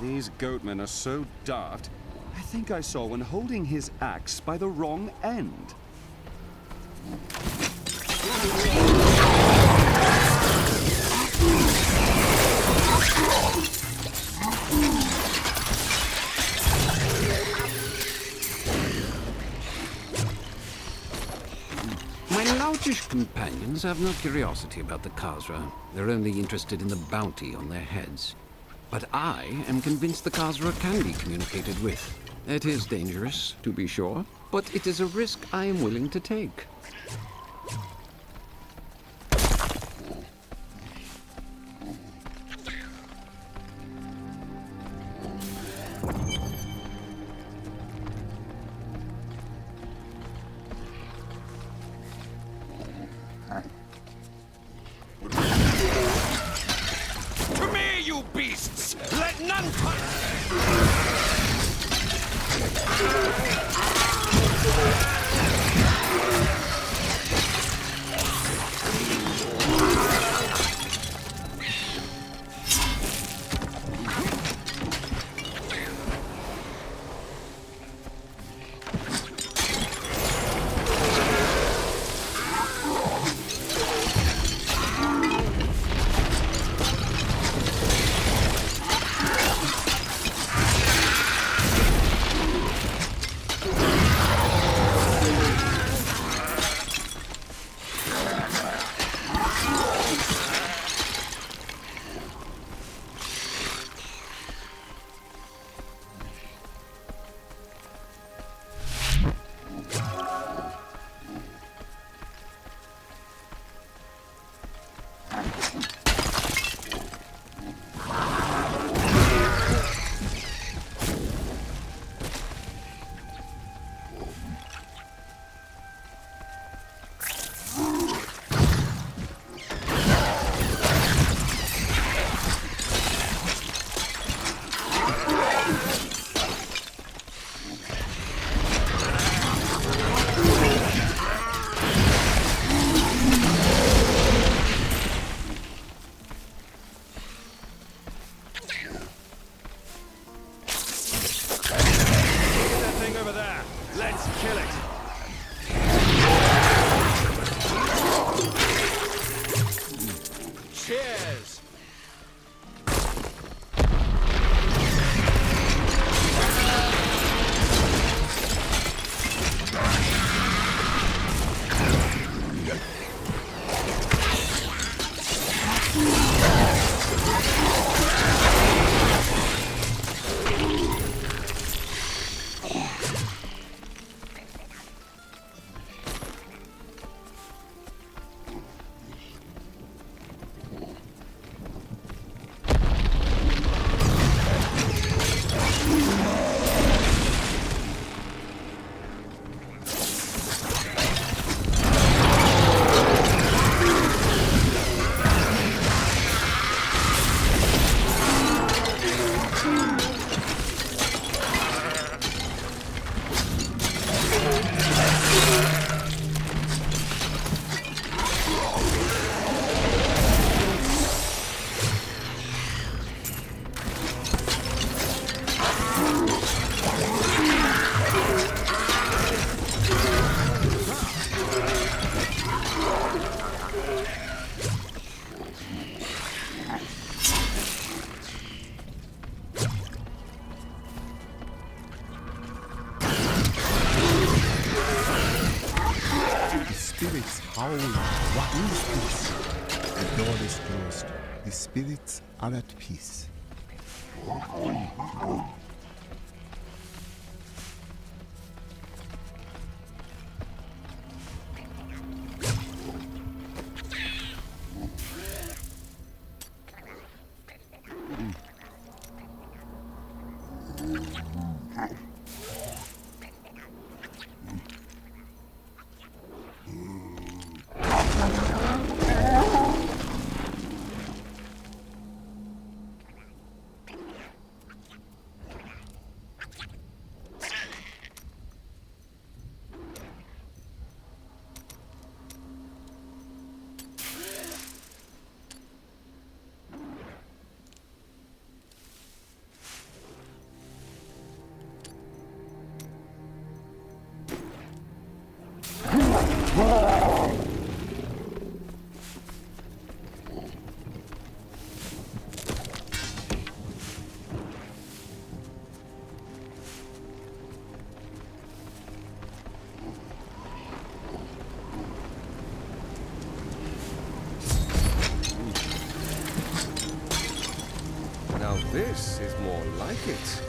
These goatmen are so daft. I think I saw one holding his axe by the wrong end. My loutish companions have no curiosity about the Khazra. They're only interested in the bounty on their heads. But I am convinced the Khazra can be communicated with. It is dangerous, to be sure, but it is a risk I am willing to take. Come here, you beasts! Let none touch! Cheers! Spirits howl. What is this? The door is closed. The spirits are at peace. Now this is more like it.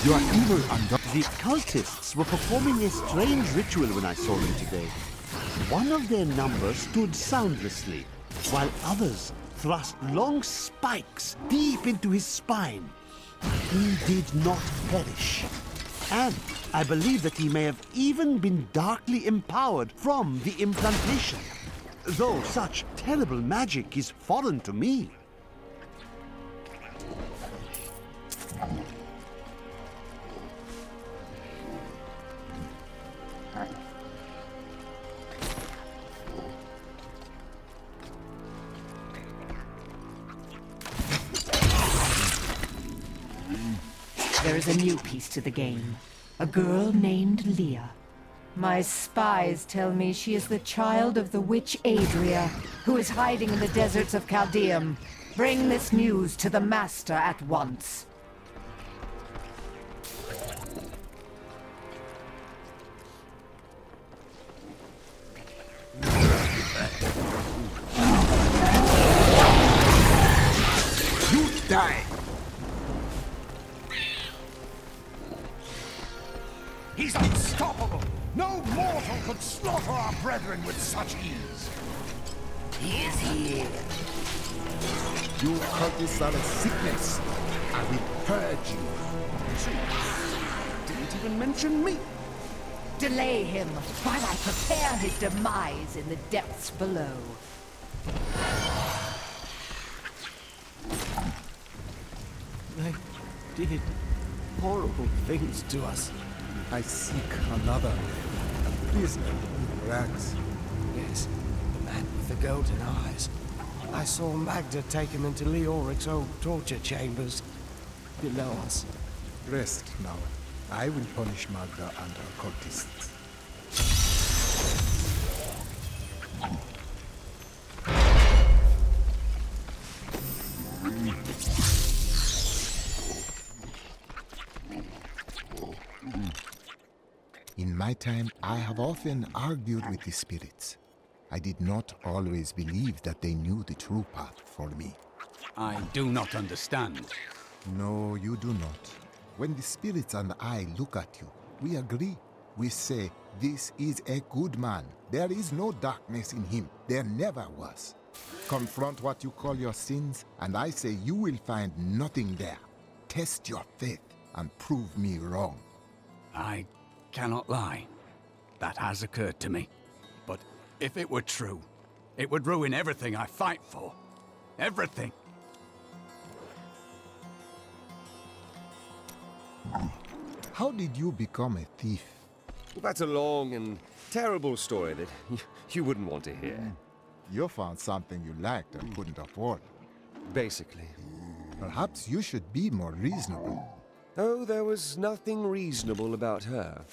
You are evil, Undone. The cultists were performing a strange ritual when I saw them today. One of their number stood soundlessly, while others thrust long spikes deep into his spine. He did not perish. And I believe that he may have even been darkly empowered from the implantation, though such terrible magic is foreign to me. There is a new piece to the game. A girl named Leah. My spies tell me she is the child of the witch Adria, who is hiding in the deserts of Chaldeum. Bring this news to the Master at once. You die! He's unstoppable! No mortal could slaughter our brethren with such ease! He is here. You cultists are a sickness. I will purge you. Didn't even mention me. Delay him while I prepare his demise in the depths below. They did horrible things to us. I seek another, a prisoner in rags. Yes, the man with the golden eyes. I saw Magda take him into Leoric's old torture chambers below us. Rest now. I will punish Magda and her cultists. In my time, I have often argued with the spirits. I did not always believe that they knew the true path for me. I do not understand. No, you do not. When the spirits and I look at you, we agree. We say, this is a good man. There is no darkness in him. There never was. Confront what you call your sins, and I say you will find nothing there. Test your faith and prove me wrong. I cannot lie. That has occurred to me. But if it were true, it would ruin everything I fight for. Everything. How did you become a thief? Well, that's a long and terrible story that you wouldn't want to hear. You found something you liked and couldn't afford. Basically. Perhaps you should be more reasonable. Oh, there was nothing reasonable about her.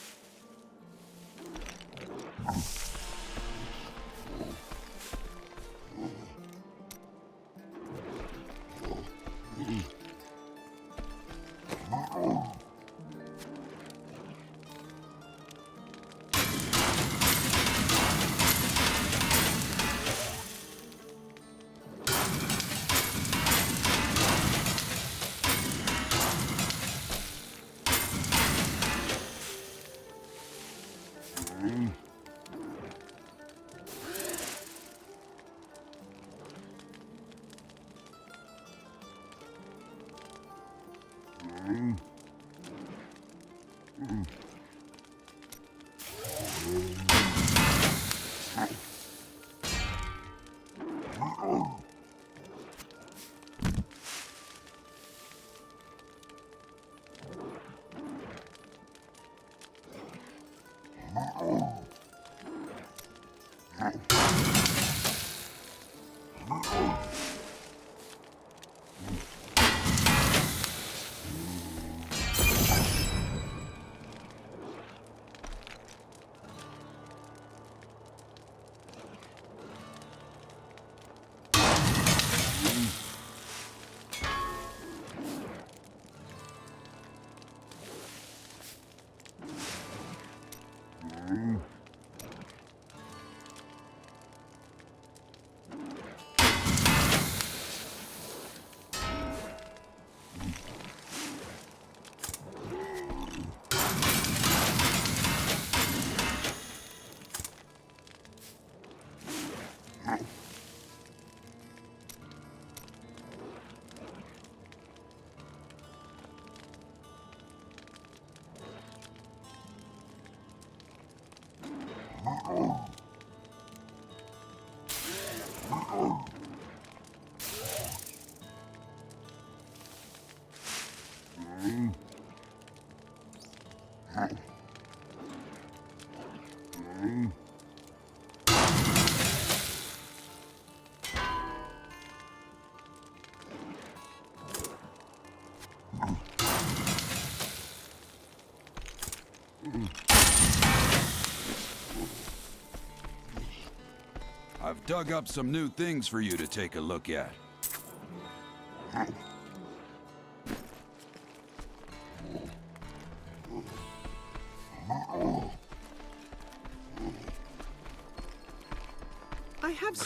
dug up some new things for you to take a look at.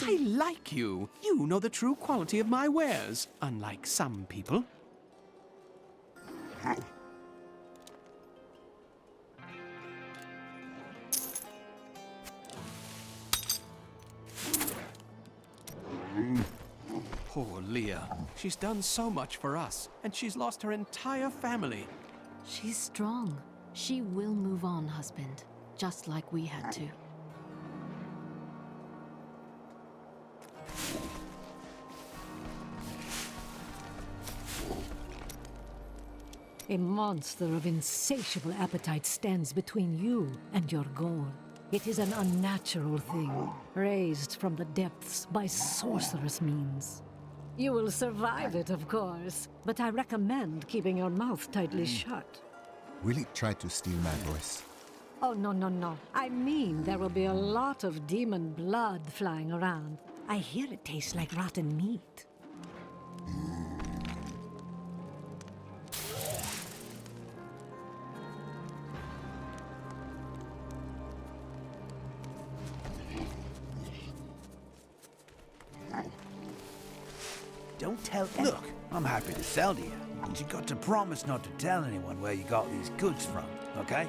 I like you. You know the true quality of my wares, unlike some people. Poor Leah. She's done so much for us, and she's lost her entire family. She's strong. She will move on, husband, just like we had to. A monster of insatiable appetite stands between you and your goal. It is an unnatural thing, raised from the depths by sorcerous means. You will survive it, of course, but I recommend keeping your mouth tightly shut. Will it try to steal my voice? Oh, no, no, no. I mean, there will be a lot of demon blood flying around. I hear it tastes like rotten meat. Don't tell anyone. Look, I'm happy to sell to you, but you got to promise not to tell anyone where you got these goods from, okay?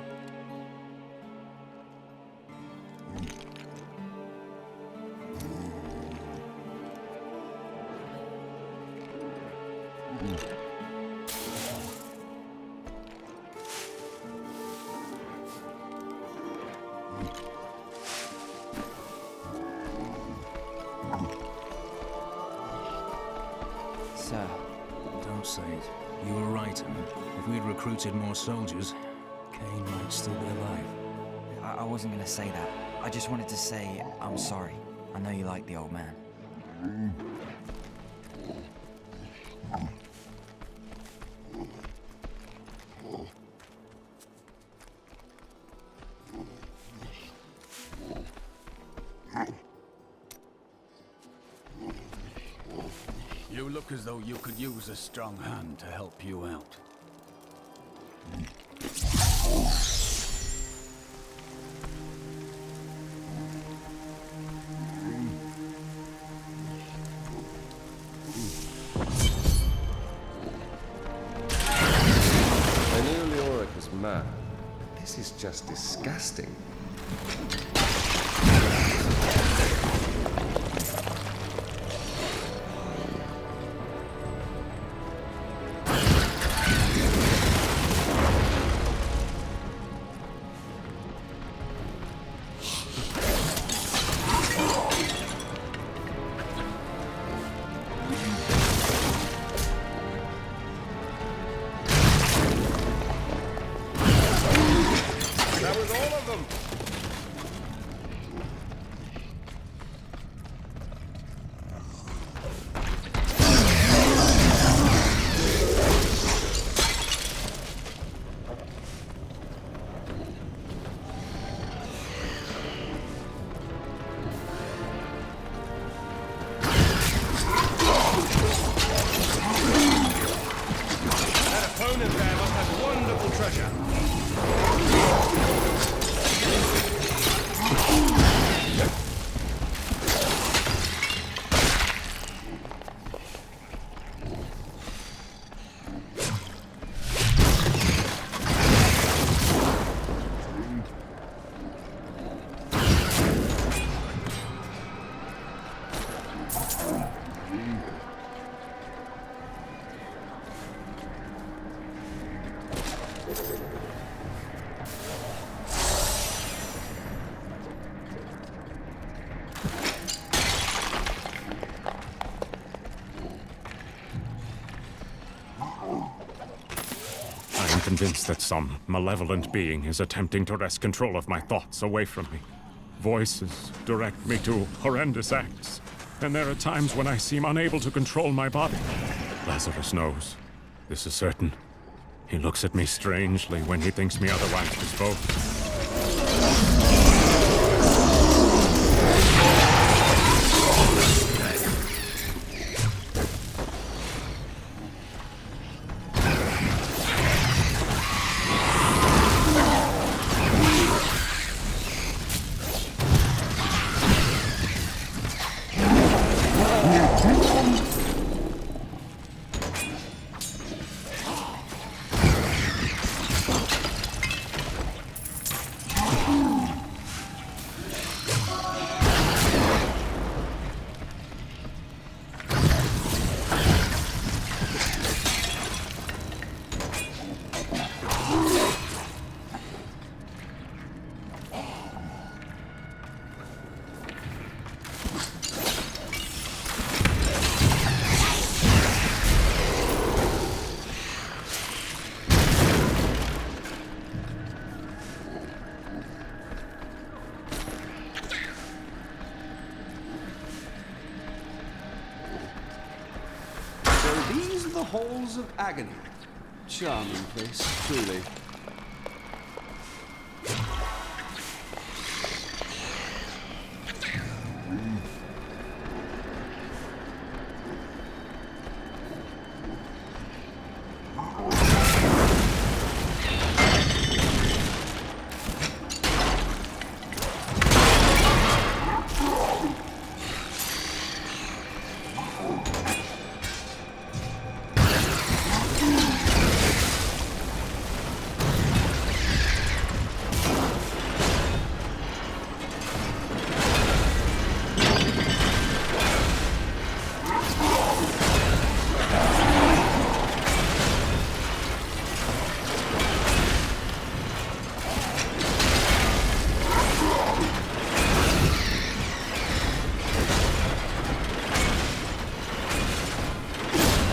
Sir. Don't say it. You were right. If we'd recruited more soldiers, Kane might still be alive. I wasn't gonna say that. I just wanted to say I'm sorry. I know you like the old man. You look as though you could use a strong hand to help you out. I knew Leoric was mad. This is just disgusting. That was all of them! That opponent there must have wonderful treasure. I am convinced that some malevolent being is attempting to wrest control of my thoughts away from me. Voices direct me to horrendous acts, and there are times when I seem unable to control my body. Lazarus knows. This is certain. He looks at me strangely when he thinks me otherwise disposed. So these are the halls of agony. Charming place, truly.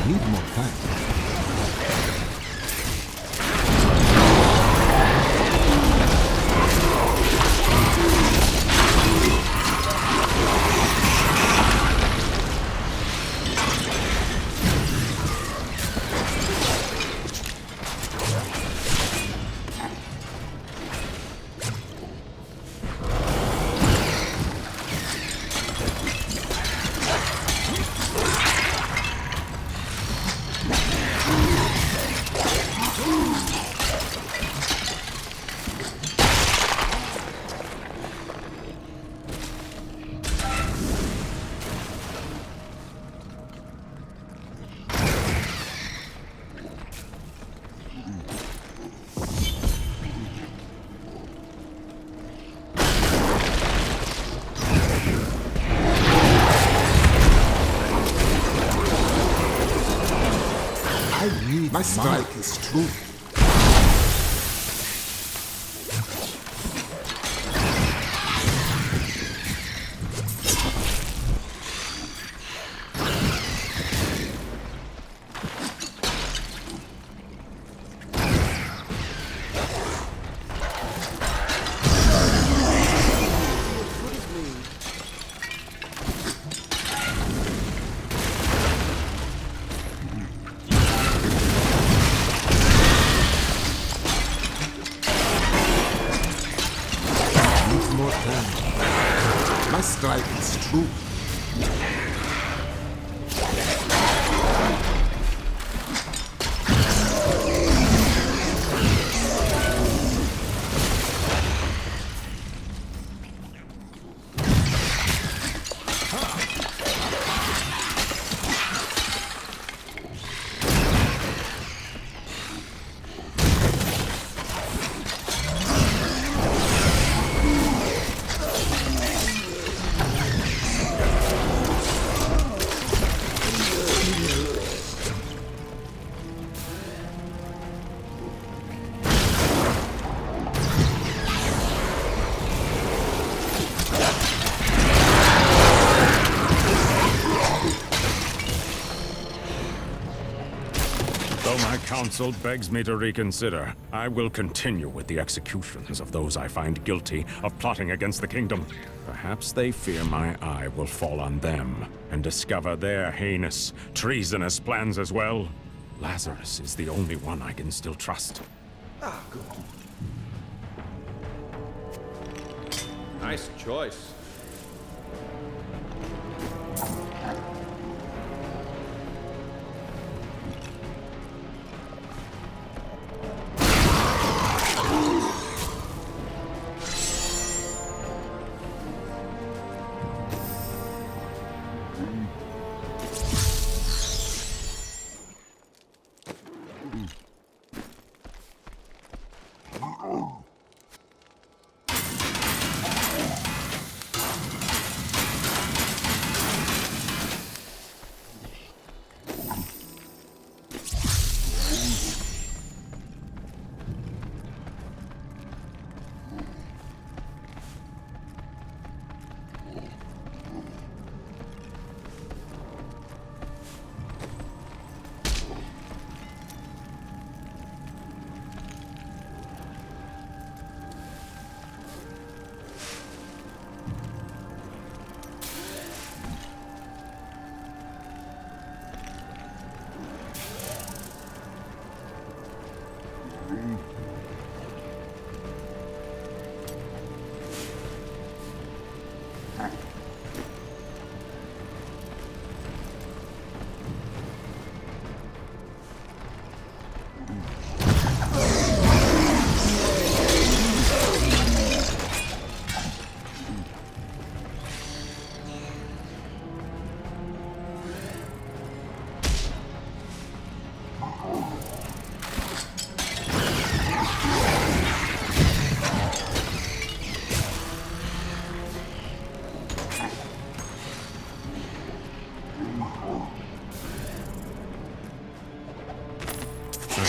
Need more time. My strike is true. More time. My strike is true. Though my counsel begs me to reconsider, I will continue with the executions of those I find guilty of plotting against the kingdom. Perhaps they fear my eye will fall on them and discover their heinous, treasonous plans as well. Lazarus is the only one I can still trust. Ah, good. Nice choice.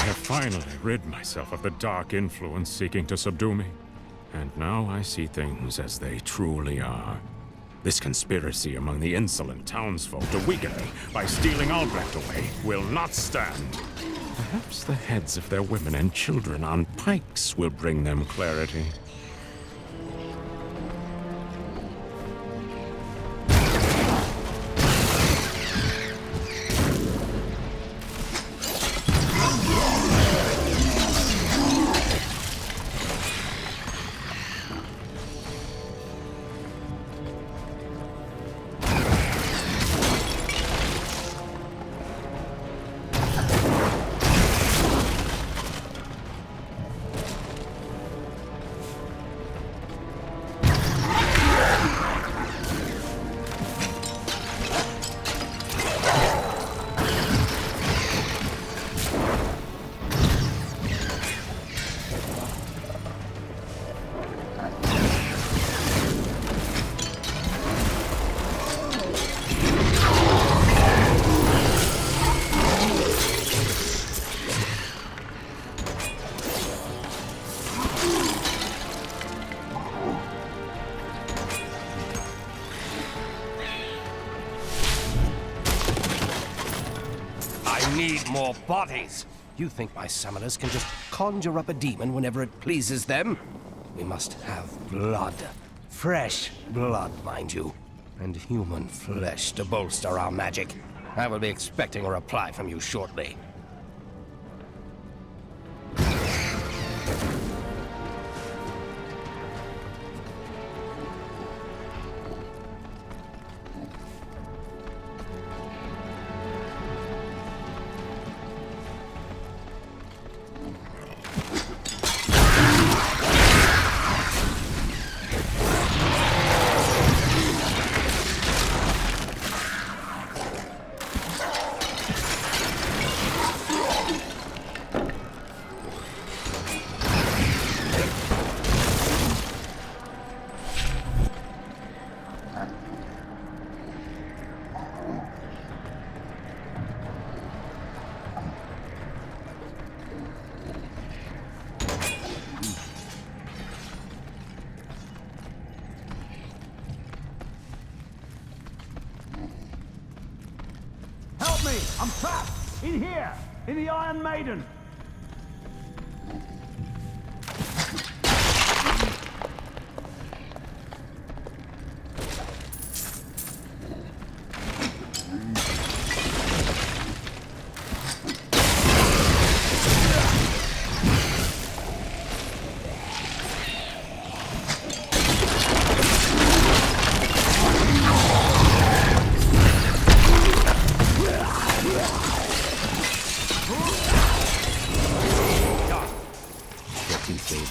have finally rid myself of the dark influence seeking to subdue me. And now I see things as they truly are. This conspiracy among the insolent townsfolk to weaken me by stealing Albrecht away will not stand. Perhaps the heads of their women and children on pikes will bring them clarity. Need more bodies. You think my summoners can just conjure up a demon whenever it pleases them? We must have blood. Fresh blood, mind you. And human flesh to bolster our magic. I will be expecting a reply from you shortly. Help me! I'm trapped! In here! In the Iron Maiden!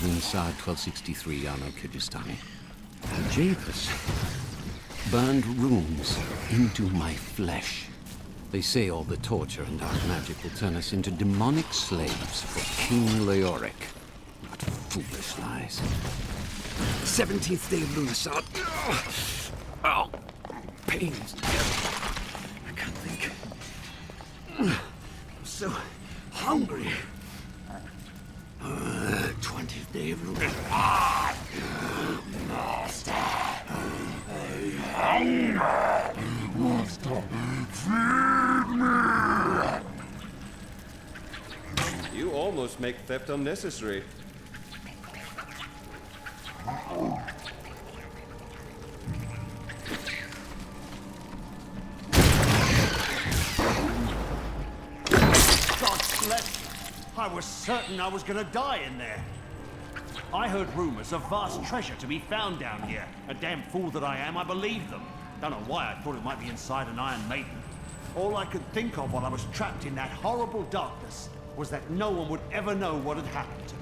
Inside 1263 Ano Kyrgyzstani. Japers burned runes into my flesh. They say all the torture and dark magic will turn us into demonic slaves for King Leoric. What foolish lies. 17th day of Lunasad. Oh, pains. I can't think. I'm so hungry. 20th day of Lunasad. Master. Hunger. Master. Feed me. You almost make theft unnecessary. God bless you. I was certain I was gonna die in there. I heard rumors of vast treasure to be found down here. A damn fool that I am, I believed them. Don't know why I thought it might be inside an Iron Maiden. All I could think of while I was trapped in that horrible darkness was that no one would ever know what had happened to me.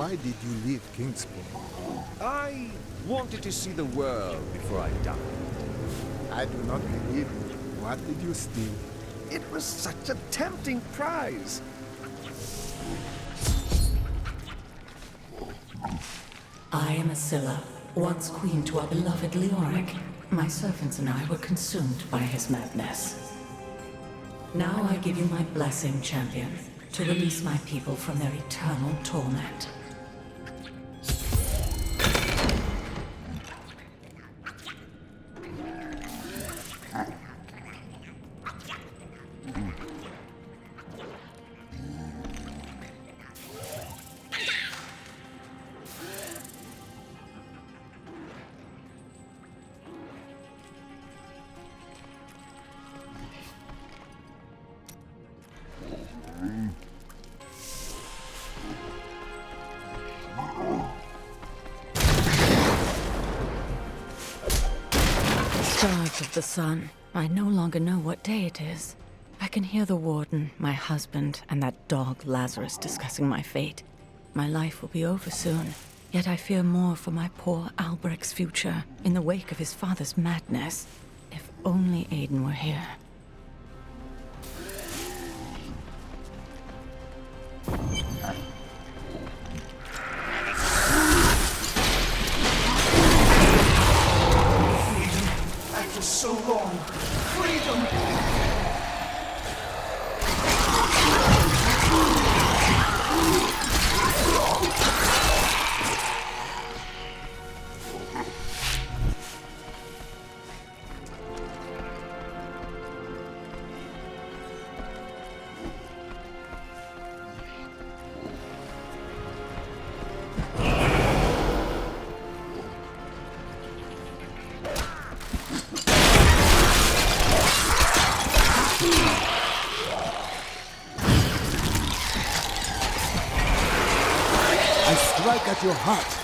Why did you leave Kingsport? I wanted to see the world before I died. I do not believe you. What did you steal? It was such a tempting prize. I am Asilla, once queen to our beloved Leoric. My servants and I were consumed by his madness. Now I give you my blessing, champion, to release my people from their eternal torment. Starved of the sun, I no longer know what day it is. I can hear the warden, my husband, and that dog Lazarus discussing my fate. My life will be over soon, yet I fear more for my poor Albrecht's future in the wake of his father's madness. If only Aiden were here. After so long, freedom! I strike at your heart.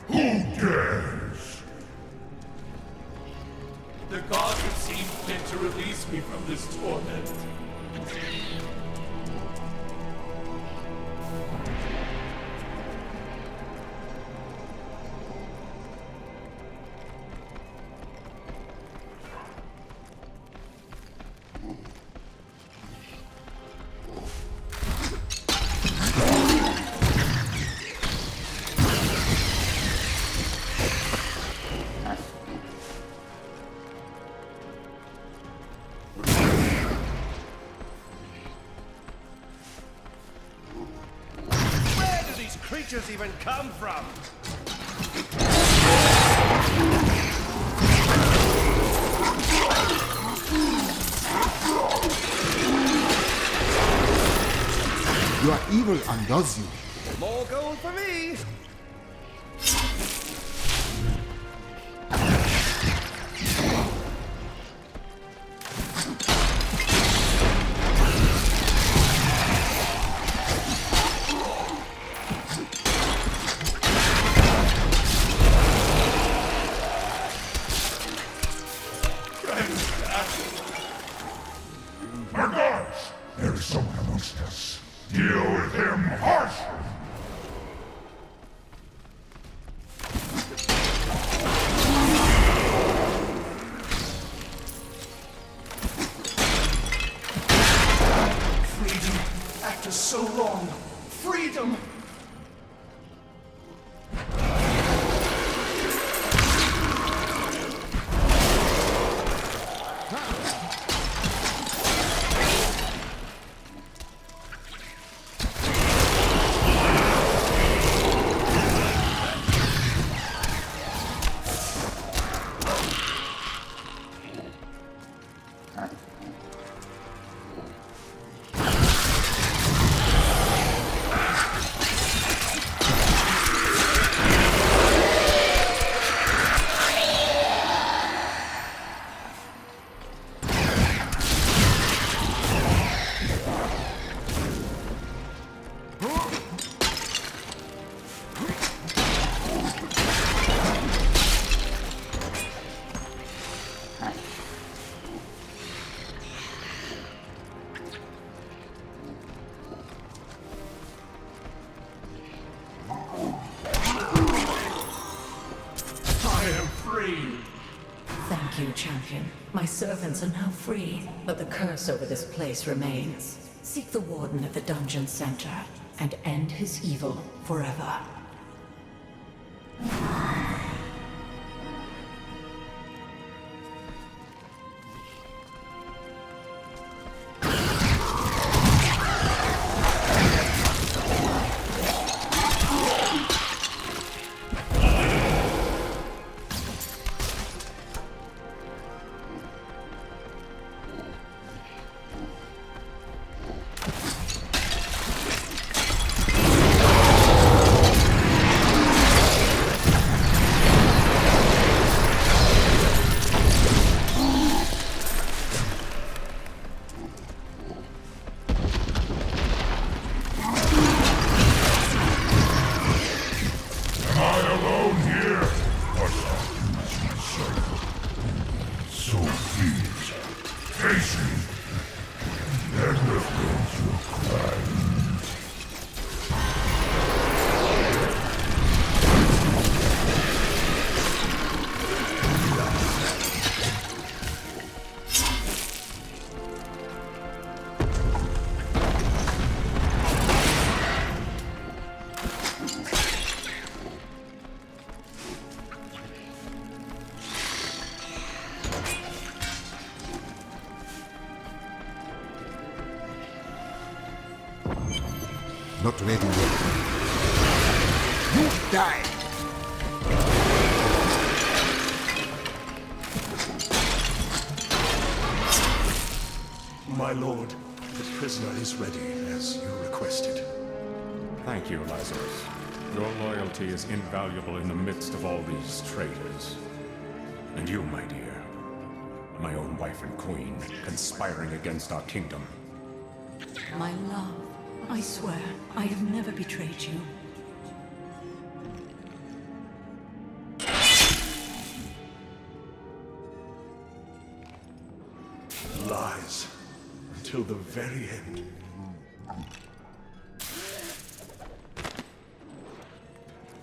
Who dares? The gods have seen fit to release me from this torment. Where do these creatures even come from? Your evil undoes you. More gold for me! My gods! There is someone amongst us. Deal with him harshly! Freedom! After so long, freedom! servants are now free, but the curse over this place remains. Seek the warden at the dungeon center and end his evil forever. Not ready yet. You die! My lord, the prisoner is ready, as you requested. Thank you, Lazarus. Your loyalty is invaluable in the midst of all these traitors. And you, my dear, my own wife and queen, conspiring against our kingdom. My love, I swear, I have never betrayed you. Lies. Until the very end.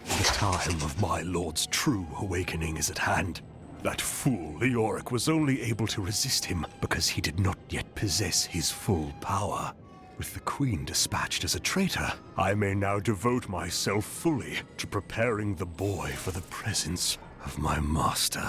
The time of my lord's true awakening is at hand. That fool, Leoric, was only able to resist him because he did not yet possess his full power. With the Queen dispatched as a traitor, I may now devote myself fully to preparing the boy for the presence of my master.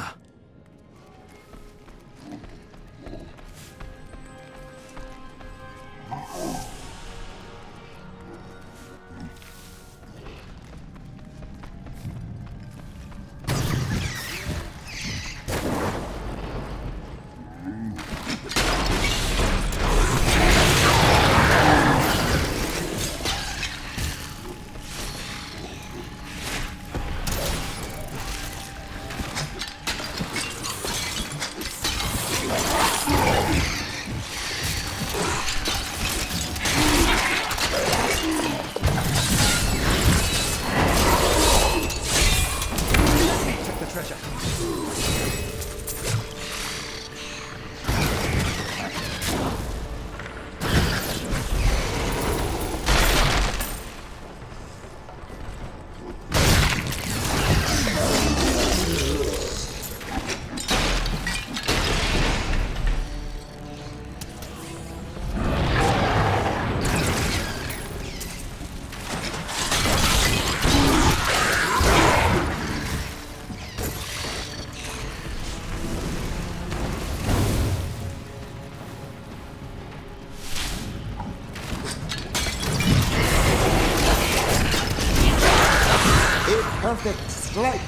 Perfect strike!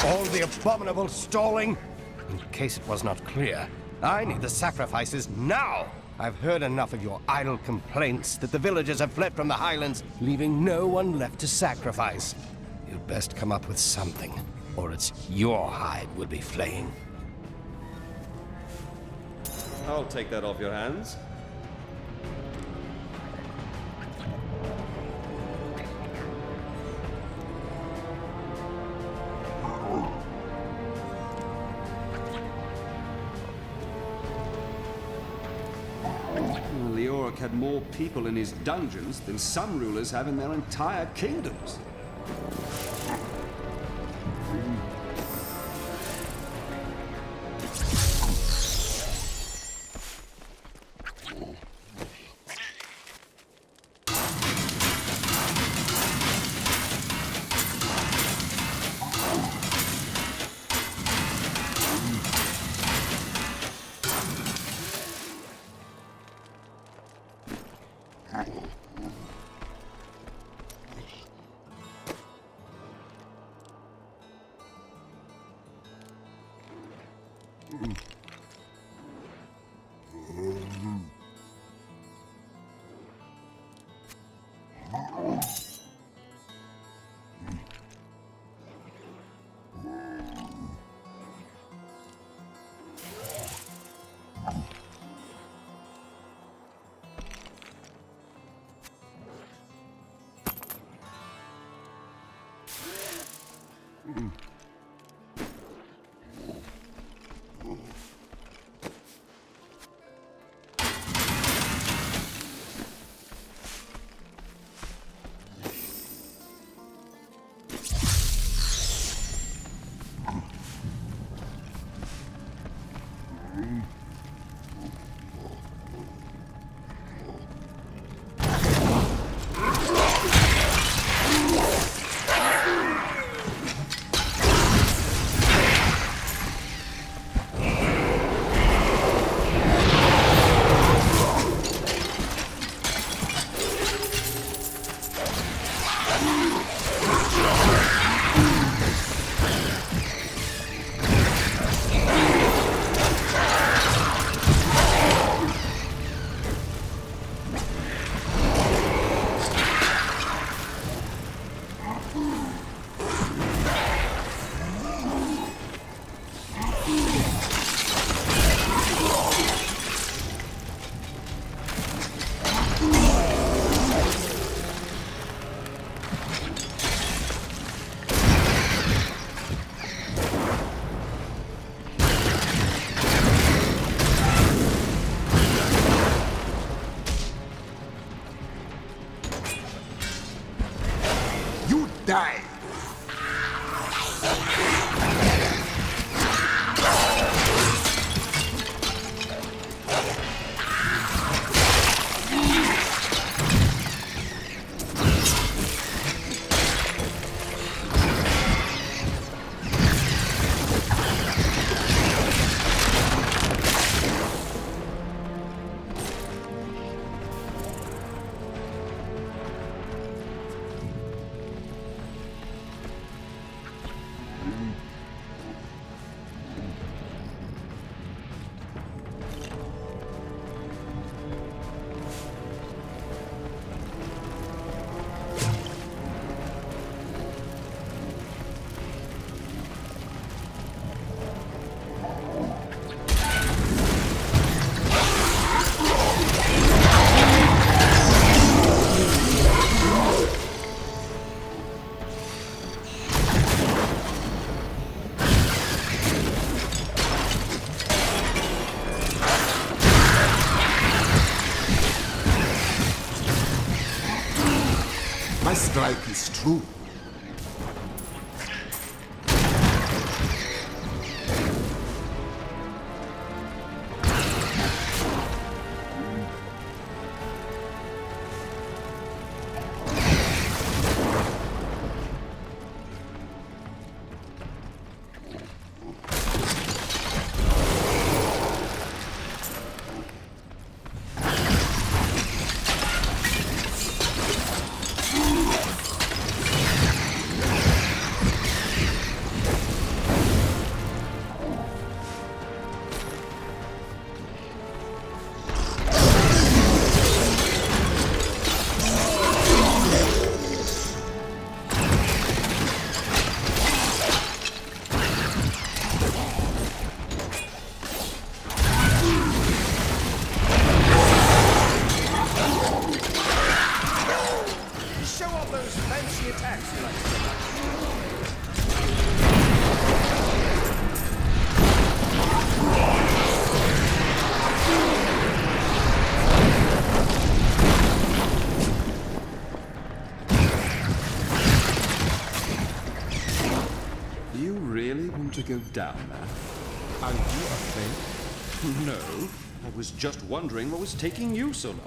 All the abominable stalling? In case it was not clear, I need the sacrifices now! I've heard enough of your idle complaints that the villagers have fled from the highlands, leaving no one left to sacrifice. You'd best come up with something, or it's your hide we'll be flaying. I'll take that off your hands. Well, the Orc had more people in his dungeons than some rulers have in their entire kingdoms. Die! My strike is true. want to go down there? Are you afraid? No. I was just wondering what was taking you so long.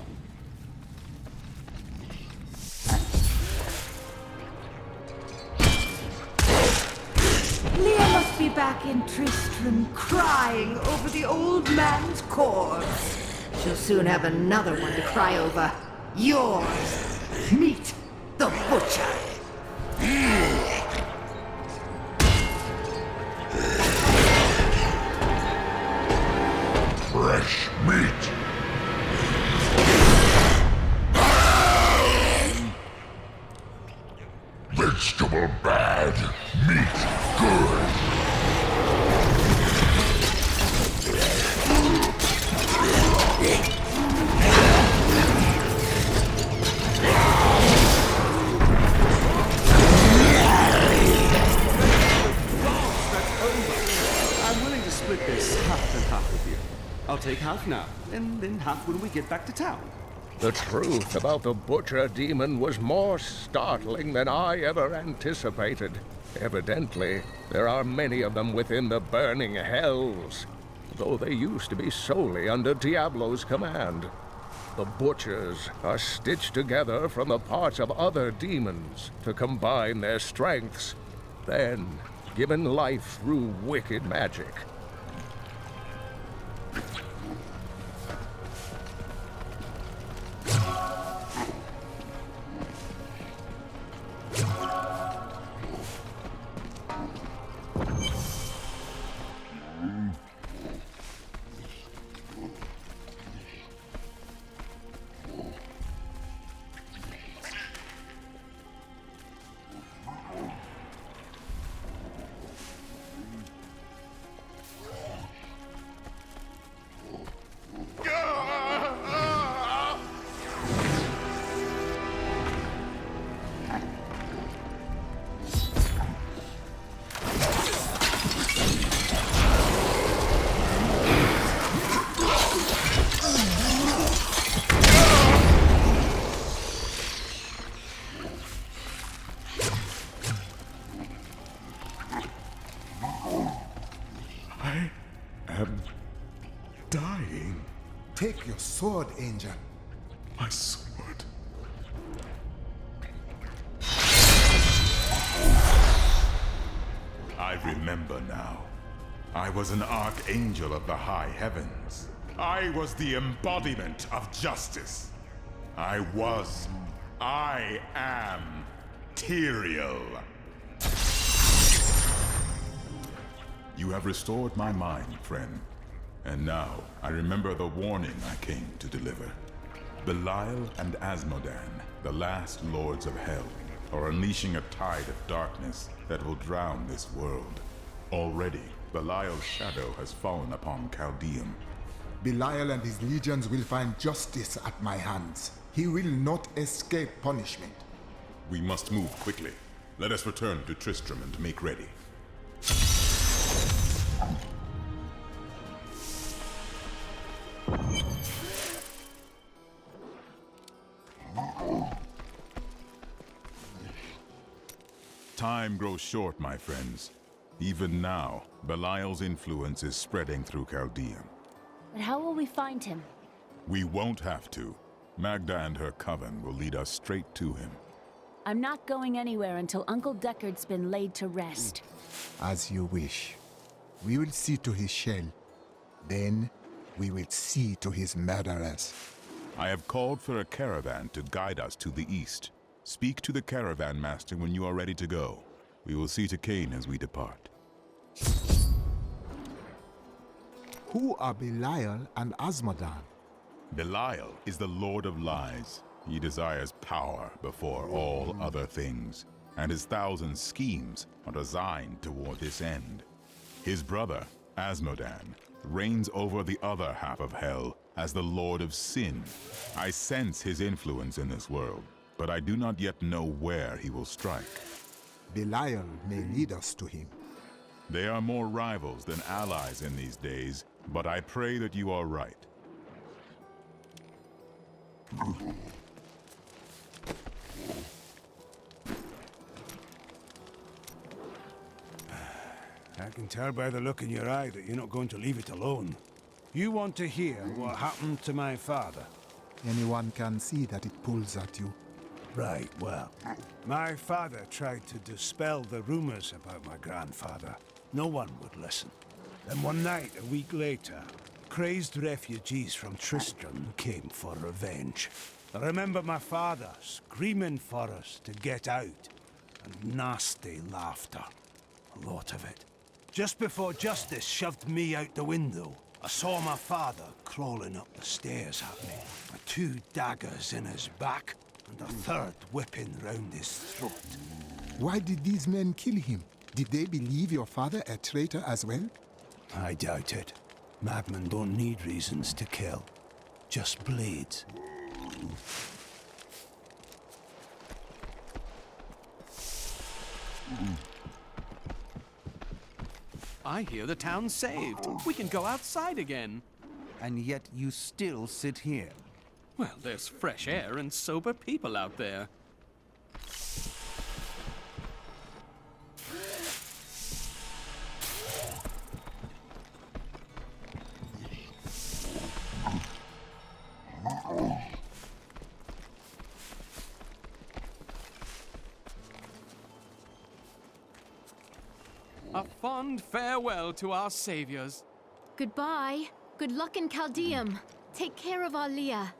Leah must be back in Tristram crying over the old man's corpse. She'll soon have another one to cry over. Yours. Meet the butcher. Fresh meat. Vegetable bad, meat good. I'm willing to split this half and half with you. I'll take half now, and then half when we get back to town. The truth about the Butcher Demon was more startling than I ever anticipated. Evidently, there are many of them within the burning hells, though they used to be solely under Diablo's command. The Butchers are stitched together from the parts of other demons to combine their strengths, then given life through wicked magic. I am dying. Take your sword, Angel. My sword. I remember now. I was an archangel of the high heavens. I was the embodiment of justice. I am Tyrael. You have restored my mind, friend. And now, I remember the warning I came to deliver. Belial and Asmodan, the last lords of hell, are unleashing a tide of darkness that will drown this world. Already, Belial's shadow has fallen upon Chaldeum. Belial and his legions will find justice at my hands. He will not escape punishment. We must move quickly. Let us return to Tristram and make ready. Time grows short, my friends. Even now, Belial's influence is spreading through Chaldeum. But how will we find him? We won't have to. Magda and her coven will lead us straight to him. I'm not going anywhere until Uncle Deckard's been laid to rest. As you wish. We will see to his shell. Then, we will see to his murderers. I have called for a caravan to guide us to the east. Speak to the caravan master when you are ready to go. We will see to Cain as we depart. Who are Belial and Asmodan? Belial is the Lord of Lies. He desires power before all other things, and his thousand schemes are designed toward this end. His brother, Asmodan, reigns over the other half of hell as the Lord of Sin. I sense his influence in this world, but I do not yet know where he will strike. Belial may lead us to him. They are more rivals than allies in these days, but I pray that you are right. can tell by the look in your eye that you're not going to leave it alone. You want to hear what happened to my father? Anyone can see that it pulls at you. Right, well, my father tried to dispel the rumors about my grandfather. No one would listen. Then one night, a week later, crazed refugees from Tristram came for revenge. I remember my father screaming for us to get out, and nasty laughter. A lot of it. Just before justice shoved me out the window, I saw my father crawling up the stairs at me, with 2 daggers in his back, and a 3rd whipping round his throat. Why did these men kill him? Did they believe your father a traitor as well? I doubt it. Madmen don't need reasons to kill. Just blades. I hear the town's saved. We can go outside again. And yet you still sit here. Well, there's fresh air and sober people out there. A fond farewell to our saviors. Goodbye. Good luck in Chaldeum. Take care of our Leah.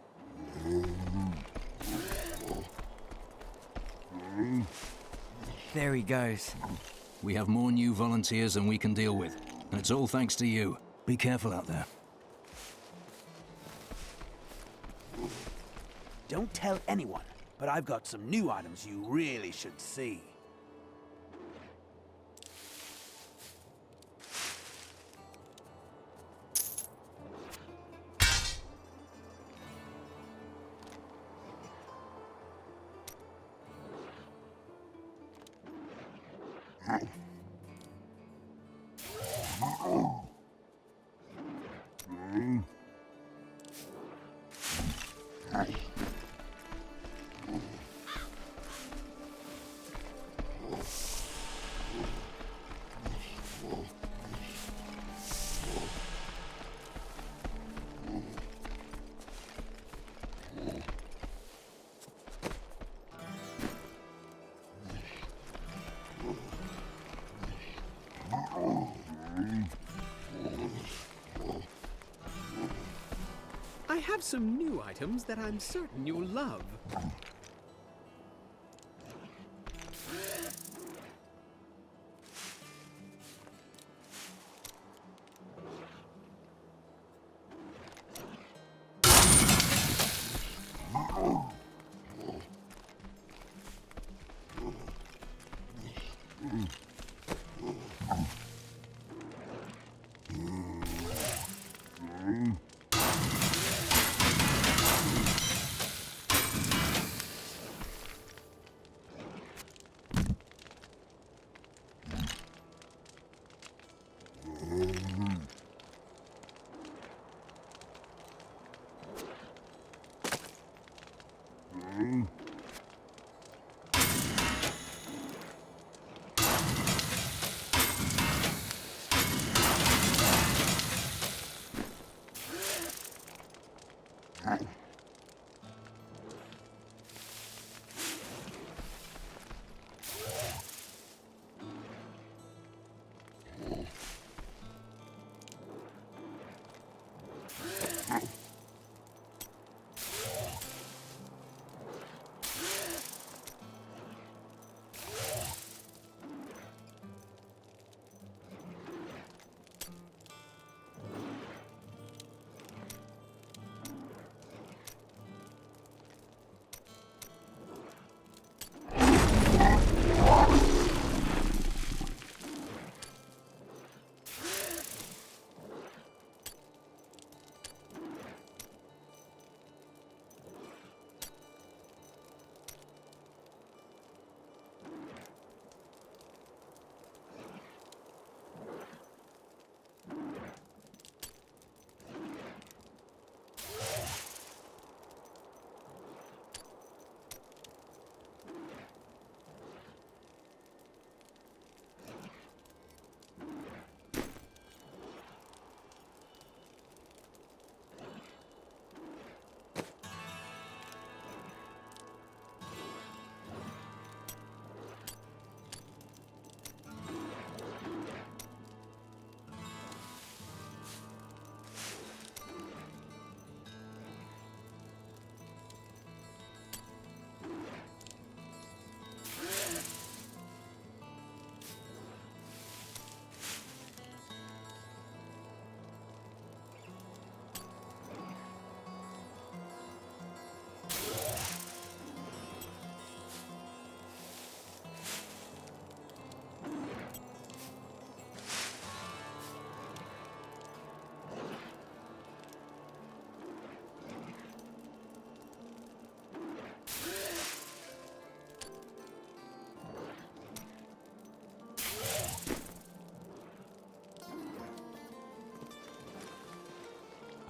There he goes. We have more new volunteers than we can deal with, and it's all thanks to you. Be careful out there. Don't tell anyone, but I've got some new items you really should see. I have some new items that I'm certain you'll love.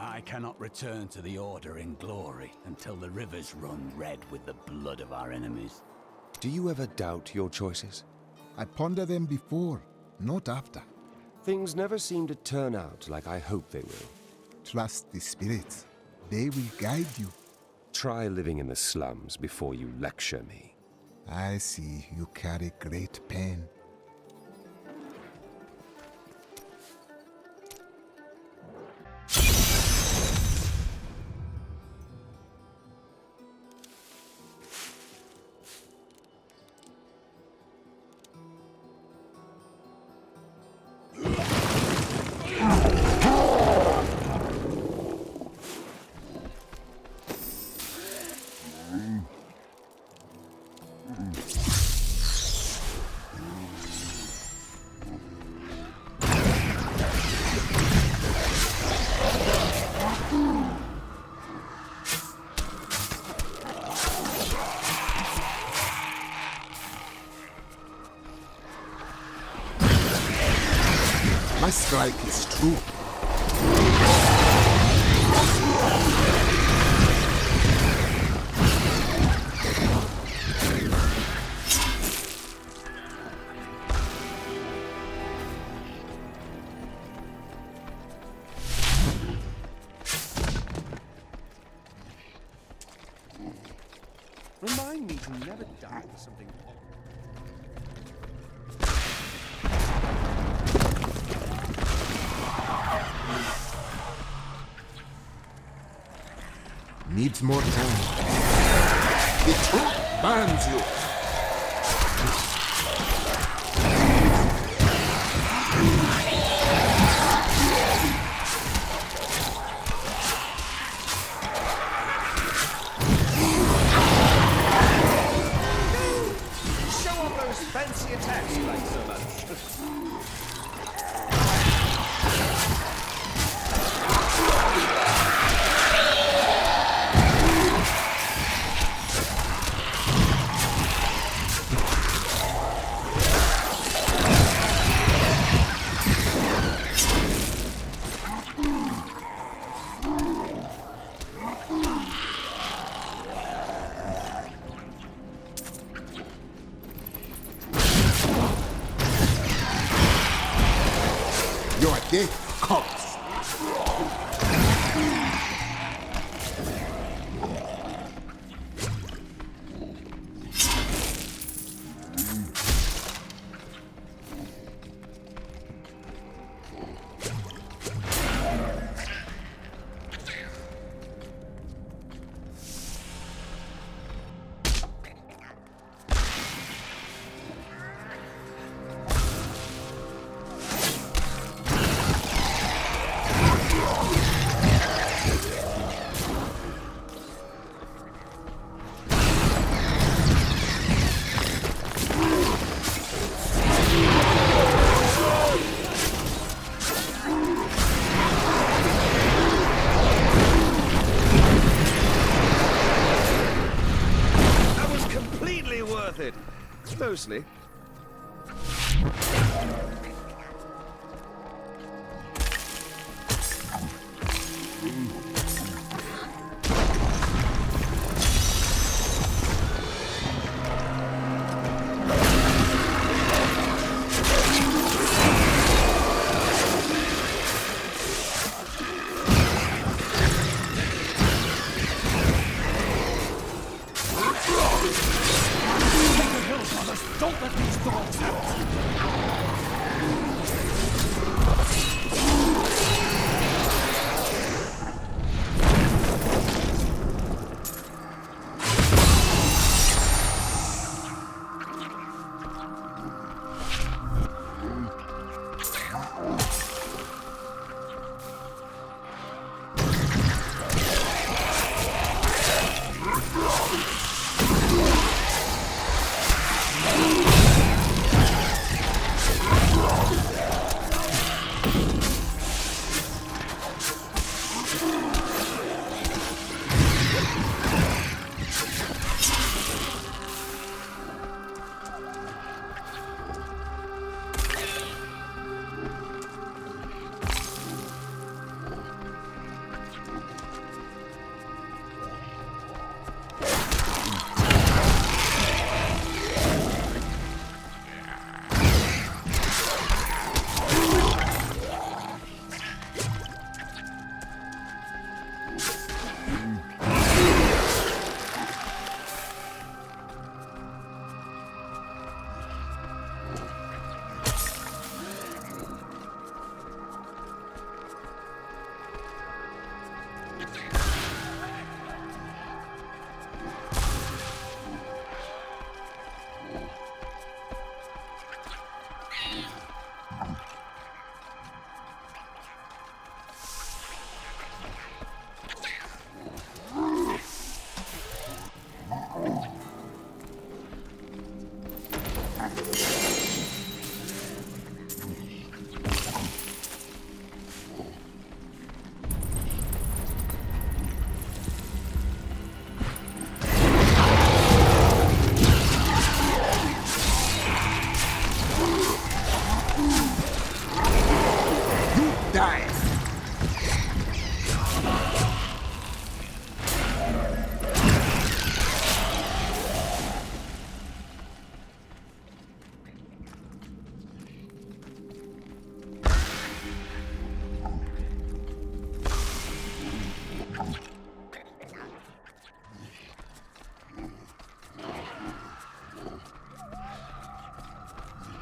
I cannot return to the Order in glory until the rivers run red with the blood of our enemies. Do you ever doubt your choices? I ponder them before, not after. Things never seem to turn out like I hope they will. Trust the spirits. They will guide you. Try living in the slums before you lecture me. I see you carry great pain. My strike is true. Remind me to never die for something. Needs more time. The truth burns you. Show off those fancy attacks you like so much. Your day comes. That was completely worth it. Mostly. Don't let me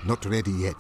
Not ready yet.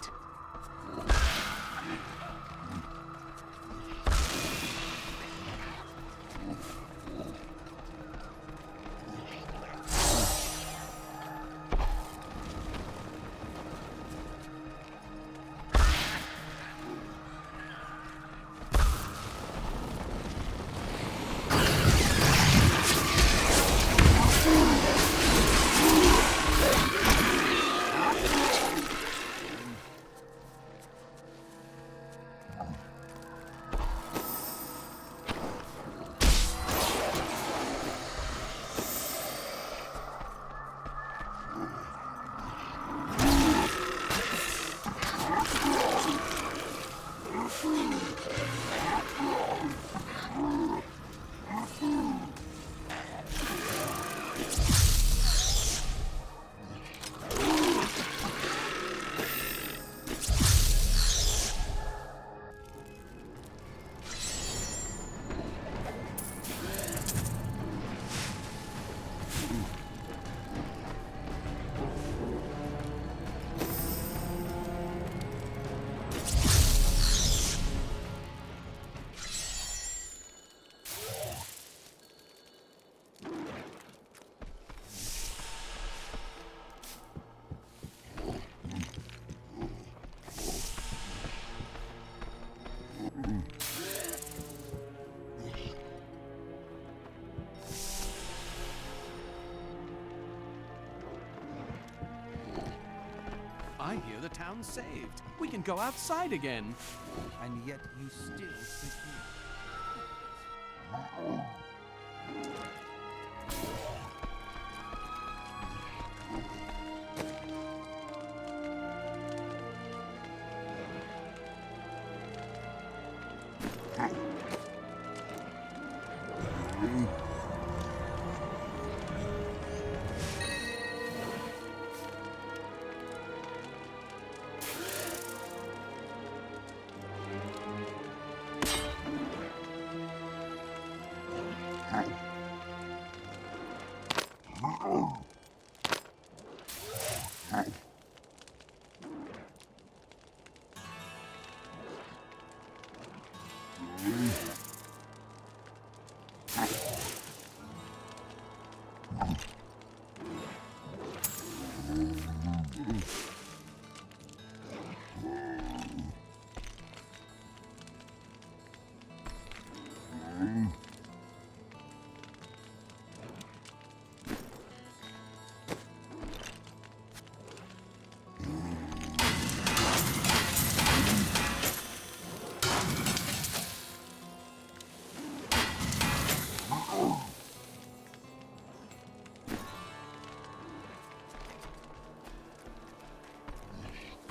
I hear the town's saved. We can go outside again. And yet you still sit here.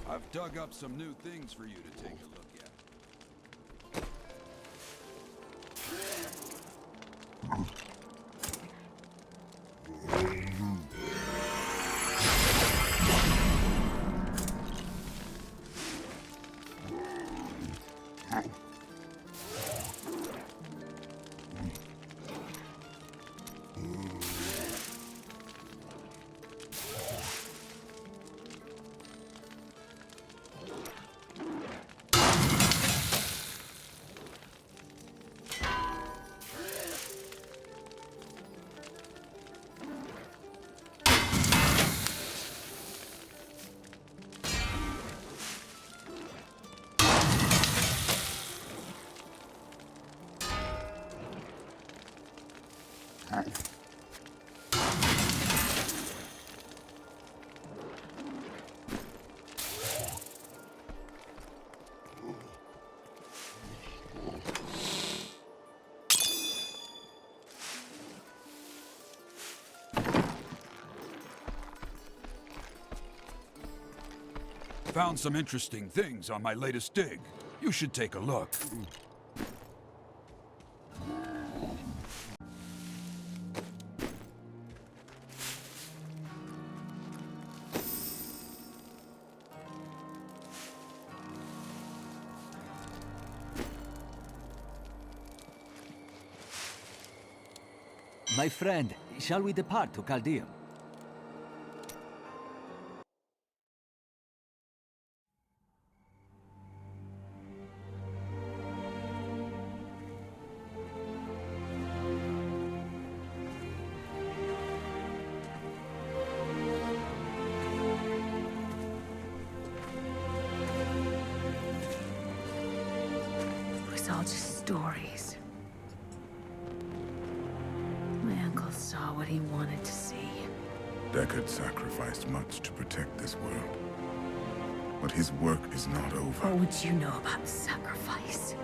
I've dug up some new things for you to take a look at. Found some interesting things on my latest dig. You should take a look. My friend, shall we depart to Chaldeum? It was all just stories. My uncle saw what he wanted to see. Deckard sacrificed much to protect this world. But his work is not over. What would you know about sacrifice?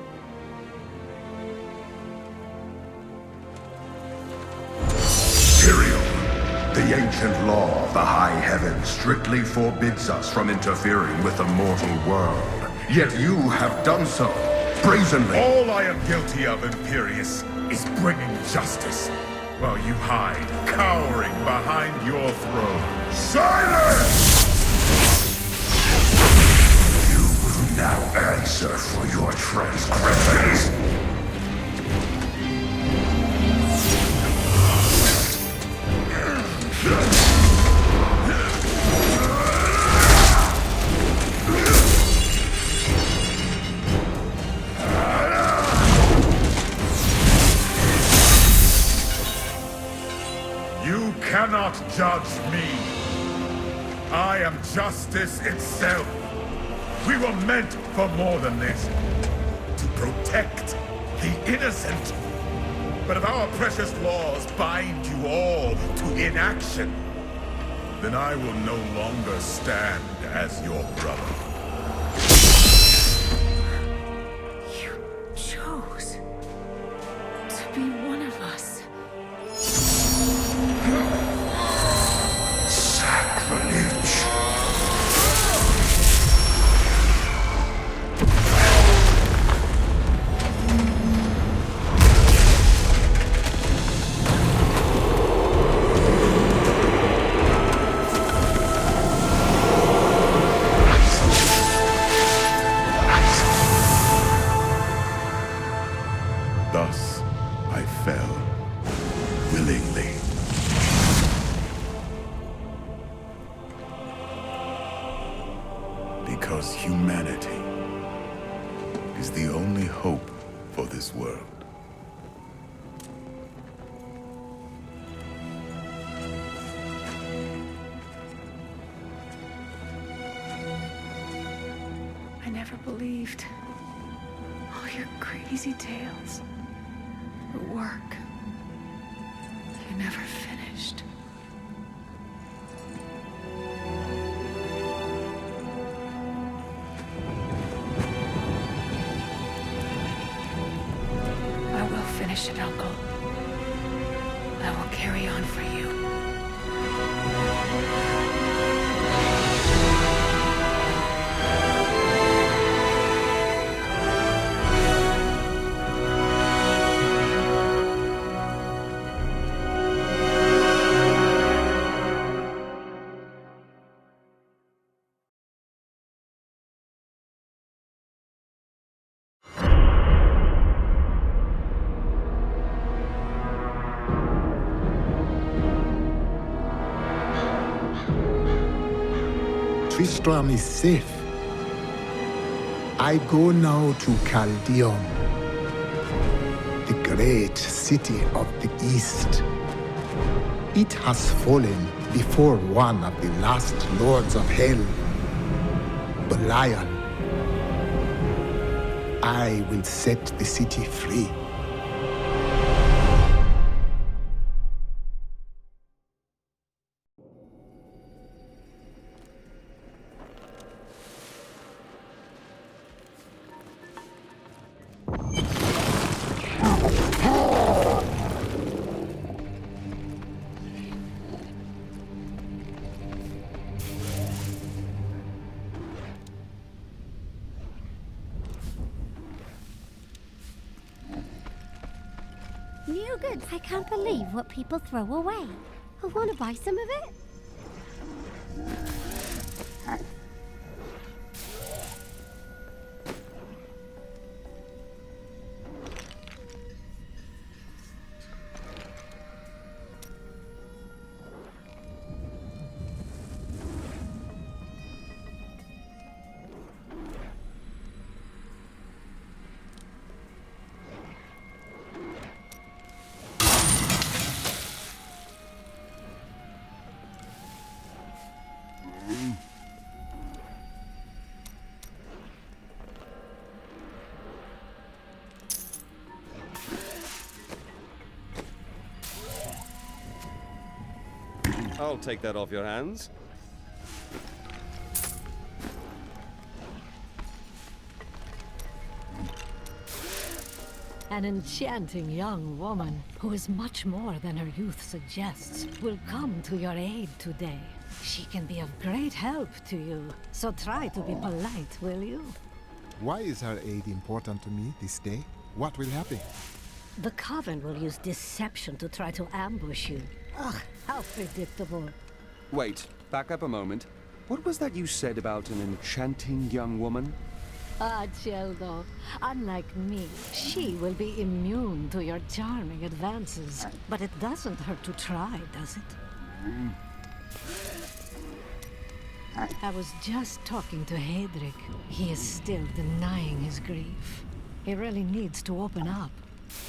Tyrael, the ancient law of the high heaven strictly forbids us from interfering with the mortal world. Yet you have done so, brazenly. All I am guilty of, Imperius, is bringing justice, while you hide, cowering behind your throne. Silence! You will now answer for your transgressions. You cannot judge me. I am justice itself. We were meant for more than this. To protect the innocent. But if our precious laws bind you all to inaction, then I will no longer stand as your brother. You chose to be one of us. Sacrilege. Thus, I fell, willingly. Because humanity is the only hope for this world. I never believed all your crazy tales. Your work. You never finished. I will finish it, Uncle. I will carry on for you. Tristram is safe. I go now to Chaldeum, the great city of the East. It has fallen before one of the last lords of hell, Belial. I will set the city free. New goods. I can't believe what people throw away. I want to buy some of it. I'll take that off your hands. An enchanting young woman, who is much more than her youth suggests, will come to your aid today. She can be of great help to you, so try to be polite, will you? Why is her aid important to me this day? What will happen? The Coven will use deception to try to ambush you. Ugh, how predictable. Wait, back up a moment. What was that you said about an enchanting young woman? Ah, Celdo, unlike me, she will be immune to your charming advances. But it doesn't hurt to try, does it? I was just talking to Hedrick. He is still denying his grief. He really needs to open up.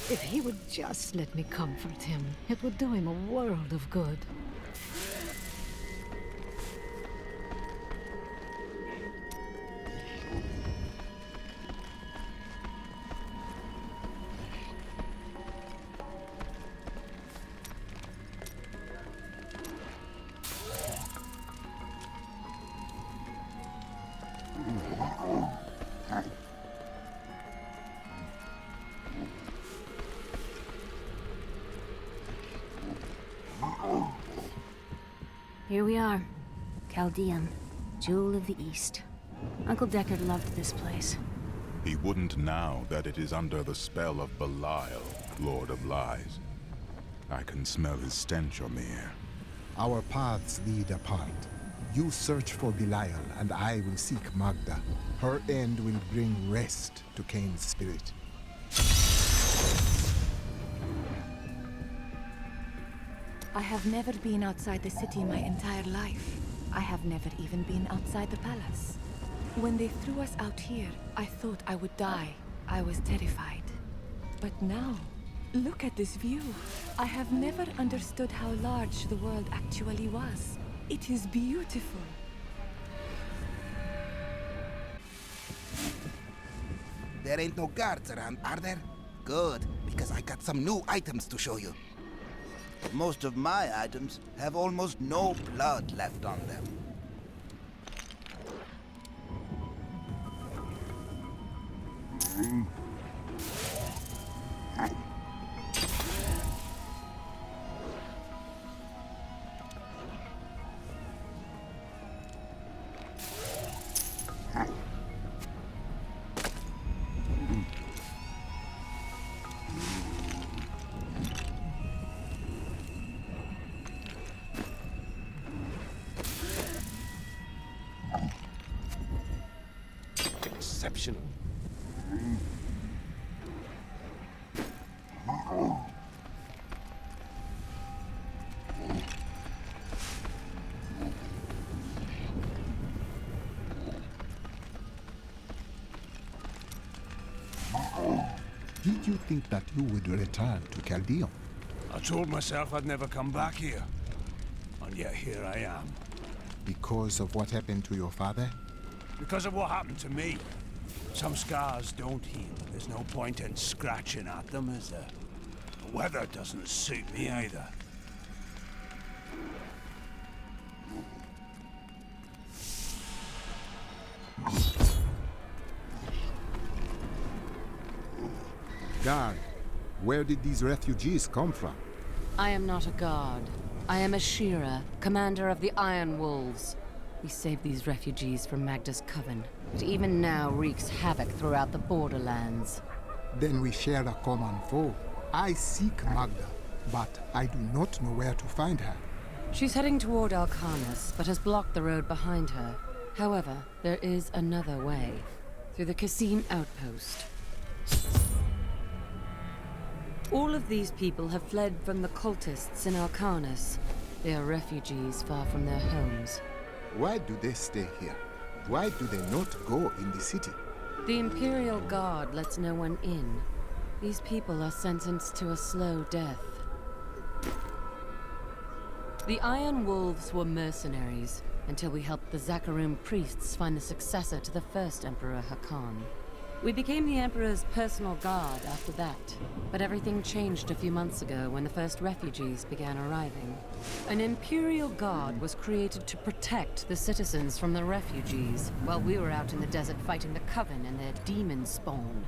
If he would just let me comfort him, it would do him a world of good. Here we are. Chaldean, Jewel of the East. Uncle Deckard loved this place. He wouldn't now that it is under the spell of Belial, Lord of Lies. I can smell his stench on the air. Our paths lead apart. You search for Belial, and I will seek Magda. Her end will bring rest to Cain's spirit. I have never been outside the city my entire life. I have never even been outside the palace. When they threw us out here, I thought I would die. I was terrified. But now, look at this view. I have never understood how large the world actually was. It is beautiful. There ain't no guards around, are there? Good, because I got some new items to show you. Most of my items have almost no blood left on them. Exceptional. Did you think that you would return to Chaldean? I told myself I'd never come back here. And yet here I am. Because of what happened to your father? Because of what happened to me. Some scars don't heal. There's no point in scratching at them, is there? The weather doesn't suit me either. guard. Where did these refugees come from? I am not a guard. I am a Shira, commander of the Iron Wolves. We saved these refugees from Magda's coven. It even now wreaks havoc throughout the borderlands. Then we share a common foe. I seek Magda, but I do not know where to find her. She's heading toward Alcarnus, but has blocked the road behind her. However, there is another way. Through the Kasim outpost. All of these people have fled from the cultists in Alcarnus. They are refugees far from their homes. Why do they stay here? Why do they not go in the city? The Imperial Guard lets no one in. These people are sentenced to a slow death. The Iron Wolves were mercenaries, until we helped the Zakarum priests find the successor to the first Emperor Hakan. We became the Emperor's personal guard after that, but everything changed a few months ago when the first refugees began arriving. An Imperial Guard was created to protect the citizens from the refugees, while we were out in the desert fighting the Coven and their demon spawn.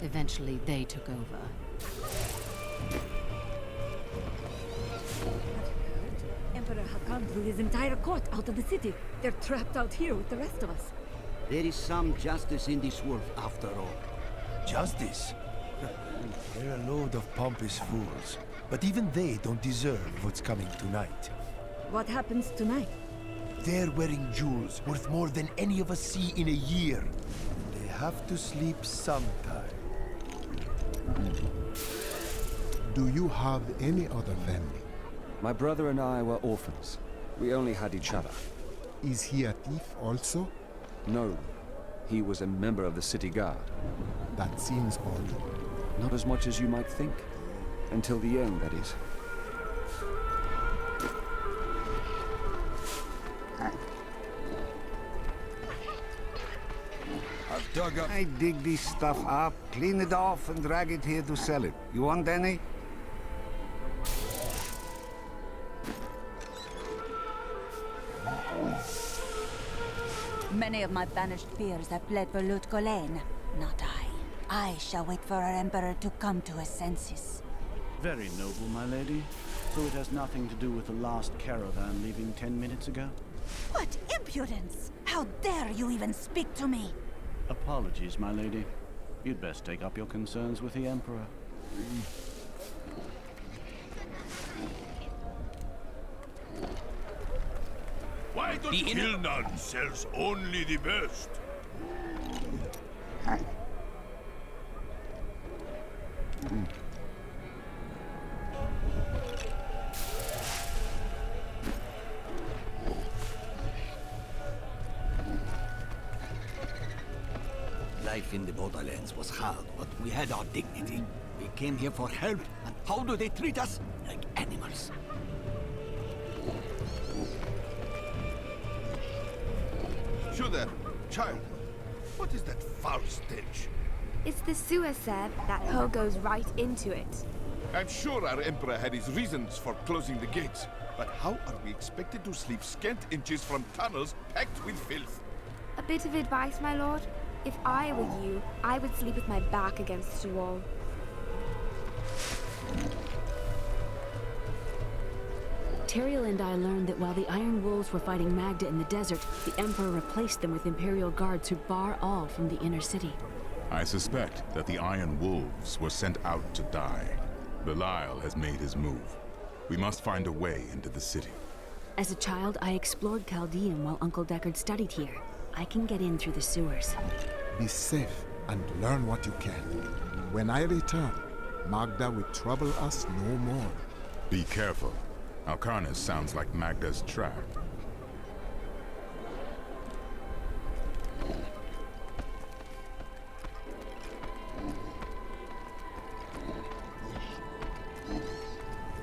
Eventually, they took over. Emperor Hakan threw his entire court out of the city. They're trapped out here with the rest of us. There is some justice in this world, after all. Justice? They're a load of pompous fools. But even they don't deserve what's coming tonight. What happens tonight? They're wearing jewels worth more than any of us see in a year. They have to sleep sometime. Do you have any other family? My brother and I were orphans. We only had each other. Is he a thief also? No. He was a member of the city guard. That seems odd. Not as much as you might think. Until the end, that is. I've dug up... I dig this stuff up, clean it off, and drag it here to sell it. You want any? Many of my banished peers have fled for Lut Gholein. Not I. I shall wait for our Emperor to come to his senses. Very noble, my lady. So it has nothing to do with the last caravan leaving 10 minutes ago? What impudence! How dare you even speak to me? Apologies, my lady. You'd best take up your concerns with the Emperor. Why don't Kilnan sells only the best? Life in the borderlands was hard, but we had our dignity. We came here for help, and how do they treat us? Like animals. Shudder, child, what is that foul stench? It's the sewer, sir. That hole goes right into it. I'm sure our Emperor had his reasons for closing the gates, but how are we expected to sleep scant inches from tunnels packed with filth? A bit of advice, my lord. If I were you, I would sleep with my back against the wall. Teriel and I learned that while the Iron Wolves were fighting Magda in the desert, the Emperor replaced them with Imperial guards who bar all from the inner city. I suspect that the Iron Wolves were sent out to die. Belial has made his move. We must find a way into the city. As a child, I explored Chaldean while Uncle Deckard studied here. I can get in through the sewers. Be safe and learn what you can. When I return, Magda will trouble us no more. Be careful. Alcarnus sounds like Magda's trap.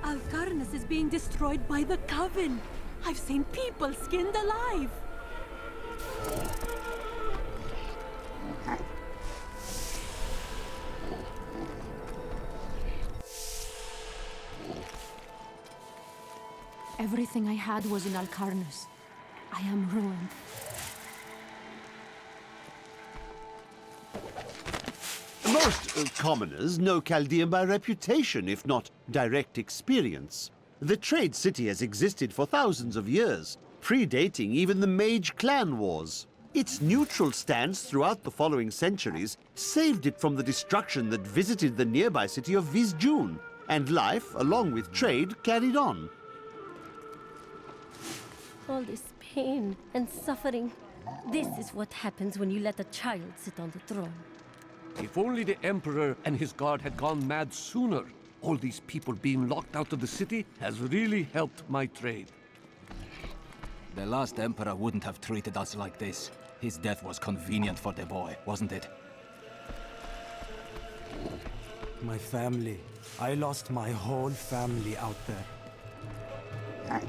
Alcarnus is being destroyed by the Coven. I've seen people skinned alive. Everything I had was in Alcarnus. I am ruined. Most commoners know Chaldean by reputation, if not direct experience. The trade city has existed for thousands of years, predating even the Mage clan wars. Its neutral stance throughout the following centuries saved it from the destruction that visited the nearby city of Vizjun, and life, along with trade, carried on. All this pain and suffering. This is what happens when you let a child sit on the throne. If only the Emperor and his guard had gone mad sooner. All these people being locked out of the city has really helped my trade. The last Emperor wouldn't have treated us like this. His death was convenient for the boy, wasn't it? My family. I lost my whole family out there.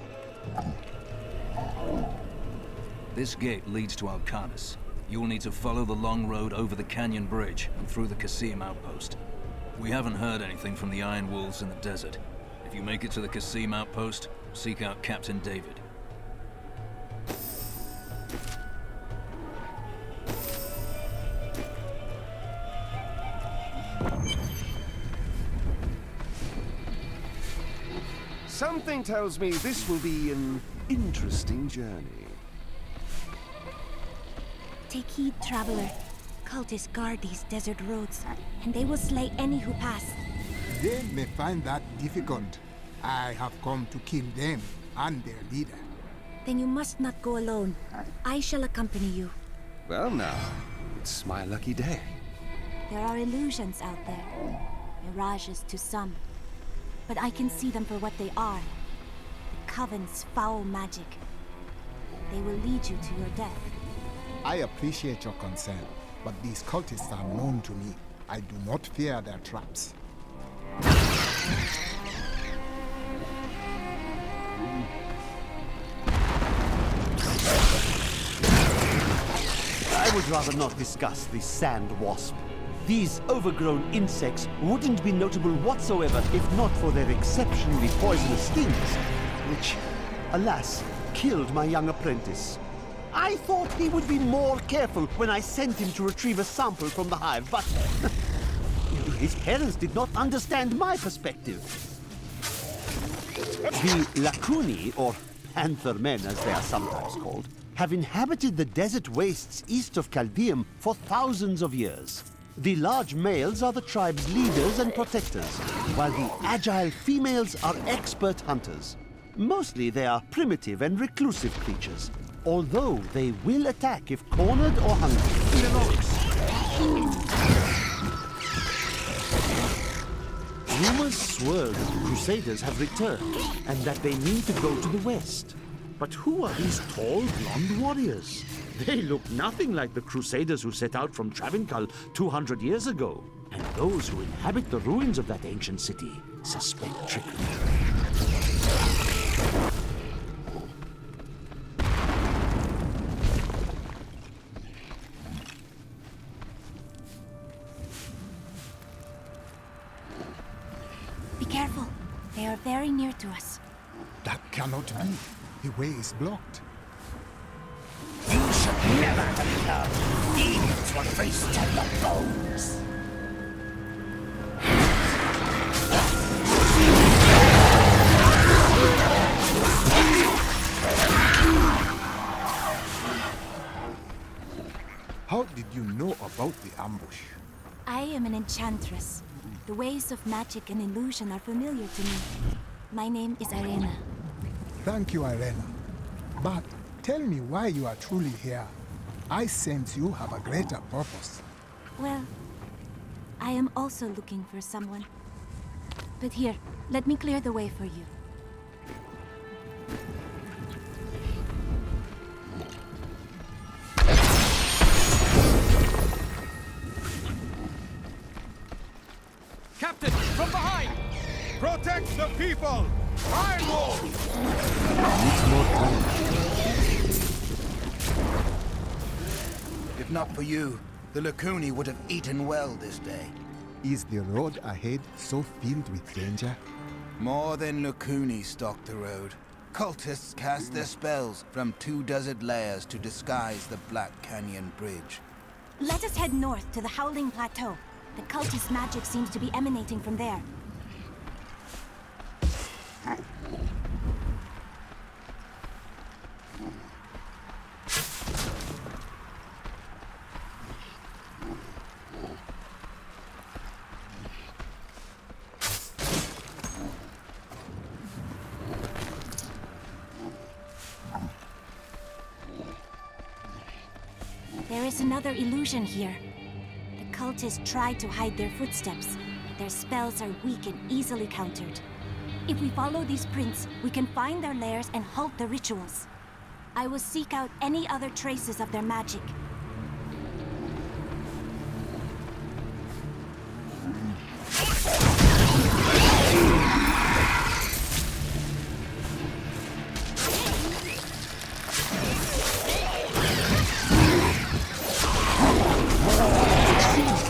This gate leads to Alcanis. You'll need to follow the long road over the canyon bridge and through the Kasim outpost. We haven't heard anything from the Iron Wolves in the desert. If you make it to the Kasim outpost, seek out Captain David. Something tells me this will be an interesting journey. Take heed, traveler. Cultists guard these desert roads, and they will slay any who pass. They may find that difficult. I have come to kill them and their leader. Then you must not go alone. I shall accompany you. Well now, it's my lucky day. There are illusions out there. Mirages to some. But I can see them for what they are. The Coven's foul magic. They will lead you to your death. I appreciate your concern, but these cultists are known to me. I do not fear their traps. I would rather not discuss the sand wasp. These overgrown insects wouldn't be notable whatsoever if not for their exceptionally poisonous stings, which, alas, killed my young apprentice. I thought he would be more careful when I sent him to retrieve a sample from the hive, but his parents did not understand my perspective. The Lacuni, or Panther Men as they are sometimes called, have inhabited the desert wastes east of Chaldeum for thousands of years. The large males are the tribe's leaders and protectors, while the agile females are expert hunters. Mostly they are primitive and reclusive creatures, although they will attack if cornered or hungry. Rumors swirl that the Crusaders have returned, and that they mean to go to the west. But who are these tall, blonde warriors? They look nothing like the Crusaders who set out from Travincal 200 years ago. And those who inhabit the ruins of that ancient city suspect trickery. Be careful. They are very near to us. That cannot be. The way is blocked. You should never have come. Demons will face to the bones. How did you know about the ambush? I am an enchantress. The ways of magic and illusion are familiar to me. My name is Irena. Thank you, Irena. But tell me why you are truly here. I sense you have a greater purpose. Well, I am also looking for someone. But here, let me clear the way for you. Captain, from behind! Protect the people! Iron Wolf! If not for you, the Lacuni would have eaten well this day. Is the road ahead so filled with danger? More than Lacuni stalk the road. Cultists cast their spells from 2 desert layers to disguise the Black Canyon Bridge. Let us head north to the Howling Plateau. The cultist magic seems to be emanating from there. There is another illusion here. The cultists tried to hide their footsteps. Their spells are weak and easily countered. If we follow these prints, we can find their lairs and halt the rituals. I will seek out any other traces of their magic.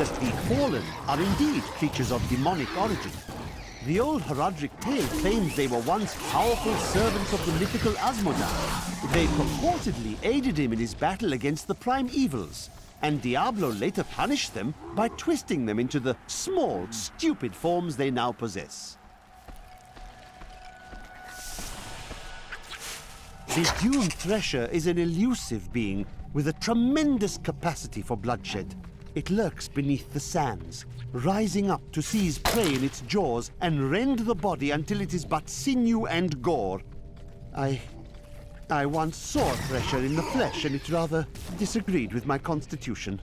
That the Fallen are indeed creatures of demonic origin. The old heraldic tale claims they were once powerful servants of the mythical Asmodai. They purportedly aided him in his battle against the prime evils, and Diablo later punished them by twisting them into the small, stupid forms they now possess. The Dune Thresher is an elusive being with a tremendous capacity for bloodshed. It lurks beneath the sands, rising up to seize prey in its jaws and rend the body until it is but sinew and gore. I once saw a thresher in the flesh, and it rather disagreed with my constitution.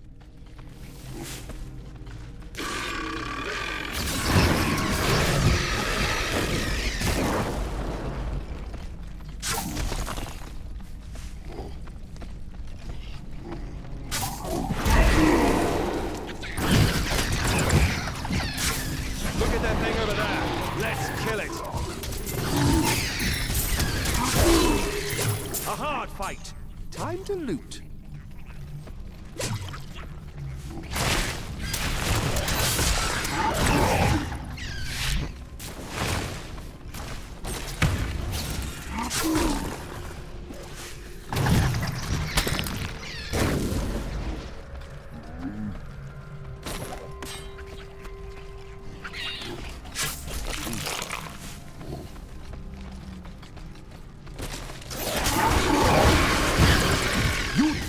Fight. Time to loot.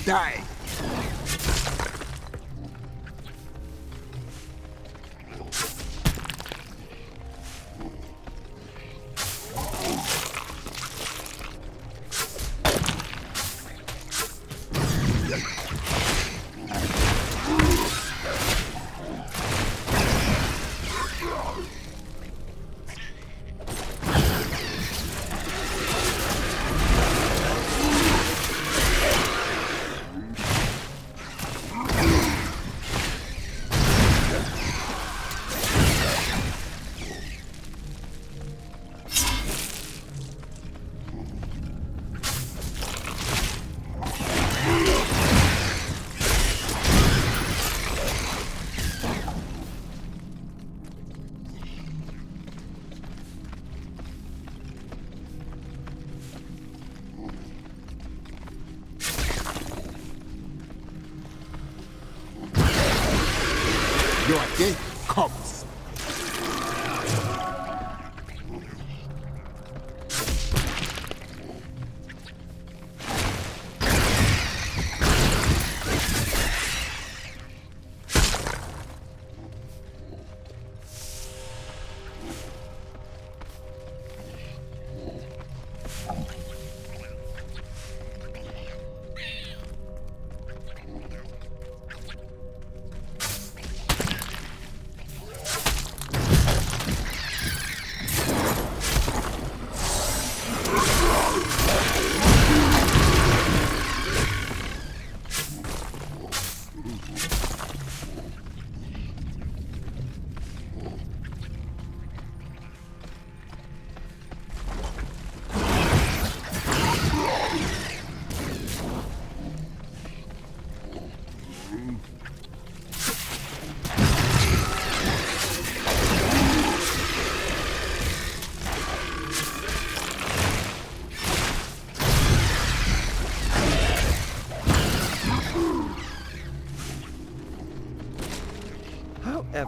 Die! Your day comes.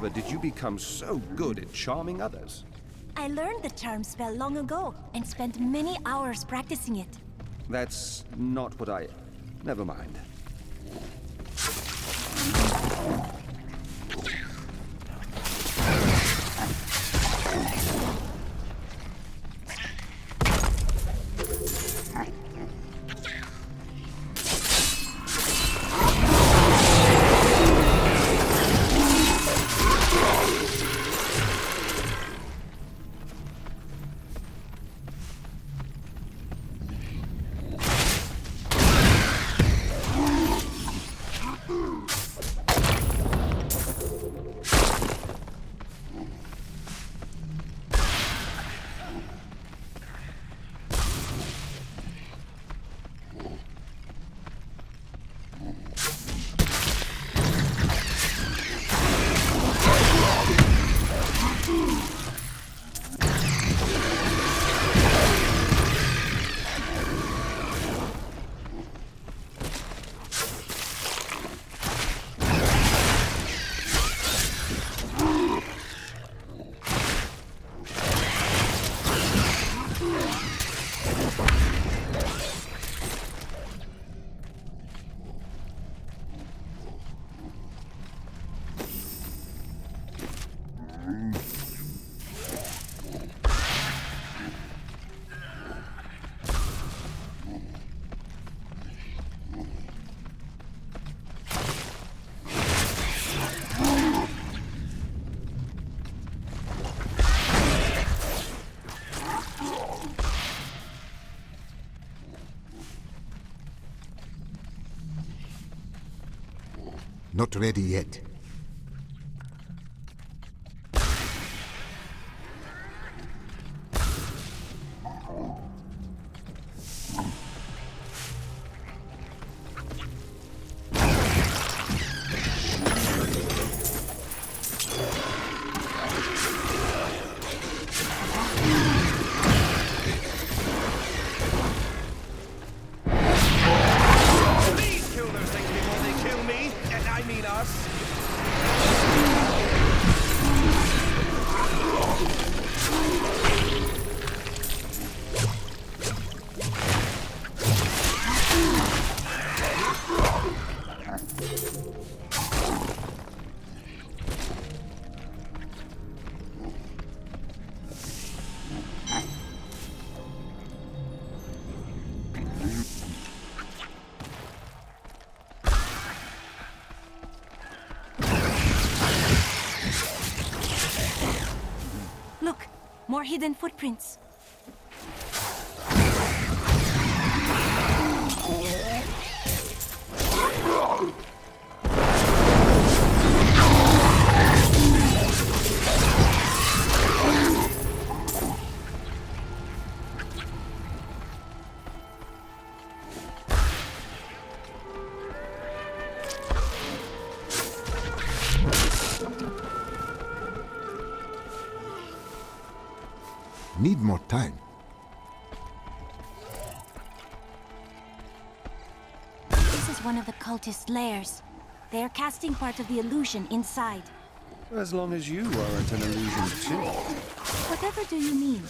ever did you become so good at charming others? I learned the charm spell long ago and spent many hours practicing it. That's not what I... Never mind. Not ready yet. Please kill those things before they kill me, and I mean us. Look, more hidden footprints. Need more time. This is one of the cultist lairs. They are casting part of the illusion inside. As long as you aren't an illusion too. Whatever do you mean?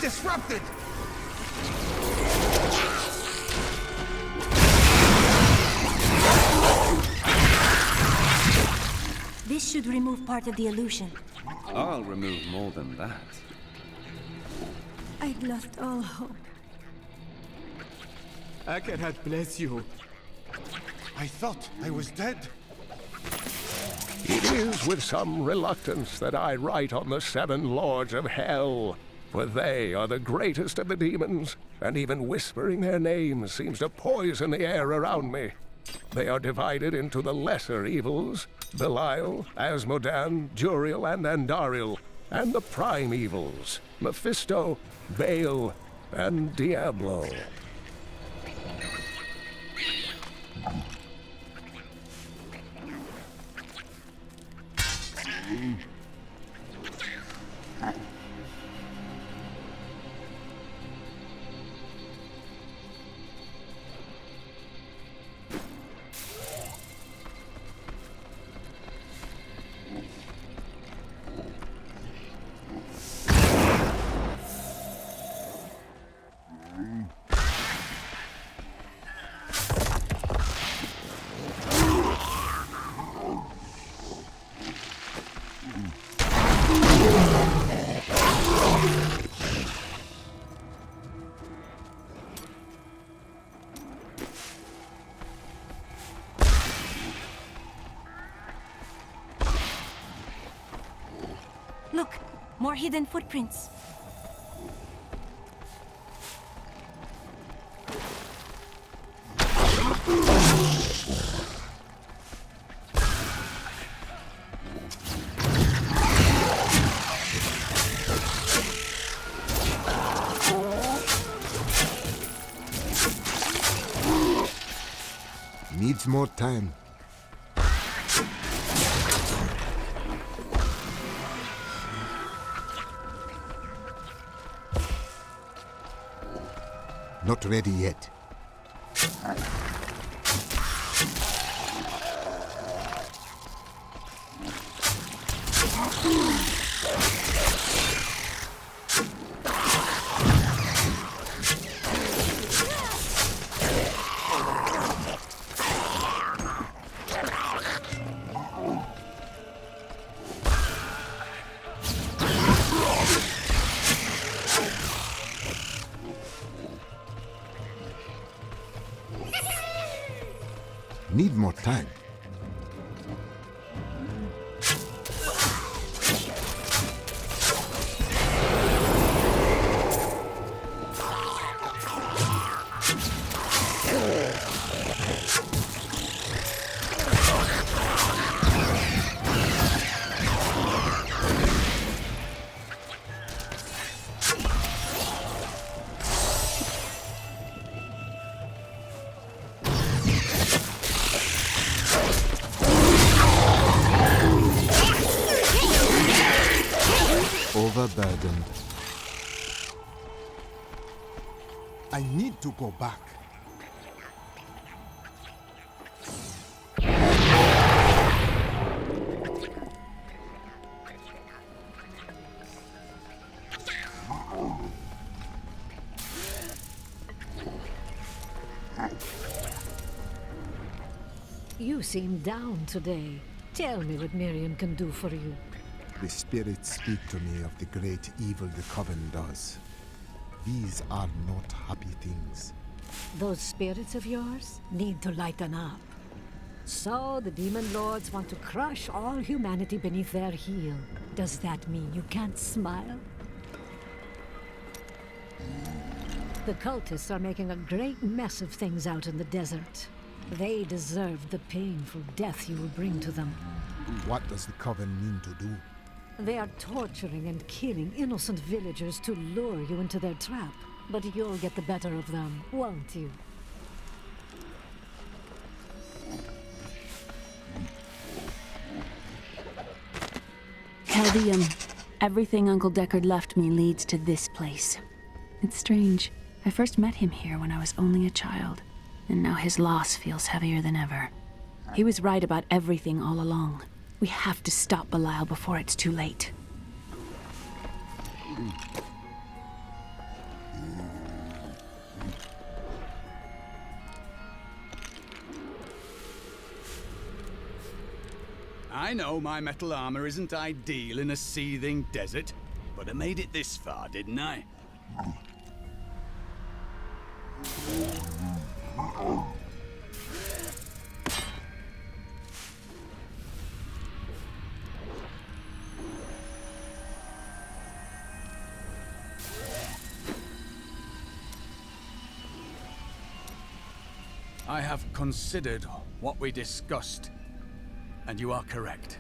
disrupted! This should remove part of the illusion. I'll remove more than that. I'd lost all hope. Akerhat bless you. I thought I was dead. It is with some reluctance that I write on the 7 lords of hell, for they are the greatest of the demons, and even whispering their names seems to poison the air around me. They are divided into the lesser evils, Belial, Asmodan, Juriel, and Andariel, and the prime evils, Mephisto, Baal, and Diablo. Look, more hidden footprints. Needs more time. Not ready yet. Need more time. Overburdened. I need to go back. You seem down today. Tell me what Miriam can do for you. The spirits speak to me of the great evil the Coven does. These are not happy things. Those spirits of yours need to lighten up. So the demon lords want to crush all humanity beneath their heel. Does that mean you can't smile? The cultists are making a great mess of things out in the desert. They deserve the painful death you will bring to them. What does the Coven mean to do? They are torturing and killing innocent villagers to lure you into their trap. But you'll get the better of them, won't you? Chaldeum. Everything Uncle Deckard left me leads to this place. It's strange. I first met him here when I was only a child, and now his loss feels heavier than ever. He was right about everything all along. We have to stop Belial before it's too late. I know my metal armor isn't ideal in a seething desert, but I made it this far, didn't I? I have considered what we discussed, and you are correct.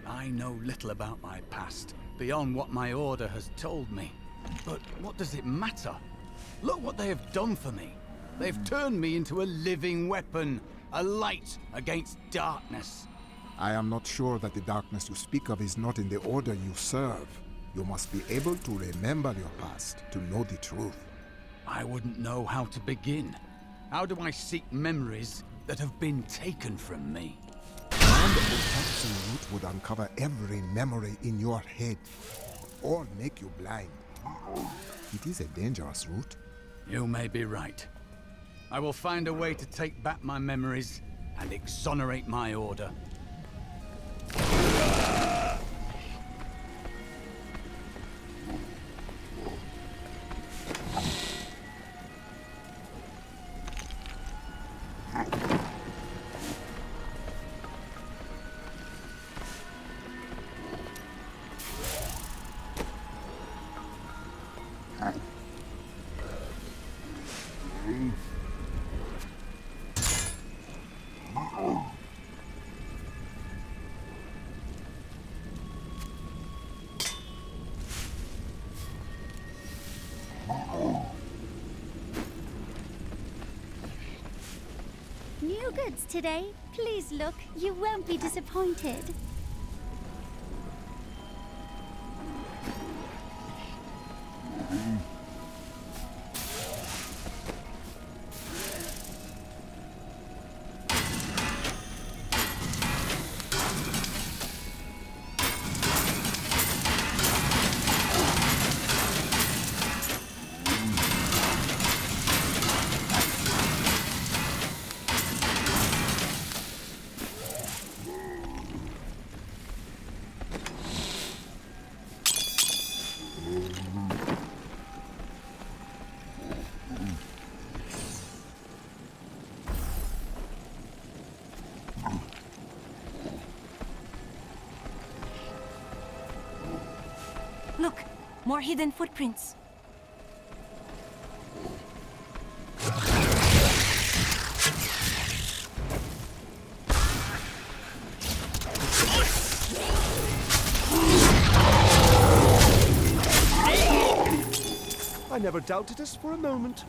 I know little about my past, beyond what my order has told me. But what does it matter? Look what they have done for me. They've turned me into a living weapon, a light against darkness. I am not sure that the darkness you speak of is not in the order you serve. You must be able to remember your past, to know the truth. I wouldn't know how to begin. How do I seek memories that have been taken from me? And the Thompson route would uncover every memory in your head, or make you blind. It is a dangerous route. You may be right. I will find a way to take back my memories and exonerate my order. New goods today. Please look. You won't be disappointed. Look, more hidden footprints. I never doubted us for a moment.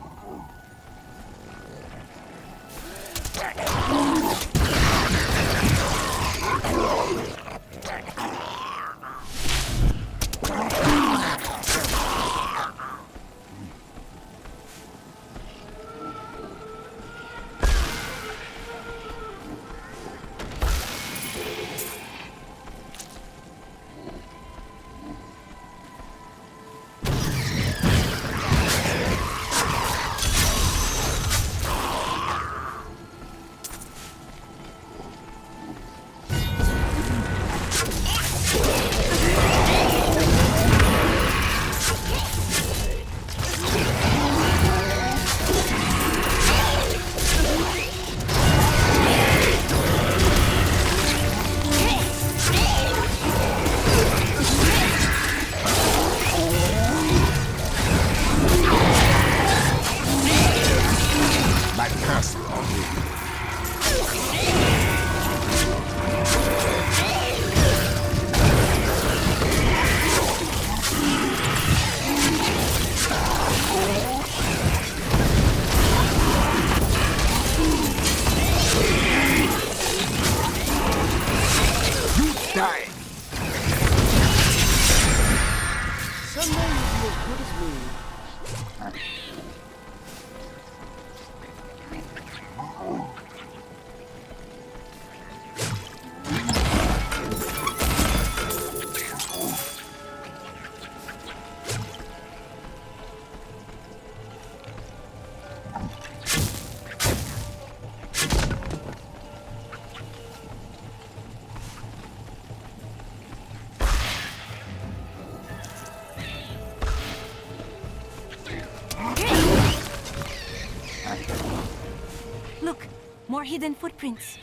More hidden footprints.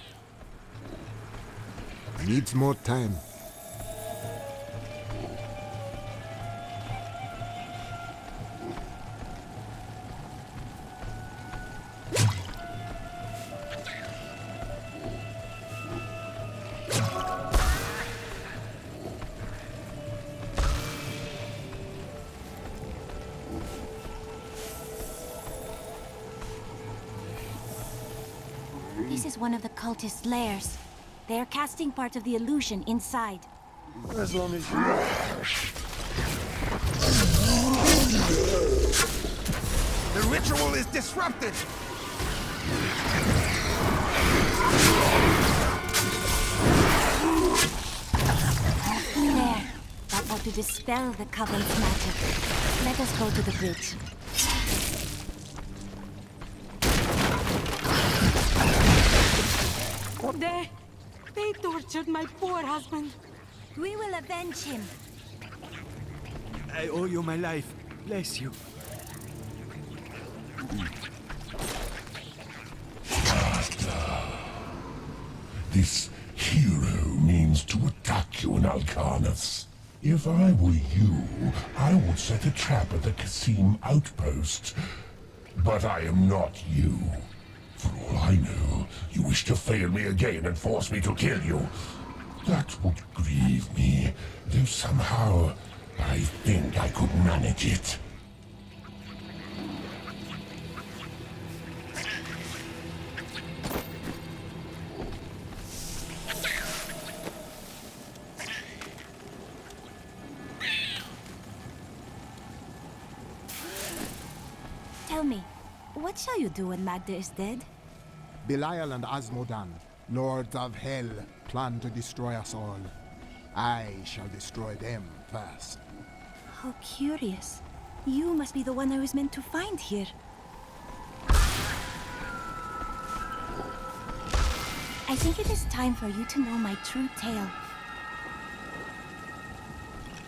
Needs more time. This is one of the cultists' lairs. They are casting part of the illusion inside. As long as you... The ritual is disrupted! There. That ought to dispel the Coven's magic. Let us go to the bridge. They tortured my poor husband. We will avenge him. I owe you my life. Bless you. This hero means to attack you in Alcarnus. If I were you, I would set a trap at the Kasim outpost. But I am not you. For all I know, you wish to fail me again and force me to kill you. That would grieve me, though somehow I think I could manage it. Tell me, what shall you do when Magda is dead? Belial and Asmodan, lords of hell, plan to destroy us all. I shall destroy them first. How curious. You must be the one I was meant to find here. I think it is time for you to know my true tale.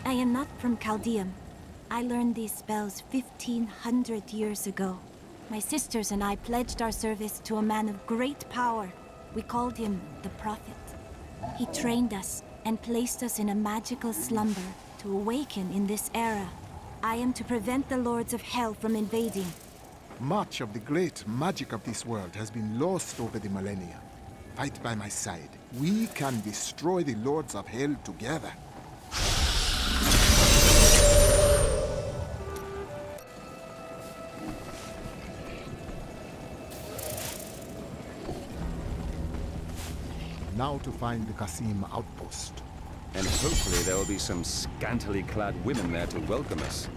I am not from Chaldeum. I learned these spells 1,500 years ago. My sisters and I pledged our service to a man of great power. We called him the Prophet. He trained us and placed us in a magical slumber to awaken in this era. I am to prevent the Lords of Hell from invading. Much of the great magic of this world has been lost over the millennia. Fight by my side. We can destroy the Lords of Hell together. Now to find the Kasim outpost. And hopefully there will be some scantily clad women there to welcome us.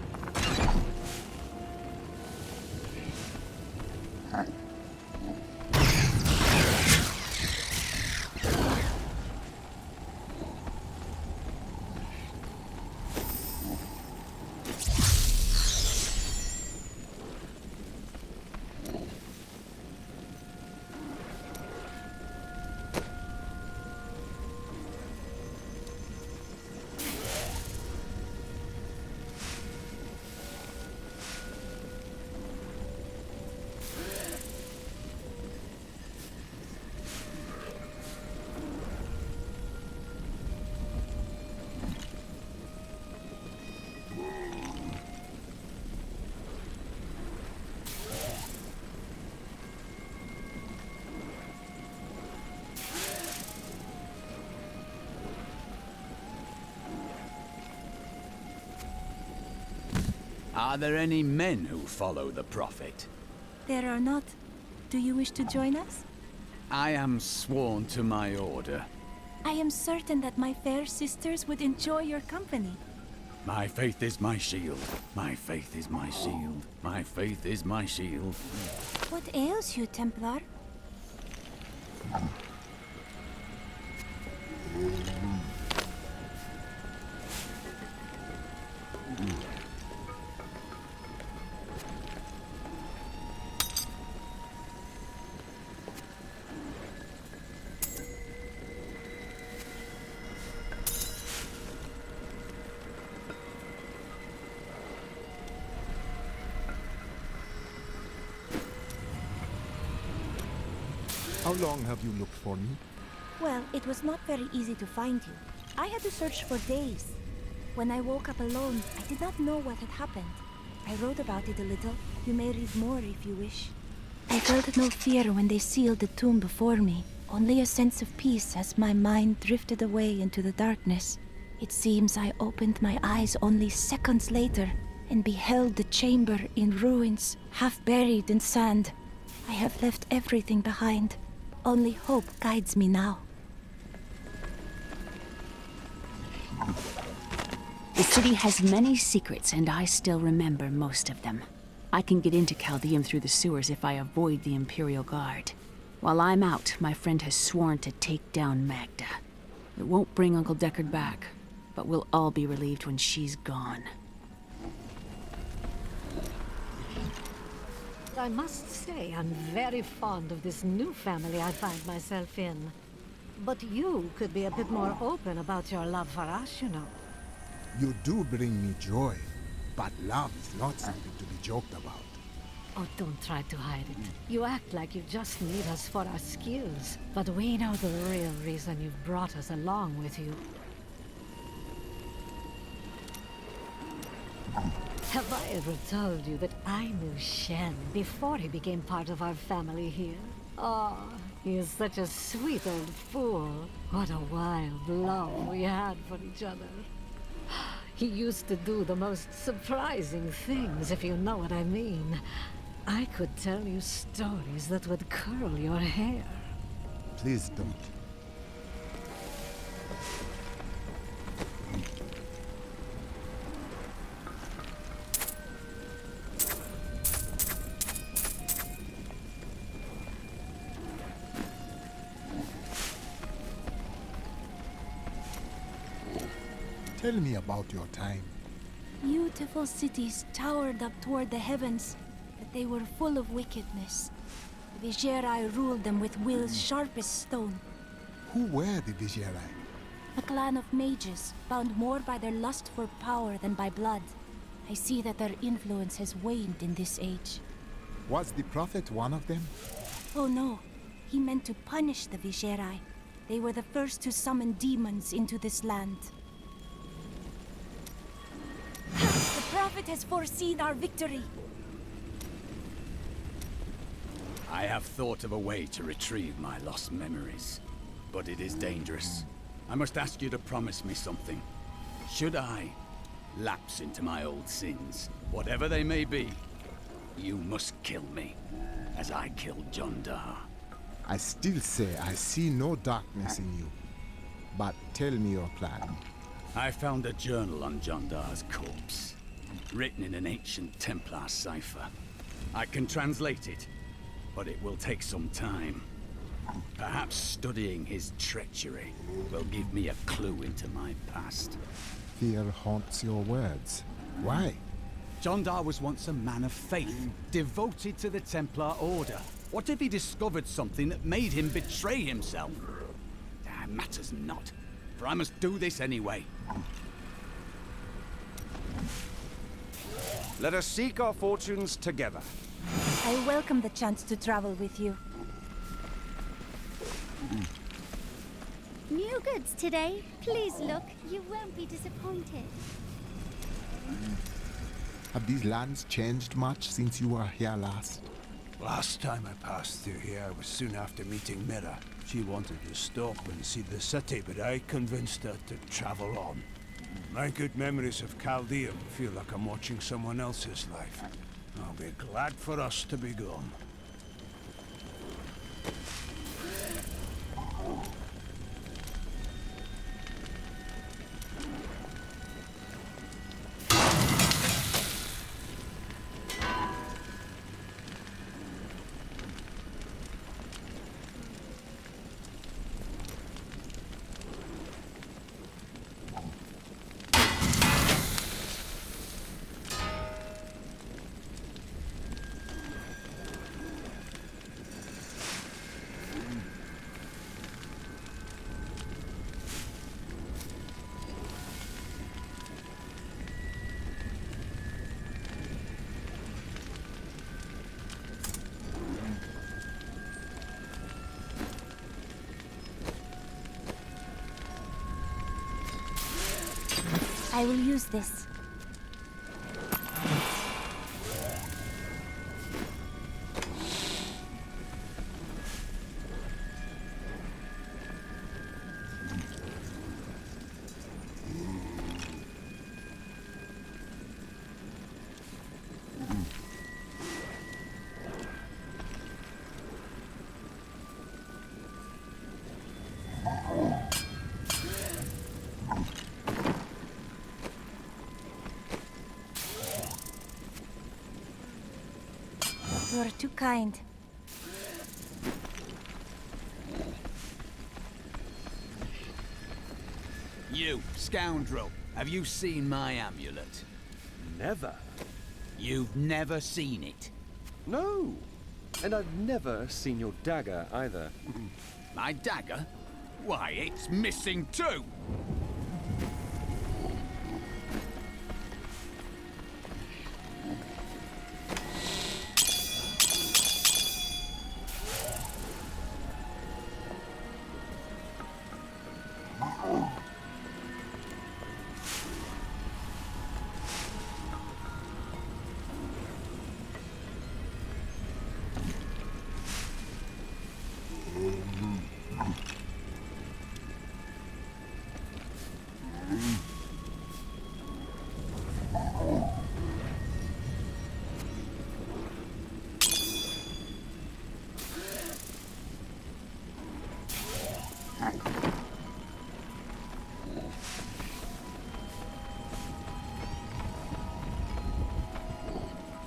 Are there any men who follow the Prophet? There are not. Do you wish to join us? I am sworn to my order. I am certain that my fair sisters would enjoy your company. My faith is my shield. My faith is my shield. My faith is my shield. What ails you, Templar? How long have you looked for me? Well, it was not very easy to find you. I had to search for days. When I woke up alone, I did not know what had happened. I wrote about it a little. You may read more if you wish. I felt no fear when they sealed the tomb before me, only a sense of peace as my mind drifted away into the darkness. It seems I opened my eyes only seconds later and beheld the chamber in ruins, half buried in sand. I have left everything behind. Only hope guides me now. The city has many secrets, and I still remember most of them. I can get into Chaldeum through the sewers if I avoid the Imperial Guard. While I'm out, my friend has sworn to take down Magda. It won't bring Uncle Deckard back, but we'll all be relieved when she's gone. I must say, I'm very fond of this new family I find myself in. But you could be a bit more open about your love for us, you know. You do bring me joy, but love is not something to be joked about. Oh, don't try to hide it. You act like you just need us for our skills, but we know the real reason you've brought us along with you. Have I ever told you that I knew Shen before he became part of our family here? Oh, he is such a sweet old fool. What a wild love we had for each other. He used to do the most surprising things, if you know what I mean. I could tell you stories that would curl your hair. Please don't. Tell me about your time. Beautiful cities towered up toward the heavens, but they were full of wickedness. The Viserai ruled them with will's sharpest stone. Who were the Viserai? A clan of mages, bound more by their lust for power than by blood. I see that their influence has waned in this age. Was the Prophet one of them? Oh no, he meant to punish the Viserai. They were the first to summon demons into this land. The Prophet has foreseen our victory. I have thought of a way to retrieve my lost memories, but it is dangerous. I must ask you to promise me something. Should I lapse into my old sins, whatever they may be, you must kill me, as I killed Jondar. I still say I see no darkness in you. But tell me your plan. I found a journal on Jondar's corpse, written in an ancient Templar cipher. I can translate it, but it will take some time. Perhaps studying his treachery will give me a clue into my past. Fear haunts your words. Why? Jondar was once a man of faith, devoted to the Templar Order. What if he discovered something that made him betray himself? Matters not, for I must do this anyway. Let us seek our fortunes together. I welcome the chance to travel with you. New goods today. Please look. You won't be disappointed. Have these lands changed much since you were here last? Last time I passed through here was soon after meeting Mira. She wanted to stop and see the city, but I convinced her to travel on. My good memories of Chaldeum feel like I'm watching someone else's life. I'll be glad for us to be gone. I will use this. You're too kind. You, scoundrel, have you seen my amulet? Never. You've never seen it? No. And I've never seen your dagger either. My dagger? Why, it's missing too!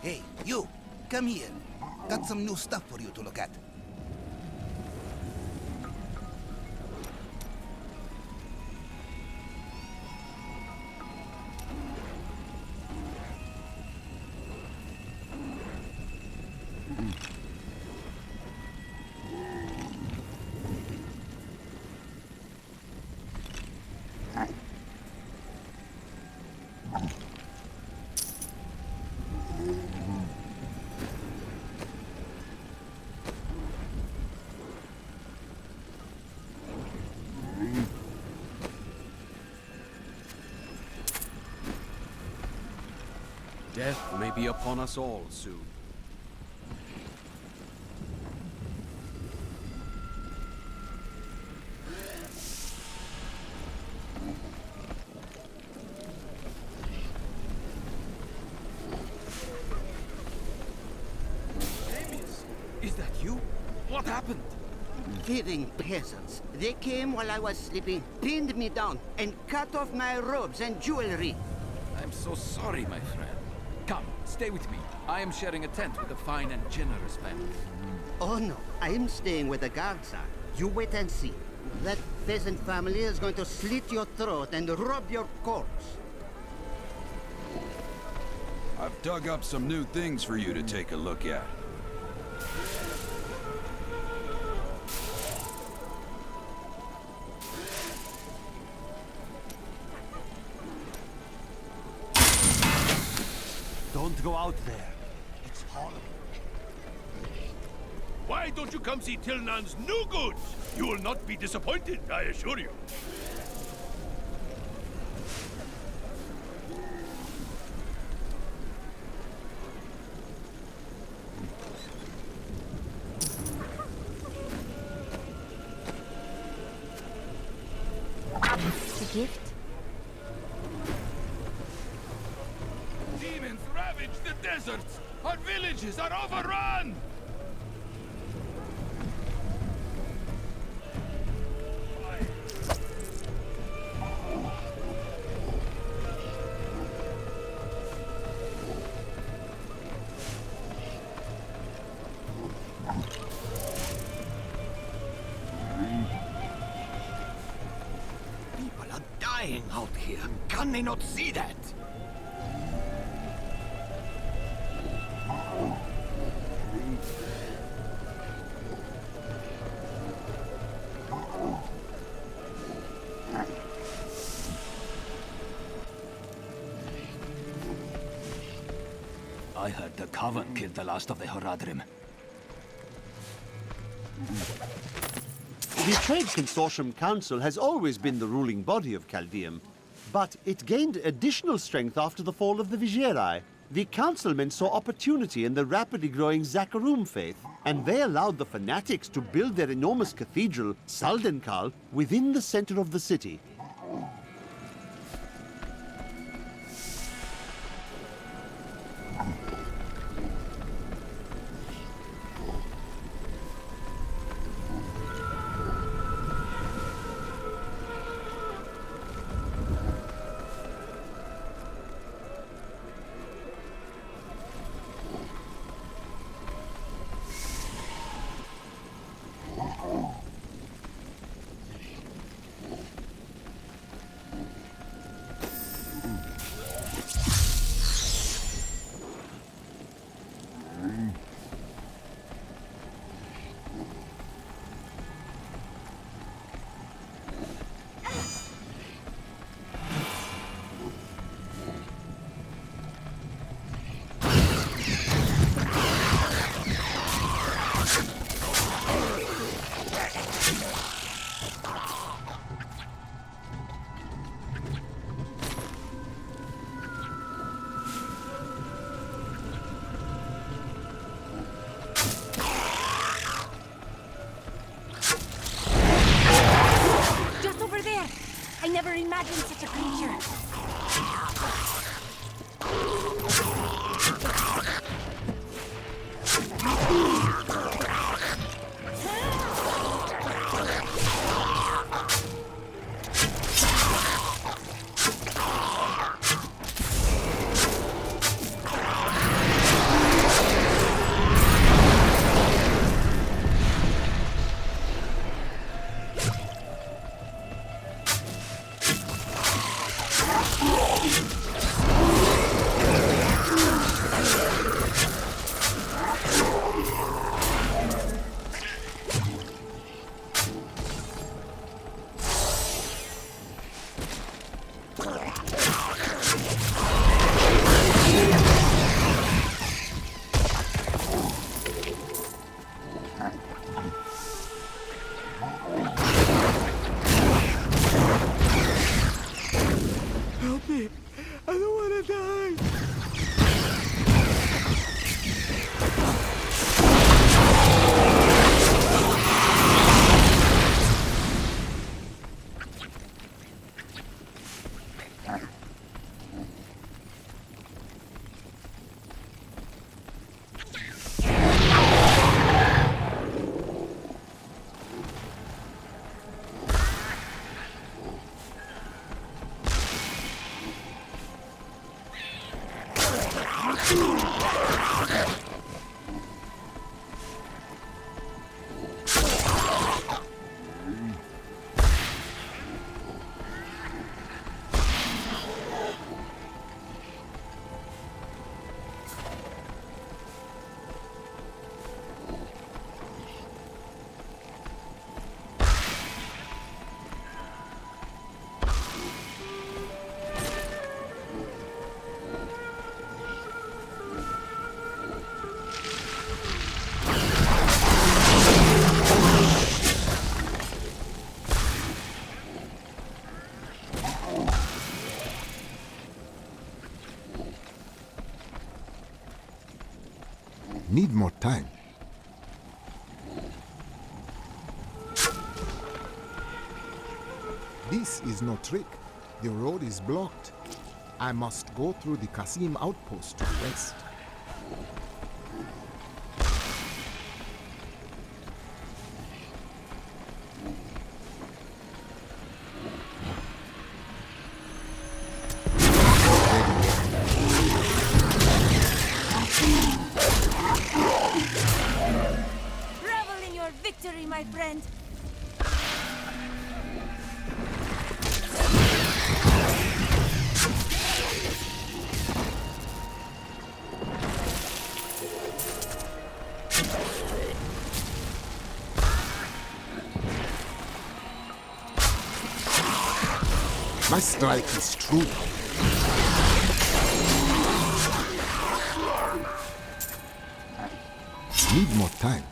Hey, you! Come here. Got some new stuff for you to look at. Death may be upon us all soon. Is that you? What happened? Thieving peasants. They came while I was sleeping, pinned me down, and cut off my robes and jewelry. I'm so sorry, my friend. Come, stay with me. I am sharing a tent with a fine and generous family. Oh no, I'm staying where the guards are. You wait and see. That peasant family is going to slit your throat and rob your corpse. I've dug up some new things for you to take a look at. Don't go out there. It's horrible. Why don't you come see Tilnan's new goods? You will not be disappointed, I assure you. A gift? Demons ravage the deserts! Our villages are overrun! People are dying out here. Can they not see that? I heard the Coven killed the last of the Horadrim. The Trade Consortium Council has always been the ruling body of Chaldeum. But it gained additional strength after the fall of the Vigerai. The councilmen saw opportunity in the rapidly growing Zakarum faith, and they allowed the fanatics to build their enormous cathedral, Saldenkal, within the center of the city. I never imagined such a creature. Help me! I don't want to die! Need more time. This is no trick. The road is blocked. I must go through the Qasim outpost to the west. Revel in your victory, my friend. My strike is true. Need more time.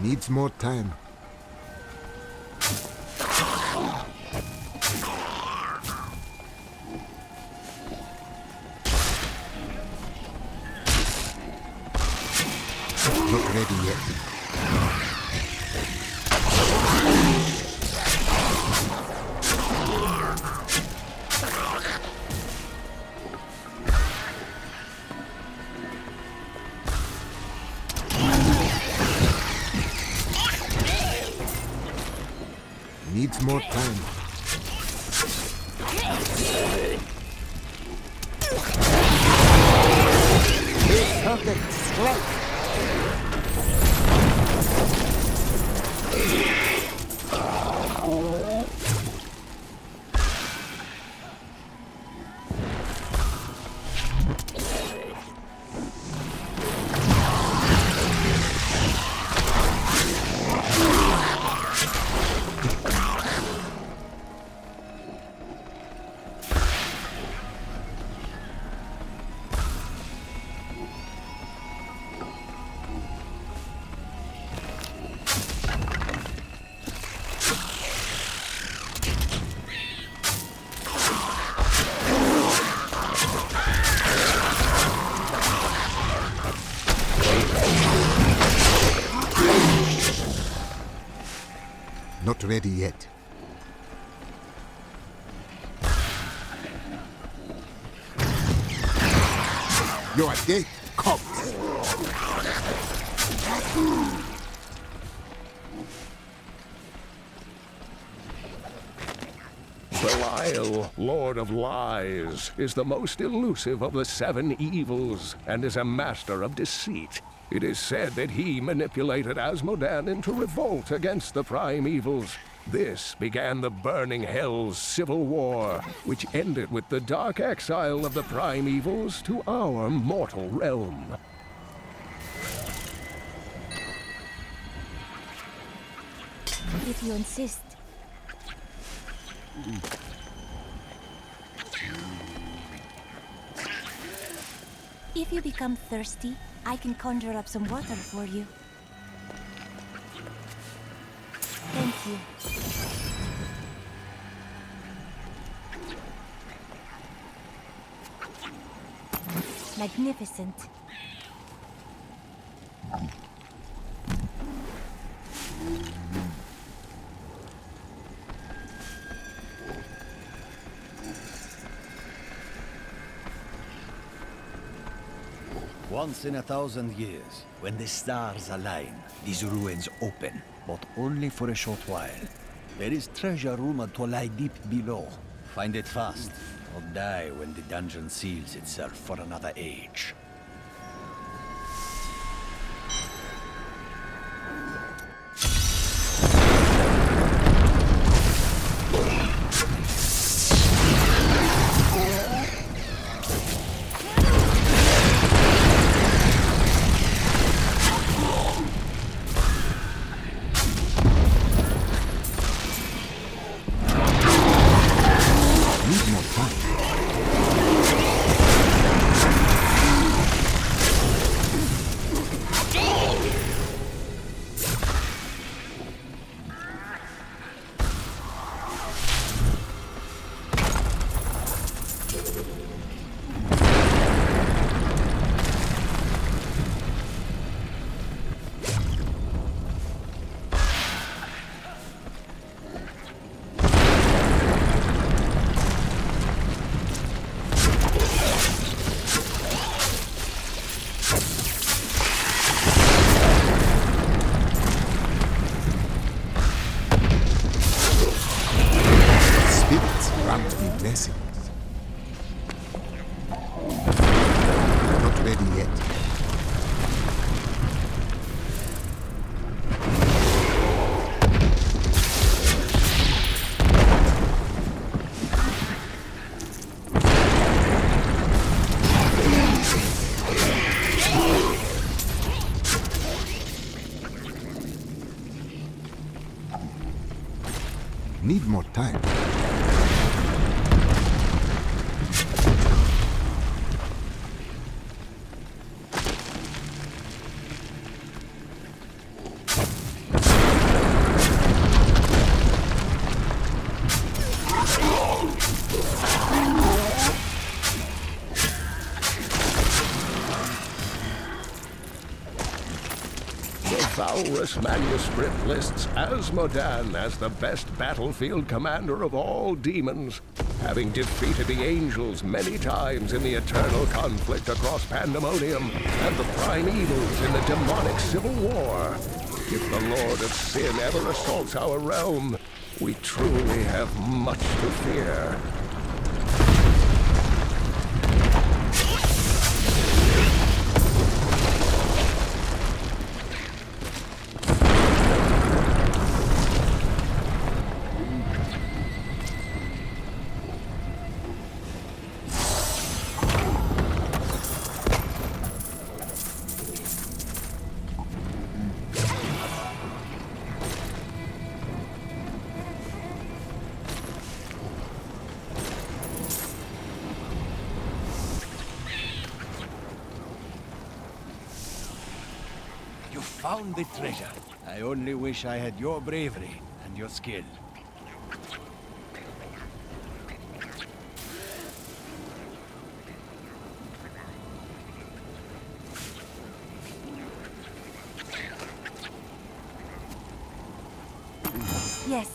Needs more time. Not ready yet. Needs more time. Perfect strike. Not ready yet. You are dead, cops. Belial, Lord of Lies, is the most elusive of the seven evils and is a master of deceit. It is said that he manipulated Asmodan into revolt against the prime evils. This began the Burning Hell's civil war, which ended with the dark exile of the prime evils to our mortal realm. If you insist. If you become thirsty, I can conjure up some water for you. Thank you. Magnificent. Once in 1,000 years, when the stars align, these ruins open, but only for a short while. There is treasure rumored to lie deep below. Find it fast, or die when the dungeon seals itself for another age. Blessings. Not ready yet. Need more time. Thaurus manuscript lists Asmodan as the best battlefield commander of all demons, having defeated the angels many times in the eternal conflict across Pandemonium and the primevals in the demonic civil war. If the Lord of Sin ever assaults our realm, we truly have much to fear. Found the treasure. I only wish I had your bravery and your skill. Yes.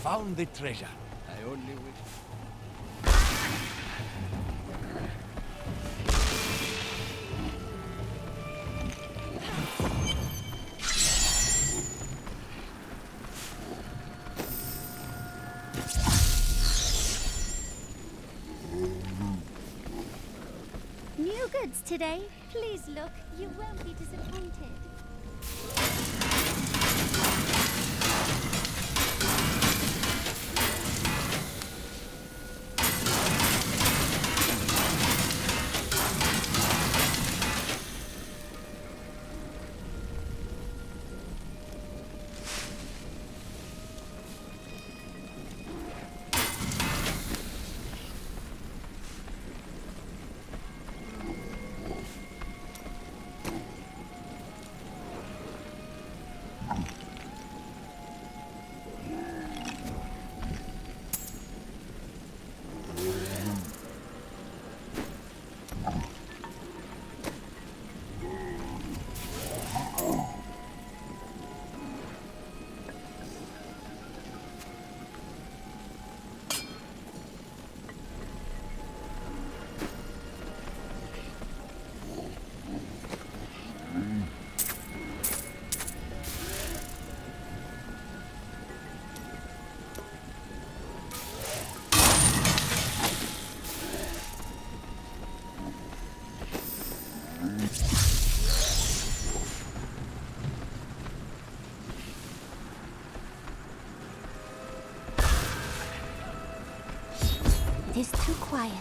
Found the treasure. I only wish... New goods today. Please look. You won't be disappointed. It is too quiet.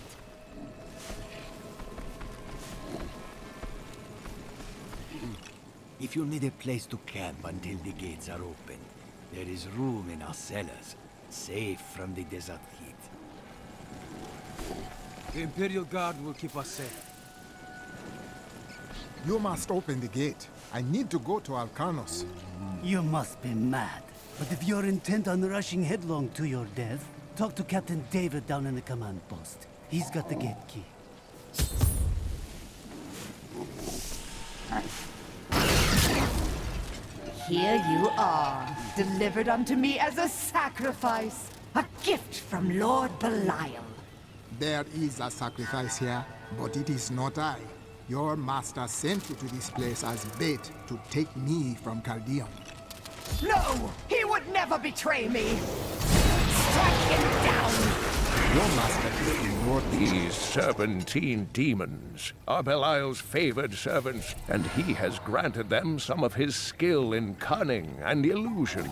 If you need a place to camp until the gates are open, there is room in our cellars, safe from the desert heat. The Imperial Guard will keep us safe. You must open the gate. I need to go to Alcarnos. You must be mad. But if you're intent on rushing headlong to your death, talk to Captain David down in the command post. He's got the gate key. Here you are, delivered unto me as a sacrifice. A gift from Lord Belial. There is a sacrifice here, but it is not I. Your master sent you to this place as bait to take me from Caldeum. No! He would never betray me! Strike him down! Your master is the Lord. These serpentine demons are Belial's favored servants, and he has granted them some of his skill in cunning and illusion.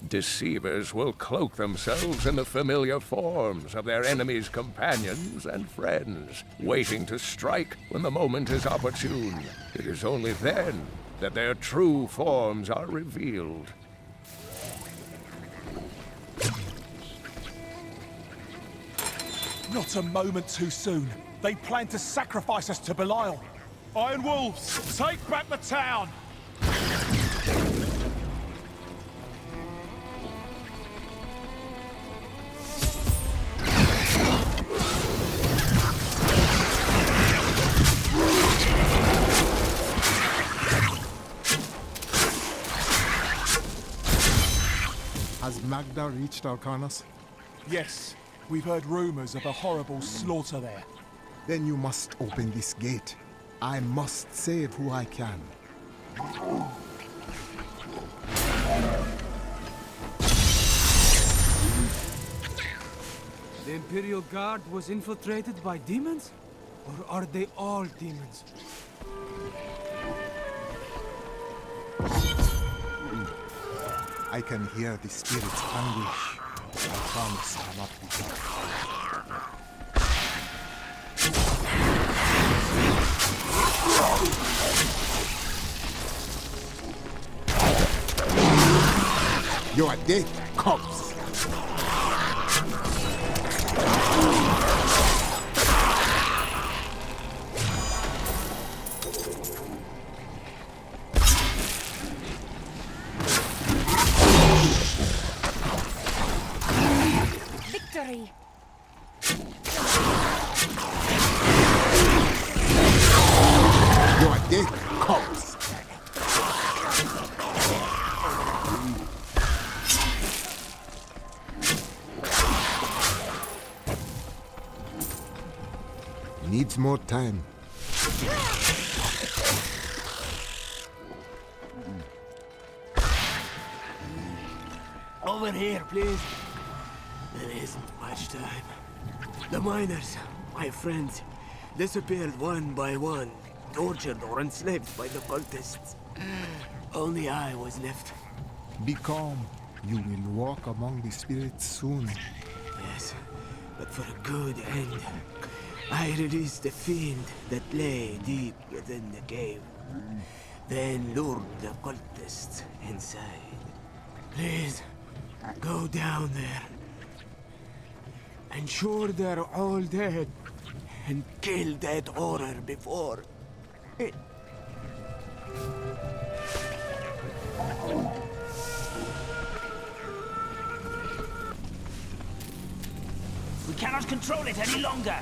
Deceivers will cloak themselves in the familiar forms of their enemies' companions and friends, waiting to strike when the moment is opportune. It is only then that their true forms are revealed. Not a moment too soon. They plan to sacrifice us to Belial. Iron Wolves, take back the town! Has Magda reached Arcanus? Yes, we've heard rumors of a horrible slaughter there. Then you must open this gate. I must save who I can. The Imperial Guard was infiltrated by demons? Or are they all demons? I can hear the spirit's anguish. I promise I'll not be done. You are dead, corpse. Victory! You are dead, corpse. Needs more time. Over here, please. There isn't much time. The miners, my friends, disappeared one by one, tortured or enslaved by the cultists. Only I was left. Be calm. You will walk among the spirits soon. Yes, but for a good end. I released the fiend that lay deep within the cave. Then lured the cultists inside. Please, go down there. Ensure they're all dead. And kill that horror before it... We cannot control it any longer!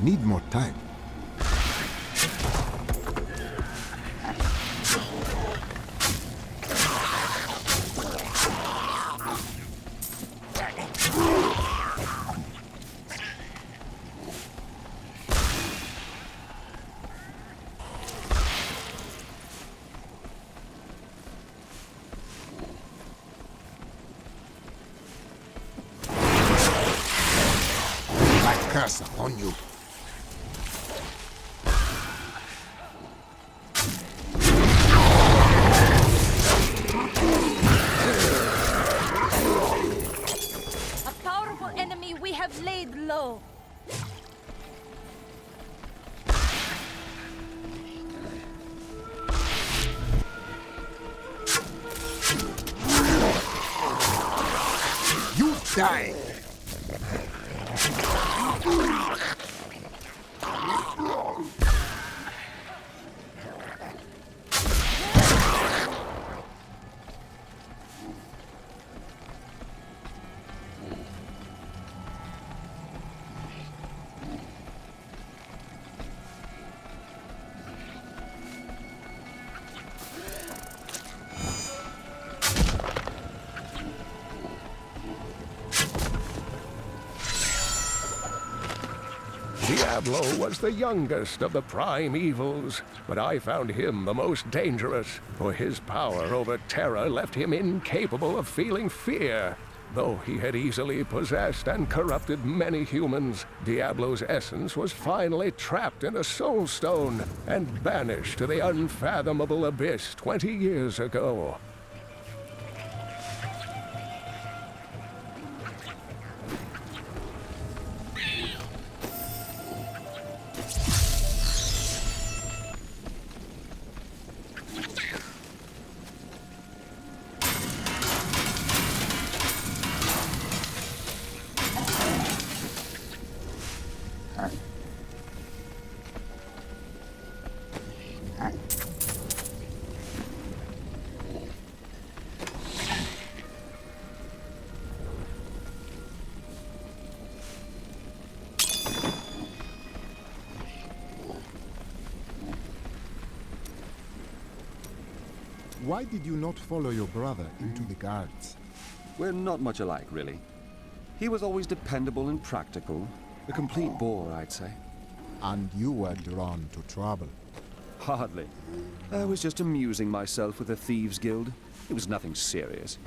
Need more time. My curse upon you. Laid low. You die. Diablo was the youngest of the prime evils, but I found him the most dangerous, for his power over terror left him incapable of feeling fear. Though he had easily possessed and corrupted many humans, Diablo's essence was finally trapped in a soul stone and banished to the unfathomable abyss 20 years ago. Why did you not follow your brother into the guards? We're not much alike, really. He was always dependable and practical. A complete bore, I'd say. And you were drawn to trouble? Hardly. I was just amusing myself with the Thieves' Guild. It was nothing serious.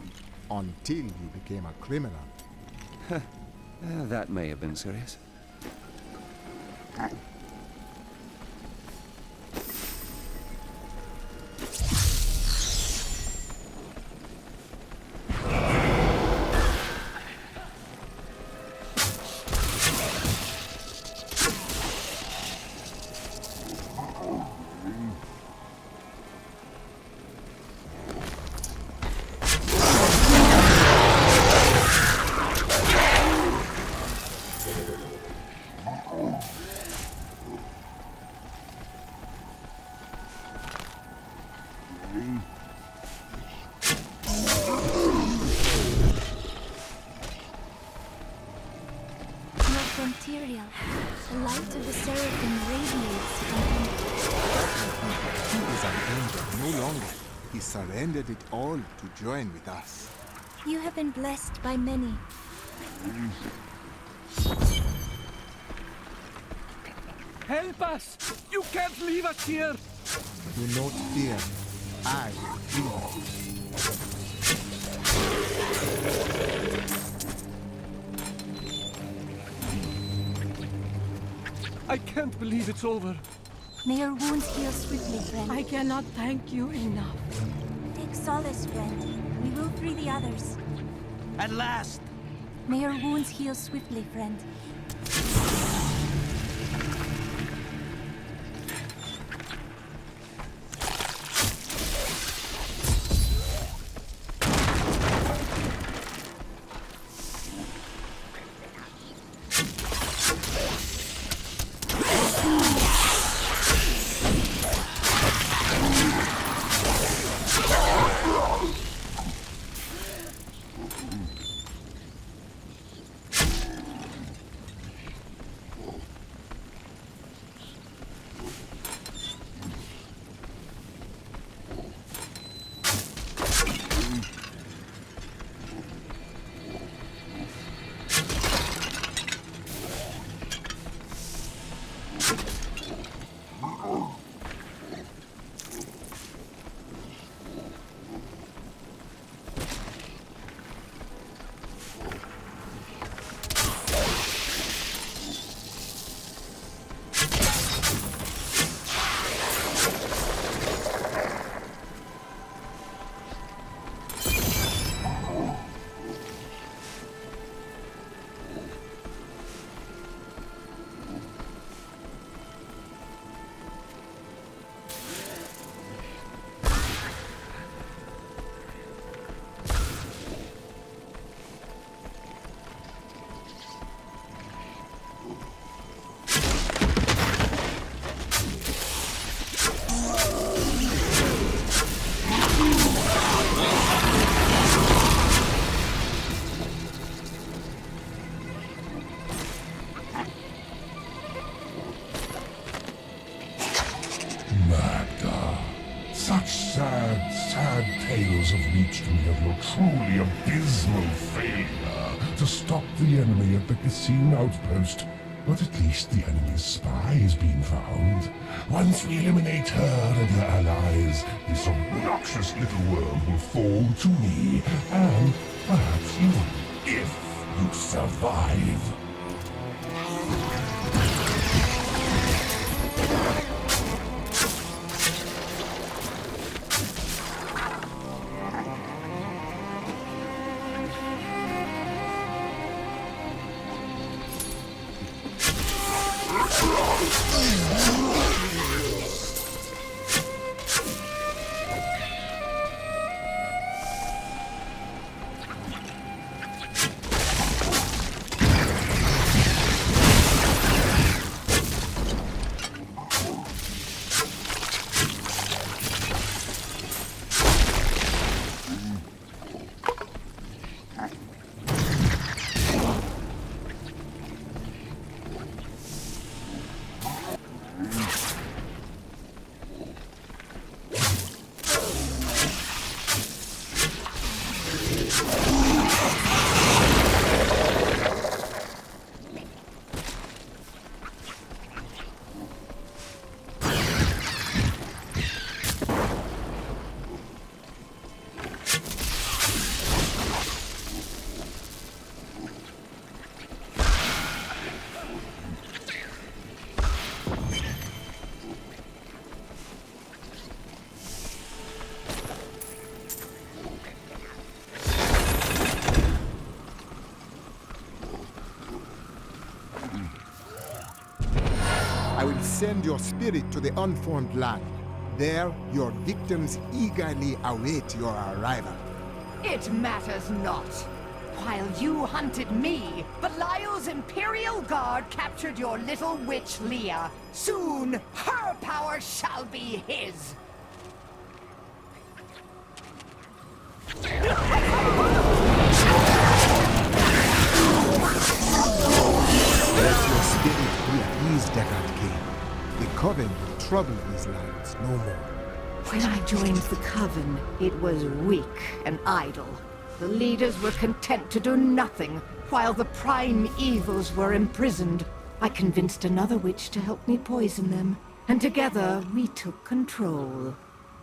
Until you became a criminal. That may have been serious. Material. The light of the seraphim radiates from him. He is an angel no longer. He surrendered it all to join with us. You have been blessed by many. Help us! You can't leave us here! Do not fear. I will free you. I can't believe it's over. May your wounds heal swiftly, friend. I cannot thank you enough. Take solace, friend. We will free the others. At last! May your wounds heal swiftly, friend. Sad tales have reached me of your truly abysmal failure to stop the enemy at the Cassine outpost. But at least the enemy's spy has been found. Once we eliminate her and her allies, this obnoxious little world will fall to me, and perhaps you, if you survive. I will send your spirit to the unformed land. There, your victims eagerly await your arrival. It matters not. While you hunted me, Belial's Imperial Guard captured your little witch Leah. Soon, her power shall be his. Let your spirit be at ease, Deckard King. The Coven will trouble these lands no more. When I joined the Coven, it was weak and idle. The leaders were content to do nothing, while the prime evils were imprisoned. I convinced another witch to help me poison them, and together we took control.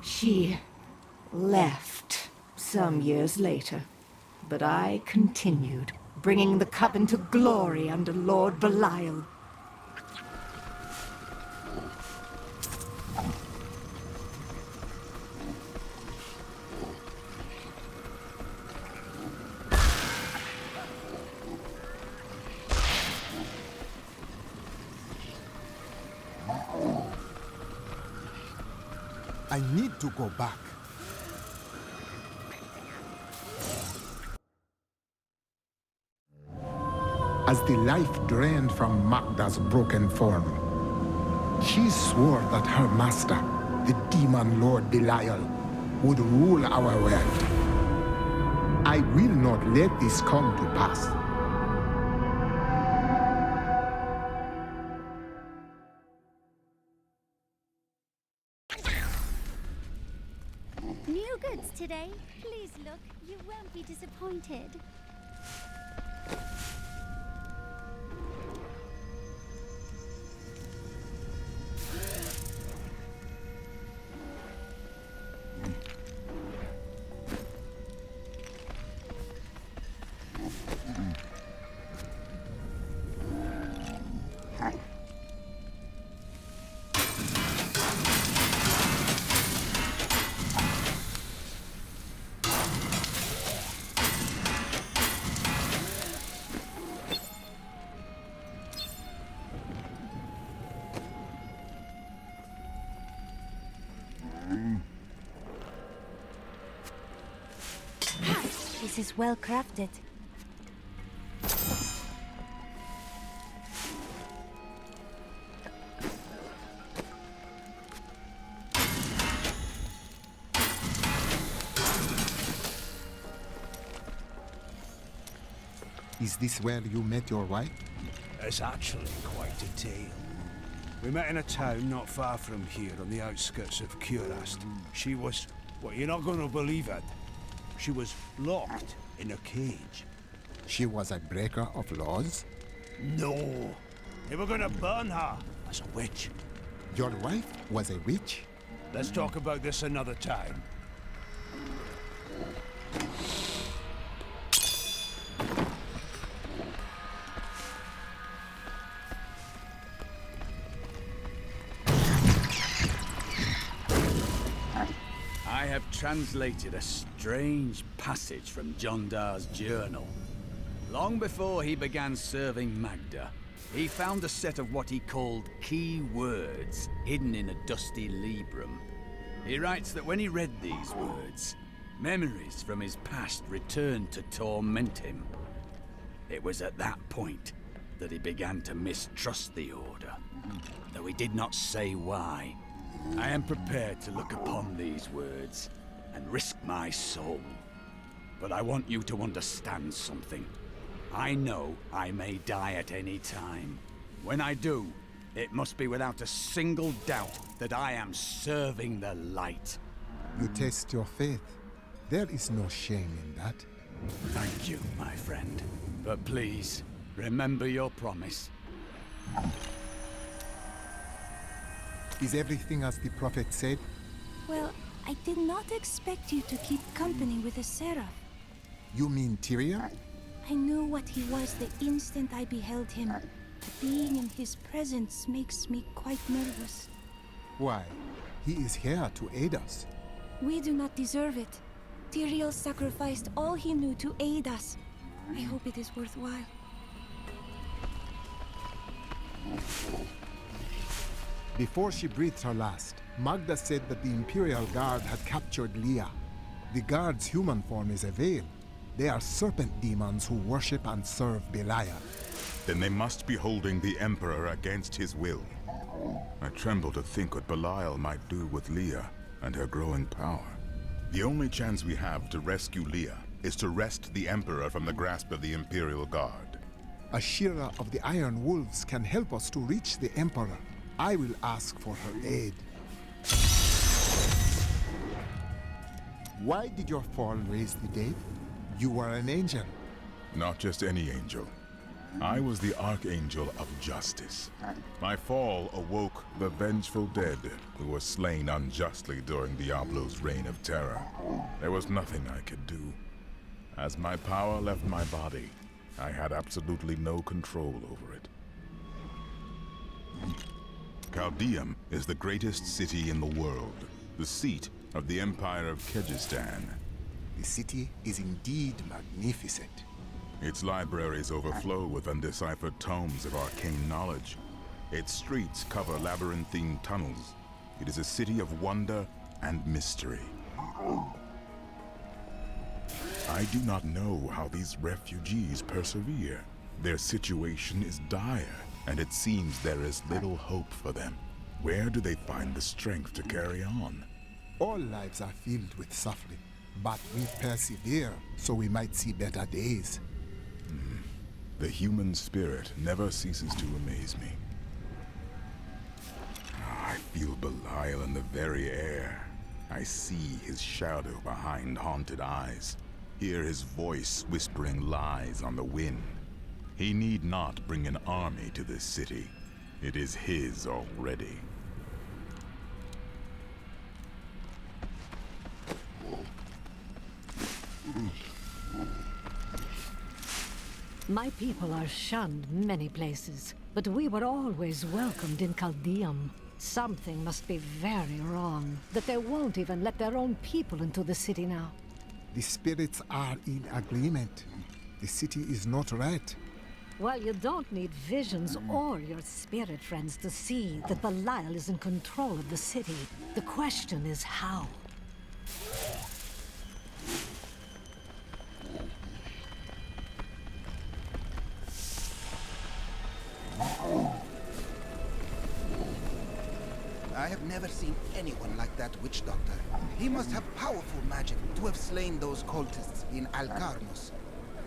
She left some years later, but I continued, bringing the Coven to glory under Lord Belial. I need to go back. As the life drained from Magda's broken form, she swore that her master, the demon Lord Belial, would rule our world. I will not let this come to pass. New goods today. Please look. You won't be disappointed. This is well crafted. Is this where you met your wife? It's actually quite a tale. We met in a town not far from here on the outskirts of Curast. She was... well, you're not going to believe it. She was locked in a cage. She was a breaker of laws? No. They were gonna burn her as a witch. Your wife was a witch? Let's talk about this another time. I have translated a strange passage from John Dar's journal. Long before he began serving Magda, he found a set of what he called key words hidden in a dusty librum. He writes that when he read these words, memories from his past returned to torment him. It was at that point that he began to mistrust the Order, though he did not say why. I am prepared to look upon these words and risk my soul. But I want you to understand something. I know I may die at any time. When I do, it must be without a single doubt that I am serving the light. You test your faith. There is no shame in that. Thank you, my friend. But please, remember your promise. Is everything as the prophet said? Well, I did not expect you to keep company with a seraph. You mean Tyrion? I knew what he was the instant I beheld him. Being in his presence makes me quite nervous. Why? He is here to aid us. We do not deserve it. Tyrion sacrificed all he knew to aid us. I hope it is worthwhile. Before she breathed her last, Magda said that the Imperial Guard had captured Leah. The Guard's human form is a veil. They are serpent demons who worship and serve Belial. Then they must be holding the Emperor against his will. I tremble to think what Belial might do with Leah and her growing power. The only chance we have to rescue Leah is to wrest the Emperor from the grasp of the Imperial Guard. A Shearer of the Iron Wolves can help us to reach the Emperor. I will ask for her aid. Why did your fall raise the dead? You were an angel. Not just any angel. I was the Archangel of Justice. My fall awoke the vengeful dead who were slain unjustly during Diablo's reign of terror. There was nothing I could do. As my power left my body, I had absolutely no control over it. Caldeum is the greatest city in the world, the seat of the Empire of Kyrgyzstan. The city is indeed magnificent. Its libraries overflow with undeciphered tomes of arcane knowledge. Its streets cover labyrinthine tunnels. It is a city of wonder and mystery. I do not know how these refugees persevere. Their situation is dire, and it seems there is little hope for them. Where do they find the strength to carry on? All lives are filled with suffering, but we persevere so we might see better days. The human spirit never ceases to amaze me. I feel Belial in the very air. I see his shadow behind haunted eyes, hear his voice whispering lies on the wind. He need not bring an army to this city. It is his already. My people are shunned many places, but we were always welcomed in Caldeum. Something must be very wrong, that they won't even let their own people into the city now. The spirits are in agreement. The city is not right. Well, you don't need visions or your spirit friends to see that Belial is in control of the city. The question is how. I have never seen anyone like that witch doctor. He must have powerful magic to have slain those cultists in Alcarnos.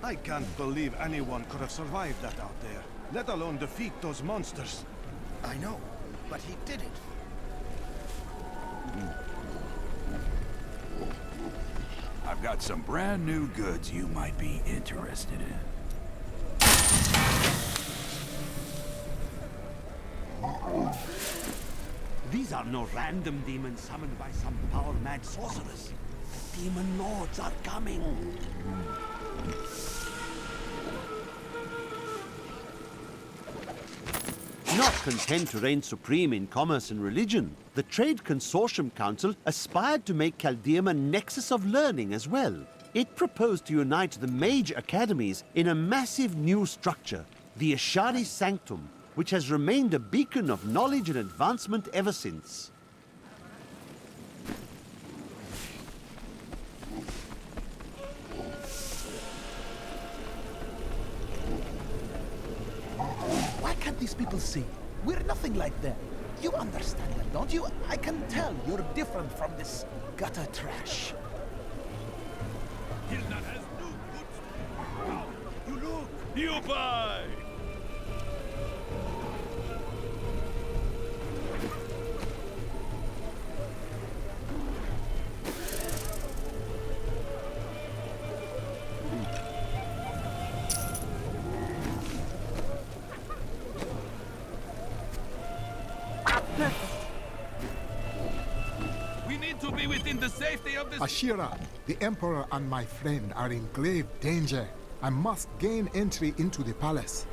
I can't believe anyone could have survived that out there, let alone defeat those monsters. I know, but he did it. I've got some brand new goods you might be interested in. These are no random demons summoned by some power-mad sorcerers. The demon lords are coming. Not content to reign supreme in commerce and religion, the Trade Consortium Council aspired to make Caldeum a nexus of learning as well. It proposed to unite the mage academies in a massive new structure, the Ashari Sanctum, which has remained a beacon of knowledge and advancement ever since. Why can't these people see? We're nothing like them. You understand that, don't you? I can tell you're different from this gutter trash. You look! You buy! We need to be within the safety of this... Ashira, the Emperor and my friend are in grave danger. I must gain entry into the palace.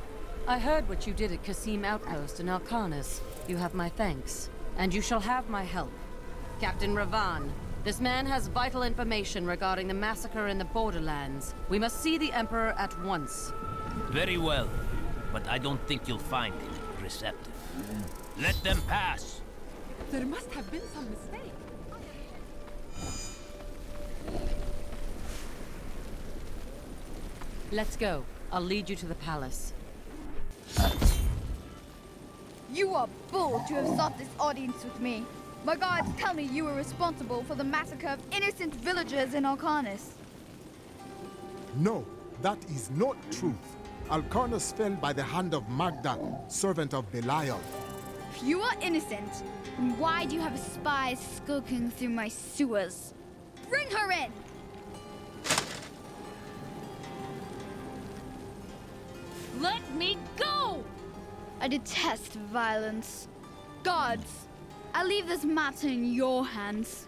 I heard what you did at Qasim Outpost in Alcanis. You have my thanks, and you shall have my help. Captain Ravan, this man has vital information regarding the massacre in the Borderlands. We must see the Emperor at once. Very well, but I don't think you'll find him receptive. Let them pass. There must have been some mistake. Let's go. I'll lead you to the palace. You are bold to have sought this audience with me. My guards tell me you were responsible for the massacre of innocent villagers in Alcanis. No, that is not truth. Alcarnus fell by the hand of Magda, servant of Belial. If you are innocent, then why do you have spies skulking through my sewers? Bring her in! Let me go! I detest violence. Guards, I leave this matter in your hands.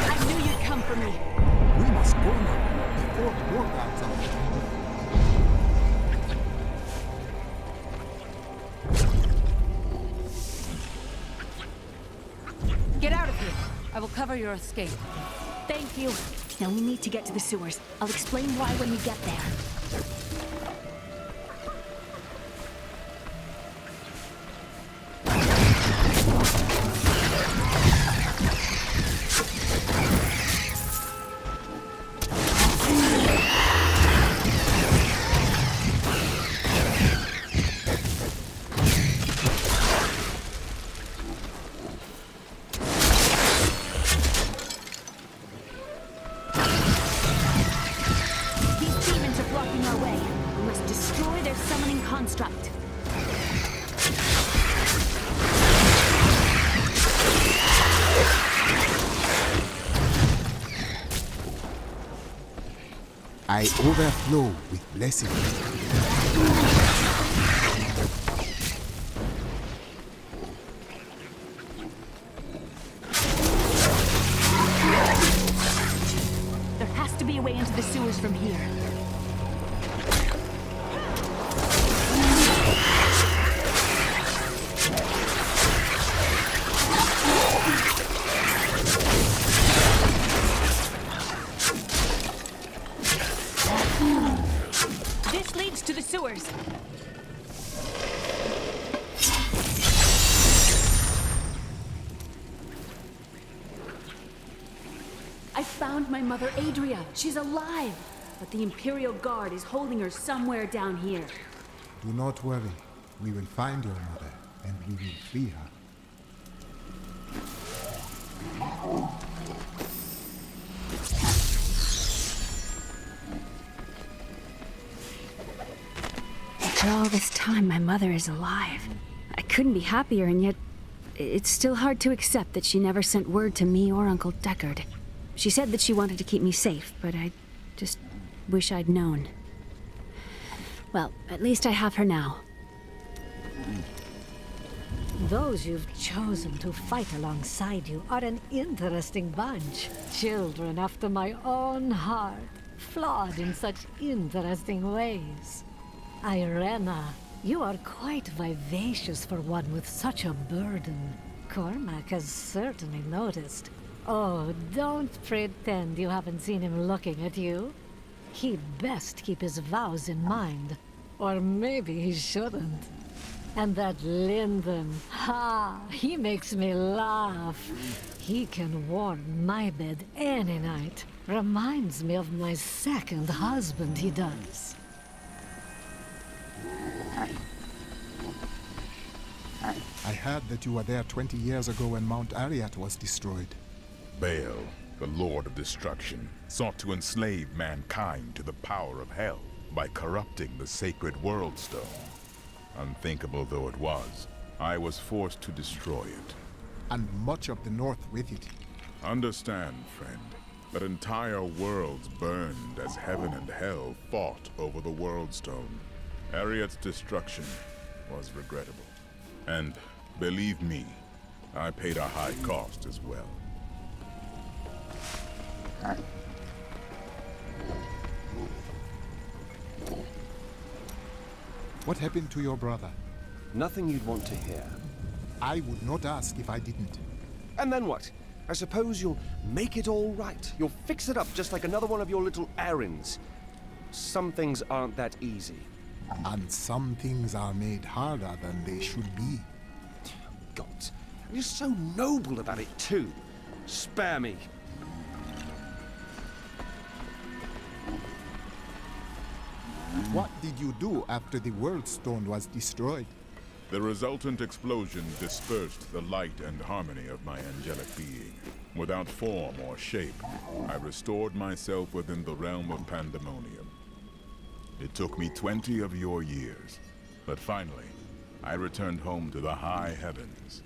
I knew you'd come for me. We must go now, before the war guards are. Get out of here. I will cover your escape. Thank you. Now we need to get to the sewers. I'll explain why when we get there. Construct. I overflow with blessings. There has to be a way into the sewers from here. This leads to the sewers. I found my mother Adria. She's alive. But the Imperial Guard is holding her somewhere down here. Do not worry. We will find your mother, and we will free her. After all this time, my mother is alive. I couldn't be happier, and yet It's still hard to accept that she never sent word to me or Uncle Deckard. She said that she wanted to keep me safe, but I just wish I'd known. Well, at least I have her now. Those you've chosen to fight alongside you are an interesting bunch. Children after my own heart, flawed in such interesting ways. Irena, you are quite vivacious for one with such a burden. Cormac has certainly noticed. Oh, don't pretend you haven't seen him looking at you. He'd best keep his vows in mind. Or maybe he shouldn't. And that Lyndon, he makes me laugh. He can warm my bed any night. Reminds me of my second husband, he does. I heard that you were there 20 years ago when Mount Arreat was destroyed. Baal, the Lord of Destruction, sought to enslave mankind to the power of hell by corrupting the sacred World Stone. Unthinkable though it was, I was forced to destroy it. And much of the North with it. Understand, friend, that entire worlds burned as heaven and hell fought over the World Stone. Arreat's destruction was regrettable. And, believe me, I paid a high cost as well. What happened to your brother? Nothing you'd want to hear. I would not ask if I didn't. And then what? I suppose you'll make it all right. You'll fix it up just like another one of your little errands. Some things aren't that easy. And some things are made harder than they should be. God, you're so noble about it too. Spare me. What did you do after the World Stone was destroyed? The resultant explosion dispersed the light and harmony of my angelic being. Without form or shape, I restored myself within the realm of pandemonium. It took me 20 of your years, but finally, I returned home to the high heavens.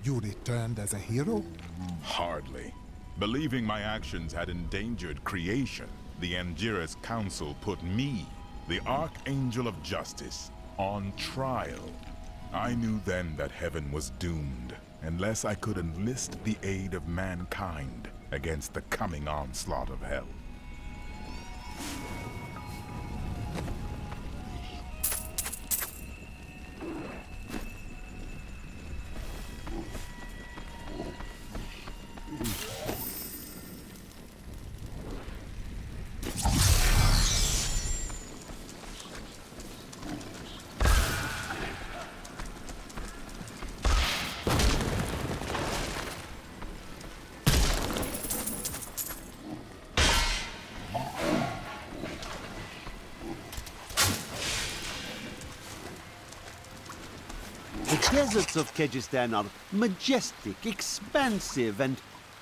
You returned as a hero? Hardly. Believing my actions had endangered creation, the Angiras Council put me, the Archangel of Justice, on trial. I knew then that heaven was doomed, unless I could enlist the aid of mankind against the coming onslaught of hell. The deserts of Kyrgyzstan are majestic, expansive, and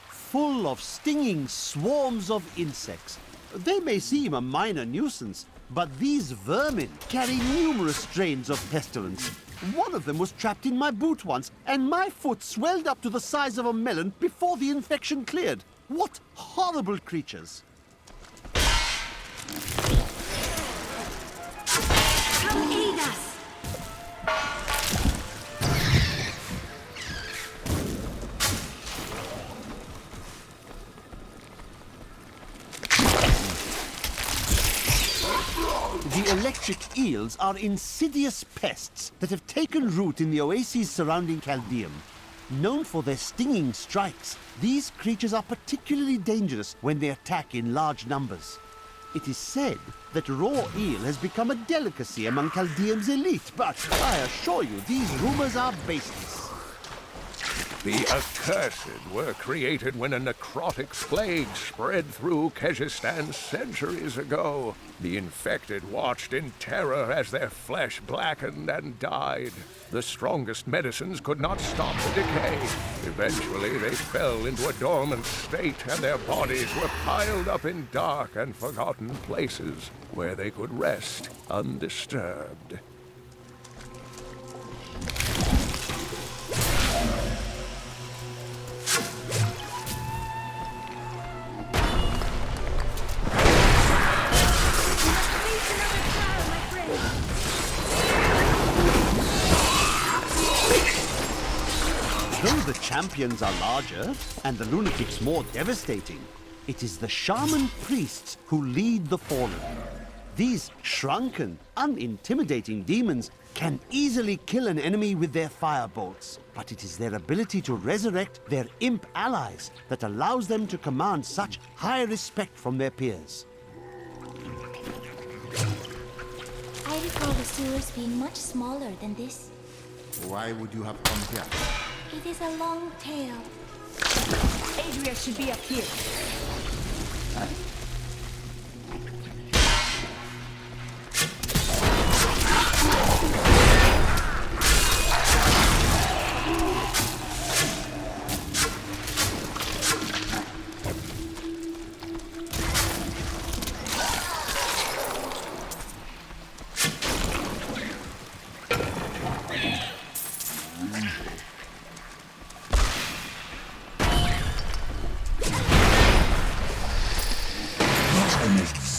full of stinging swarms of insects. They may seem a minor nuisance, but these vermin carry numerous strains of pestilence. One of them was trapped in my boot once, and my foot swelled up to the size of a melon before the infection cleared. What horrible creatures! Come aid us! The electric eels are insidious pests that have taken root in the oases surrounding Caldeum. Known for their stinging strikes, these creatures are particularly dangerous when they attack in large numbers. It is said that raw eel has become a delicacy among Caldeum's elite, but I assure you these rumors are baseless. The accursed were created when a necrotic plague spread through Kyrgyzstan centuries ago. The infected watched in terror as their flesh blackened and died. The strongest medicines could not stop the decay. Eventually, they fell into a dormant state, and their bodies were piled up in dark and forgotten places where they could rest undisturbed. champions are larger and the lunatics more devastating, it is the shaman priests who lead the fallen. These shrunken, unintimidating demons can easily kill an enemy with their firebolts, but it is their ability to resurrect their imp allies that allows them to command such high respect from their peers. I recall the sewers being much smaller than this. Why would you have come here? It is a long tale. Adria should be up here.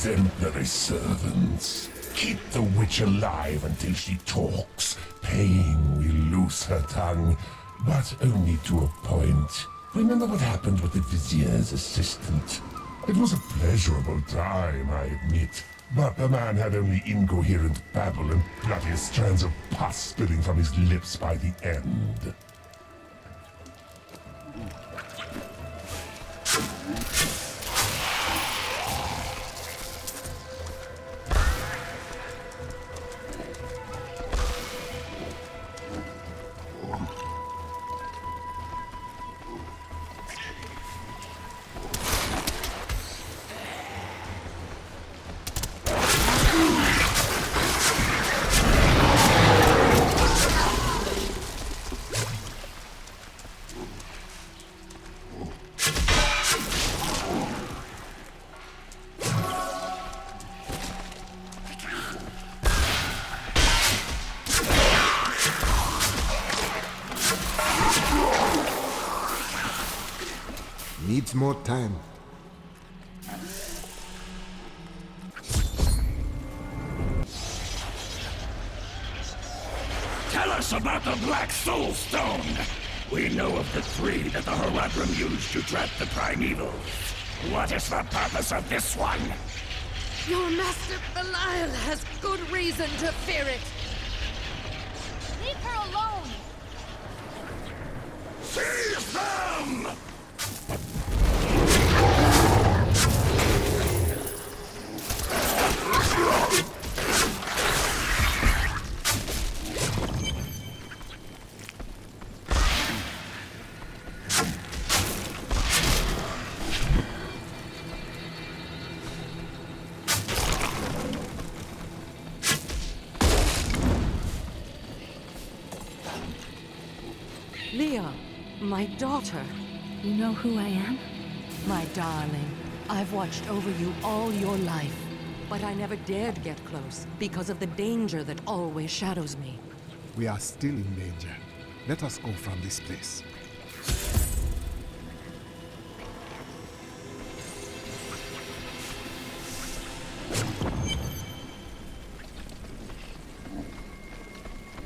Exemplary servants. Keep the witch alive until she talks. Paying will loose her tongue, but only to a point. Remember what happened with the vizier's assistant? It was a pleasurable time, I admit. But the man had only incoherent babble and bloody strands of pus spilling from his lips by the end. Needs more time. Tell us about the Black Soul Stone. We know of the three that the Horadrim used to trap the primeval. What is the purpose of this one? Your master Belial has good reason to fear it. Leave her alone! Seize them! Leah, my daughter. You know who I am? My darling, I've watched over you all your life, but I never dared get close because of the danger that always shadows me. We are still in danger. Let us go from this place.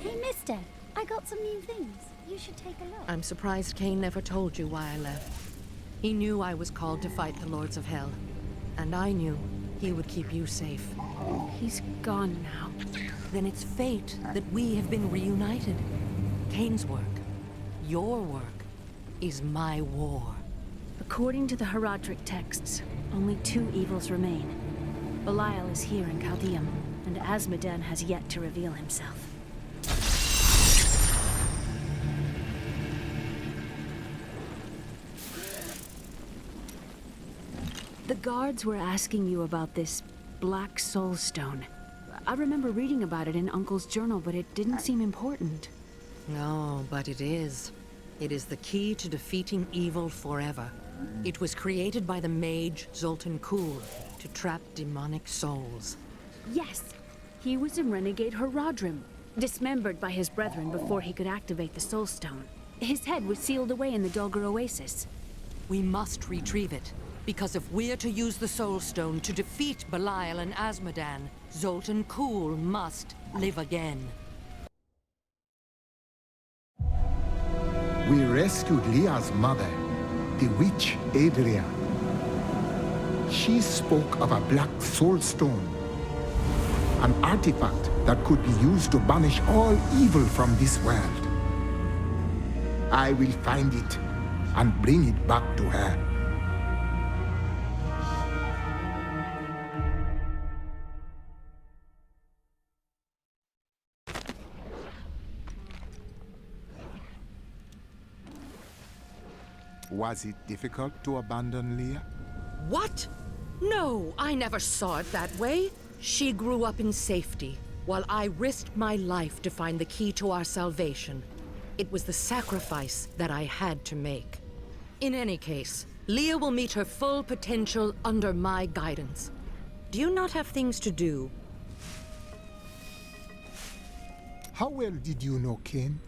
Hey, mister, I got some new things. You should take a look. I'm surprised Cain never told you why I left. He knew I was called to fight the Lords of Hell, and I knew he would keep you safe. He's gone now. Then it's fate that we have been reunited. Cain's work, your work, is my war. According to the Horadric texts, only two evils remain. Belial is here in Chaldeum, and Azmodan has yet to reveal himself. The guards were asking you about this Black Soul Stone. I remember reading about it in Uncle's journal, but it didn't seem important. No, but it is. It is the key to defeating evil forever. It was created by the mage Zoltan Kuhl to trap demonic souls. Yes, he was a renegade Horadrim, dismembered by his brethren before he could activate the Soul Stone. His head was sealed away in the Dulgar Oasis. We must retrieve it, because if we're to use the Soul Stone to defeat Belial and Azmodan, Zoltan Kuhl must live again. We rescued Leah's mother, the witch Adria. She spoke of a black soul stone, an artifact that could be used to banish all evil from this world. I will find it and bring it back to her. Was it difficult to abandon Leah? What? No, I never saw it that way. She grew up in safety, while I risked my life to find the key to our salvation. It was the sacrifice that I had to make. In any case, Leah will meet her full potential under my guidance. Do you not have things to do? How well did you know Cain?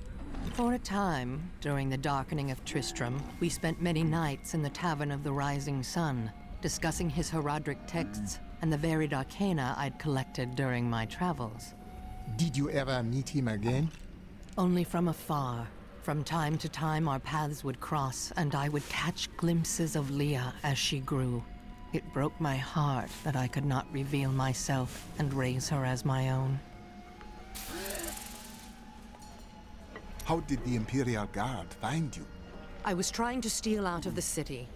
For a time, during the darkening of Tristram, we spent many nights in the Tavern of the Rising Sun, discussing his heraldic texts and the varied arcana I'd collected during my travels. Did you ever meet him again? Only from afar. From time to time, our paths would cross, and I would catch glimpses of Leah as she grew. It broke my heart that I could not reveal myself and raise her as my own. How did the Imperial Guard find you? I was trying to steal out of the city.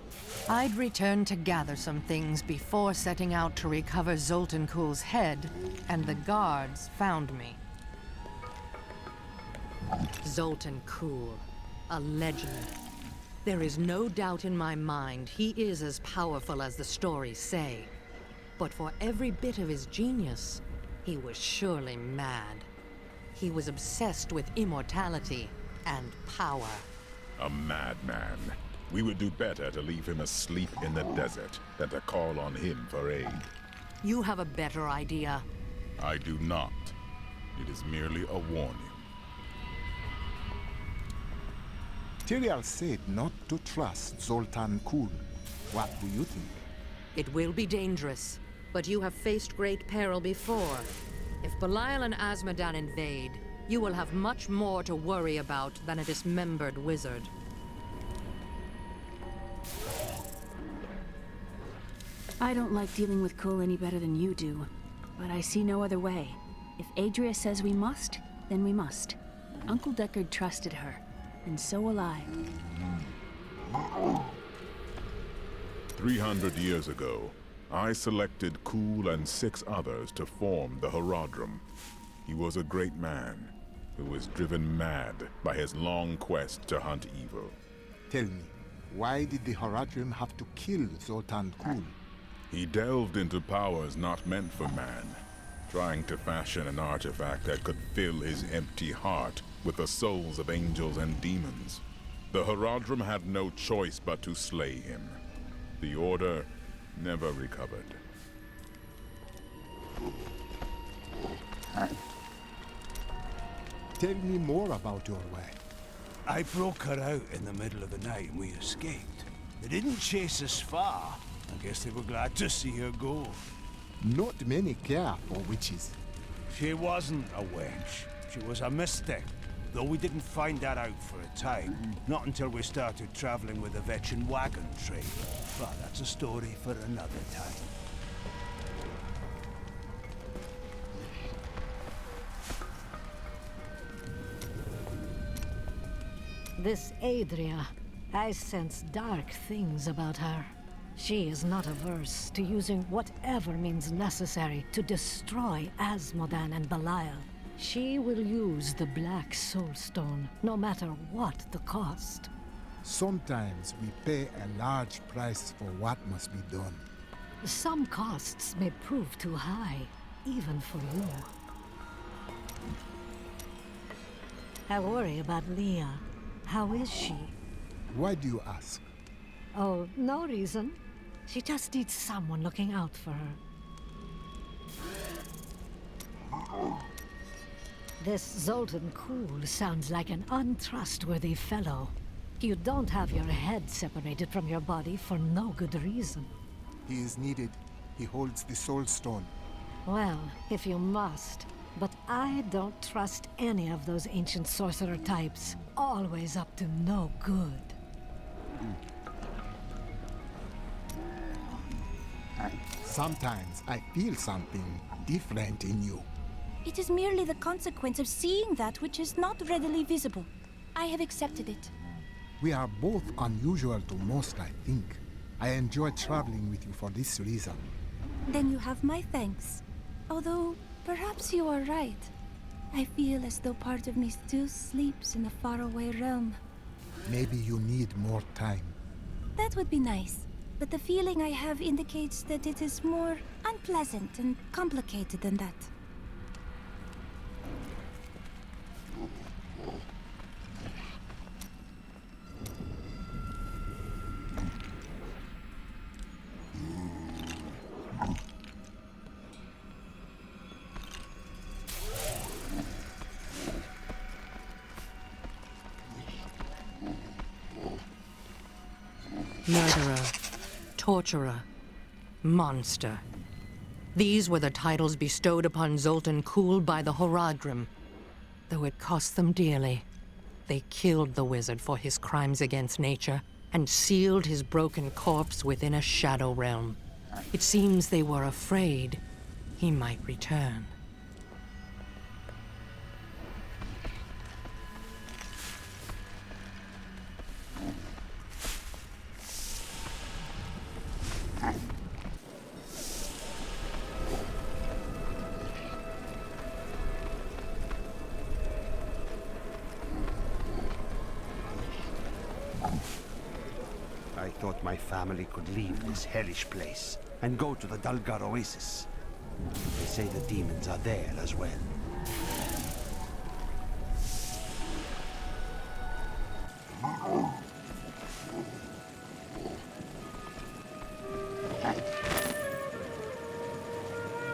I'd returned to gather some things before setting out to recover Zoltan Kuhl's head, and the guards found me. Zoltan Kuhl, a legend. There is no doubt in my mind he is as powerful as the stories say. But for every bit of his genius, he was surely mad. He was obsessed with immortality and power. A madman. We would do better to leave him asleep in the desert than to call on him for aid. You have a better idea. I do not. It is merely a warning. Tyrael said not to trust Zoltan Kuhl. What do you think? It will be dangerous, but you have faced great peril before. If Belial and Azmodan invade, you will have much more to worry about than a dismembered wizard. I don't like dealing with Kuhl any better than you do, but I see no other way. If Adria says we must, then we must. Uncle Deckard trusted her, and so will I. 300 years ago, I selected Kuhl and 6 others to form the Horadrim. He was a great man who was driven mad by his long quest to hunt evil. Tell me, why did the Horadrim have to kill Zoltan Kuhl? He delved into powers not meant for man, trying to fashion an artifact that could fill his empty heart with the souls of angels and demons. The Horadrim had no choice but to slay him. The Order never recovered. Tell me more about your way. I broke her out in the middle of the night and we escaped. They didn't chase us far. I guess they were glad to see her go. Not many care for witches. She wasn't a witch. She was a mystic. Though we didn't find that out for a time. Not until we started traveling with the Vetchin wagon trade. But that's a story for another time. This Adria, I sense dark things about her. She is not averse to using whatever means necessary to destroy Azmodan and Belial. She will use the Black Soulstone, no matter what the cost. Sometimes we pay a large price for what must be done. Some costs may prove too high, even for you. I worry about Leah. How is she? Why do you ask? Oh, no reason. She just needs someone looking out for her. This Zoltan Kuhl sounds like an untrustworthy fellow. You don't have your head separated from your body for no good reason. He is needed. He holds the Soul Stone. Well, if you must, But I don't trust any of those ancient sorcerer types. Always up to no good. Sometimes I feel something different in you. It is merely the consequence of seeing that which is not readily visible. I have accepted it. We are both unusual to most, I think. I enjoy traveling with you for this reason. Then you have my thanks. Although, perhaps you are right. I feel as though part of me still sleeps in a faraway realm. Maybe you need more time. That would be nice. But the feeling I have indicates that it is more unpleasant and complicated than that. Murderer, torturer, monster. These were the titles bestowed upon Zoltan Kuhl by the Horadrim. Though it cost them dearly, they killed the wizard for his crimes against nature and sealed his broken corpse within a shadow realm. It seems they were afraid he might return. I thought my family could leave this hellish place and go to the Dulgar Oasis. They say the demons are there as well.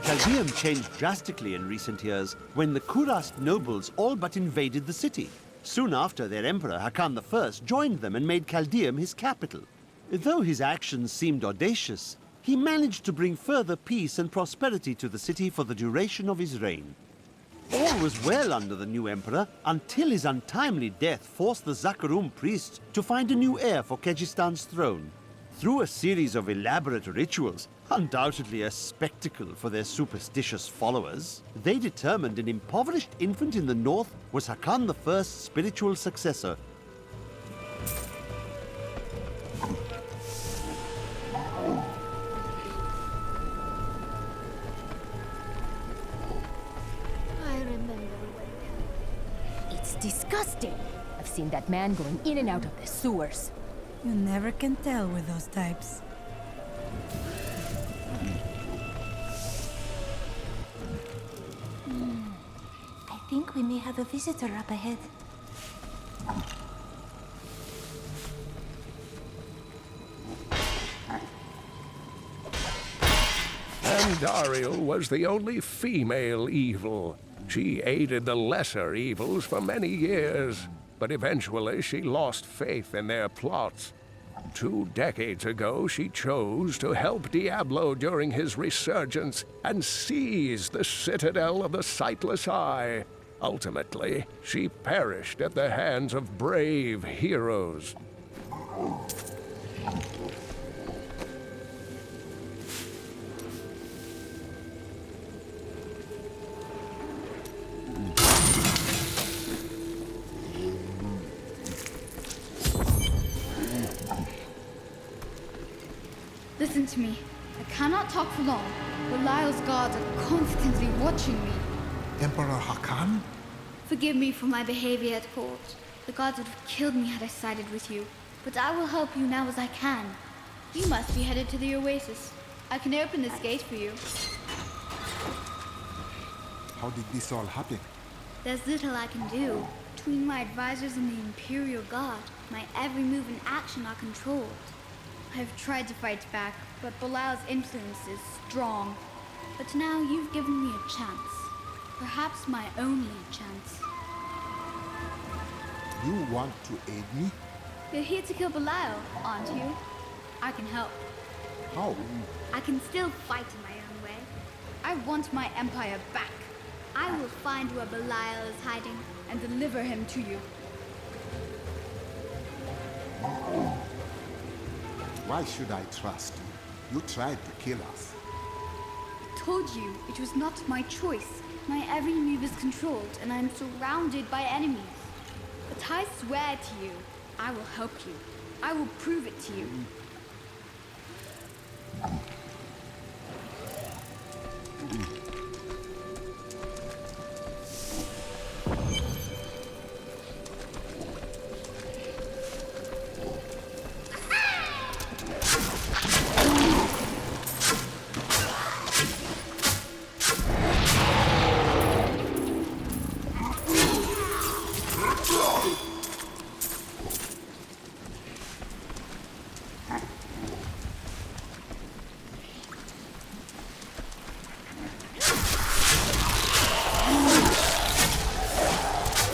Chaldeum changed drastically in recent years when the Kurast nobles all but invaded the city. Soon after, their emperor, Hakan I, joined them and made Chaldeum his capital. Though his actions seemed audacious, he managed to bring further peace and prosperity to the city for the duration of his reign. All was well under the new emperor until his untimely death forced the Zakarum priests to find a new heir for Kejistan's throne. Through a series of elaborate rituals, undoubtedly a spectacle for their superstitious followers, they determined an impoverished infant in the north was Hakan I's spiritual successor. I remember when... It's disgusting. I've seen that man going in and out of the sewers. You never can tell with those types. I think we may have a visitor up ahead. Andariel was the only female evil. She aided the lesser evils for many years, but eventually she lost faith in their plots. 2 decades ago, she chose to help Diablo during his resurgence and seize the citadel of the Sightless Eye. Ultimately, she perished at the hands of brave heroes. Listen to me. I cannot talk for long. Belial's guards are constantly watching me. Emperor Hakan? Forgive me for my behavior at court. The gods would have killed me had I sided with you. But I will help you now as I can. You must be headed to the Oasis. I can open this gate for you. How did this all happen? There's little I can do. Between my advisors and the Imperial Guard, my every move and action are controlled. I've tried to fight back, but Belial's influence is strong. But now you've given me a chance. Perhaps my only chance. You want to aid me? You're here to kill Belial, aren't you? I can help. How? I can still fight in my own way. I want my empire back. I will find where Belial is hiding and deliver him to you. Why should I trust you? You tried to kill us. I told you it was not my choice. My every move is controlled, and I am surrounded by enemies. But I swear to you, I will help you. I will prove it to you.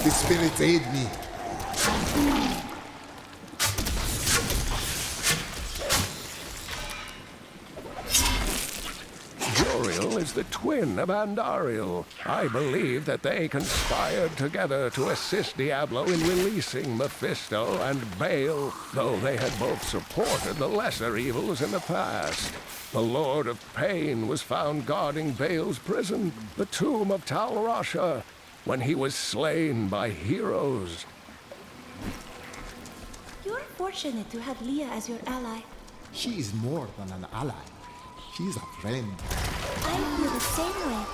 The spirits aid me. Joriel is the twin of Andariel. I believe that they conspired together to assist Diablo in releasing Mephisto and Baal, though they had both supported the lesser evils in the past. The Lord of Pain was found guarding Baal's prison, the tomb of Tal Rasha, when he was slain by heroes. You're fortunate to have Leah as your ally. She is more than an ally. She's a friend. I feel the same way.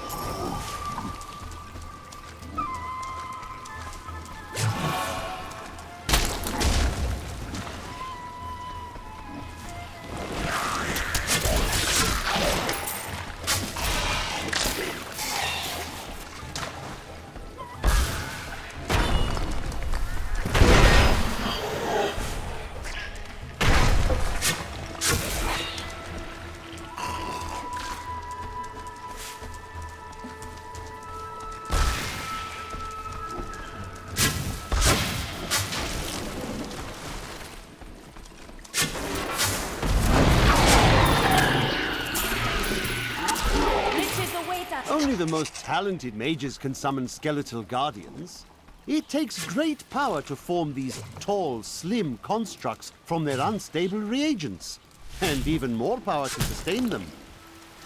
Only the most talented mages can summon skeletal guardians. It takes great power to form these tall, slim constructs from their unstable reagents, and even more power to sustain them.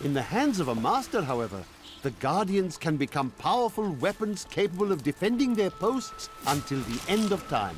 In the hands of a master, however, the guardians can become powerful weapons capable of defending their posts until the end of time.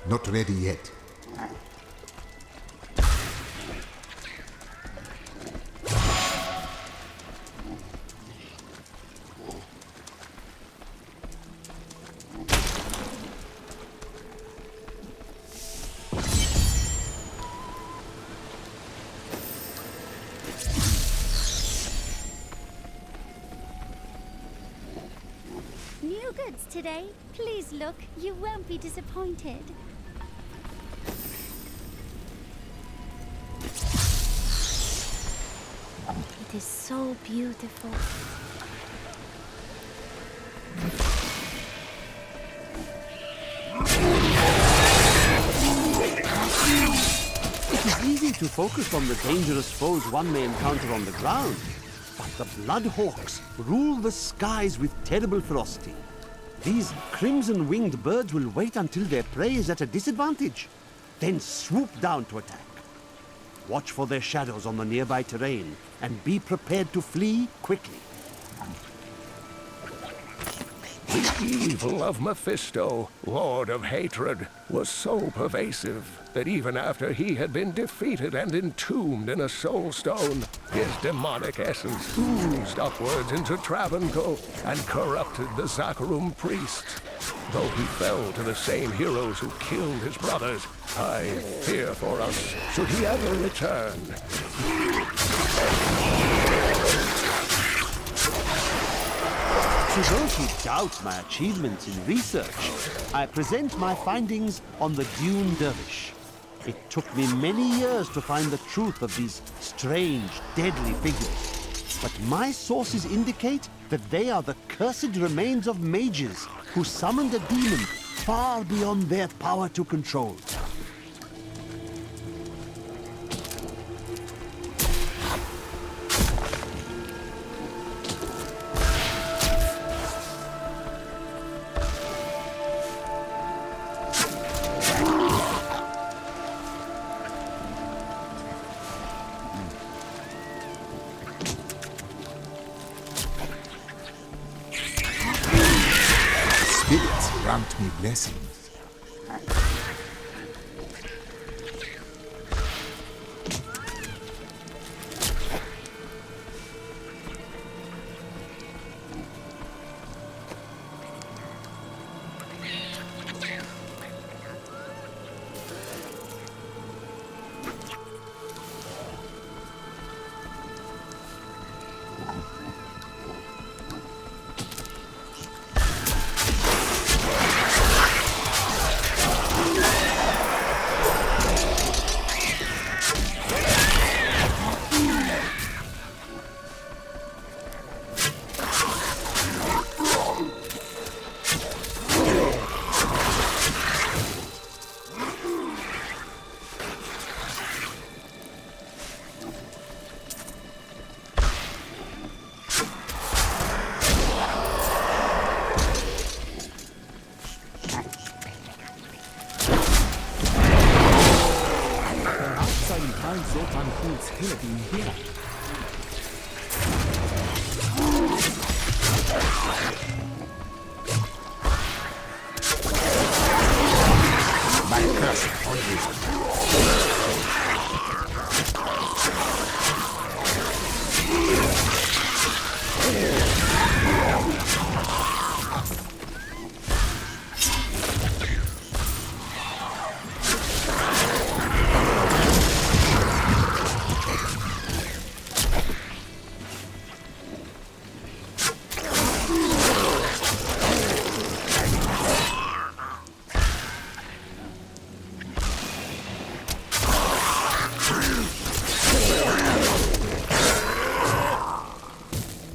Not ready yet. New goods today. Please look. You won't be disappointed. It is so beautiful. It is easy to focus on the dangerous foes one may encounter on the ground, but the Bloodhawks rule the skies with terrible ferocity. These crimson-winged birds will wait until their prey is at a disadvantage, then swoop down to attack. Watch for their shadows on the nearby terrain, and be prepared to flee quickly. The evil of Mephisto, Lord of Hatred, was so pervasive that even after he had been defeated and entombed in a soul stone, his demonic essence oozed upwards into Travancore and corrupted the Zakharum priests. Though he fell to the same heroes who killed his brothers, I fear for us should he ever return. To those who doubt my achievements in research, I present my findings on the Dune Dervish. It took me many years to find the truth of these strange, deadly figures. But my sources indicate that they are the cursed remains of mages who summoned a demon far beyond their power to control. Spirits grant me blessings.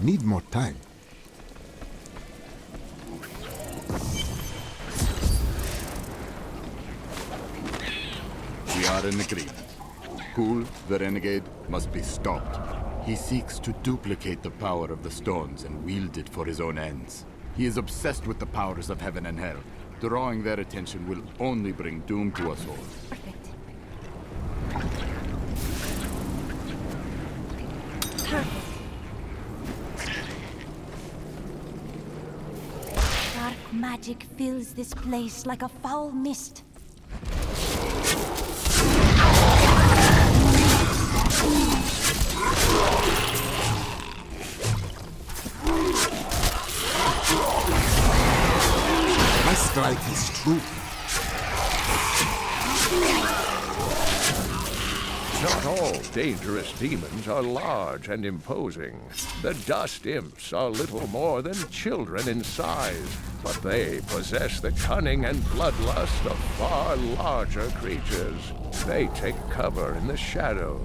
Need more time. We are in agreement. Kul, the renegade, must be stopped. He seeks to duplicate the power of the stones and wield it for his own ends. He is obsessed with the powers of heaven and hell. Drawing their attention will only bring doom to us all. Perfect. Dark magic fills this place like a foul mist. My strike is true. Not all dangerous demons are large and imposing. The dust imps are little more than children in size, but they possess the cunning and bloodlust of far larger creatures. They take cover in the shadows,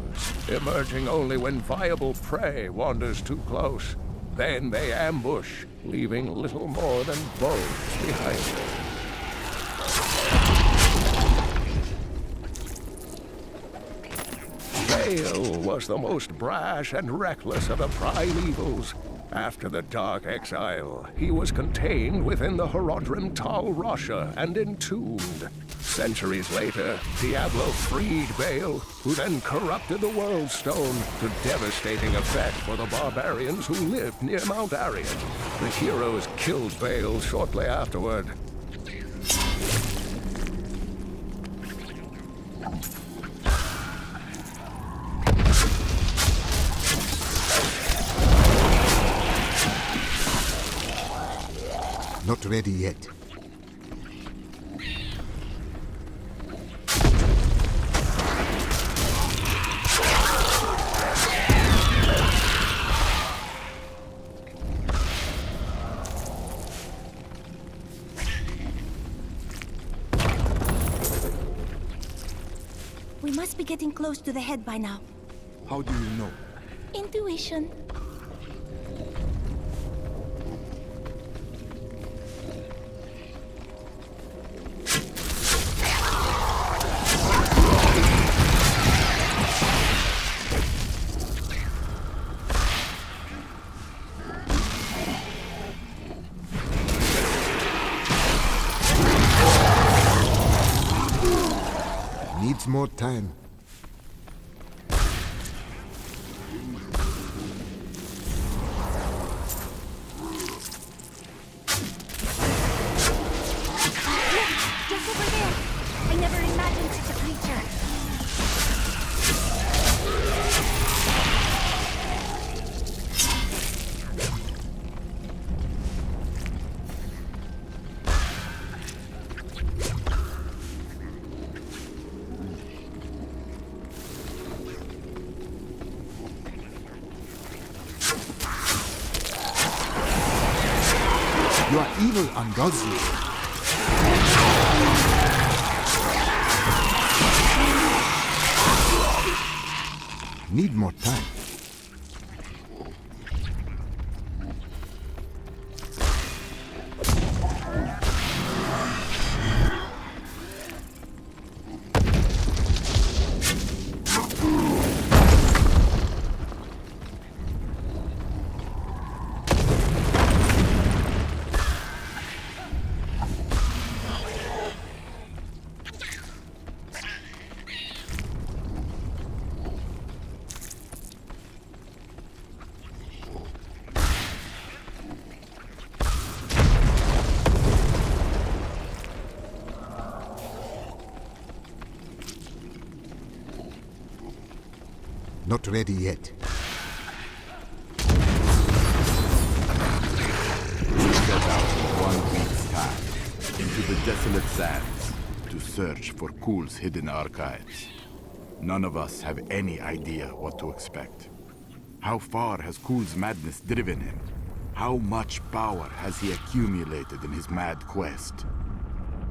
emerging only when viable prey wanders too close. Then they ambush, leaving little more than bones behind them. Bale was the most brash and reckless of the primevals. After the Dark Exile, he was contained within the Horodrim Tal Rasha and entombed. Centuries later, Diablo freed Bale, who then corrupted the World Stone to devastating effect for the barbarians who lived near Mount Ariat. The heroes killed Bale shortly afterward. Not ready yet. be getting close to the head by now. How do you know? Intuition. Needs more time. Just over there. I never imagined such a creature. You are evil undoes you. Need more time. Not ready yet. We set out in 1 week's time into the desolate sands to search for Kul's hidden archives. None of us have any idea what to expect. How far has Kul's madness driven him? How much power has he accumulated in his mad quest?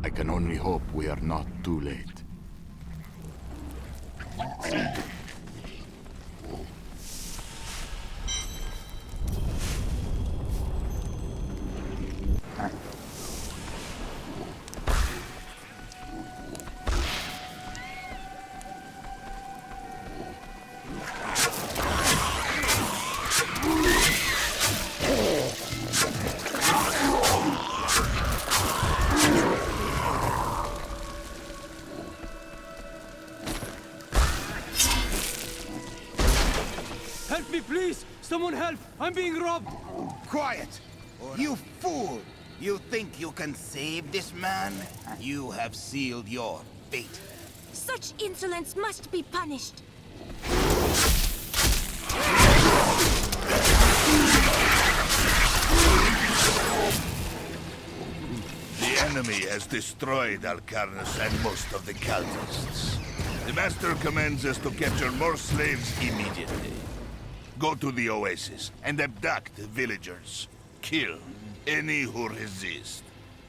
I can only hope we are not too late. Help me, please! Someone help! I'm being robbed! Quiet! You fool! You think you can save this man? You have sealed your fate. Such insolence must be punished. The enemy has destroyed Alcarnus and most of the cultists. The Master commands us to capture more slaves immediately. Go to the oasis and abduct the villagers. Kill any who resist.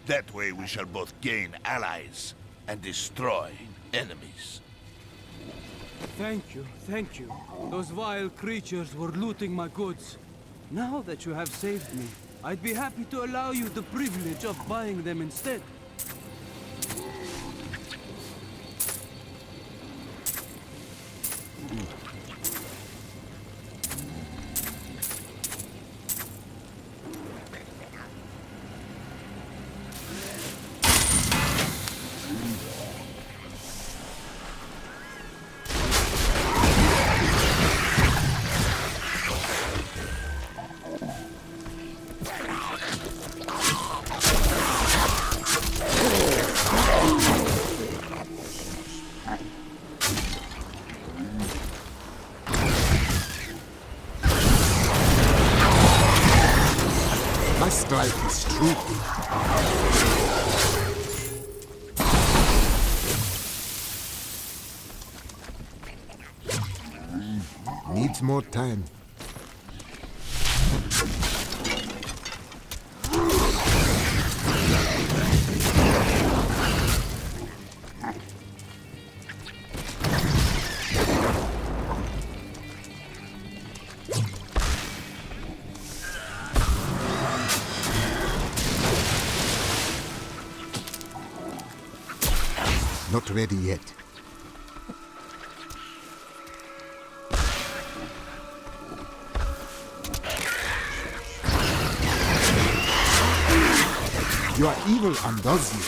That way we shall both gain allies and destroy enemies. Thank you, thank you. Those vile creatures were looting my goods. Now that you have saved me, I'd be happy to allow you the privilege of buying them instead. My strife is true. Needs more time. not ready yet. Your evil undoes you.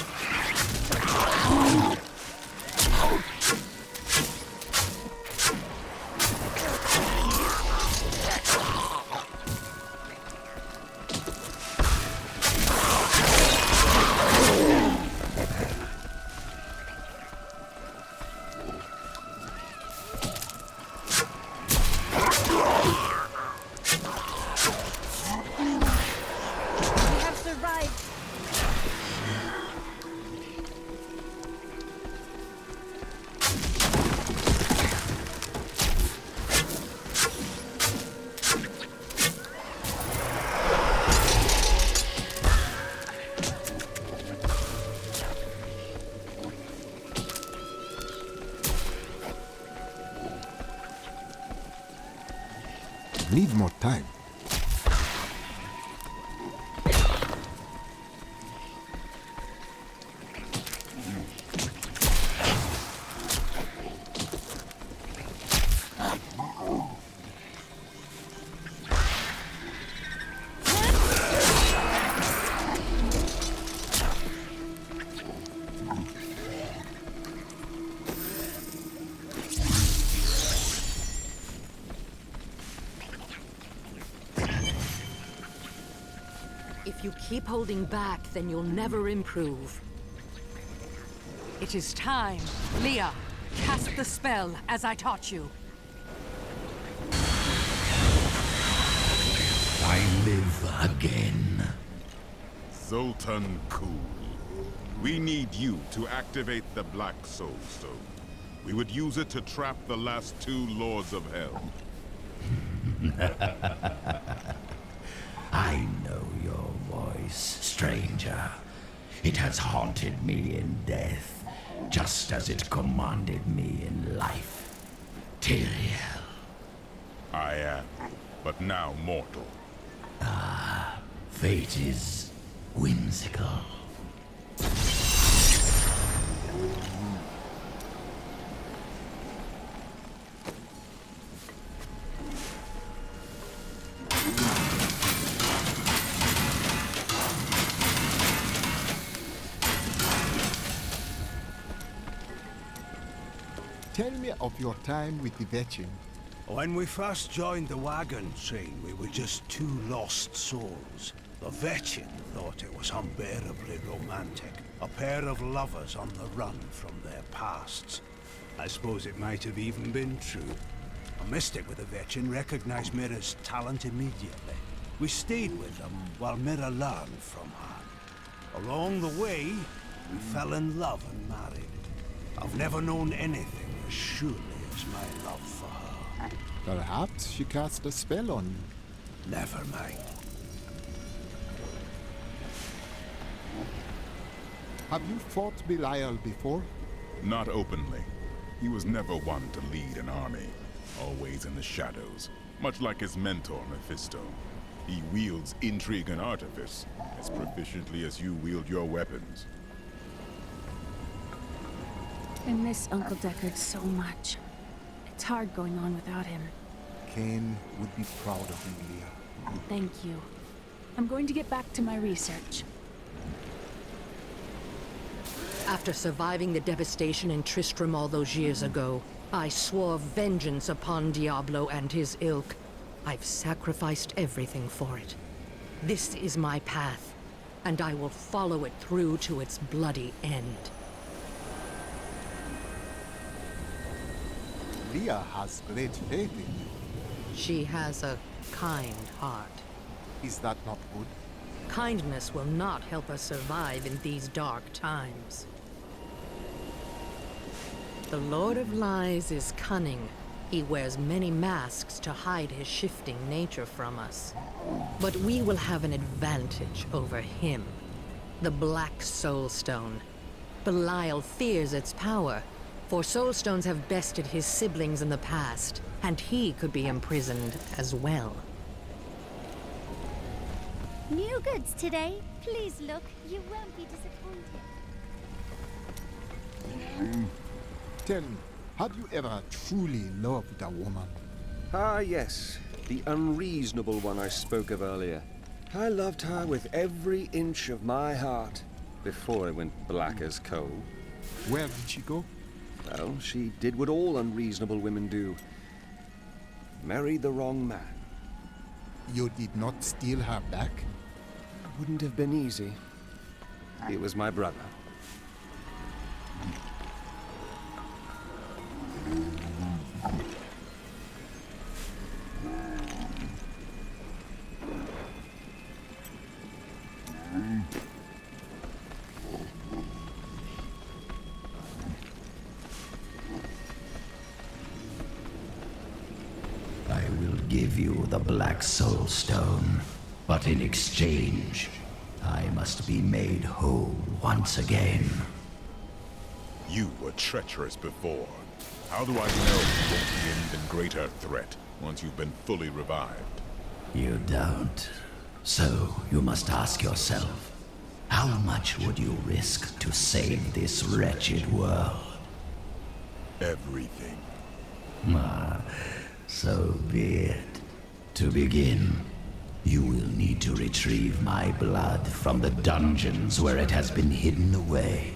Need more time. If you keep holding back, then you'll never improve. It is time. Leah, cast the spell as I taught you. I live again. Zoltan Kuhl. We need you to activate the Black Soul Stone. We would use it to trap the last two Lords of Hell. I know your voice, stranger. It has haunted me in death, just as it commanded me in life. Tyrael. I am, but now mortal. Ah, fate is whimsical. Tell me of your time with the Vetchin. When we first joined the wagon train, we were just two lost souls. The Vetchin thought it was unbearably romantic. A pair of lovers on the run from their pasts. I suppose it might have even been true. A mystic with the Vetchin recognized Mira's talent immediately. We stayed with them while Mira learned from her. Along the way, we fell in love and married. I've never known anything as surely as my love for her. Perhaps she cast a spell on you. Never mind. Have you fought Belial before? Not openly. He was never one to lead an army. Always in the shadows, much like his mentor, Mephisto. He wields intrigue and artifice as proficiently as you wield your weapons. I miss Uncle Deckard so much. It's hard going on without him. Cain would be proud of you, Leah. Thank you. I'm going to get back to my research. After surviving the devastation in Tristram all those years ago, I swore vengeance upon Diablo and his ilk. I've sacrificed everything for it. This is my path, and I will follow it through to its bloody end. Leah has great faith in you. She has a kind heart. Is that not good? Kindness will not help us survive in these dark times. The Lord of Lies is cunning. He wears many masks to hide his shifting nature from us. But we will have an advantage over him. The Black Soul Stone. Belial fears its power, for Soul Stones have bested his siblings in the past, and he could be imprisoned as well. New goods today. Please look. You won't be disappointed. Tell me, have you ever truly loved a woman? Ah, yes. The unreasonable one I spoke of earlier. I loved her with every inch of my heart before it went black as coal. Where did she go? Well, she did what all unreasonable women do. Married the wrong man. You did not steal her back? Wouldn't have been easy. He was my brother. I will give you the Black Soul Stone, but in exchange, I must be made whole once again. You were treacherous before. How do I know you won't be an even greater threat once you've been fully revived? You don't. So you must ask yourself, how much would you risk to save this wretched world? Everything. Ah, so be it. To begin, you will need to retrieve my blood from the dungeons where it has been hidden away.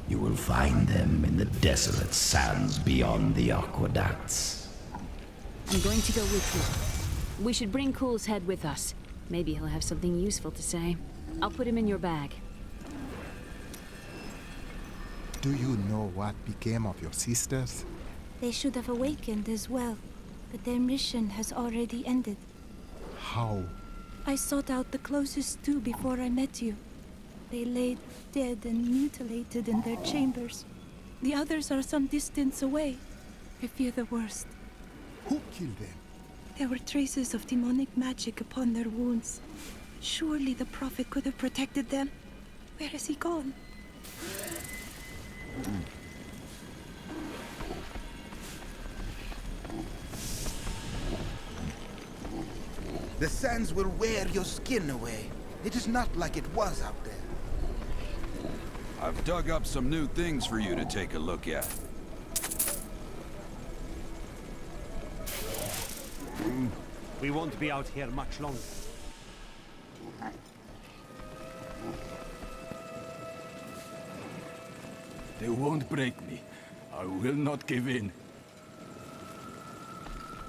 You will find them in the desolate sands beyond the aqueducts. I'm going to go with you. We should bring Cool's head with us. Maybe he'll have something useful to say. I'll put him in your bag. Do you know what became of your sisters? They should have awakened as well, but their mission has already ended. How? I sought out the closest two before I met you. They lay dead and mutilated in their chambers. The others are some distance away. I fear the worst. Who killed them? There were traces of demonic magic upon their wounds. Surely the Prophet could have protected them. Where has he gone? The sands will wear your skin away. It is not like it was out there. I've dug up some new things for you to take a look at. We won't be out here much longer. They won't break me. I will not give in.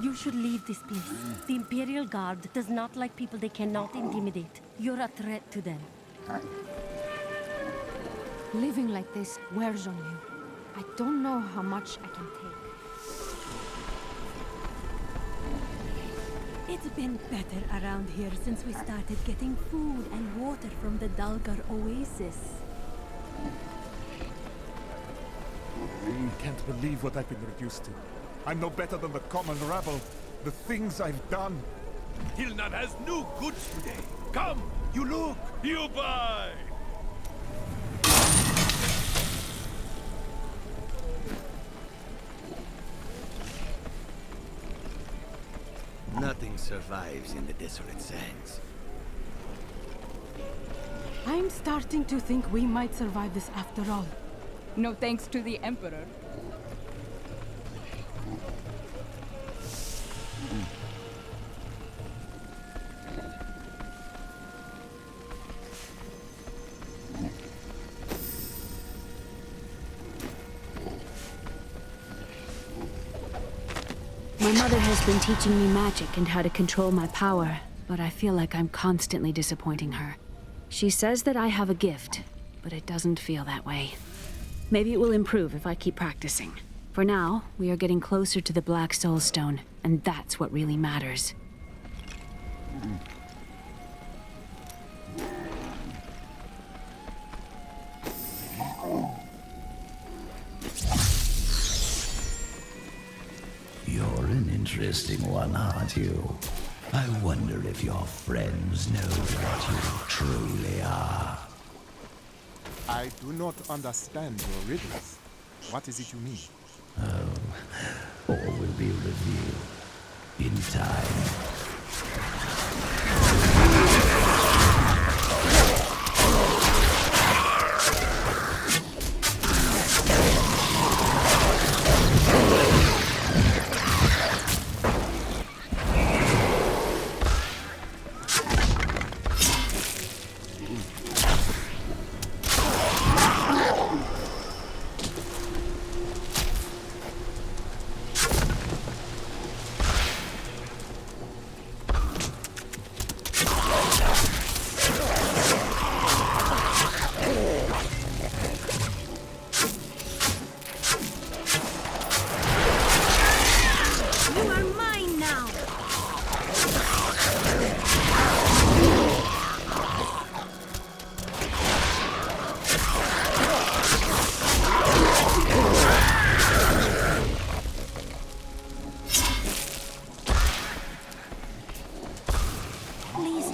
You should leave this place. The Imperial Guard does not like people they cannot intimidate. You're a threat to them. Living like this wears on you. I don't know how much I can take. It's been better around here since we started getting food and water from the Dalgar oasis. I can't believe what I've been reduced to. I'm no better than the common rabble. The things I've done. Hilnan has new goods today. Come, you look, you buy. Nothing survives in the desolate sands. I'm starting to think we might survive this after all. No thanks to the Emperor. My mother has been teaching me magic and how to control my power, but I feel like I'm constantly disappointing her. She says that I have a gift, but it doesn't feel that way. Maybe it will improve if I keep practicing. For now, we are getting closer to the Black Soul Stone, and that's what really matters. You're an interesting one, aren't you? I wonder if your friends know what you truly are. I do not understand your riddles. What is it you mean? Oh, all will be revealed in time.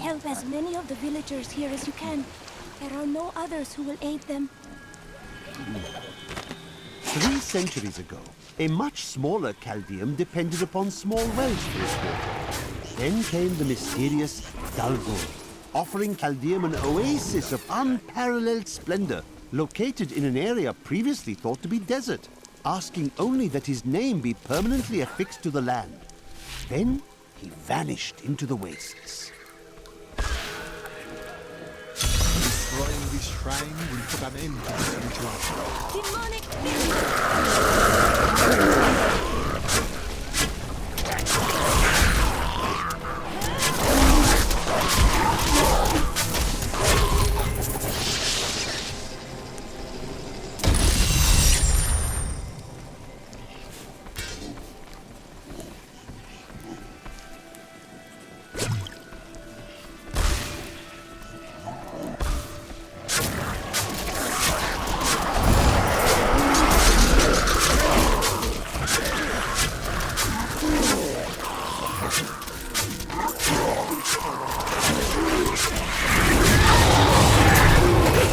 Help as many of the villagers here as you can. There are no others who will aid them. 3 centuries ago, a much smaller Chaldeum depended upon small wells for its water. Then came the mysterious Diablo, offering Chaldeum an oasis of unparalleled splendor, located in an area previously thought to be desert, asking only that his name be permanently affixed to the land. Then he vanished into the wastes. Destroying this shrine will put an end to this ritual. Demonic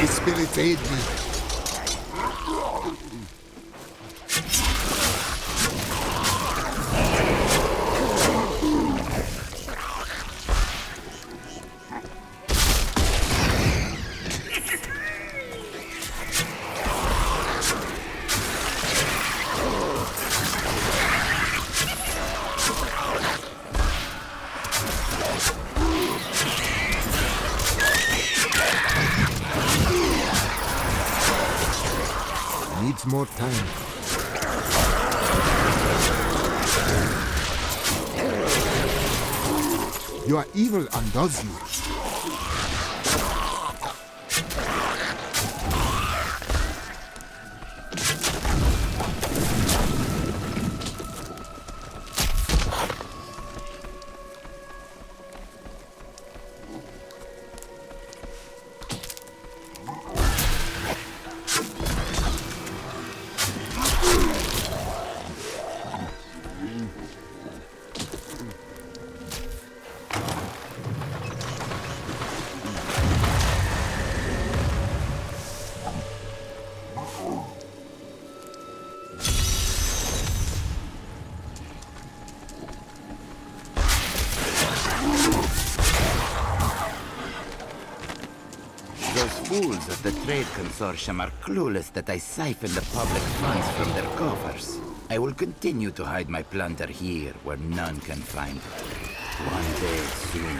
Spirits aid me. Needs more time. Your evil undoes you. Fools of the Trade Consortium are clueless that I siphon the public funds from their coffers. I will continue to hide my plunder here where none can find it. One day soon,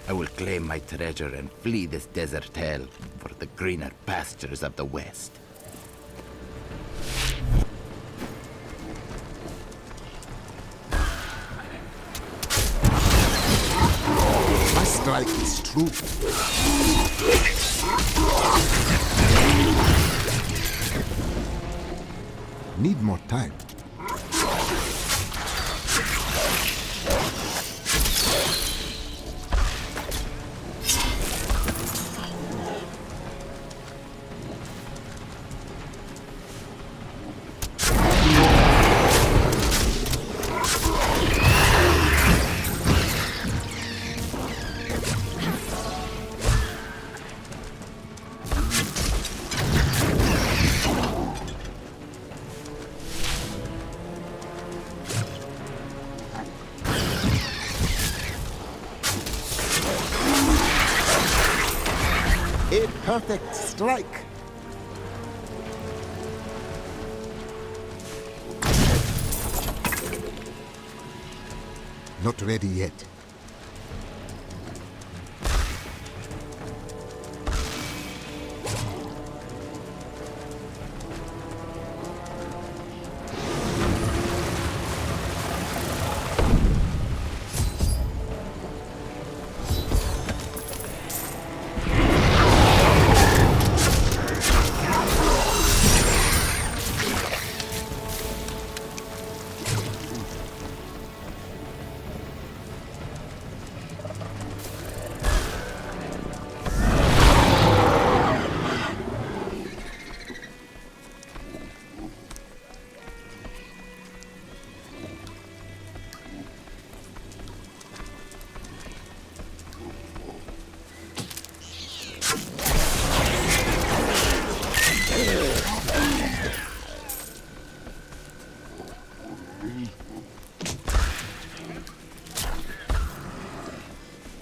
I will claim my treasure and flee this desert hell for the greener pastures of the West. My strike is true. Need more time. A perfect strike. Not ready yet.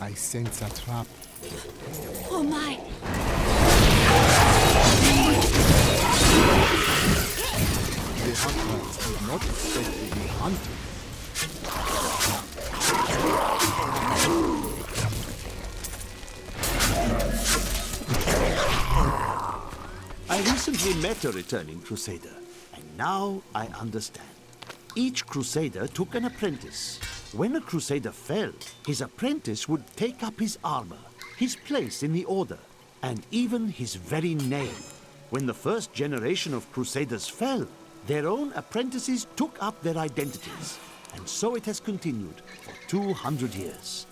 I sense a trap. Oh my! The hunters did not expect to be hunted. I recently met a returning crusader, and now I understand. Each crusader took an apprentice. When a crusader fell, his apprentice would take up his armor, his place in the order, and even his very name. When the first generation of crusaders fell, their own apprentices took up their identities, and so it has continued for 200 years.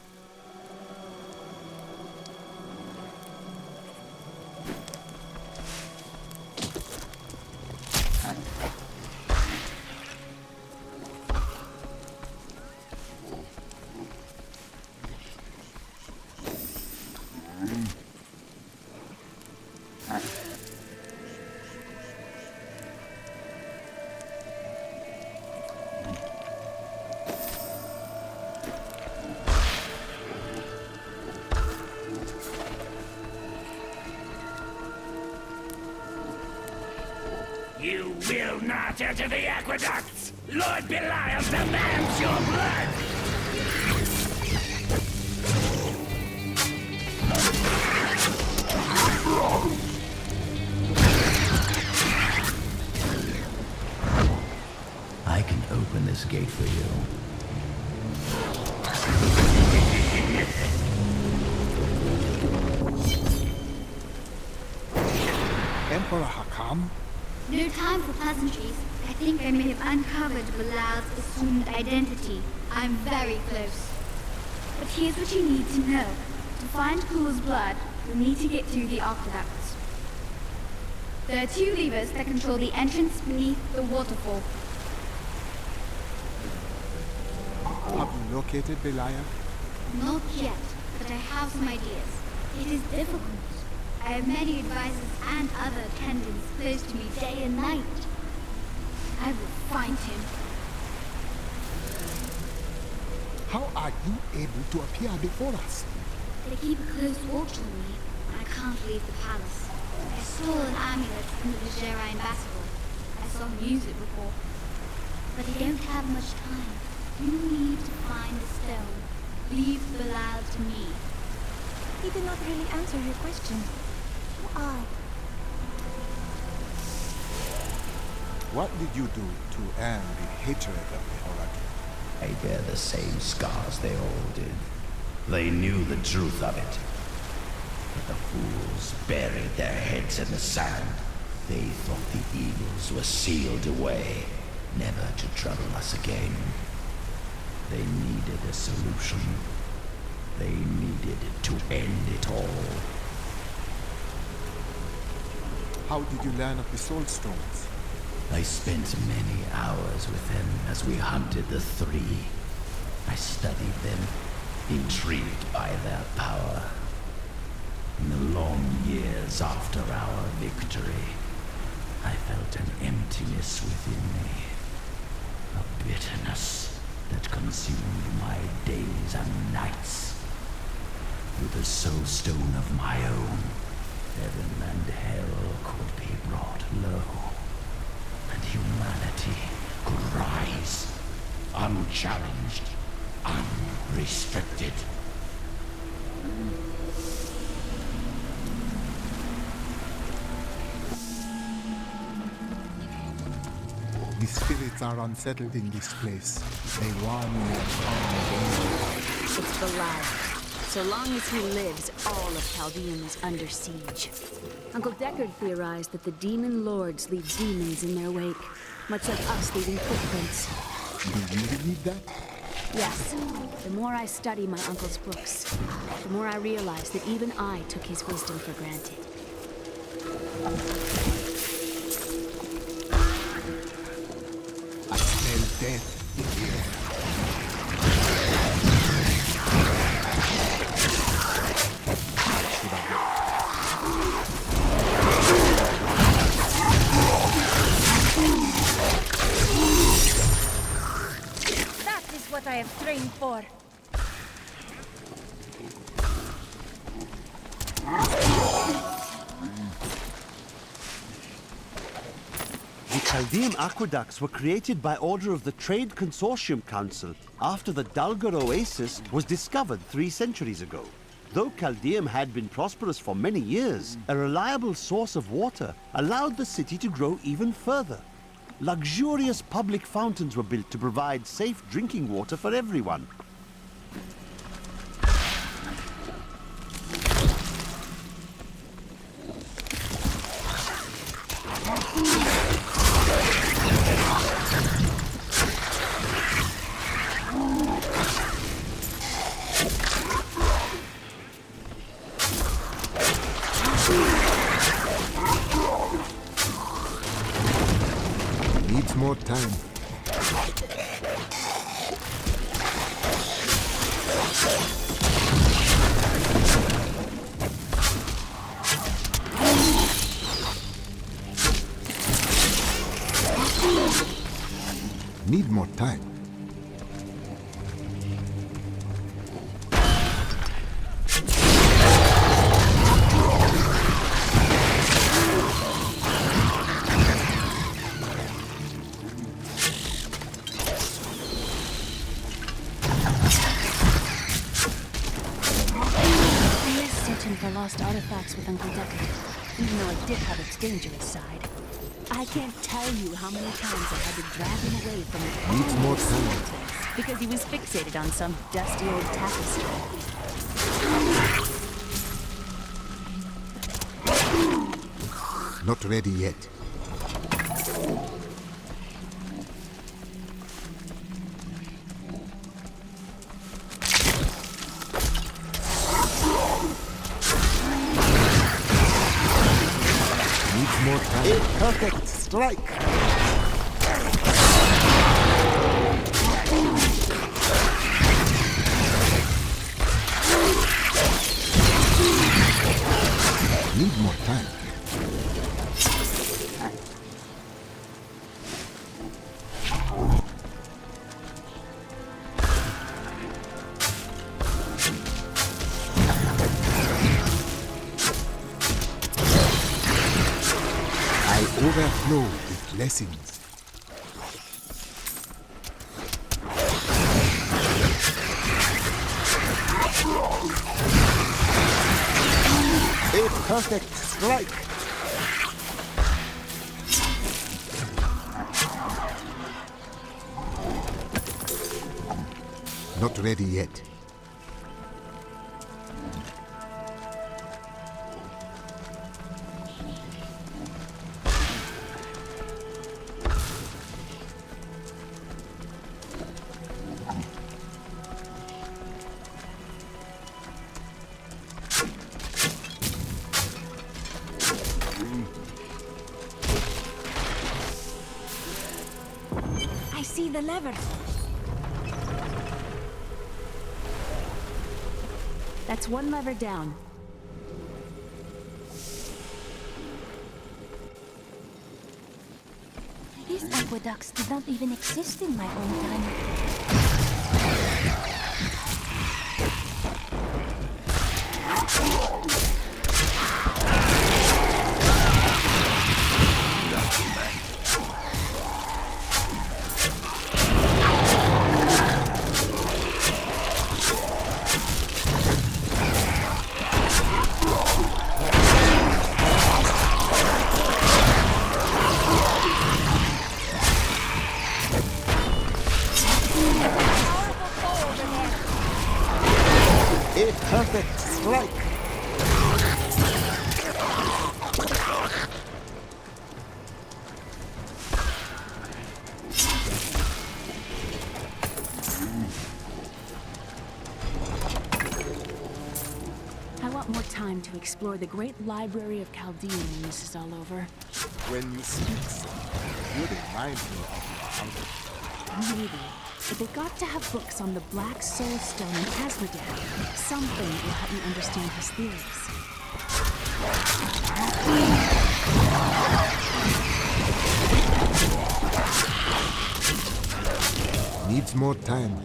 You will not enter the aqueducts! Lord Belial demands your blood! I can open this gate for you. Emperor Hakam? No time for pleasantries. I think I may have uncovered Bilal's assumed identity. I'm very close. But here's what you need to know. To find Kul's blood, you'll need to get through the aqueducts. There are 2 levers that control the entrance beneath the waterfall. Have you located Belial? Not yet, but I have some ideas. It is difficult. I have many advisors and other attendants close to me day and night. I will find him. How are you able to appear before us? They keep a close watch on me, and I can't leave the palace. I stole an amulet from the Vigerine Basilica. I saw him use it before. But I don't have much time. You need to find the stone. Leave Bilal to me. He did not really answer your question. Who are? What did you do to earn the hatred of the Oracle? I bear the same scars they all did. They knew the truth of it. But the fools buried their heads in the sand. They thought the evils were sealed away, never to trouble us again. They needed a solution. They needed to end it all. How did you learn of the Soul Stones? I spent many hours with them as we hunted the 3. I studied them, intrigued by their power. In the long years after our victory, I felt an emptiness within me. A bitterness that consumed my days and nights. With a soul stone of my own, heaven and hell could be brought low, and humanity could rise, unchallenged, unrestricted. The spirits are unsettled in this place. They warn me of coming danger. It's Belial. So long as he lives, all of Chaldean is under siege. Uncle Deckard theorized that the demon lords leave demons in their wake, much like us leaving footprints. Do you believe that? Yes. The more I study my uncle's books, the more I realize that even I took his wisdom for granted. I smell death in the air. That is what I have trained for. Chaldean aqueducts were created by order of the Trade Consortium Council after the Dulgar Oasis was discovered 3 centuries ago. Though Chaldeum had been prosperous for many years, a reliable source of water allowed the city to grow even further. Luxurious public fountains were built to provide safe drinking water for everyone. Needs more time. Need more time. For lost artifacts with Uncle Deckard, even though it did have its dangerous side. I can't tell you how many times I had to drag him away from the Needs more time. because he was fixated on some dusty old tapestry. Not ready yet. Needs more time. A perfect strike. Need more time. Overflow with blessings. A perfect strike. Not ready yet. I see the lever. That's one lever down. These aqueducts did not even exist in my own time. A perfect strike. I want more time to explore the great library of Chaldean when this is all over. When you speak so, you remind me of your uncle. Maybe. But they got to have books on the Black Soul Stone in Asmodean. Something will help me understand his theories. Needs more time.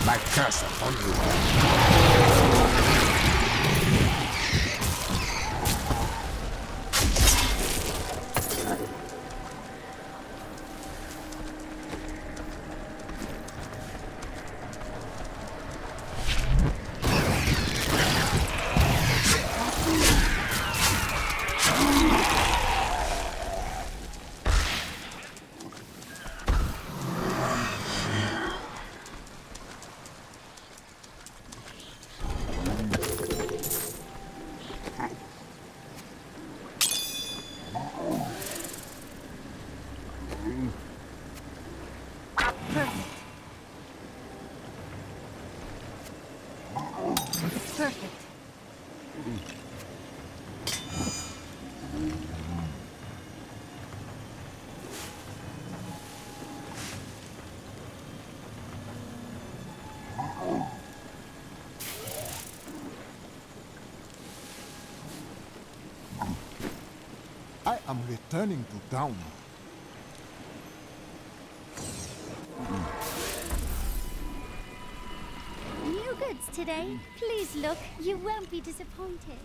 My curse upon you. Perfect. I am returning to town. New goods today. Please look. You won't be disappointed.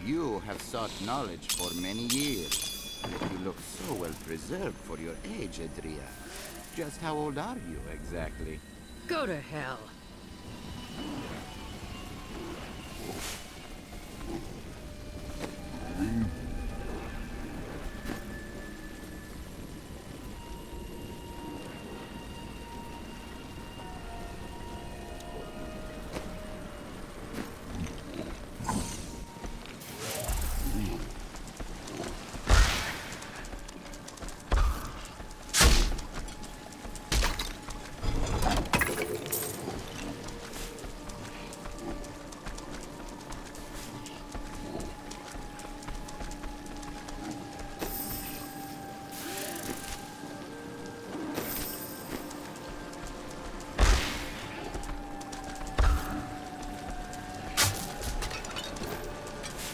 You have sought knowledge for many years, yet you look so well preserved for your age, Adria. Just how old are you, exactly? Go to hell.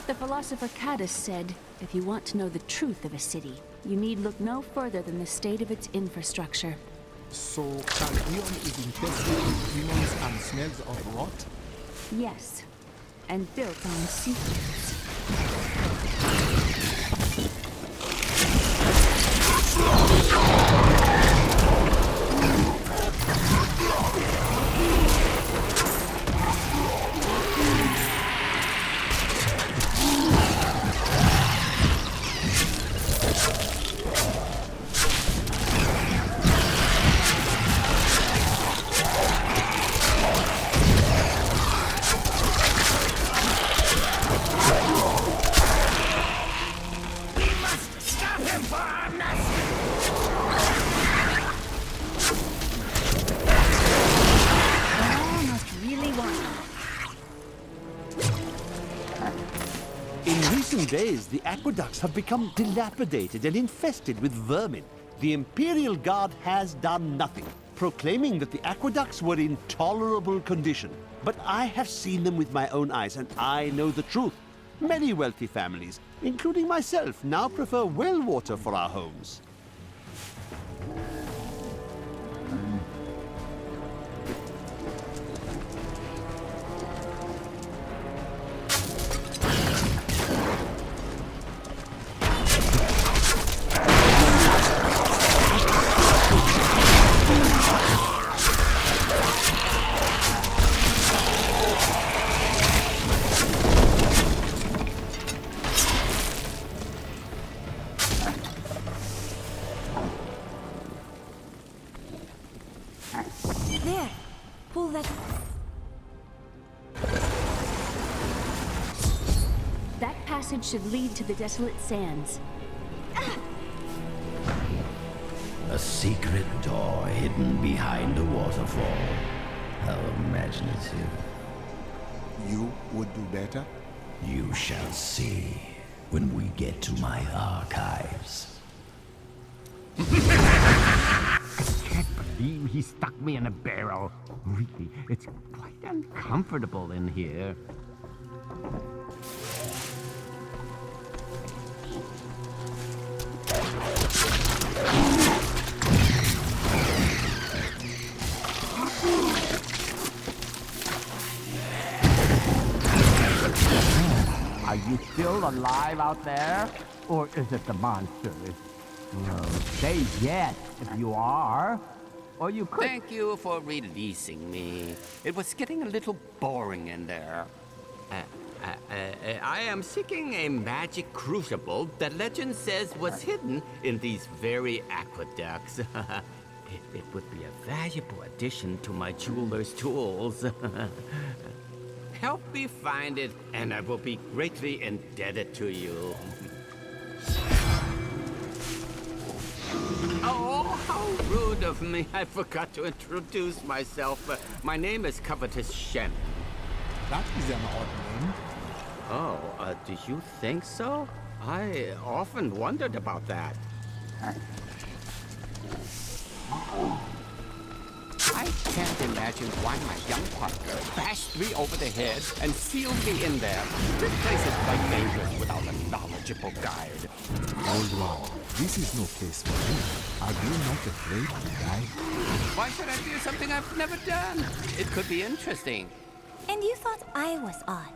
The philosopher Caddis said, if you want to know the truth of a city, you need look no further than the state of its infrastructure. So Caldeon is infested with demons and smells of rot? Yes, and built on secrets. In recent days, the aqueducts have become dilapidated and infested with vermin. The Imperial Guard has done nothing, proclaiming that the aqueducts were in tolerable condition. But I have seen them with my own eyes, and I know the truth. Many wealthy families, including myself, now prefer well water for our homes. There! Pull that... That passage should lead to the desolate sands. A secret door hidden behind a waterfall. How imaginative. You would do better? You shall see when we get to my archives. I can't believe he stuck me in a barrel. Really, it's quite uncomfortable in here. Are you still alive out there? Or is it the monsters? No, say yes if you are. Or you could... Thank you for releasing me. It was getting a little boring in there. I am seeking a magic crucible that legend says was hidden in these very aqueducts. It would be a valuable addition to my jeweler's tools. Help me find it, and I will be greatly indebted to you. Oh, how rude of me. I forgot to introduce myself. My name is Covetous Shen. That is an odd name. Oh, do you think so? I often wondered about that. I can't imagine why my young partner bashed me over the head and sealed me in there. This place is quite dangerous without a knowledgeable guide. Old one, this is no place for you. Are you not afraid to die? Why should I do something I've never done? It could be interesting. And you thought I was odd.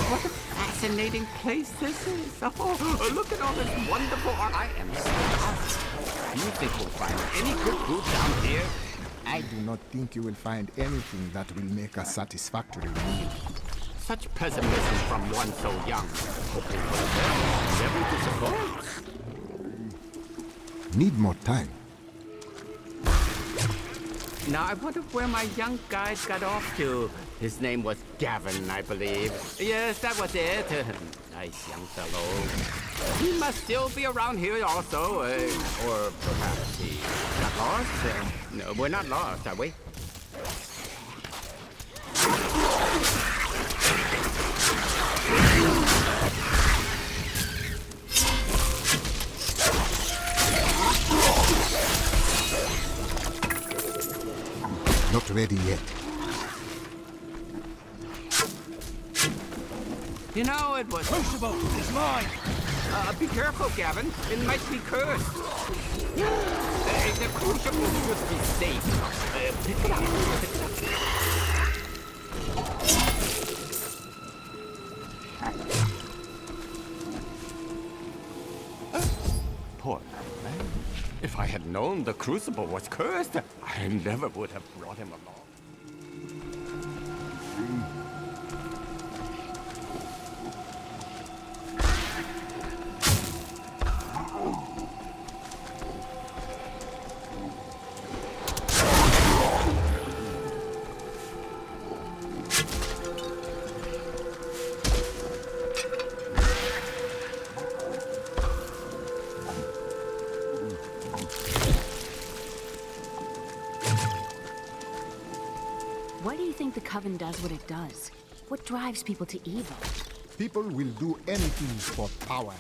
What a fascinating place this is. Oh, look at all this wonderful art. I am so do you think we'll find any good food down here? I do not think you will find anything that will make a satisfactory meal. Such pessimism from one so young. Hoping for the best, never disappoints. Need more time. Now I wonder where my young guide got off to. His name was Gavin, I believe. Yes, that was it. Nice young fellow. He must still be around here also. Or perhaps he got lost. No, we're not lost, are we? Not ready yet. You know, it was... Crucible is mine! Be careful, Gavin. It might be cursed. The crucible should be safe. Pick it up. Pick it up. Poor man. If I had known the crucible was cursed, I never would have brought him along. Why do you think the Coven does what it does? What drives people to evil? People will do anything for power.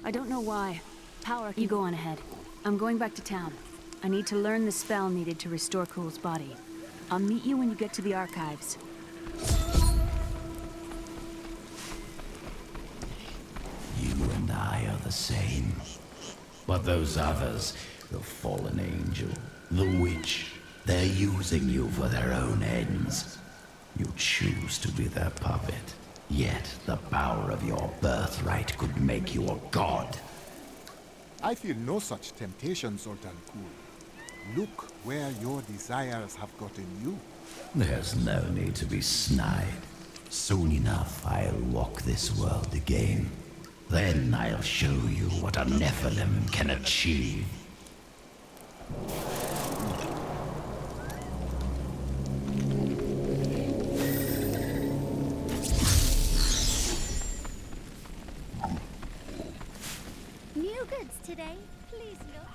I don't know why. Power, you go on ahead. I'm going back to town. I need to learn the spell needed to restore Cool's body. I'll meet you when you get to the archives. You and I are the same. But those others, the fallen angel, the witch, they're using you for their own ends. You choose to be their puppet. Yet the power of your birthright could make you a god. I feel no such temptation, Sultan Kul. Look where your desires have gotten you. There's no need to be snide. Soon enough, I'll walk this world again. Then I'll show you what a Nephilim can achieve. New goods today. Please look.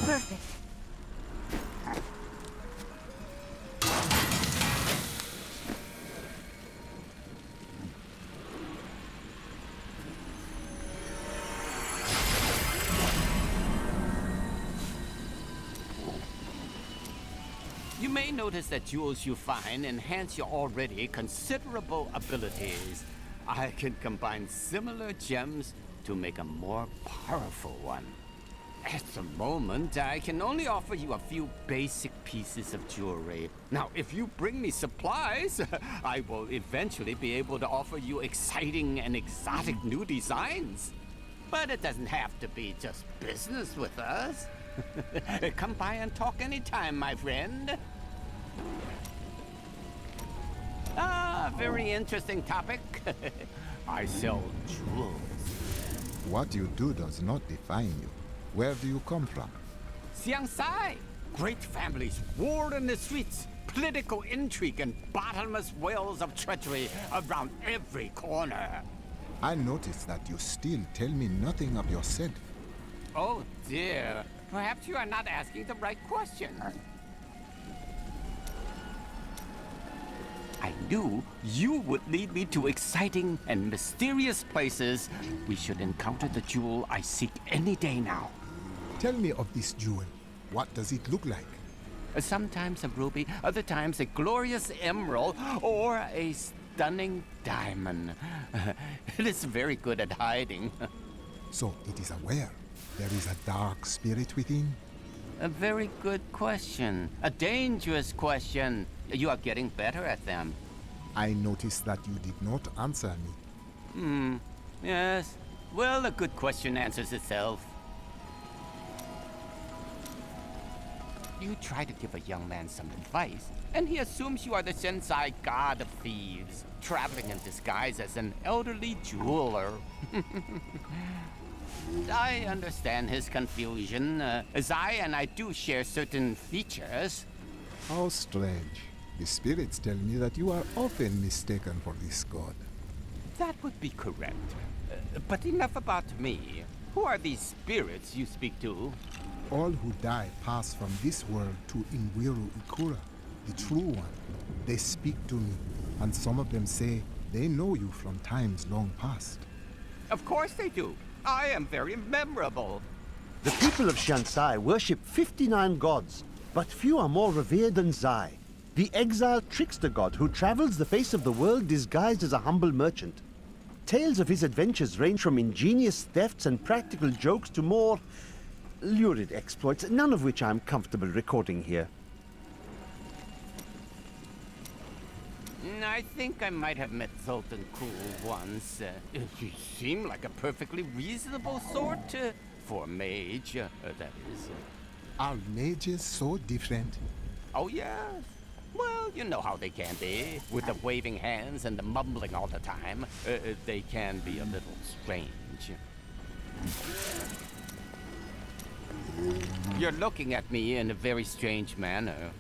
Perfect. You may notice that jewels you find enhance your already considerable abilities. I can combine similar gems to make a more powerful one. At the moment, I can only offer you a few basic pieces of jewelry. Now, if you bring me supplies, I will eventually be able to offer you exciting and exotic new designs. But it doesn't have to be just business with us. Come by and talk anytime, my friend. Ah, very interesting topic. I sell jewels. What you do does not define you. Where do you come from? Xiangsai. Great families warred in the streets. Political intrigue and bottomless wells of treachery around every corner. I notice that you still tell me nothing of yourself. Oh dear. Perhaps you are not asking the right question. I knew you would lead me to exciting and mysterious places. We should encounter the jewel I seek any day now. Tell me of this jewel. What does it look like? Sometimes a ruby, other times a glorious emerald, or a stunning diamond. It is very good at hiding. So it is aware there is a dark spirit within? A very good question. A dangerous question. You are getting better at them. I noticed that you did not answer me. Yes. Well, a good question answers itself. You try to give a young man some advice, and he assumes you are the Sensei god of thieves, traveling in disguise as an elderly jeweler. I understand his confusion, as I do share certain features. How strange. The spirits tell me that you are often mistaken for this god. That would be correct. But enough about me. Who are these spirits you speak to? All who die pass from this world to Ingwiru Ikura, the true one. They speak to me, and some of them say they know you from times long past. Of course they do. I am very memorable. The people of Shansai worship 59 gods, but few are more revered than Zai, the exiled trickster god who travels the face of the world disguised as a humble merchant. Tales of his adventures range from ingenious thefts and practical jokes to more lurid exploits, none of which I'm comfortable recording here. I think I might have met Zoltan Kul once. He seemed like a perfectly reasonable sort, for a mage, that is. Are mages so different? Oh, yes. Well, you know how they can be. With the waving hands and the mumbling all the time. They can be a little strange. You're looking at me in a very strange manner.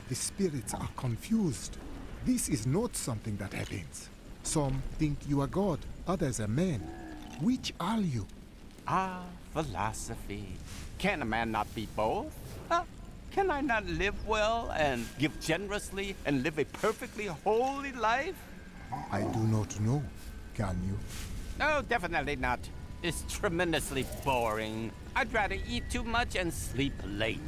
The spirits are confused. This is not something that happens. Some think you are God, others are men. Which are you? Ah, philosophy. Can a man not be both? Huh? Can I not live well and give generously and live a perfectly holy life? I do not know. Can you? No, definitely not. It's tremendously boring. I'd rather eat too much and sleep late.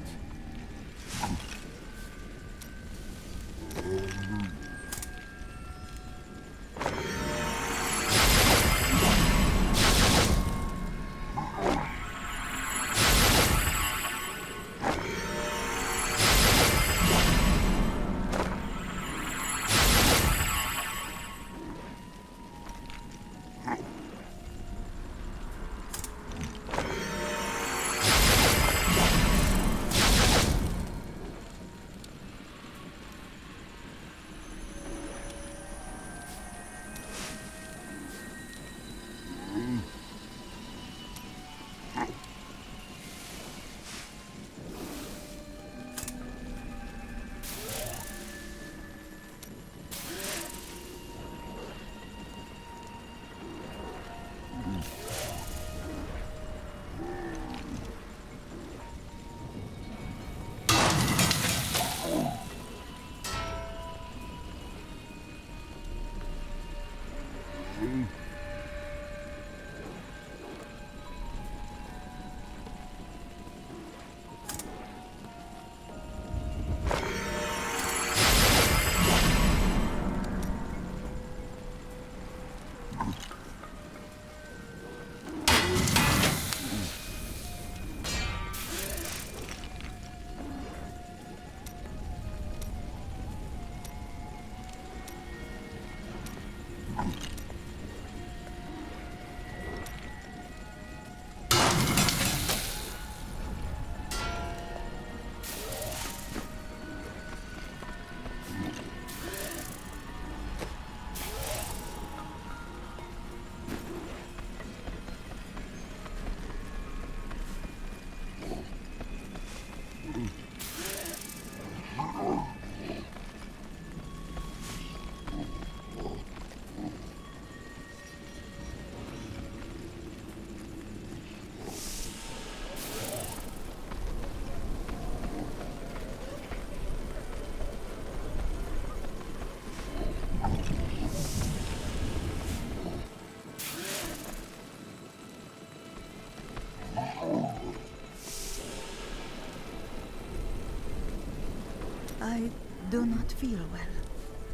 I do not feel well.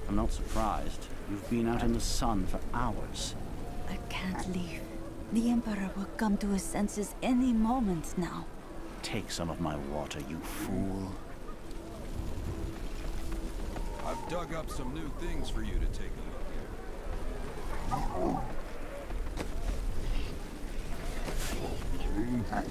I'm not surprised. You've been out in the sun for hours. I can't leave. The Emperor will come to his senses any moment now. Take some of my water, you fool. I've dug up some new things for you to take a look at.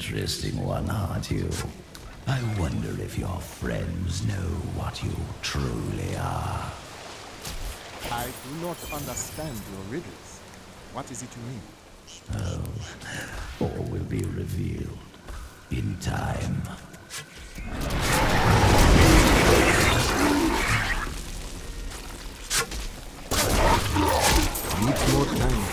interesting one, aren't you? I wonder if your friends know what you truly are. I do not understand your riddles. What is it you mean? Oh, all will be revealed in time. Need more time.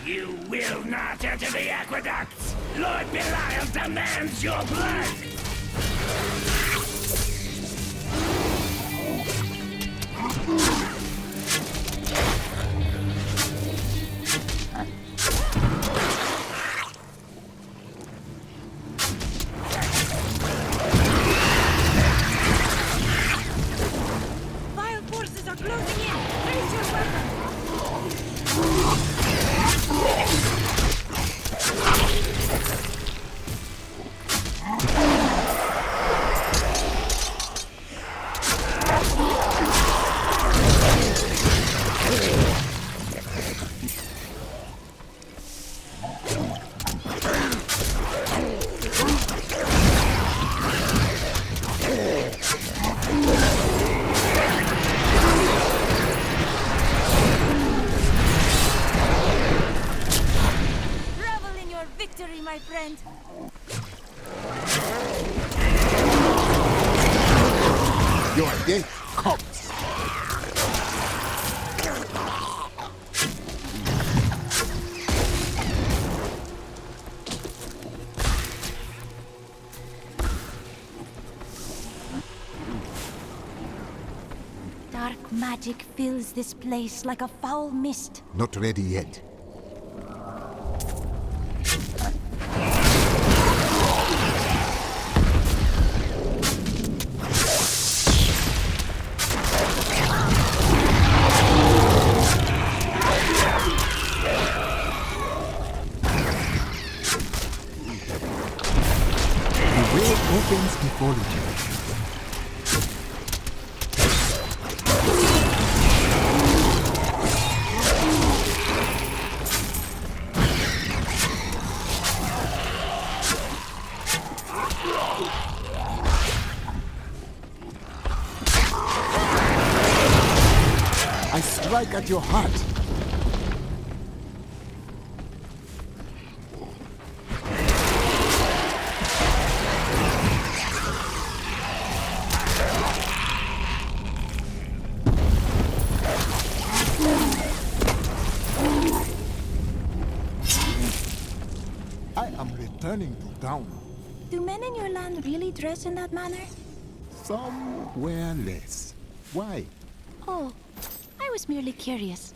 You will not enter the aqueducts! Lord Belial demands your blood! Vile forces are closing in! Raise your weapon! Revel in your victory, my friend! Your day comes. Dark magic fills this place like a foul mist. Not ready yet. The way opens before you. I strike at your heart. I am returning to town. Do men in your land really dress in that manner? Somewhere less. Why? Oh, I was merely curious.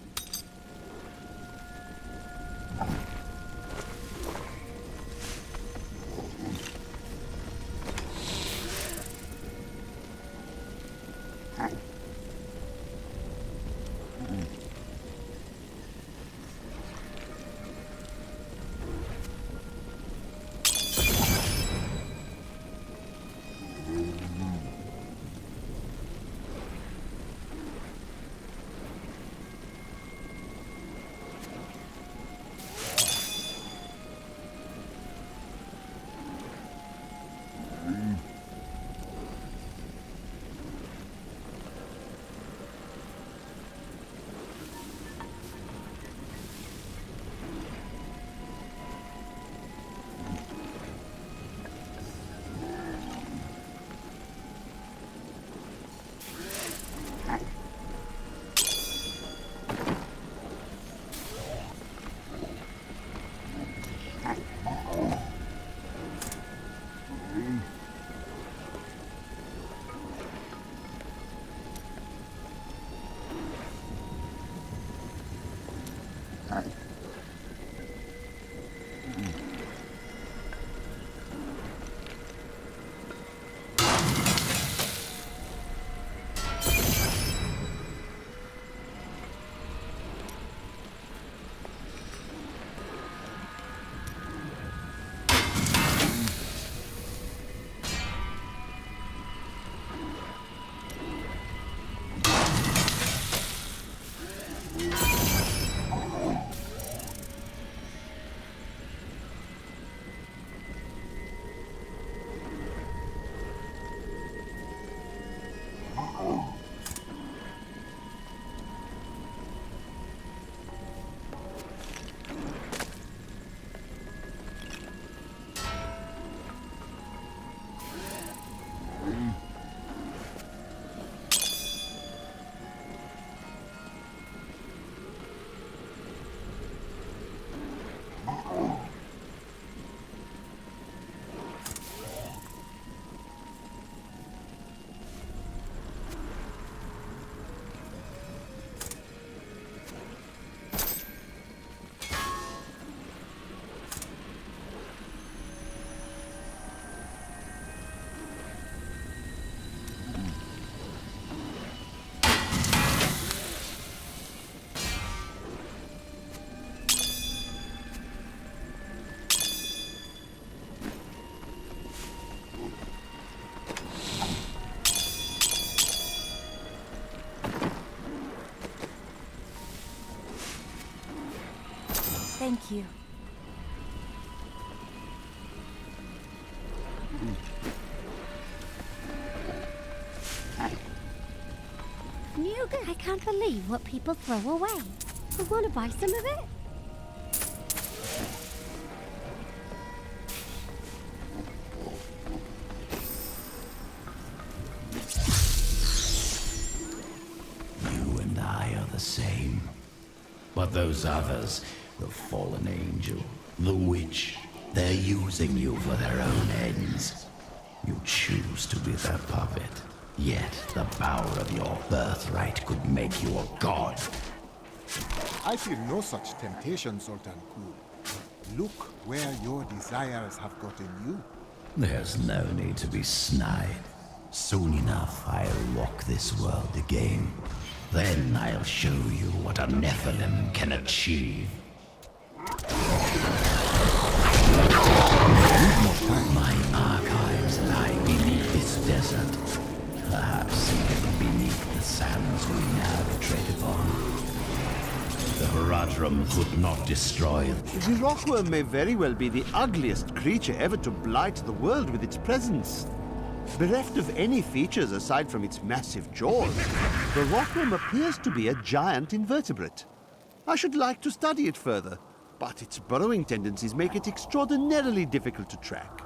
Thank you. Nougat. I can't believe what people throw away. I want to buy some of it. You and I are the same. But those others, the fallen angel, the witch, they're using you for their own ends. You choose to be their puppet. Yet the power of your birthright could make you a god. I feel no such temptation, Sultan Kul. Look where your desires have gotten you. There's no need to be snide. Soon enough, I'll walk this world again. Then I'll show you what a Nephilim can achieve. My archives lie beneath this desert. Perhaps even beneath the sands we now tread upon. The Haradrim would not destroy them. The rockworm may very well be the ugliest creature ever to blight the world with its presence. Bereft of any features aside from its massive jaws, the rockworm appears to be a giant invertebrate. I should like to study it further, but its burrowing tendencies make it extraordinarily difficult to track.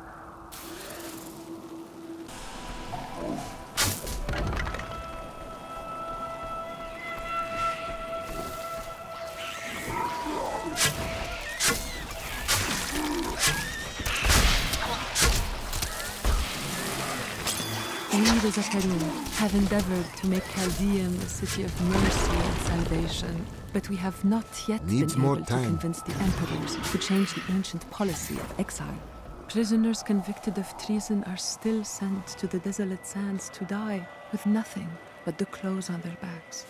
We, the Zakarum, have endeavored to make Chaldeum a city of mercy and salvation, but we have not yet been able to convince the emperors to change the ancient policy of exile. Prisoners convicted of treason are still sent to the desolate sands to die with nothing but the clothes on their backs.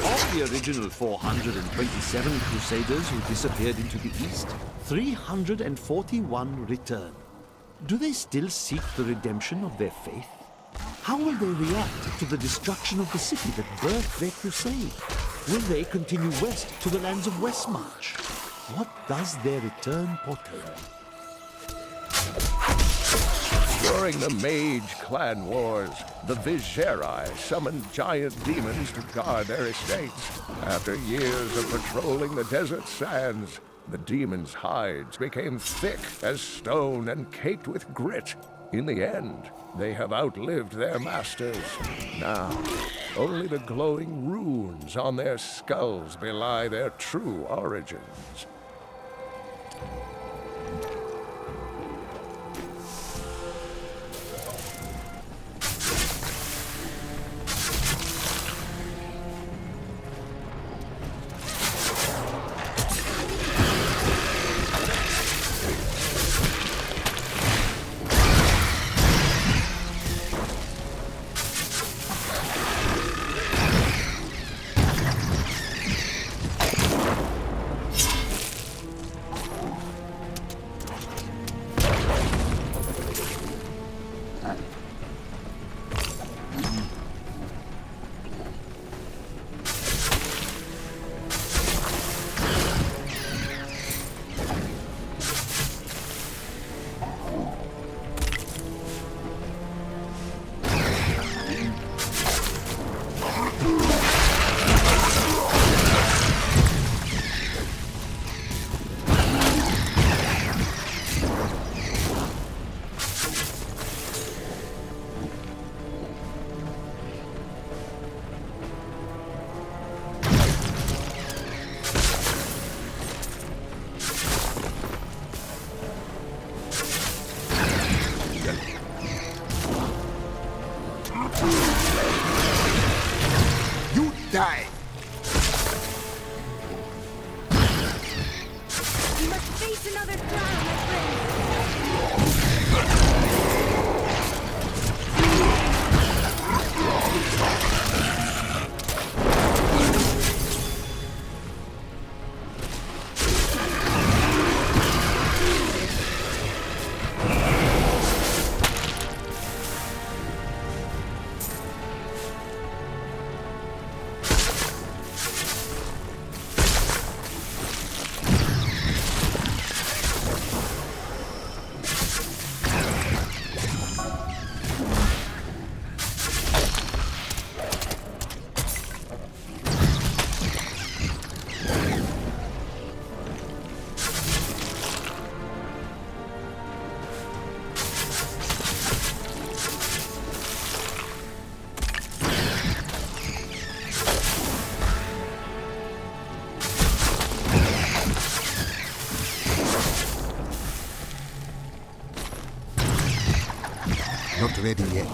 Of the original 427 Crusaders who disappeared into the East, 341 return. Do they still seek the redemption of their faith? How will they react to the destruction of the city that birthed their crusade? Will they continue west to the lands of Westmarch? What does their return portend? During the Mage Clan Wars, the Viserai summoned giant demons to guard their estates. After years of patrolling the desert sands, the demons' hides became thick as stone and caked with grit. In the end, they have outlived their masters. Now, only the glowing runes on their skulls belie their true origins. Die! You must face another trial, my Not ready yet.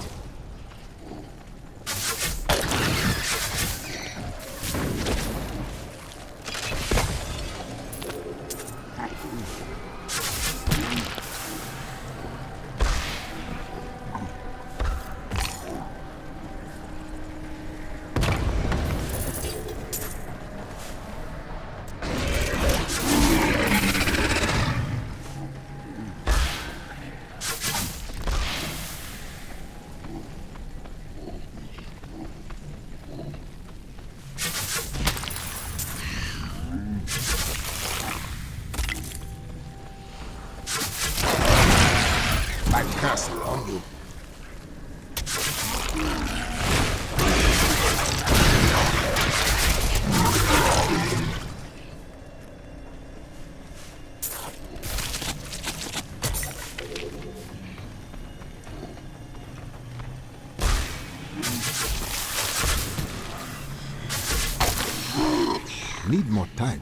On you. Need more time.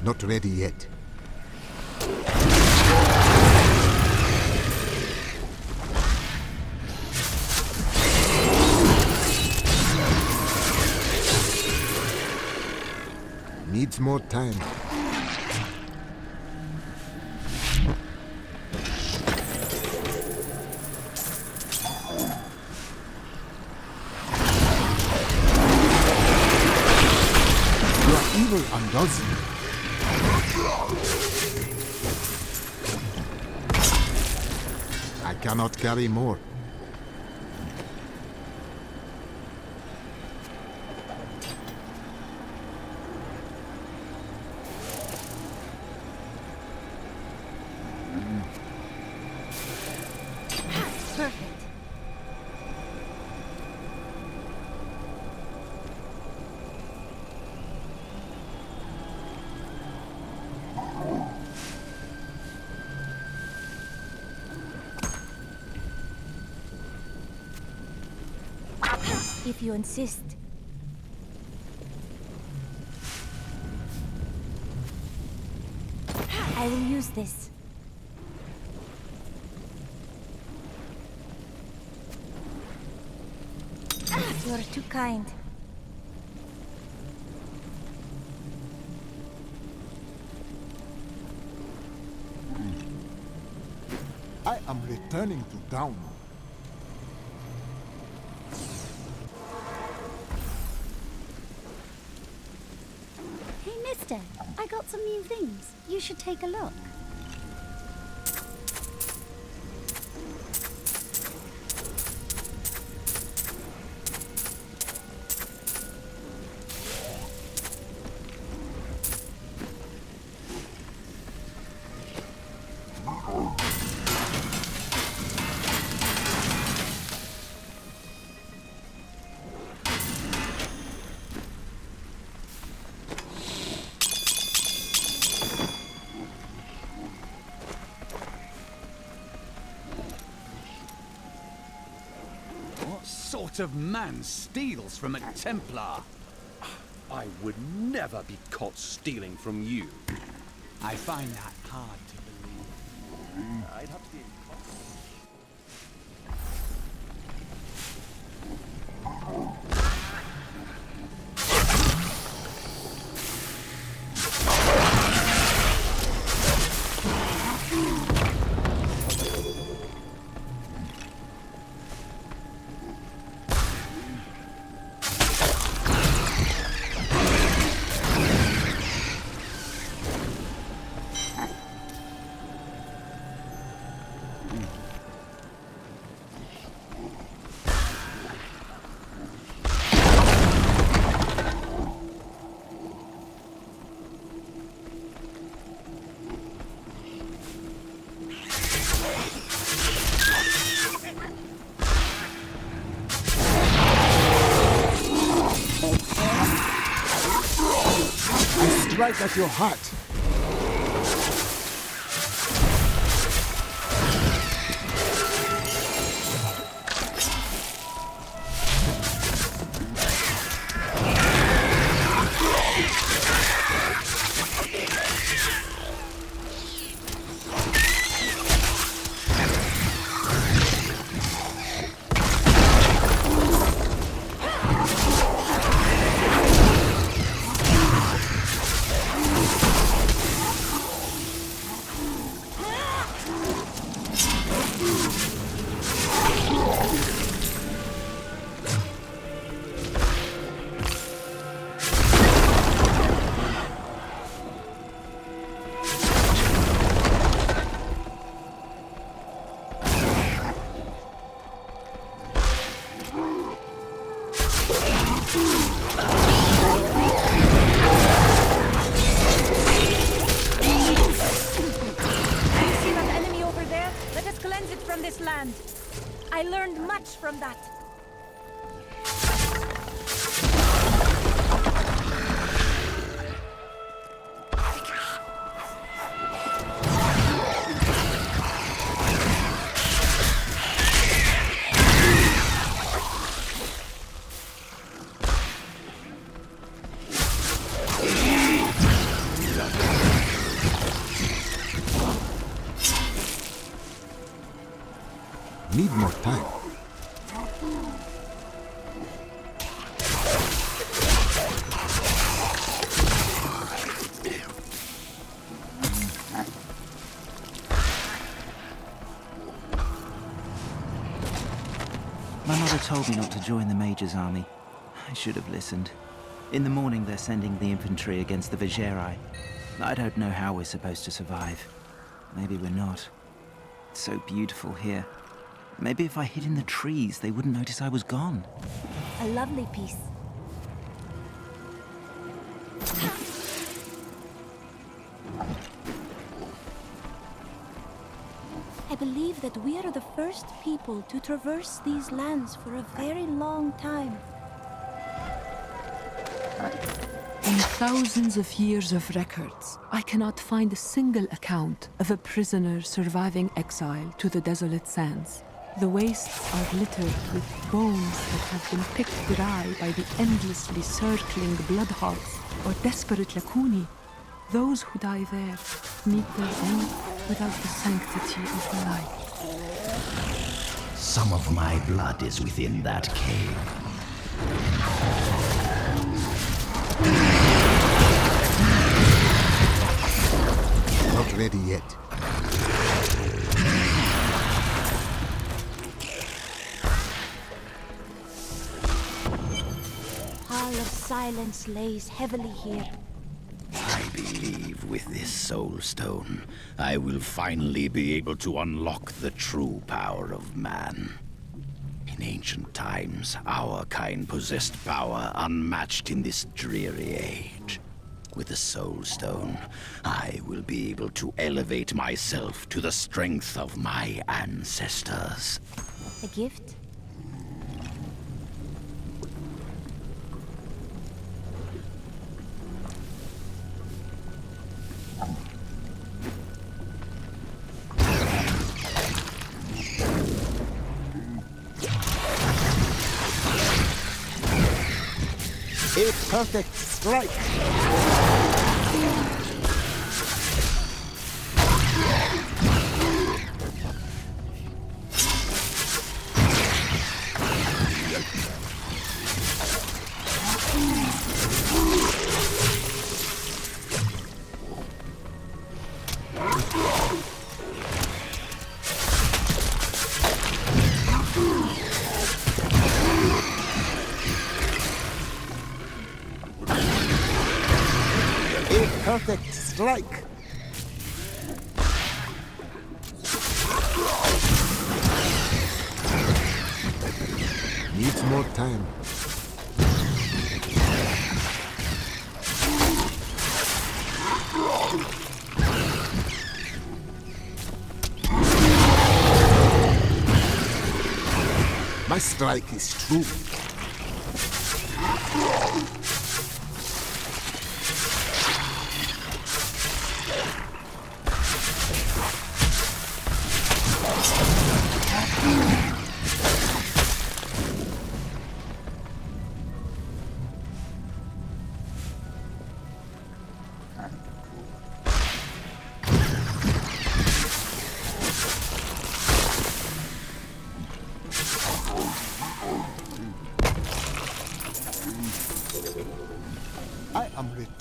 Not ready yet. Needs more time. Your evil undoes you. I cannot carry more. Perfect. If you insist. I will use this. You're too kind. I am returning to town. Hey, mister, I got some new things. You should take a look. What sort of man steals from a Templar? I would never be caught stealing from you. I find that hard to believe. I'd have to be... strike at your heart. I learned much from that. Need more time. My mother told me not to join the Major's army. I should have listened. In the morning, they're sending the infantry against the Vigeri. I don't know how we're supposed to survive. Maybe we're not. It's so beautiful here. Maybe if I hid in the trees, they wouldn't notice I was gone. A lovely piece. I believe that we are the first people to traverse these lands for a very long time. In thousands of years of records, I cannot find a single account of a prisoner surviving exile to the desolate sands. The wastes are littered with bones that have been picked dry by the endlessly circling bloodhogs or desperate Lakuni. Those who die there meet their end without the sanctity of the light. Some of my blood is within that cave. Not ready yet. Hall of Silence lays heavily here. I believe with this soul stone, I will finally be able to unlock the true power of man. In ancient times, our kind possessed power unmatched in this dreary age. With the soul stone, I will be able to elevate myself to the strength of my ancestors. A gift? A perfect strike! Perfect strike! Needs more time. My strike is true.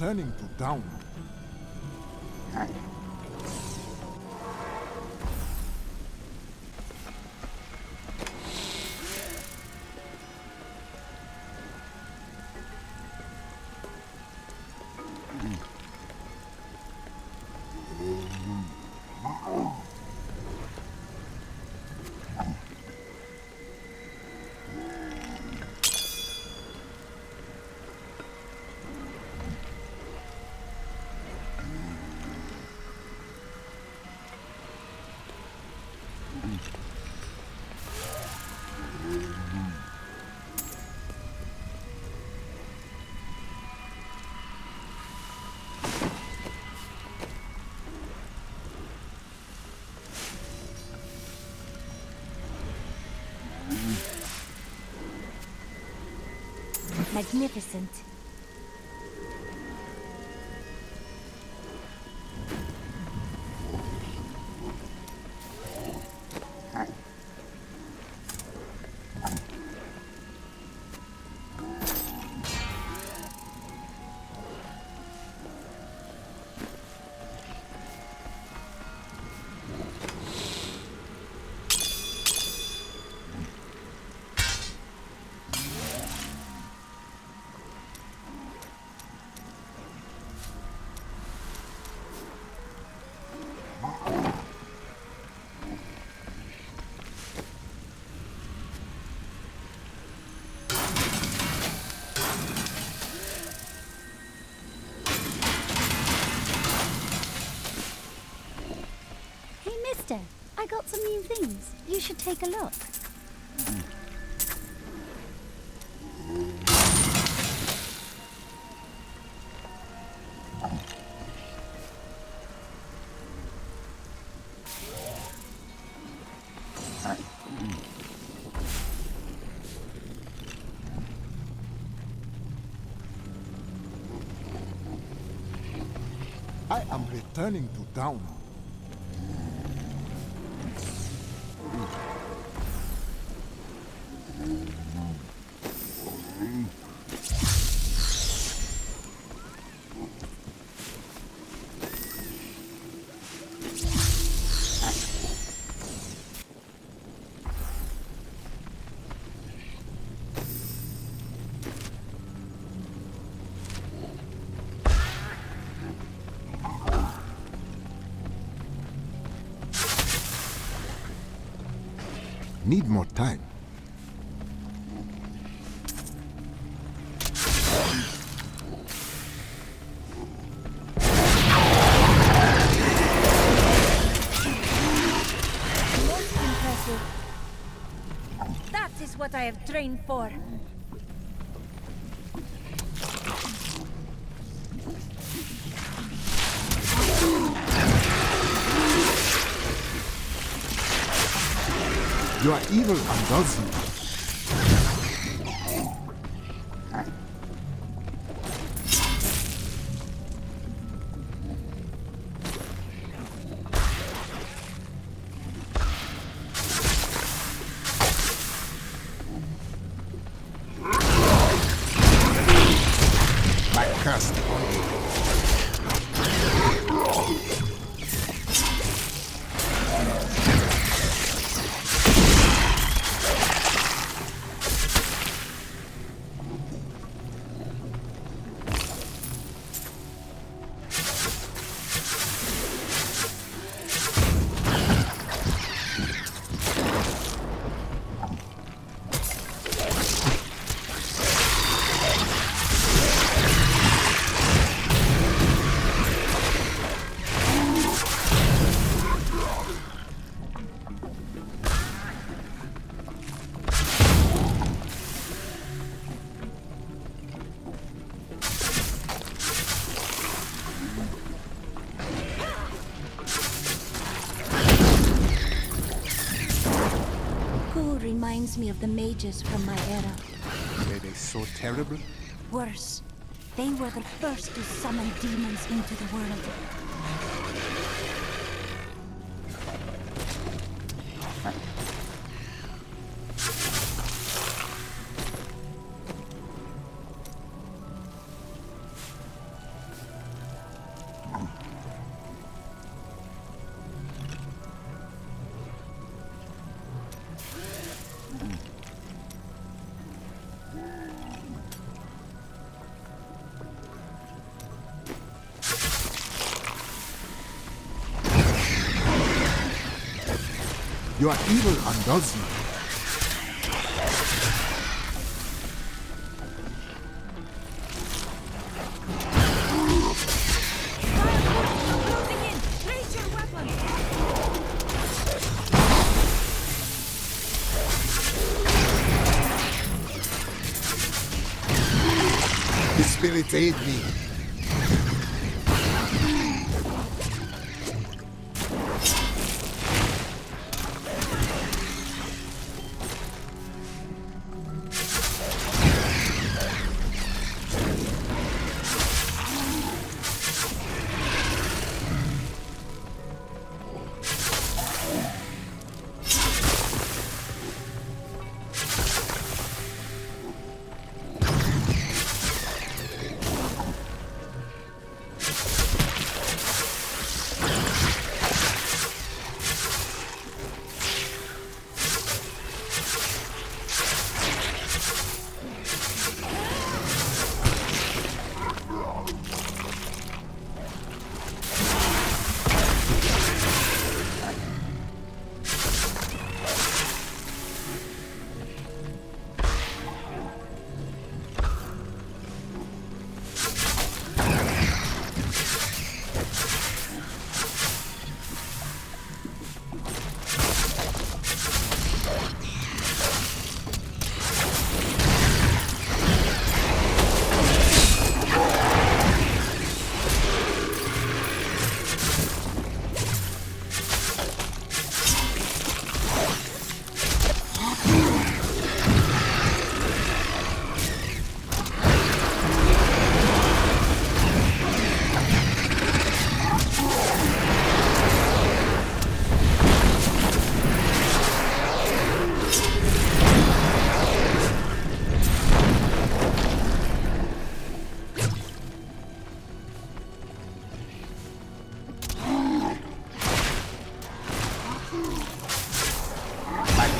returning to town. Magnificent. I got some new things. You should take a look. I am returning to town. Need more time. Most impressive. That is what I have trained for. You are evil and does you. My cast on you. Reminds me of the mages from my era. Were they so terrible? Worse, they were the first to summon demons into the world. Your evil undoes you. The spirits aid me.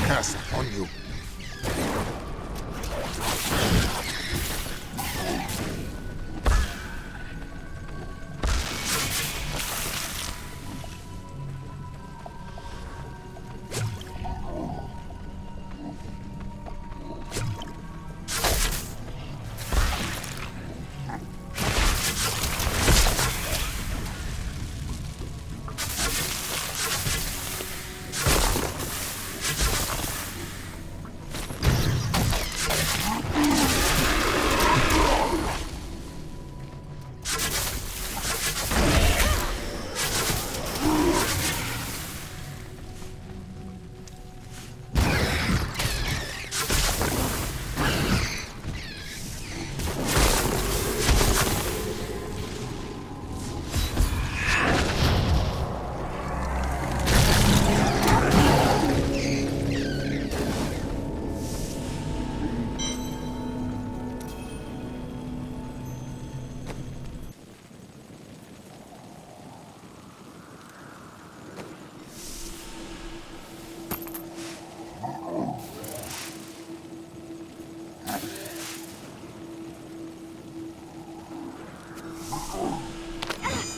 Curse upon you.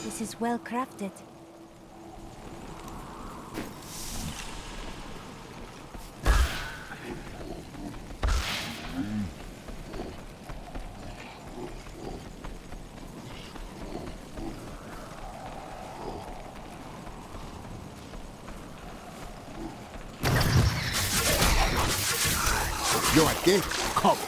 This is well crafted. Your gift comes.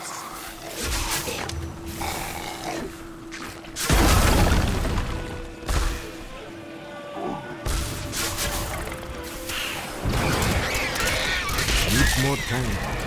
Need more time.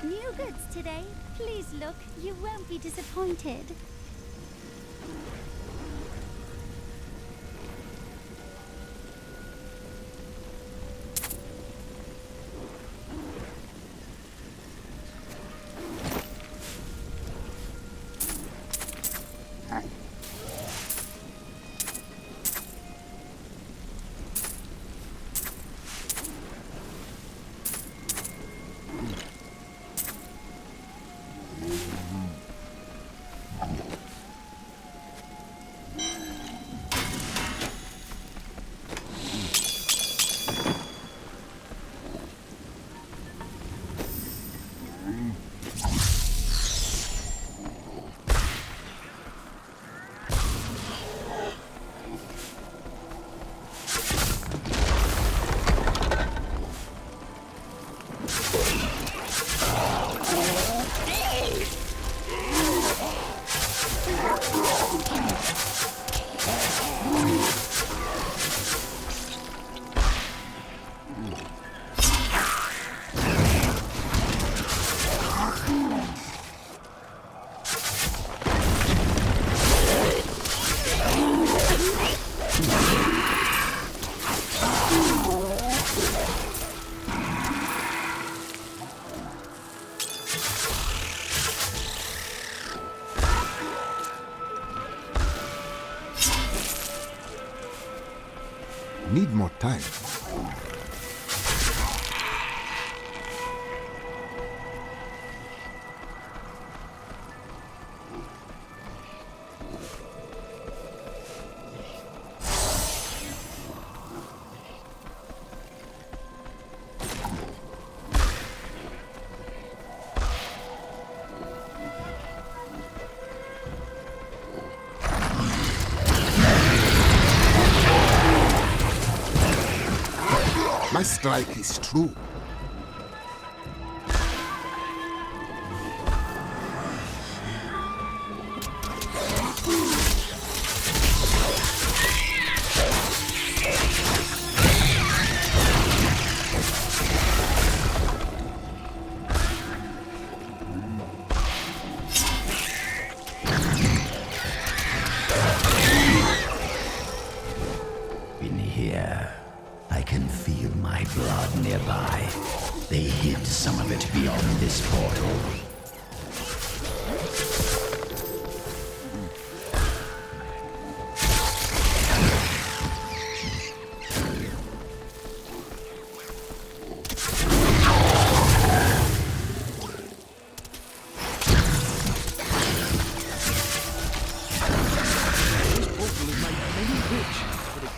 New goods today. Please look. You won't be disappointed. Need more time. My strike is true. In here, I can feel my blood nearby. They hid some of it beyond this portal.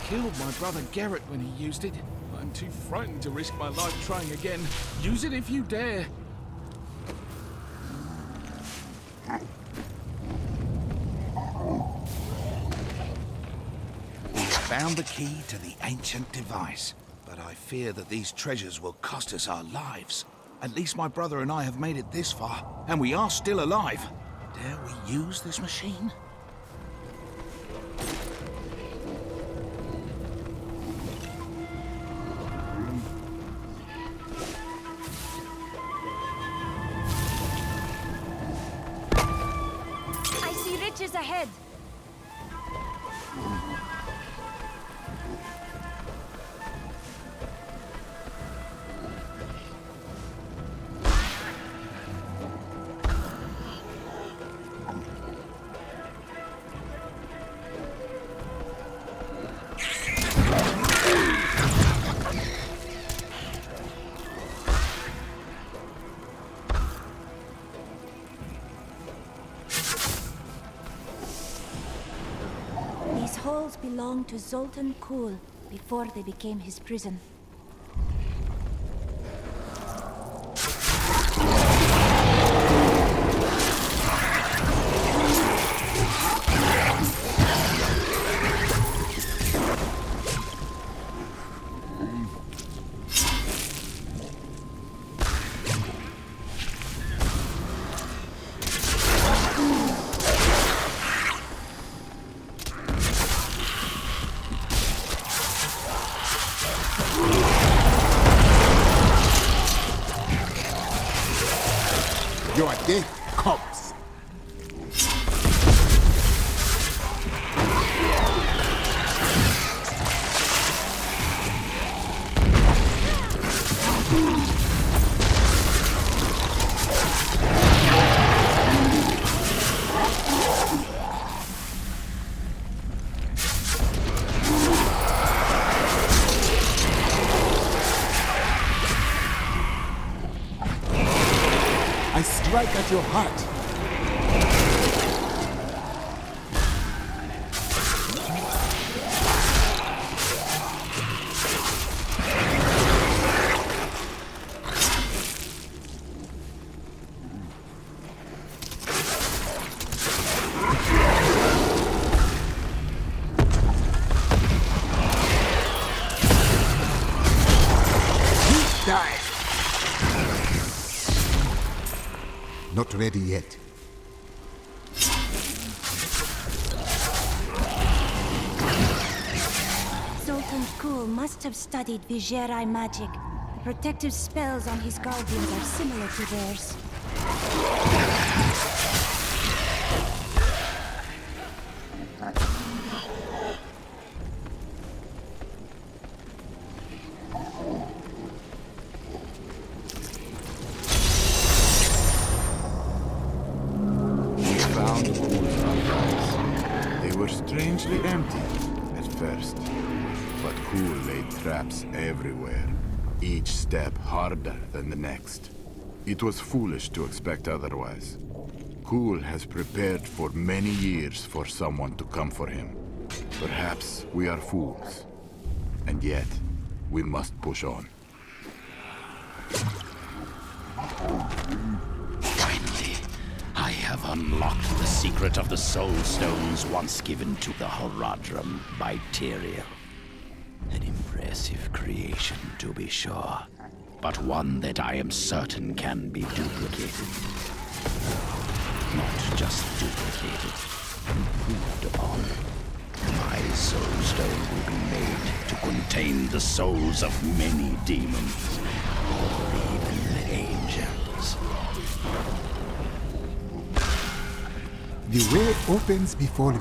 Killed my brother Garrett when he used it. I'm too frightened to risk my life trying again. Use it if you dare. We've found the key to the ancient device, but I fear that these treasures will cost us our lives. At least my brother and I have made it this far, and we are still alive. Dare we use this machine? Riches ahead. These halls belonged to Zoltan Kuhl before they became his prison. Your day comes. I strike at your heart. Die. Not ready yet. Zoltan Kuhl must have studied Vigerai magic. The protective spells on his guardians are similar to theirs. They were strangely empty at first. But Kul laid traps everywhere, each step harder than the next. It was foolish to expect otherwise. Kul has prepared for many years for someone to come for him. Perhaps we are fools, and yet we must push on. Finally, I have unlocked the secret of the Soul Stones once given to the Horadrim by Tyrael. An impressive creation, to be sure, but one that I am certain can be duplicated. Not just duplicated, improved upon. My Soul Stone will be made to contain the souls of many demons, or even angels. The way opens before me.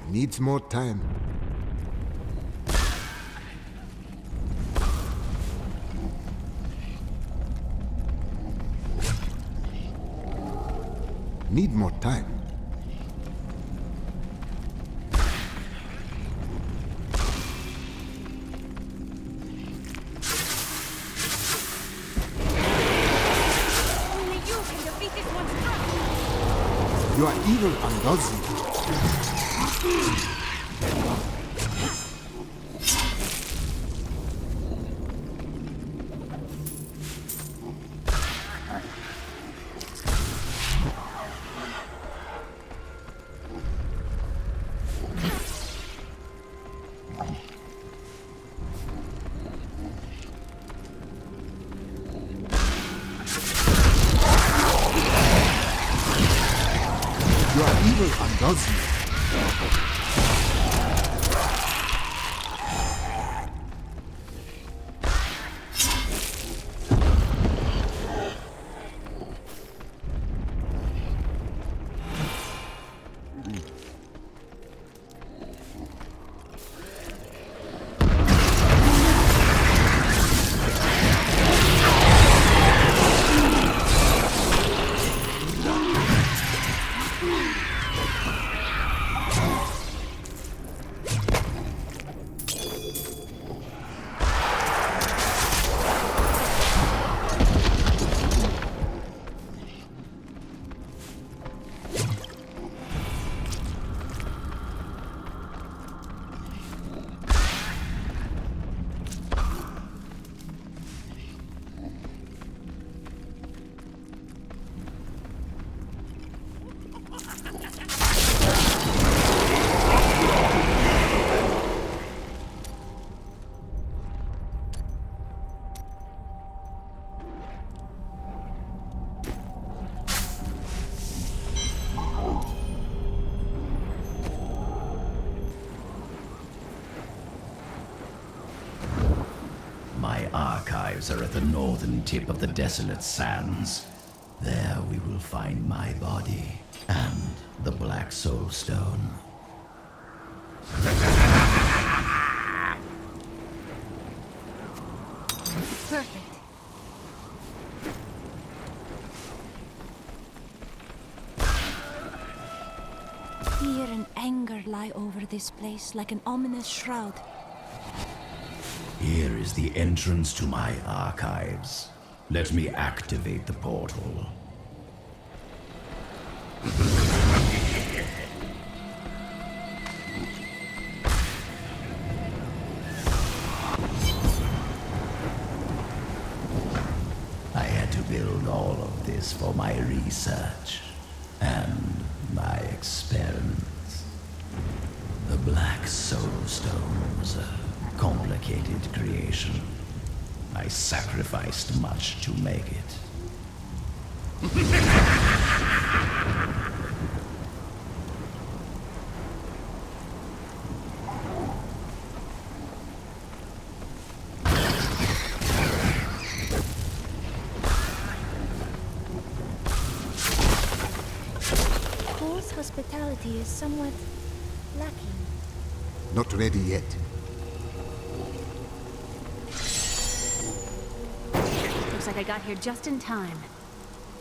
Needs more time. Need more time. Only you can defeat this monster. You are evil, Angozi. You are evil, Angozi. archives are at the northern tip of the desolate sands. There we will find my body and the Black Soul Stone. Perfect. Fear and anger lie over this place like an ominous shroud. Here is the entrance to my archives. Let me activate the portal. I had to build all of this for my research and my experiments. The Black Soul Stone was a complicated creation. I sacrificed much to make it. Cole's hospitality is somewhat lacking. Not ready yet. Looks like I got here just in time.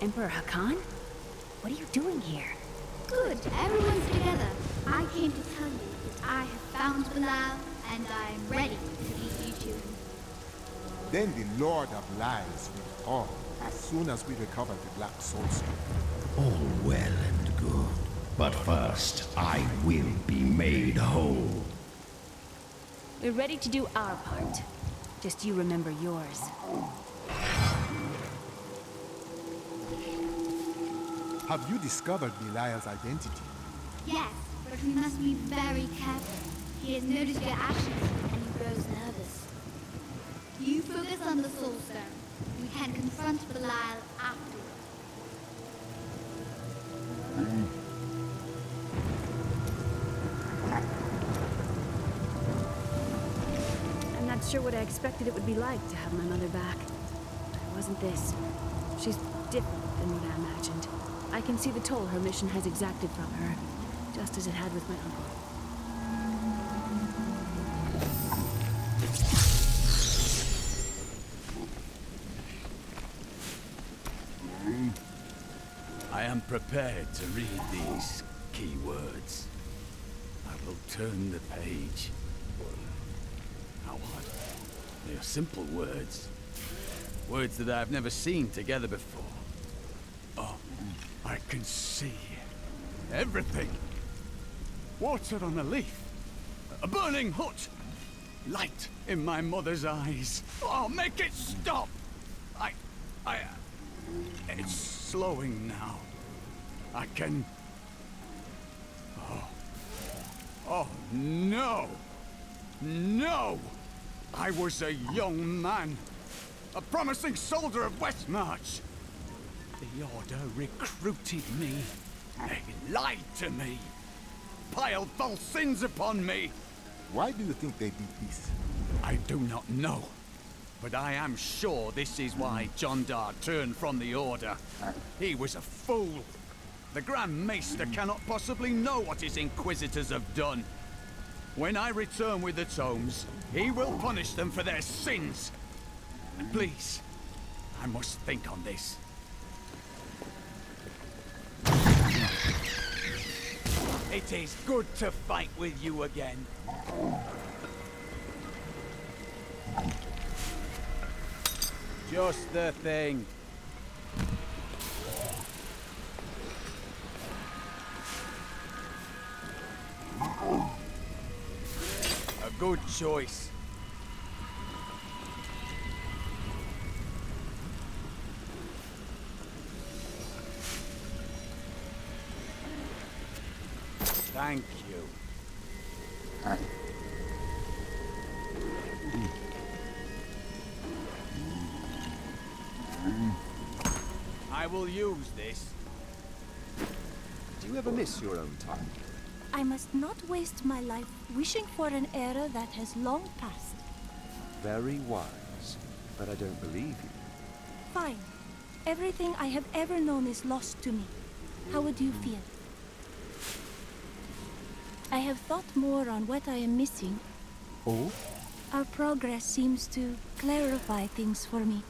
Emperor Hakan? What are you doing here? Good, everyone's together. I came to tell you that I have found Bilal, and I am ready to lead you to him. Then the Lord of Lies will fall as soon as we recover the Black Soul Stone. All well and good. But first, I will be made whole. We're ready to do our part. Just you remember yours. Have you discovered Belial's identity? Yes, but we must be very careful. He has noticed your actions, and he grows nervous. You focus on the Soul Stone. We can confront Belial afterwards. I'm not sure what I expected it would be like to have my mother back. It wasn't this. She's different than what I imagined. I can see the toll her mission has exacted from her, just as it had with my uncle. I am prepared to read these key words. I will turn the page. How odd. They are simple words. Words that I have never seen together before. Oh, I can see everything. Water on a leaf. A burning hut. Light in my mother's eyes. Oh, make it stop! It's slowing now. I can... Oh, no! No! I was a young man. A promising soldier of Westmarch. The Order recruited me. They lied to me. Piled false sins upon me. Why do you think they did this? I do not know. But I am sure this is why Jondar turned from the Order. He was a fool. The Grand Maester cannot possibly know what his Inquisitors have done. When I return with the tomes, he will punish them for their sins. Please, I must think on this. It is good to fight with you again. Just the thing. A good choice. Thank you. I will use this. Do you ever miss your own time? I must not waste my life wishing for an era that has long passed. Very wise. but I don't believe you. Fine. Everything I have ever known is lost to me. How would you feel? I have thought more on what I am missing. Oh? Our progress seems to clarify things for me.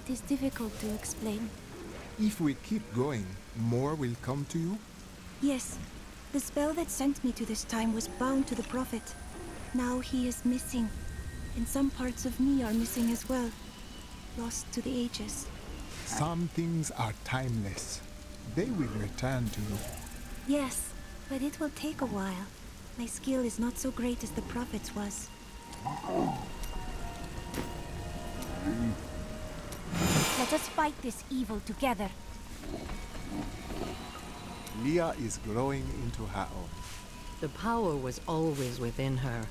It is difficult to explain. If we keep going, more will come to you? Yes. The spell that sent me to this time was bound to the Prophet. Now he is missing. And some parts of me are missing as well. Lost to the ages. Some things are timeless. They will return to you. Yes, but it will take a while. My skill is not so great as the Prophet's was. Let us fight this evil together. Leah is growing into her own. The power was always within her.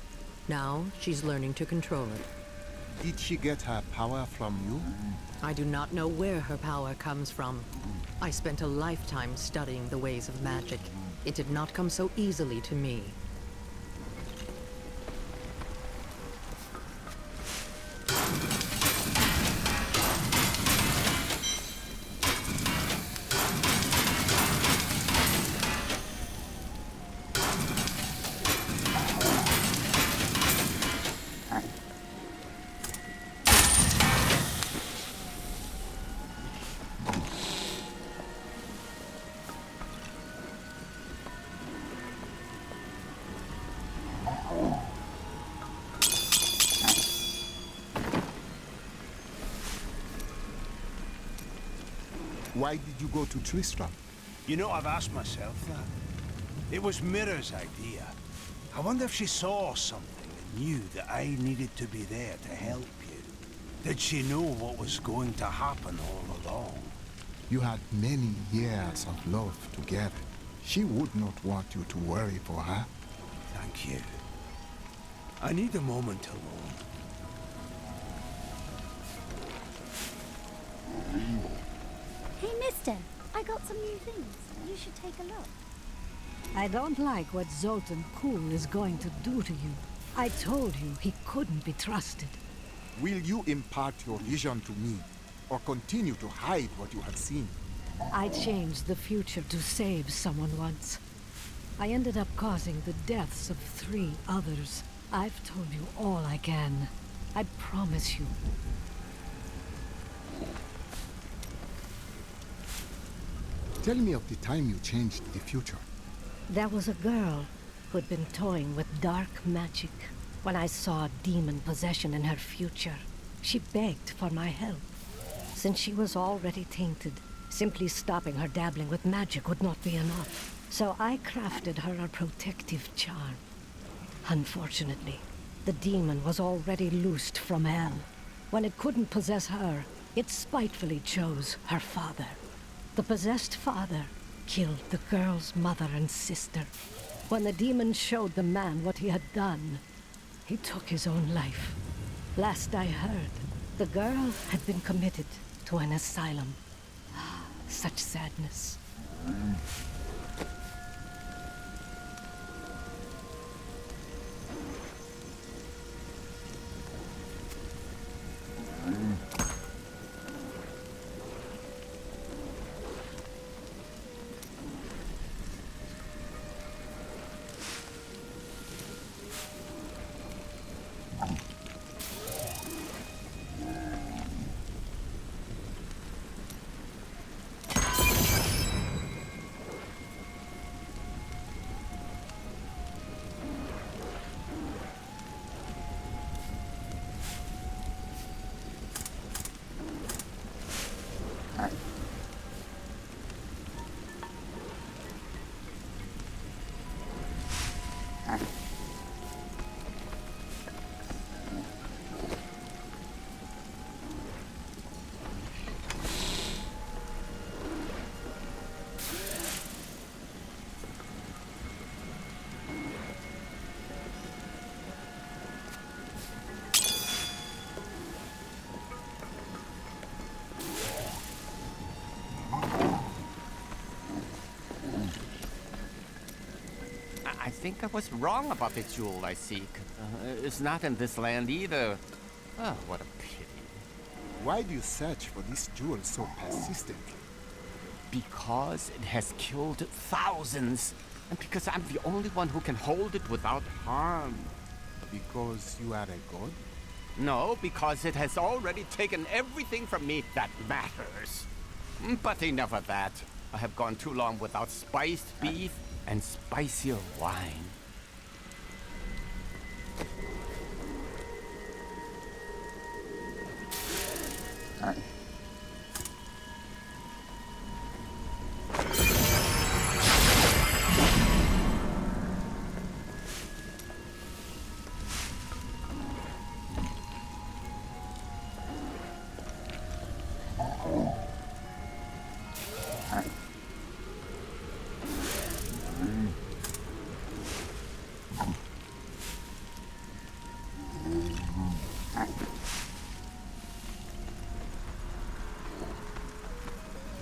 Now she's learning to control it. Did she get her power from you? I do not know where her power comes from. I spent a lifetime studying the ways of magic. It did not come so easily to me. Why did you go to Tristram? You know, I've asked myself that. It was Mira's idea. I wonder if she saw something and knew that I needed to be there to help you. Did she know what was going to happen all along? You had many years of love together. She would not want you to worry for her. Thank you. I need a moment alone. Hey, mister, I got some new things. You should take a look. I don't like what Zoltan Kuhl is going to do to you. I told you he couldn't be trusted. Will you impart your vision to me, or continue to hide what you have seen? I changed the future to save someone once. I ended up causing the deaths of 3 others. I've told you all I can. I promise you. Tell me of the time you changed the future. There was a girl who'd been toying with dark magic. When I saw demon possession in her future, she begged for my help. Since she was already tainted, simply stopping her dabbling with magic would not be enough. So I crafted her a protective charm. Unfortunately, the demon was already loosed from hell. When it couldn't possess her, it spitefully chose her father. The possessed father killed the girl's mother and sister. When the demon showed the man what he had done, he took his own life. Last I heard, the girl had been committed to an asylum. Such sadness. I think I was wrong about the jewel I seek. It's not in this land either. Oh, what a pity. Why do you search for this jewel so persistently? Because it has killed thousands. And because I'm the only one who can hold it without harm. Because you are a god? No, because it has already taken everything from me that matters. But enough of that. I have gone too long without spiced beef and spicier wine. Oh.